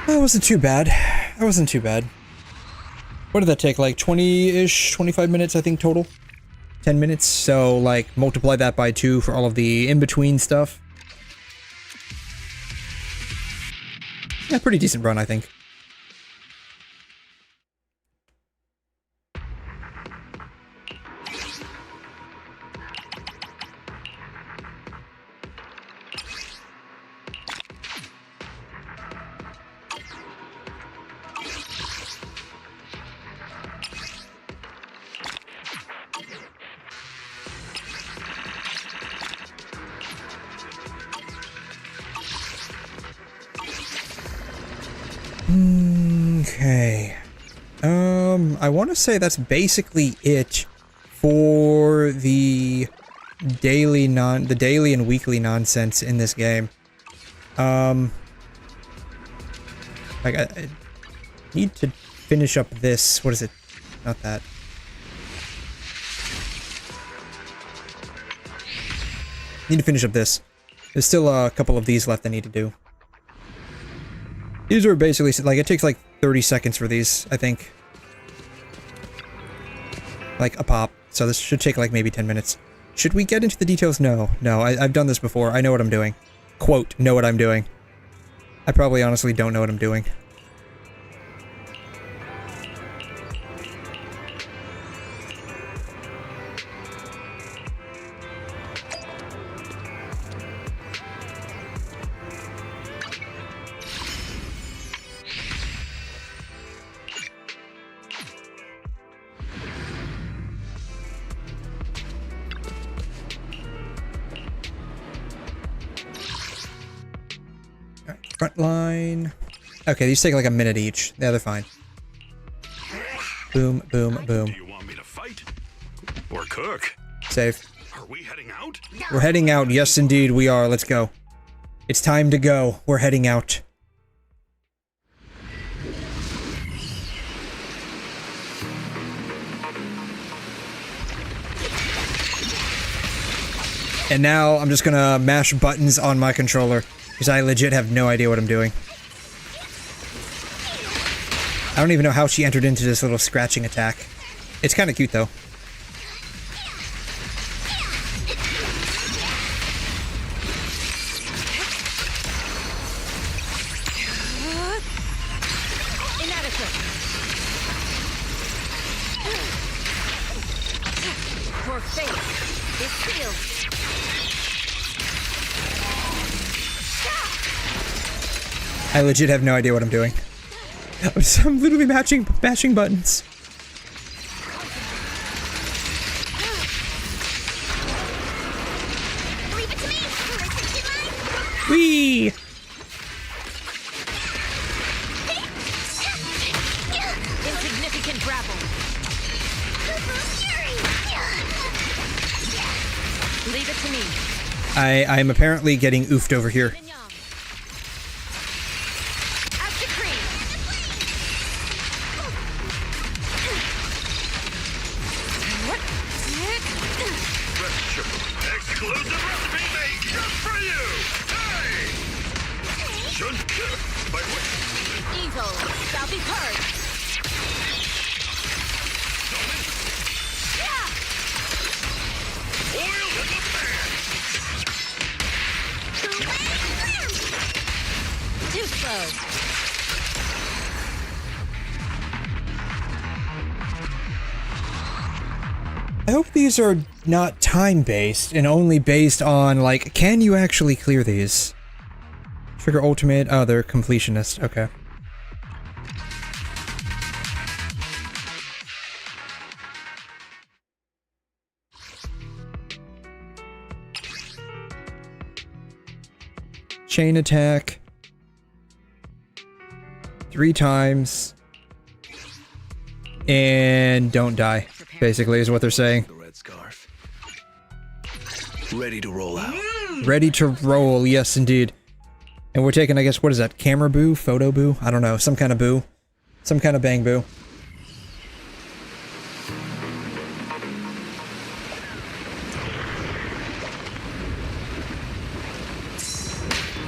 That wasn't too bad. That wasn't too bad. What did that take? Like 20-ish, 25 minutes, I think, total? 10 minutes, so, like, multiply that by 2 for all of the in-between stuff. Yeah, pretty decent run, I think. Okay. I want to say that's basically it for the daily and weekly nonsense in this game. Like I need to finish up this. What is it? Not that. Need to finish up this. There's still a couple of these left I need to do. These are basically, like, it takes like 30 seconds for these, I think. Like, a pop. So this should take like maybe 10 minutes. Should we get into the details? No. No, I've done this before. I know what I'm doing. Quote, know what I'm doing. I probably honestly don't know what I'm doing. Front line. Okay, these take like a minute each. Yeah, they're fine. Boom, boom, boom. Do you want me to fight or cook? Save. Are we heading out? We're heading out. Yes, indeed, we are. Let's go. It's time to go. We're heading out. And now I'm just gonna mash buttons on my controller, because I legit have no idea what I'm doing. I don't even know how she entered into this little scratching attack. It's kind of cute, though. Inadequate. For fate is sealed. I legit have no idea what I'm doing. I'm literally mashing buttons. Leave it to me. Listen to my Whee! Insignificant grapple. Leave it to me. I'm apparently getting oofed over here. Exclusive recipe made just for you! Hey! Evil shall be purged. Oil in the pan! Too slow. I hope these are not time-based and only based on, like, can you actually clear these? Trigger ultimate. Oh, they're completionist. Okay. Chain attack. 3 times. And don't die, basically, is what they're saying. The red scarf. Ready to roll out. Ready to roll, yes indeed. And we're taking, I guess, what is that? Camera boo? Photo boo? I don't know. Some kind of boo. Some kind of bang boo.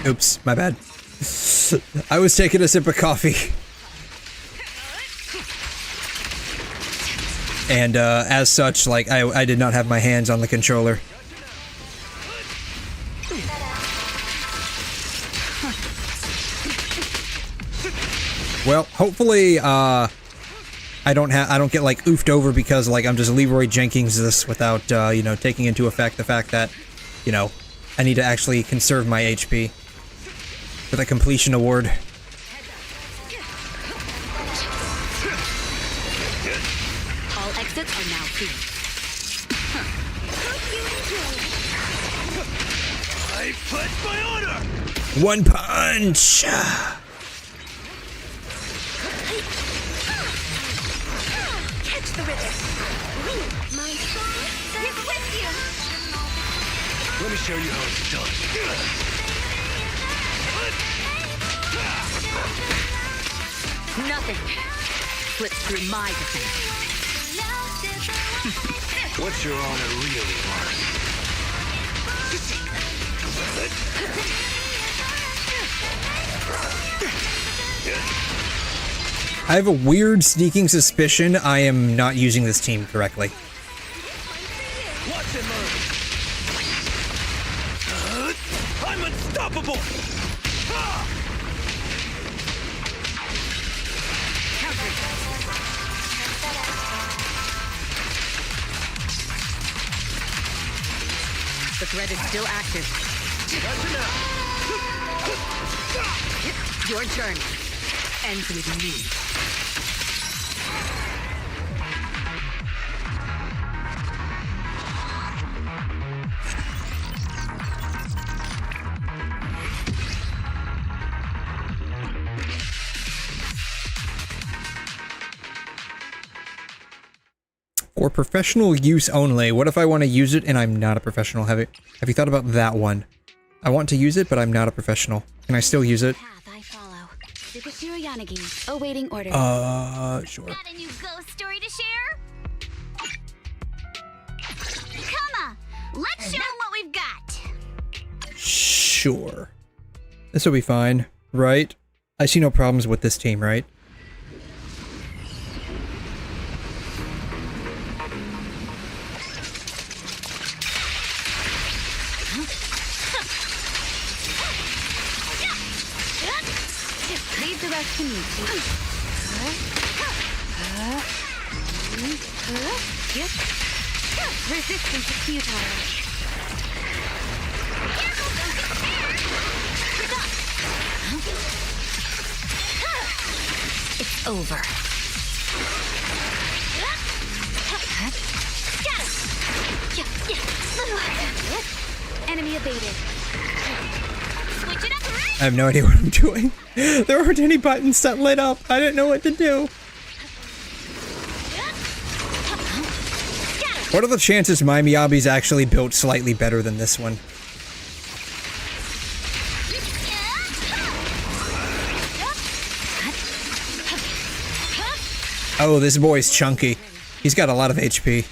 Oops, my bad. I was taking a sip of coffee. And, as such, like, I did not have my hands on the controller. Well, hopefully, I don't get, like, oofed over because, like, I'm just Leroy Jenkins this without, you know, taking into effect the fact that, you know, I need to actually conserve my HP for the completion award. All exits are now sealed. I pledge my honor! One punch! catch the rhythm. My song is with you. Let me show you how it's done. Nothing slips through my defense. What's your honor really worth? I have a weird sneaking suspicion I am not using this team correctly. Watch and learn. I'm unstoppable. The threat is still active. Your journey ends with me. For professional use only. What if I want to use it and I'm not a professional? Have you thought about that one? I want to use it, but I'm not a professional. Can I still use it? Path I follow. 𝘧𝘀 awaiting order. Sure. Got a new ghost story to share? Come on, let's show them what we've got. Sure. This will be fine, right? I see no problems with this team, right? Leave the rest to me. Resistance is futile. It's over. Enemy evaded. Switch it up, right? I have no idea what I'm doing. There aren't any buttons that lit up. I didn't know what to do. What are the chances my Meowby's actually built slightly better than this one? Oh, this boy's chunky. He's got a lot of HP.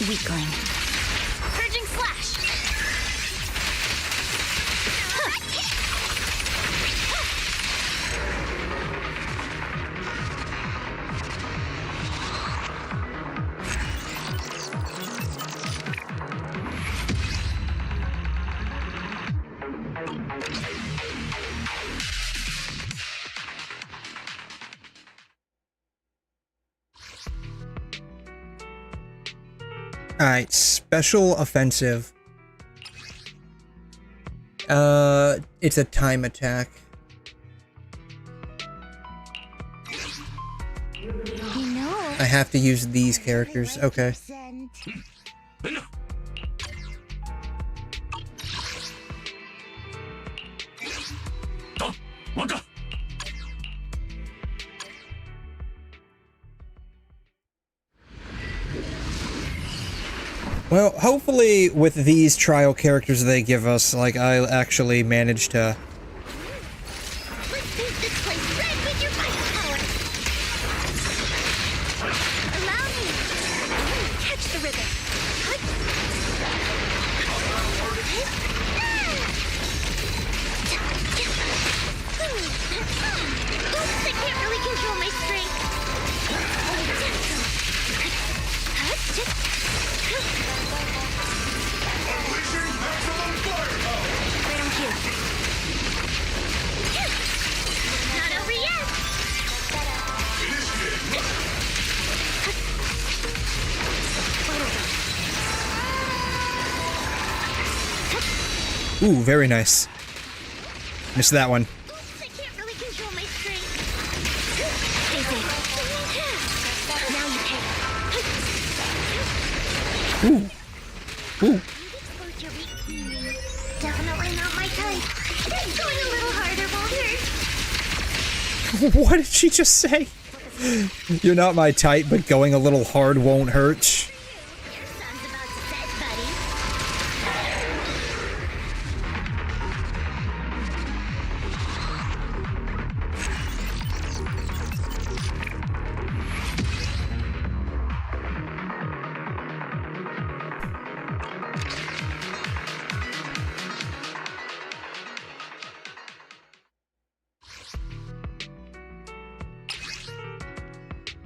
Weakling. Purging slash. Alright, special offensive. It's a time attack. You know, I have to use these characters. Okay. Well, hopefully with these trial characters they give us, like, I'll actually manage to... Let's paint this place red with your fire power. Allow me. Catch the rhythm. Oops, I can't really control my strength. Right on cue. Not over yet. Ooh, very nice. Missed that one. Oops, I can't really control my strength. Now you pay. Ooh. Ooh. Definitely not my type. Going a little harder won't hurt. What did she just say? You're not my type, but going a little hard won't hurt. Your sun's about to set, buddy.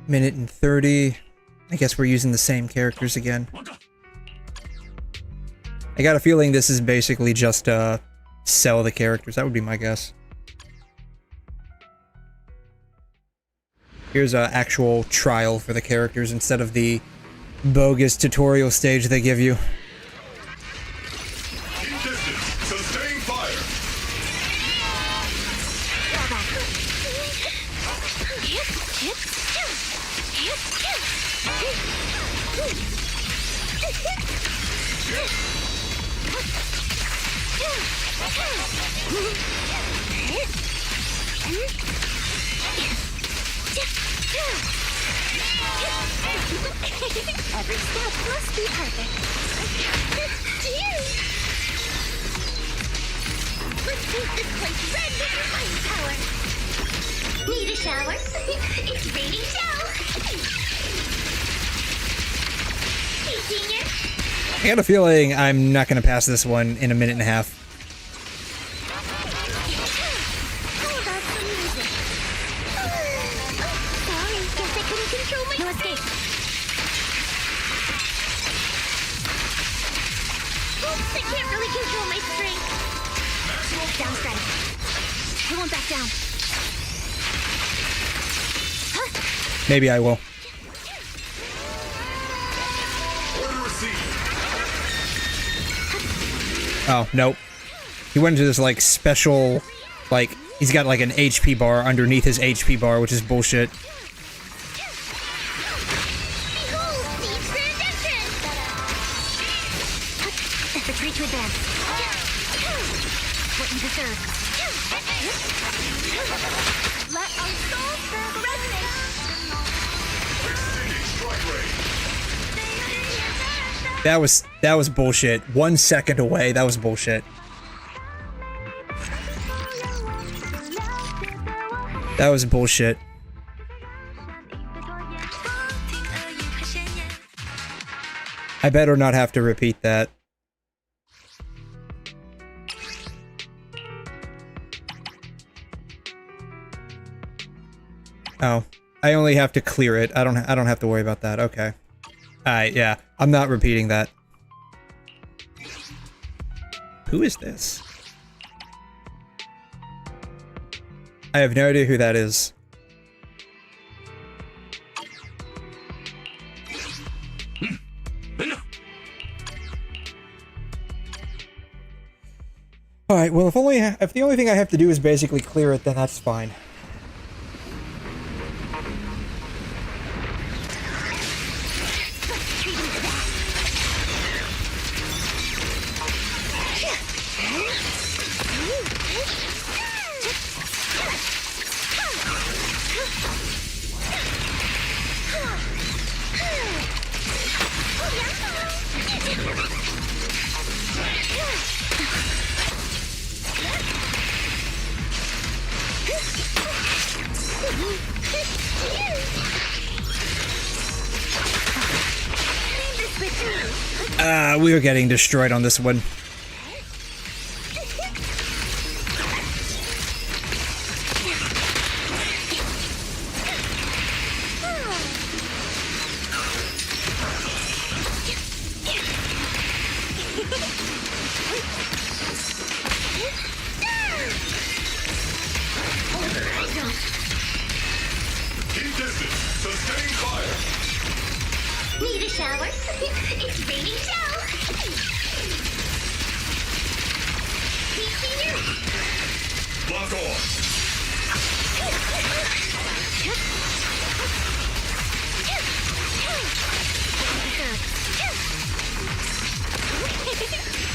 Minute and 30. I guess we're using the same characters again. I got a feeling this is basically just sell the characters. That would be my guess. Here's an actual trial for the characters instead of the bogus tutorial stage they give you. Sustain fire. Every step must be perfect. paint this place red with your mind power. Need a shower? It's raining dough. Hey, Senior. I got a feeling I'm not gonna pass this one in a minute and a half. How about some music? Sorry, guess I couldn't control my... No escape. Oops, I can't really control my strength. Down strike. I won't back down. Maybe I will. Oh, nope. He went into this, like, special, like, he's got, like, an HP bar underneath his HP bar, which is bullshit. Retreat to advance. What you deserve. Let our souls resonate. That was bullshit. 1 second away, that was bullshit. That was bullshit. I better not have to repeat that. Oh, I only have to clear it. I don't have to worry about that. Okay. Alright, yeah. I'm not repeating that. Who is this? I have no idea who that is. Alright, well if the only thing I have to do is basically clear it, then that's fine. We are getting destroyed on this one. Need a shower? It's raining dough. Hey, Senior. Block off.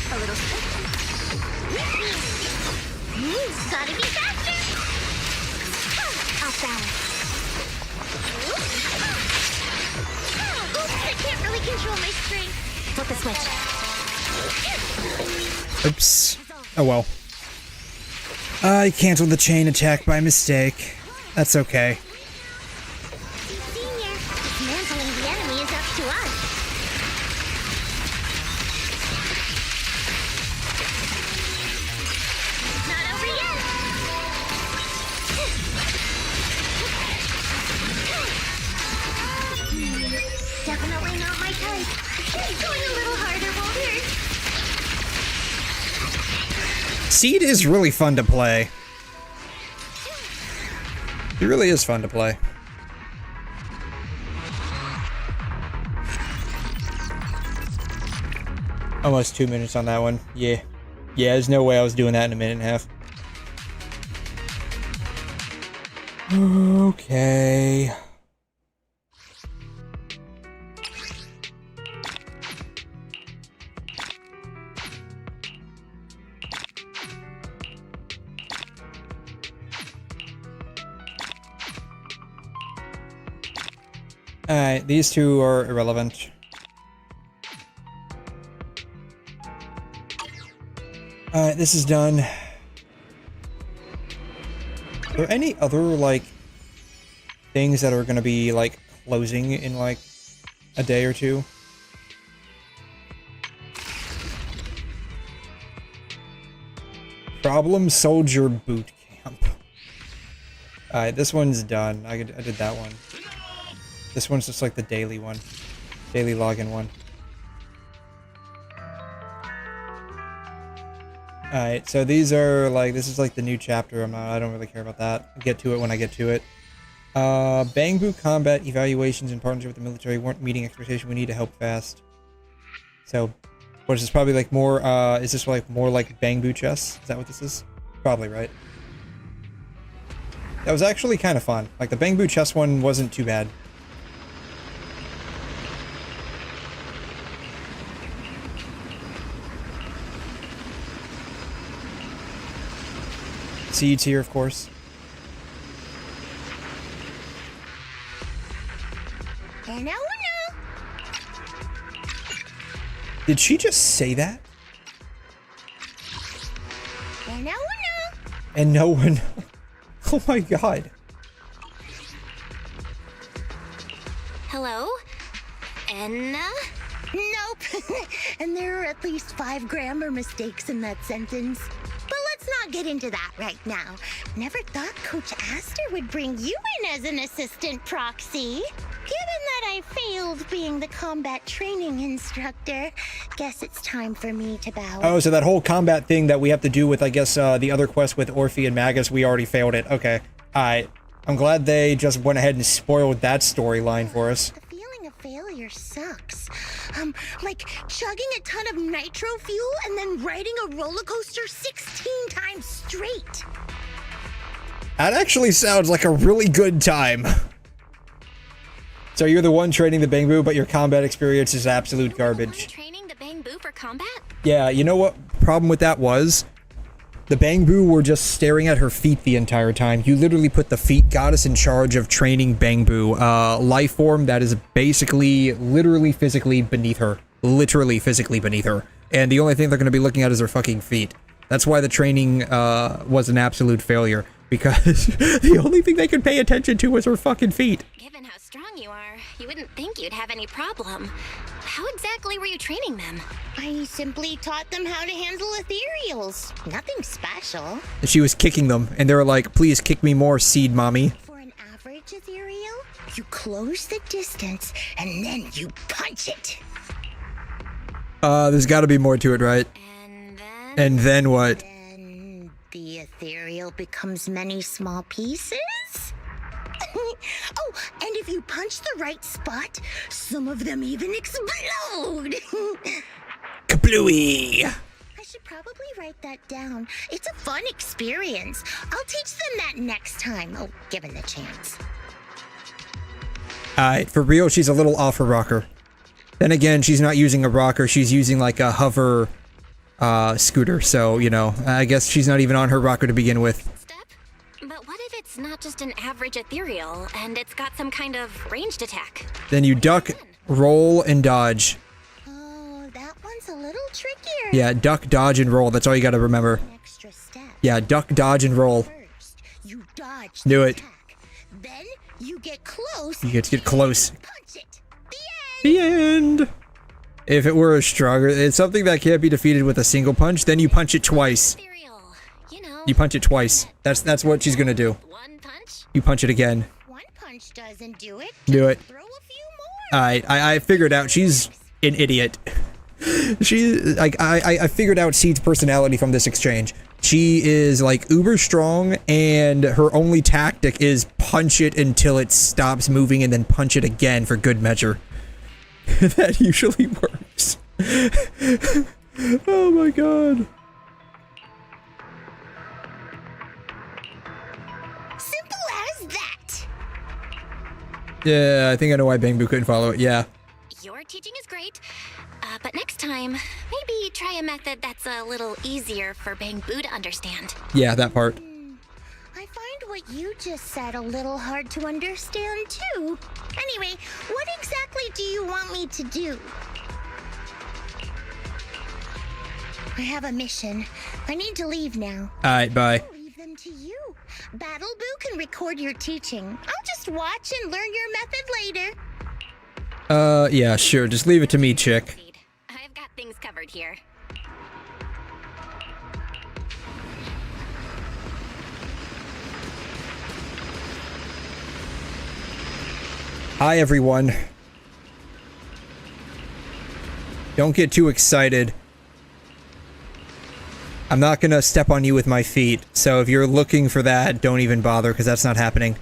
A little gotta be faster. Off balance. Oops, I can't really control my strength. Flip the switch. Oops. Oh well. I canceled the chain attack by mistake. That's okay. Senior, dismantling the enemy is up to us. Not over yet. Definitely not my type. Going a little harder won't hurt. Seed is really fun to play. It really is fun to play. Almost 2 minutes on that one. Yeah. Yeah, there's no way I was doing that in a minute and a half. Okay. Alright, these two are irrelevant. Alright, this is done. Are there any other, like, things that are gonna be, like, closing in, like, a day or two? Problem Soldier Boot Camp. Alright, this one's done. I did that one. This one's just like the daily one. Daily login one. Alright, so these are like, this is like the new chapter. I don't really care about that. I'll get to it when I get to it. Bangbu combat evaluations in partnership with the military weren't meeting expectation. We need to help fast. So, what is this? Probably like more, is this like more like Bangbu chess? Is that what this is? Probably, right? That was actually kind of fun. Like, the Bangbu chess one wasn't too bad. C tier, of course. And now Did she just say that? And now And no one... Oh my god. Hello? Enna? Nope. And there are at least 5 grammar mistakes in that sentence. But let's not get into that right now. Never thought Coach Aster would bring you in as an assistant proxy. Given that I failed being the combat training instructor, guess it's time for me to bow. Oh, so that whole combat thing that we have to do with, I guess, the other quest with Orphe and Magus, we already failed it. Okay. Alright. I'm glad they just went ahead and spoiled that storyline for us. The feeling of failure sucks. Like chugging a ton of nitro fuel and then riding a roller coaster 16 times straight. That actually sounds like a really good time. So you're the one training the Bangbu, but your combat experience is absolute garbage. Training the Bangbu for combat? Yeah, you know what problem with that was? The Bangbu were just staring at her feet the entire time. You literally put the feet goddess in charge of training Bangbu, life form that is basically, literally, physically beneath her. Literally, physically beneath her. And the only thing they're going to be looking at is her fucking feet. That's why the training was an absolute failure. Because the only thing they could pay attention to was her fucking feet. Given how strong you are, you wouldn't think you'd have any problem. How exactly were you training them? I simply taught them how to handle ethereals. Nothing special. And she was kicking them, and they were like, please kick me more, seed mommy. For an average ethereal, you close the distance, and then you punch it. There's gotta be more to it, right? And then what? Then the ethereal becomes many small pieces? Oh, and if you punch the right spot, some of them even explode. Kablooey! I should probably write that down. It's a fun experience. I'll teach them that next time. Oh, given the chance. Alright, for real, she's a little off her rocker. Then again, she's not using a rocker, she's using like a hover scooter, so, you know, I guess she's not even on her rocker to begin with. But what if it's not just an average ethereal, and it's got some kind of ranged attack? Then you duck, roll, and dodge. Oh, that one's a little trickier. Yeah, duck, dodge, and roll. That's all you gotta remember. Extra step. Yeah, duck, dodge, and roll. First, you dodge Do it. attack. Then you get close. You get to get close. Punch it. The end! If it were a stronger, it's something that can't be defeated with a single punch, then you punch it twice. You punch it twice. That's what she's gonna do. One punch? You punch it again. One punch doesn't do it. Do it. Throw a few more. I figured out she's an idiot. She, like, I figured out Seed's personality from this exchange. She is, like, uber strong, and her only tactic is punch it until it stops moving and then punch it again for good measure. That usually works. Oh my god. Simple as that. Yeah, I think I know why Bangbu couldn't follow it, yeah. Your teaching is great, but next time, maybe try a method that's a little easier for Bangbu to understand. Yeah, that part. I find what you just said a little hard to understand, too. Anyway, what exactly do you want me to do? I have a mission. I need to leave now. Alright, bye. I'll leave them to you. Battle Boo can record your teaching. I'll just watch and learn your method later. Yeah, sure. Just leave it to me, chick. I've got things covered here. Hi, everyone. Don't get too excited. I'm not gonna step on you with my feet, so if you're looking for that, don't even bother, because that's not happening.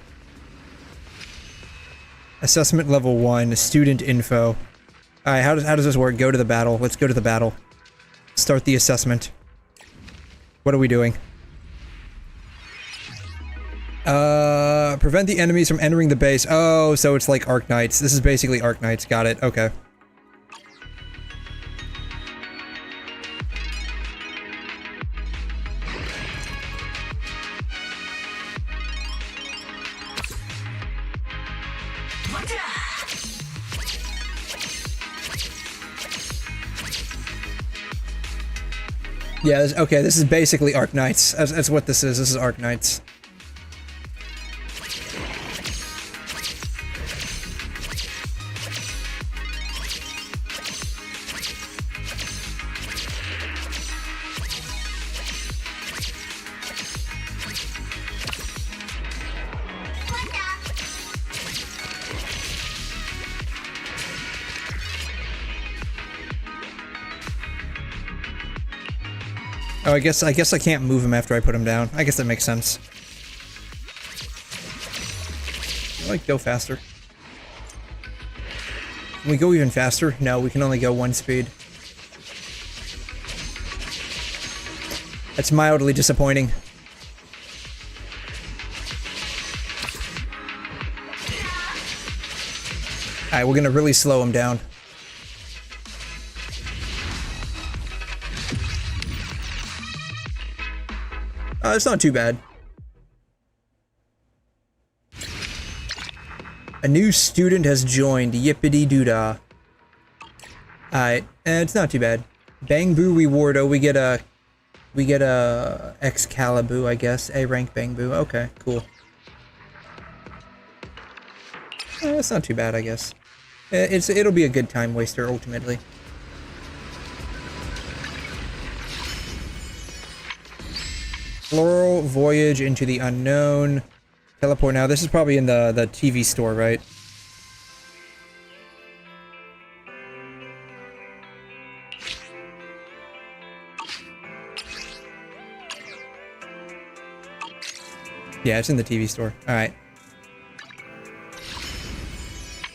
Assessment level 1, student info. Alright, how does this work? Go to the battle. Let's go to the battle. Start the assessment. What are we doing? Prevent the enemies from entering the base. Oh, so it's like Arknights. This is basically Arknights. Got it. Okay. Yeah, okay, this is basically Arknights. That's what this is. This is Arknights. Oh, I guess I can't move him after I put him down. I guess that makes sense. Can I, like, go faster? Can we go even faster? No, we can only go 1 speed. That's mildly disappointing. Alright, we're gonna really slow him down. It's not too bad. A new student has joined. Yippity-doo-dah. Alright, it's not too bad. Bang Boo reward. Oh, we get a 𝘐'𝘮, I guess. A rank Bang Boo. Okay, cool. It's not too bad, I guess. It'll be a good time waster ultimately. Floral voyage into the unknown. Teleport now. This is probably in the TV store, right? Yeah, it's in the TV store. All right.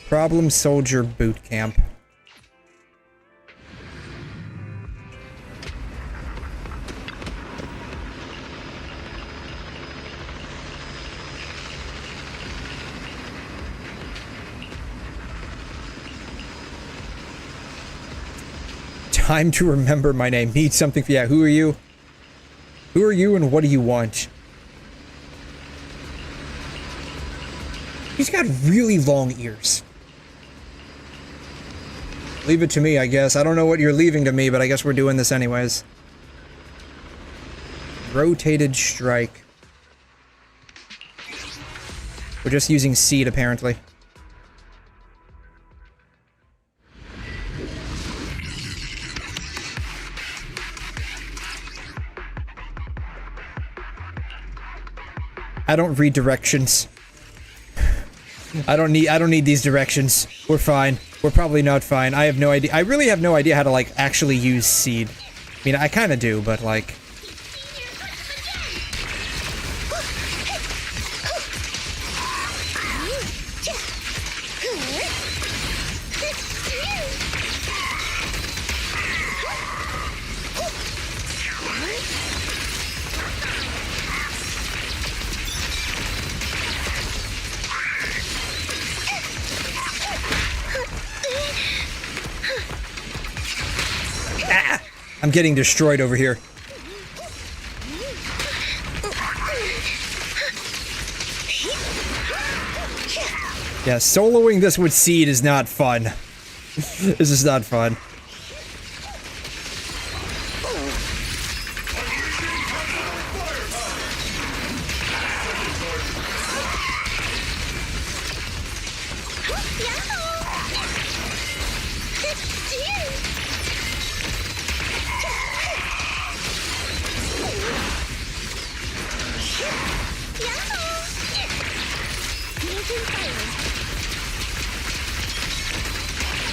Problem Soldier Boot Camp. Time to remember my name. Need something for— yeah, who are you? Who are you and what do you want? He's got really long ears. Leave it to me, I guess. I don't know what you're leaving to me, but I guess we're doing this anyways. Rotated strike. We're just using seed, apparently. I don't read directions. I don't need these directions. We're fine. We're probably not fine. I have no idea. I really have no idea how to, like, actually use seed. I mean, I kind of do, but, like... I'm getting destroyed over here. Yeah, soloing this with seed is not fun. This is not fun.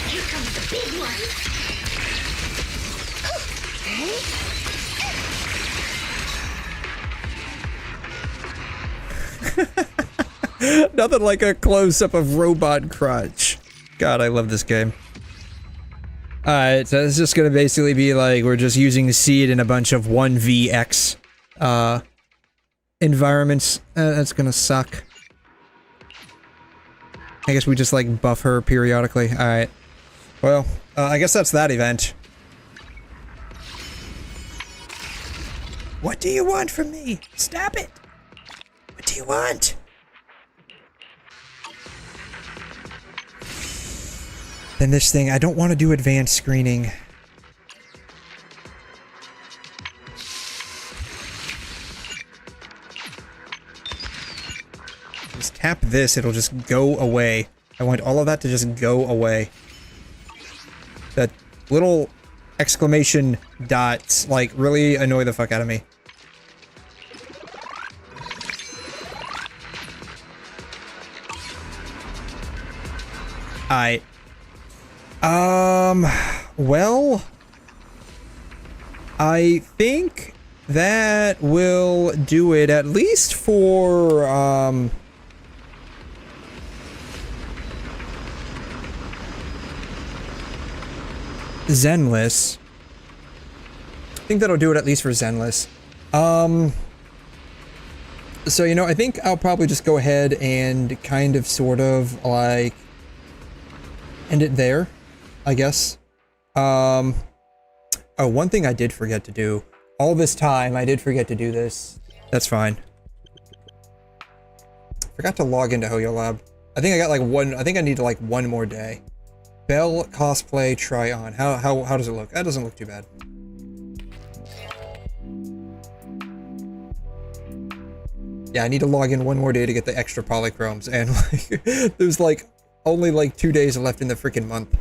Here comes the big one. Nothing like a close-up of robot crotch. God, I love this game. Alright, so it's just gonna basically be like, we're just using seed in a bunch of 1vx, environments. That's gonna suck. I guess we just, like, buff her periodically. Alright. Well, I guess that's that event. What do you want from me? Stop it! What do you want? Then this thing, I don't want to do advanced screening. Just tap this, it'll just go away. I want all of that to just go away. That little exclamation dots, like, really annoy the fuck out of me. Well, I think that will do it, at least for, Zenless. I think that'll do it at least for Zenless. So, you know, I think I'll probably just go ahead and kind of, sort of, like, end it there, I guess. Oh, one thing I did forget to do. All this time, I did forget to do this. That's fine. Forgot to log into 𝘬𝘬𝘦𝘥. I think I got, like, I think I need, like, one more day. Belle cosplay try on. How does it look? That doesn't look too bad. Yeah, I need to log in one more day to get the extra polychromes, and like, there's like only like 2 days left in the freaking month.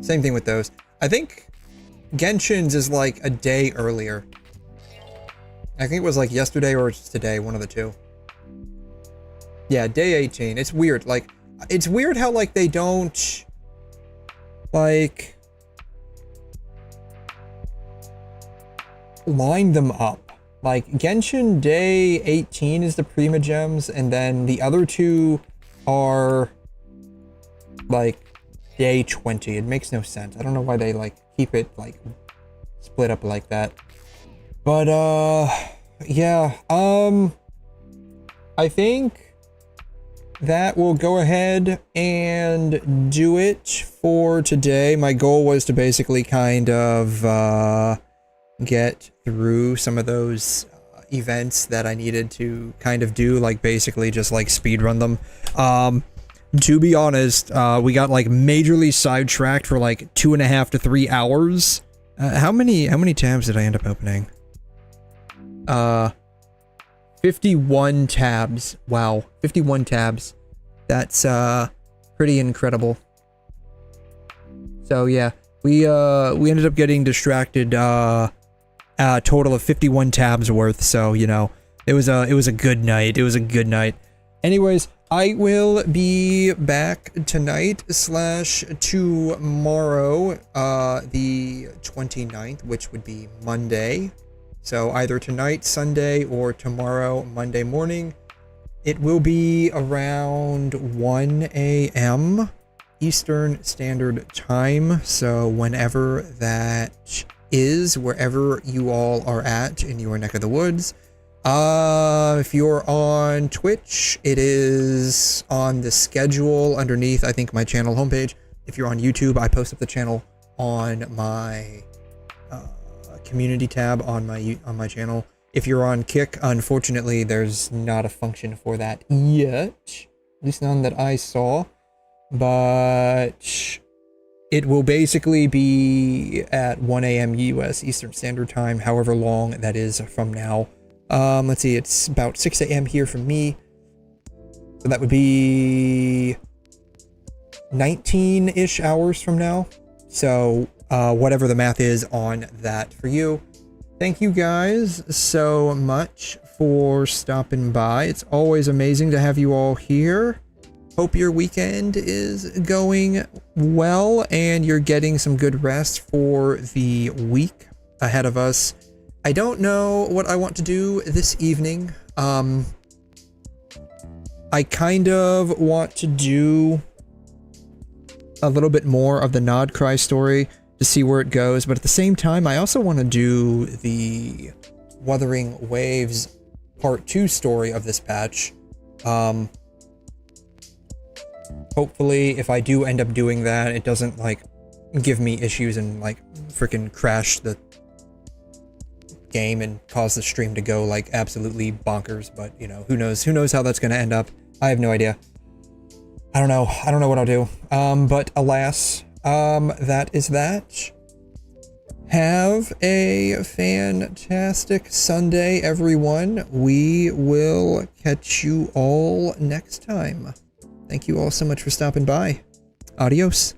Same thing with those. I think Genshin's is like a day earlier. I think it was like yesterday or it's today, one of the two. Yeah, day 18. It's weird. Like, it's weird how like they don't like line them up. Like Genshin day 18 is the Prima Gems, and then the other two are like day 20. It makes no sense. I don't know why they like keep it like split up like that. But yeah, I think that will go ahead and do it for today. My goal was to basically kind of get through some of those events that I needed to kind of do, like basically just like speedrun them. To be honest, we got like majorly sidetracked for like 2.5 to 3 hours. How many tabs did I end up opening? 51 tabs. Wow, 51 tabs. That's pretty incredible. So yeah, we ended up getting distracted a total of 51 tabs worth. So, you know, it was a good night. It was a good night. Anyways, I will be back tonight / tomorrow, the 29th, which would be Monday. So either tonight, Sunday, or tomorrow, Monday morning. It will be around 1 a.m. Eastern Standard Time. So whenever that is, wherever you all are at in your neck of the woods. If you're on Twitch, it is on the schedule underneath, I think, my channel homepage. If you're on YouTube, I post up the channel on my community tab on my channel. If you're on Kick, unfortunately, there's not a function for that yet. At least none that I saw. But it will basically be at 1 a.m. US Eastern Standard Time, however long that is from now. Let's see, it's about 6 a.m. here for me. So that would be 19-ish hours from now. So whatever the math is on that for you. Thank you guys so much for stopping by. It's always amazing to have you all here. Hope your weekend is going well and you're getting some good rest for the week ahead of us. I don't know what I want to do this evening. I kind of want to do a little bit more of the 𝘵𝘮 story to see where it goes, but at the same time, I also want to do the Wuthering Waves Part 2 story of this patch. Hopefully, if I do end up doing that, it doesn't, like, give me issues and, like, freaking crash the game and cause the stream to go, like, absolutely bonkers, but, you know, who knows how that's gonna end up. I have no idea. I don't know what I'll do. But alas, that is that. Have a fantastic Sunday, everyone. We will catch you all next time. Thank you all so much for stopping by. Adios.